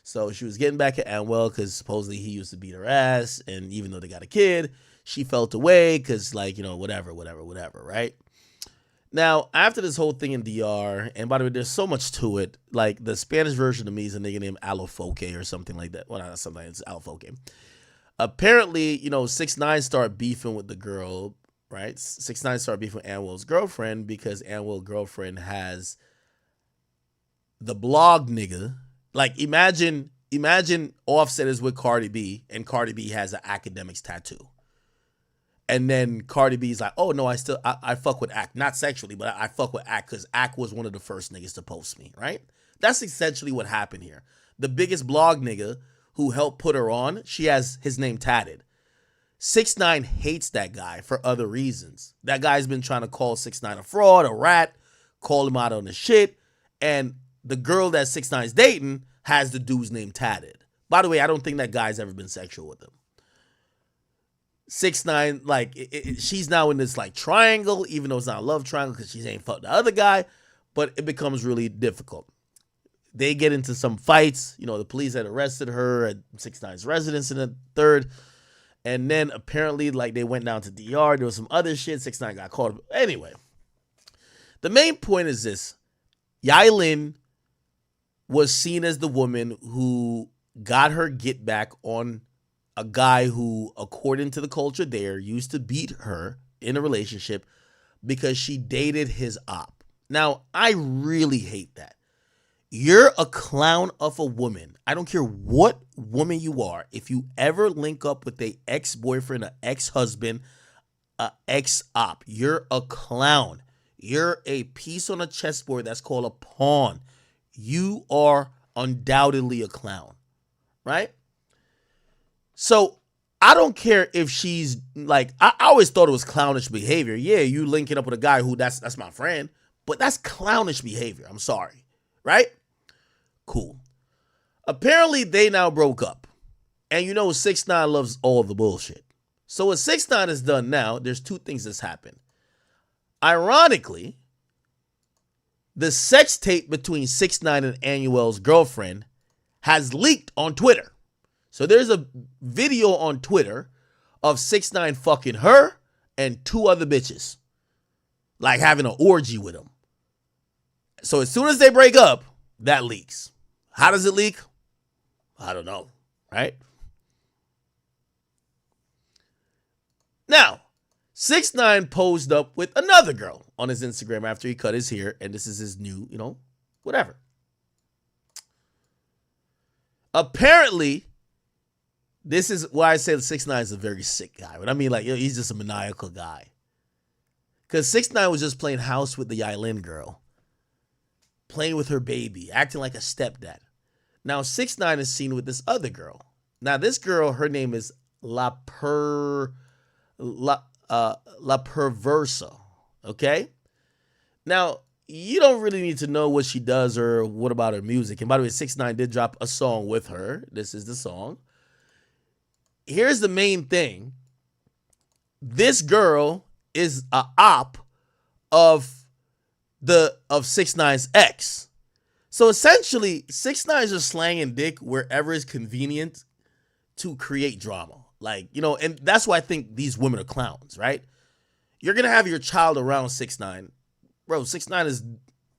So she was getting back at Annuel because supposedly he used to beat her ass, and even though they got a kid, she felt away because, like, you know, whatever, right? Now, after this whole thing in DR, and by the way, there's so much to it. Like, the Spanish version of me is a nigga named Alofoque or something like that. Well, not something, it's Alofoque. Apparently, you know, 6ix9ine started beefing with the girl, right? 6ix9ine started beefing with Annuel's girlfriend because Annuel's girlfriend has the blog nigga. Like, imagine Offset is with Cardi B, and Cardi B has an Akademiks tattoo. And then Cardi B's like, oh, no, I fuck with Ak. Not sexually, but I fuck with Ak because Ak was one of the first niggas to post me, right? That's essentially what happened here. The biggest blog nigga who helped put her on, she has his name tatted. 6ix9ine hates that guy for other reasons. That guy's been trying to call 6ix9ine a fraud, a rat, call him out on the shit. And the girl that 6ix9ine's dating has the dude's name tatted. By the way, I don't think that guy's ever been sexual with him. 6ix9ine, like, she's now in this, like, triangle, even though it's not a love triangle because she ain't fucked the other guy, but it becomes really difficult. They get into some fights. You know, the police had arrested her at 6ix9ine's residence in the 3rd, and then apparently, like, they went down to DR. There was some other shit. 6ix9ine got caught. Anyway, the main point is this. Yailin was seen as the woman who got her get back on a guy who, according to the culture there, used to beat her in a relationship because she dated his op. Now, I really hate that. You're a clown of a woman. I don't care what woman you are. If you ever link up with a ex-boyfriend, an ex-husband, an ex-op, you're a clown. You're a piece on a chessboard that's called a pawn. You are undoubtedly a clown, right? So I don't care if she's like, I always thought it was clownish behavior. Yeah, you linking up with a guy who that's my friend, but that's clownish behavior. I'm sorry, right? Cool. Apparently they now broke up, and you know 6ix9ine loves all the bullshit. So what 6ix9ine has done now, there's two things that's happened. Ironically, the sex tape between 6ix9ine and Anuel's girlfriend has leaked on Twitter. So there's a video on Twitter of 6ix9ine fucking her and 2 other bitches, like having an orgy with him. So as soon as they break up, that leaks. How does it leak? I don't know, right? Now, 6ix9ine posed up with another girl on his Instagram after he cut his hair, and this is his new, whatever. Apparently, this is why I say 6ix9ine is a very sick guy. But I mean, like, he's just a maniacal guy. Because 6ix9ine was just playing house with the Yailin girl, playing with her baby, acting like a stepdad. Now, 6ix9ine is seen with this other girl. Now, this girl, her name is La Perversa, okay? Now, you don't really need to know what she does or what about her music. And by the way, 6ix9ine did drop a song with her. This is the song. Here's the main thing. This girl is a op of 6ix9ine's ex. So essentially, 6ix9ine is just slanging dick wherever it's convenient to create drama. Like, and that's why I think these women are clowns, right? You're going to have your child around 6ix9ine. Bro, 6ix9ine is,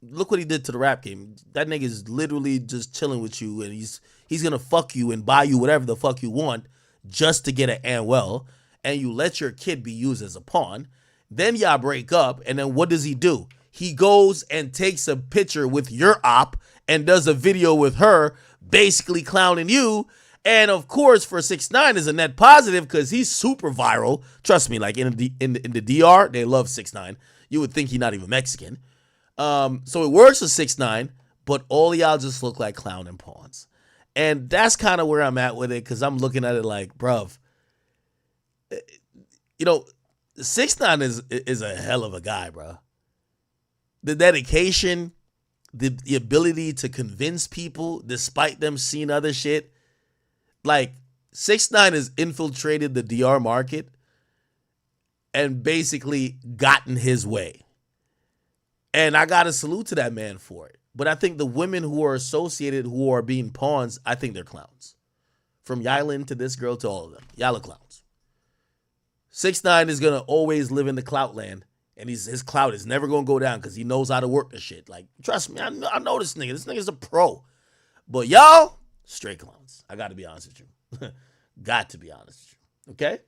look what he did to the rap game. That nigga is literally just chilling with you, and he's going to fuck you and buy you whatever the fuck you want just to get an Anuel, and you let your kid be used as a pawn. Then y'all break up, and then what does he do? He goes and takes a picture with your op and does a video with her, basically clowning you. And of course, for 6ix9ine is a net positive because he's super viral. Trust me, like in the DR, they love 6ix9ine. You would think he's not even Mexican. So it works for 6ix9ine, but all y'all just look like clown and pawns. And that's kind of where I'm at with it, because I'm looking at it like, bruv, 6ix9ine is a hell of a guy, bro. The dedication, the ability to convince people despite them seeing other shit. Like, 6ix9ine has infiltrated the DR market and basically gotten his way. And I got to salute to that man for it. But I think the women who are associated, who are being pawns, I think they're clowns. From Yailin to this girl to all of them. Y'all are clowns. 6ix9ine is going to always live in the clout land. And his clout is never going to go down because he knows how to work the shit. Like, trust me, I know this nigga. This nigga's a pro. But y'all, straight clowns. I got to be honest with you. Got to be honest with you. Okay?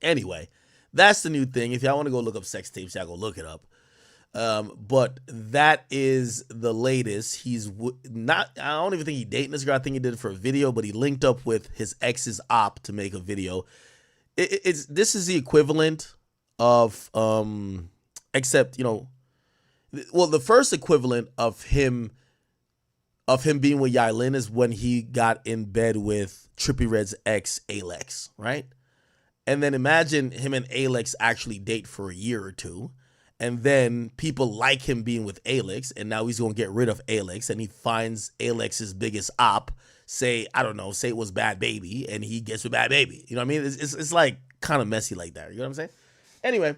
Anyway, that's the new thing. If y'all want to go look up sex tapes, y'all go look it up. But that is the latest. He's not, I don't even think he's dating this girl. I think he did it for a video, but he linked up with his ex's op to make a video. This is the equivalent of, except, the first equivalent of him being with Yailin is when he got in bed with Trippie Redd's ex, Alex, right? And then imagine him and Alex actually date for a year or two. And then people like him being with Alex, and now he's going to get rid of Alex, and he finds Alex's biggest op, say it was Bad Baby, and he gets with Bad Baby. You know what I mean? It's like, kind of messy like that. You know what I'm saying? Anyway,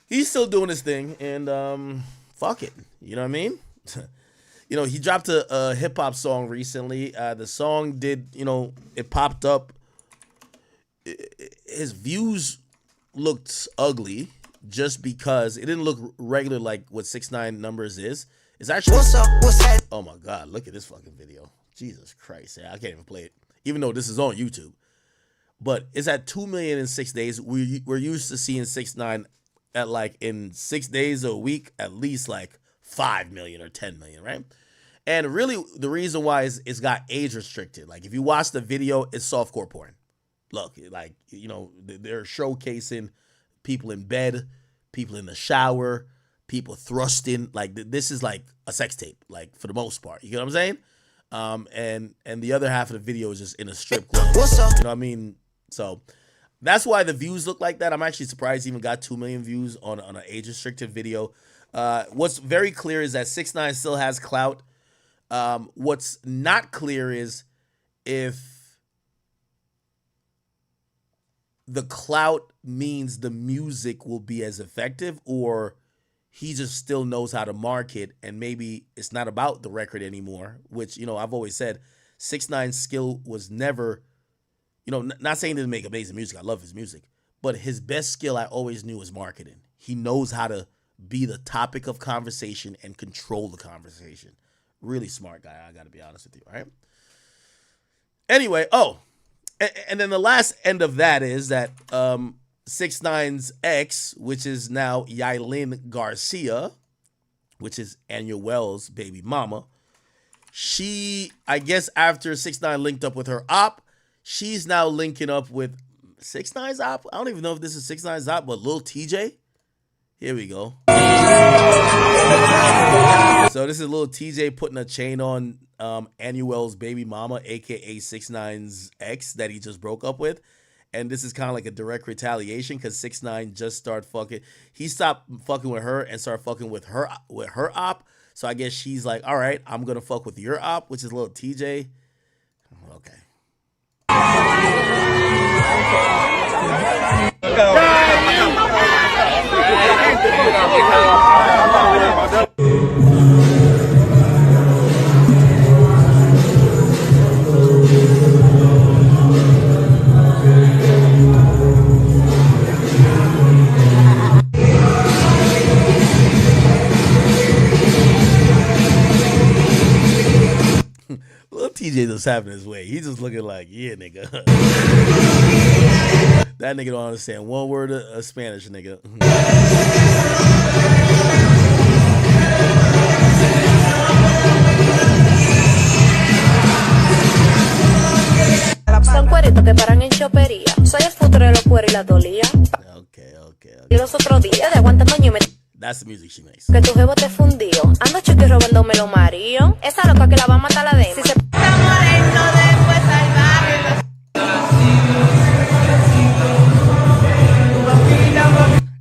he's still doing his thing, and fuck it. You know what I mean? You know, he dropped a hip hop song recently. The song did, you know, it popped up. His views looked ugly just because it didn't look regular like what 6ix9ine numbers is. It's actually, oh my God, look at this fucking video. Jesus Christ, I can't even play it, even though this is on YouTube. But it's at 2 million in 6 days. We're used to seeing 6ix9ine at like in 6 days a week, at least like 5 million or 10 million, right? And really the reason why is it's got age restricted. Like if you watch the video, it's softcore porn. Look, like, you know, they're showcasing people in bed, people in the shower, people thrusting. Like this is like a sex tape, like for the most part. You know what I'm saying? And the other half of the video is just in a strip club. You know what I mean? So that's why the views look like that. I'm actually surprised he even got 2 million views on an age restricted video. What's very clear is that 6ix9ine still has clout. What's not clear is if the clout means the music will be as effective, or he just still knows how to market, and maybe it's not about the record anymore, which, you know, I've always said 6ix9ine's skill was never, you know, not saying he didn't make amazing music. I love his music, but his best skill I always knew was marketing. He knows how to be the topic of conversation and control the conversation. Really smart guy, I gotta be honest with you, all right? Anyway, and then the last end of that is that 6ix9ine's ex, which is now Yailin Garcia, which is Anuel's baby mama, she, I guess after 6ix9ine linked up with her op, she's now linking up with 6ix9ine's op. I don't even know if this is 6ix9ine's op, but Lil TJ. Here we go. So this is Lil TJ putting a chain on Anuel's baby mama, aka 6ix9ine's ex that he just broke up with. And this is kind of like a direct retaliation because 6ix9ine just started fucking. He stopped fucking with her and started fucking with her op. So I guess she's like, all right, I'm gonna fuck with your op, which is Lil TJ. Okay. Little TJ just having his way. He's just looking like, yeah, nigga. That nigga don't understand one word of Spanish, nigga. Son cueritos que paran en chopería. Soy el futuro de los cueros y la dolía. Okay. Y los otros días de aguantando y me... That's the music she makes. Que tu jevo te fundió. Ando chiqui robándome los maríos. Esa loca que la va a matar la dema. Si se está moreno después al barrio.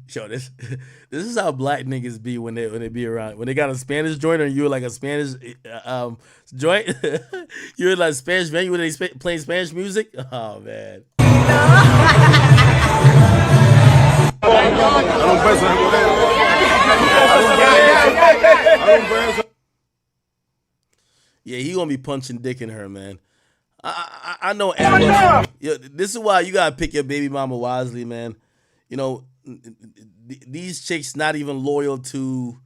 Yo, this is how black niggas be when they be around. When they got a Spanish joint or you're like a Spanish joint, you're like Spanish venue when they playing Spanish music. Oh man. Yeah, he gonna be punching dick in her, man. I know. Yeah, this is why you gotta pick your baby mama wisely, man. You know, these chicks not even loyal to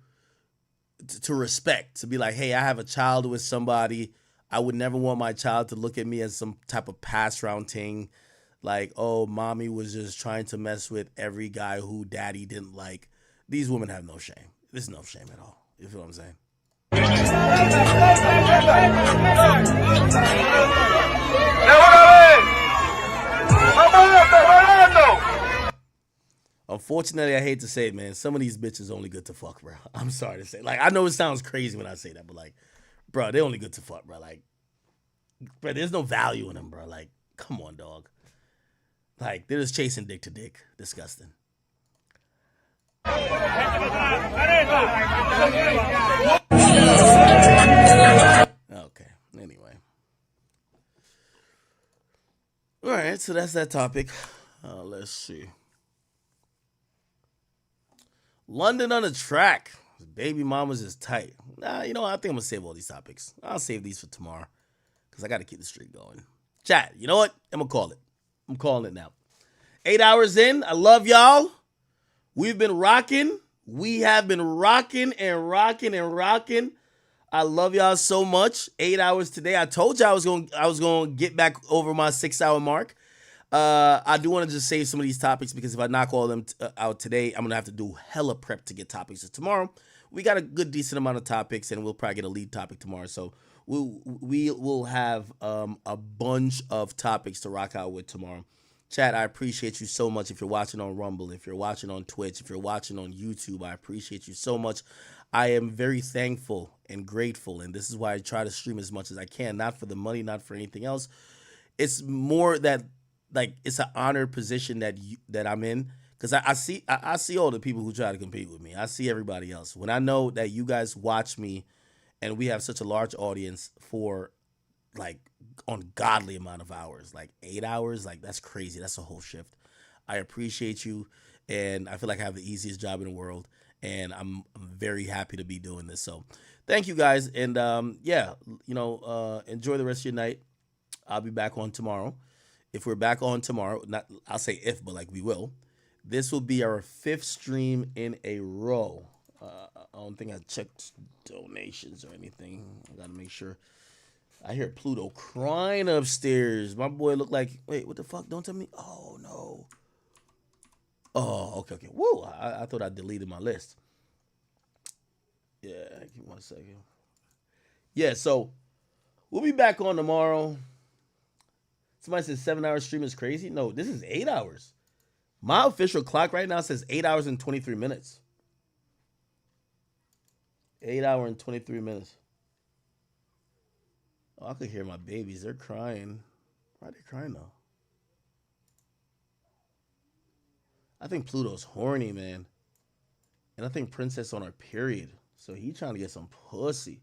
respect. To be like, hey, I have a child with somebody. I would never want my child to look at me as some type of pass round thing. Like, oh, mommy was just trying to mess with every guy who daddy didn't like. These women have no shame. There's no shame at all. You feel what I'm saying? Unfortunately, I hate to say it, man. Some of these bitches only good to fuck, bro. I'm sorry to say. Like, I know it sounds crazy when I say that, but like, bro, they only good to fuck, bro. Like, bro, there's no value in them, bro. Like, come on, dog. Like, they're just chasing dick to dick. Disgusting. Okay. Anyway. All right, so that's that topic. Let's see. London on the track. Baby mamas is tight. Nah, you know what? I think I'm going to save all these topics. I'll save these for tomorrow because I got to keep the streak going. Chat, you know what? I'm going to call it. I'm calling it now. 8 hours in. I love y'all. We've been rocking. We have been rocking and rocking and rocking. I love y'all so much. 8 hours today. I told you I was going to get back over my 6 hour mark. I do want to just save some of these topics because if I knock all of them out today, I'm going to have to do hella prep to get topics for tomorrow. We got a good decent amount of topics and we'll probably get a lead topic tomorrow. So we will have a bunch of topics to rock out with tomorrow. Chat, I appreciate you so much. If you're watching on Rumble, if you're watching on Twitch, if you're watching on YouTube, I appreciate you so much. I am very thankful and grateful, and this is why I try to stream as much as I can, not for the money, not for anything else. It's more that, like, it's an honored position that I'm in, because I see all the people who try to compete with me. I see everybody else. When I know that you guys watch me, and we have such a large audience for, like, ungodly amount of hours, like 8 hours, like that's crazy. That's a whole shift. I appreciate you, and I feel like I have the easiest job in the world, and I'm very happy to be doing this. So thank you guys, and yeah, you know, enjoy the rest of your night. I'll be back on tomorrow. If we're back on tomorrow, not I'll say if, but like we will. This will be our 5th stream in a row. I don't think I checked donations or anything. I gotta make sure. I hear Pluto crying upstairs. My boy looked like, wait, what the fuck? Don't tell me. Oh, no. Oh, okay. Woo, I thought I deleted my list. Yeah, give me 1 second. Yeah, so we'll be back on tomorrow. Somebody says 7 hour stream is crazy. No, this is 8 hours. My official clock right now says 8 hours and 23 minutes. 8 hour and 23 minutes. Oh, I could hear my babies. They're crying. Why are they crying though? I think Pluto's horny, man. And I think Princess on her period. So he trying to get some pussy.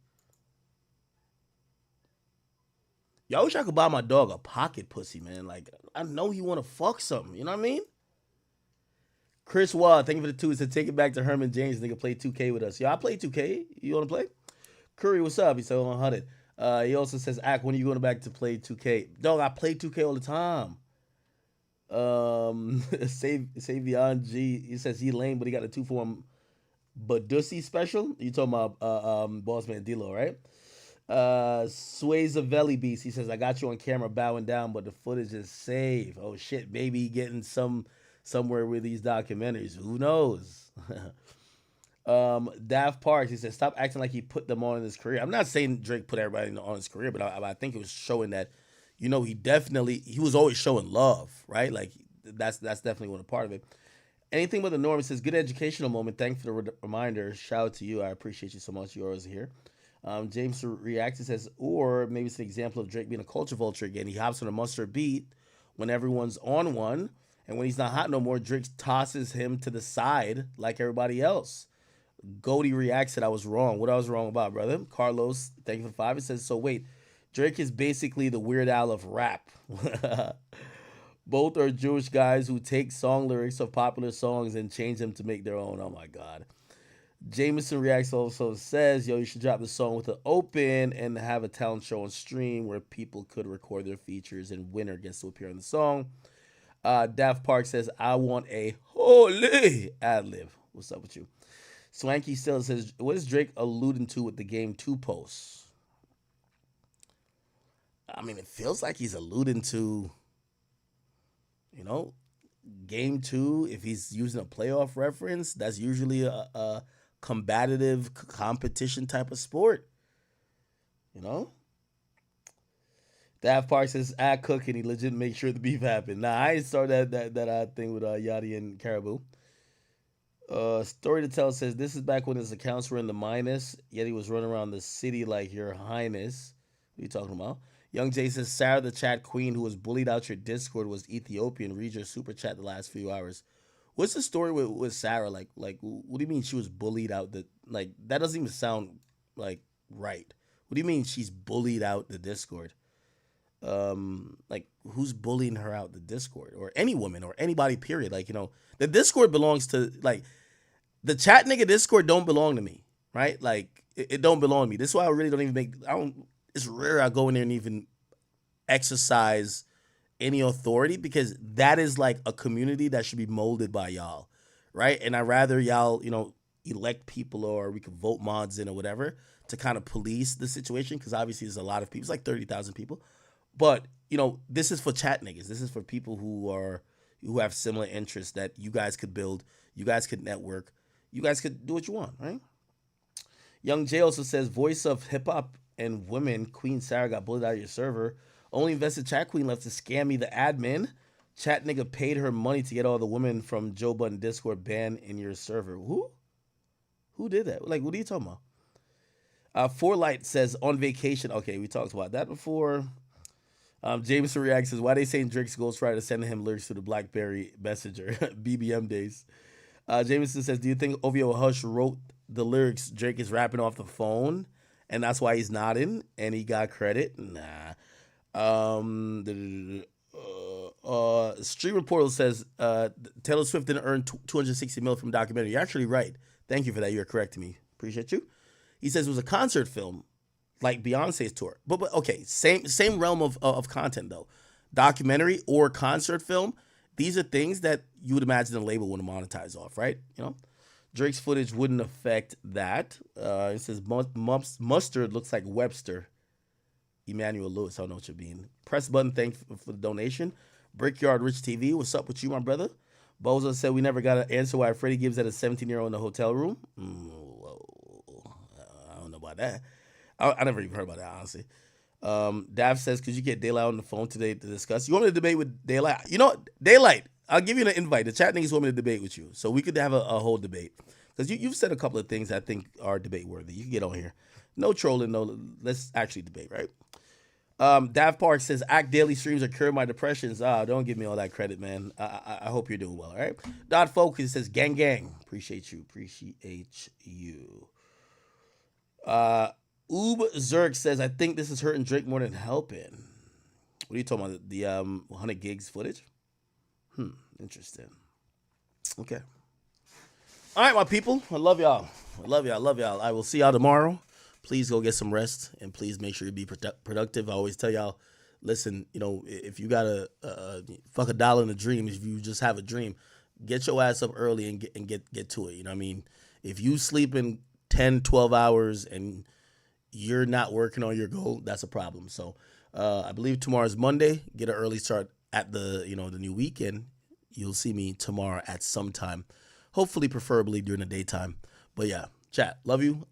Y'all wish I could buy my dog a pocket pussy, man. Like, I know he want to fuck something. You know what I mean? Chris Ward, thank you for the 2. He said, take it back to Herman James. Nigga, play 2K with us. Yo, I play 2K. You want to play? Curry, what's up? He said, 100. He also says, Ak, when are you going back to play 2K? Dog, I play 2K all the time. Savion G, he says he lame, but he got a 2-for-1 Badussy special. You talking about Bossman Dlow, right? Sways of Velly Beast, he says, I got you on camera bowing down, but the footage is safe. Oh shit, baby, getting somewhere with these documentaries. Who knows? Daft Parks, he said, stop acting like he put them on in his career. I'm not saying Drake put everybody on his career, but I think it was showing that, you know, he was always showing love, right? Like that's definitely one part of it. Anything but the norm. He says, good educational moment. Thanks for the reminder. Shout out to you. I appreciate you so much. You're always here. James reacts. He says, or maybe it's an example of Drake being a culture vulture again. He hops on a mustard beat when everyone's on one, and when he's not hot no more, Drake tosses him to the side like everybody else. Goldie reacts that I was wrong. What I was wrong about, brother? Carlos, thank you for the 5. It says, so wait, Drake is basically the Weird Al of rap. Both are Jewish guys who take song lyrics of popular songs and change them to make their own. Oh my God. Jameson reacts also says, yo, you should drop the song with an open and have a talent show on stream where people could record their features and winner gets to appear on the song. Daft Park says, I want a holy ad-lib. What's up with you? Swanky still says, what is Drake alluding to with the Game 2 posts? I mean, it feels like he's alluding to, you know, Game 2. If he's using a playoff reference, that's usually a combative competition type of sport. You know? Daft Park says, cook, and he legit make sure the beef happened. Nah, I ain't started that thing with Yachty and Karraboo. Story to Tell says, this is back when his accounts were in the minus, yet he was running around the city like Your Highness. What are you talking about? Young Jay says, Sarah the chat queen who was bullied out your Discord was Ethiopian. Read your super chat the last few hours. What's the story with Sarah? Like, what do you mean she was bullied out? That doesn't even sound like right. What do you mean she's bullied out the Discord? like who's bullying her out the Discord, or any woman or anybody, period. Like, you know, the Discord belongs to, like, the chat nigga Discord don't belong to me, right? Like, it don't belong to me. This is why I really don't even it's rare I go in there and even exercise any authority, because that is like a community that should be molded by y'all, right? And I'd rather y'all, you know, elect people, or we could vote mods in or whatever to kind of police the situation, because obviously there's a lot of people. It's like 30,000 people. But, you know, this is for chat niggas. This is for people who have similar interests that you guys could build. You guys could network. You guys could do what you want, right? Young Jay also says, voice of hip-hop and women, Queen Sarah got bullied out of your server. Only invested chat queen left to scam me, the admin. Chat nigga paid her money to get all the women from Joe Budden Discord banned in your server. Who? Who did that? Like, what are you talking about? Forlight says, on vacation. Okay, we talked about that before. Jameson reacts, says, why they saying Drake's ghostwriter sending him lyrics to the BlackBerry Messenger? BBM days. Jameson says, do you think OVO Hush wrote the lyrics Drake is rapping off the phone, and that's why he's nodding and he got credit? Nah. Stream Reporter says, Taylor Swift didn't earn $260 million from documentary. You're actually right. Thank you for that. You're correcting me. Appreciate you. He says it was a concert film, like Beyonce's tour. But okay, same realm of content though. Documentary or concert film. These are things that you would imagine the label wouldn't monetize off, right? You know, Drake's footage wouldn't affect that. It says Mustard looks like Webster. Emmanuel Lewis, I don't know what you mean. Press button, thanks for the donation. Brickyard Rich TV, what's up with you, my brother? Bozo said we never got an answer why Freddy Gibbs had a 17-year-old in the hotel room. I don't know about that. I never even heard about that, honestly. Dav says, could you get Daylight on the phone today to discuss? You want me to debate with Daylight? You know, Daylight, I'll give you an invite. The chat niggas want me to debate with you. So we could have a whole debate. Because you've said a couple of things I think are debate worthy. You can get on here. No trolling, no. Let's actually debate, right? Dav Park says, Act daily streams are curing my depressions. Don't give me all that credit, man. I hope you're doing well, all right? Dot Focus says, gang, gang. Appreciate you. Oob Zerk says, I think this is hurting Drake more than helping. What are you talking about? The 100 gigs footage? Interesting. Okay. All right, my people. I love y'all. I will see y'all tomorrow. Please go get some rest, and please make sure you be productive. I always tell y'all, listen, you know, if you got to fuck $1 in a dream, if you just have a dream, get your ass up early and get to it. You know what I mean? If you sleeping 10, 12 hours and you're not working on your goal, that's a problem. So I believe tomorrow's Monday. Get an early start at the new weekend. You'll see me tomorrow at some time, hopefully preferably during the daytime. But yeah, chat, love you.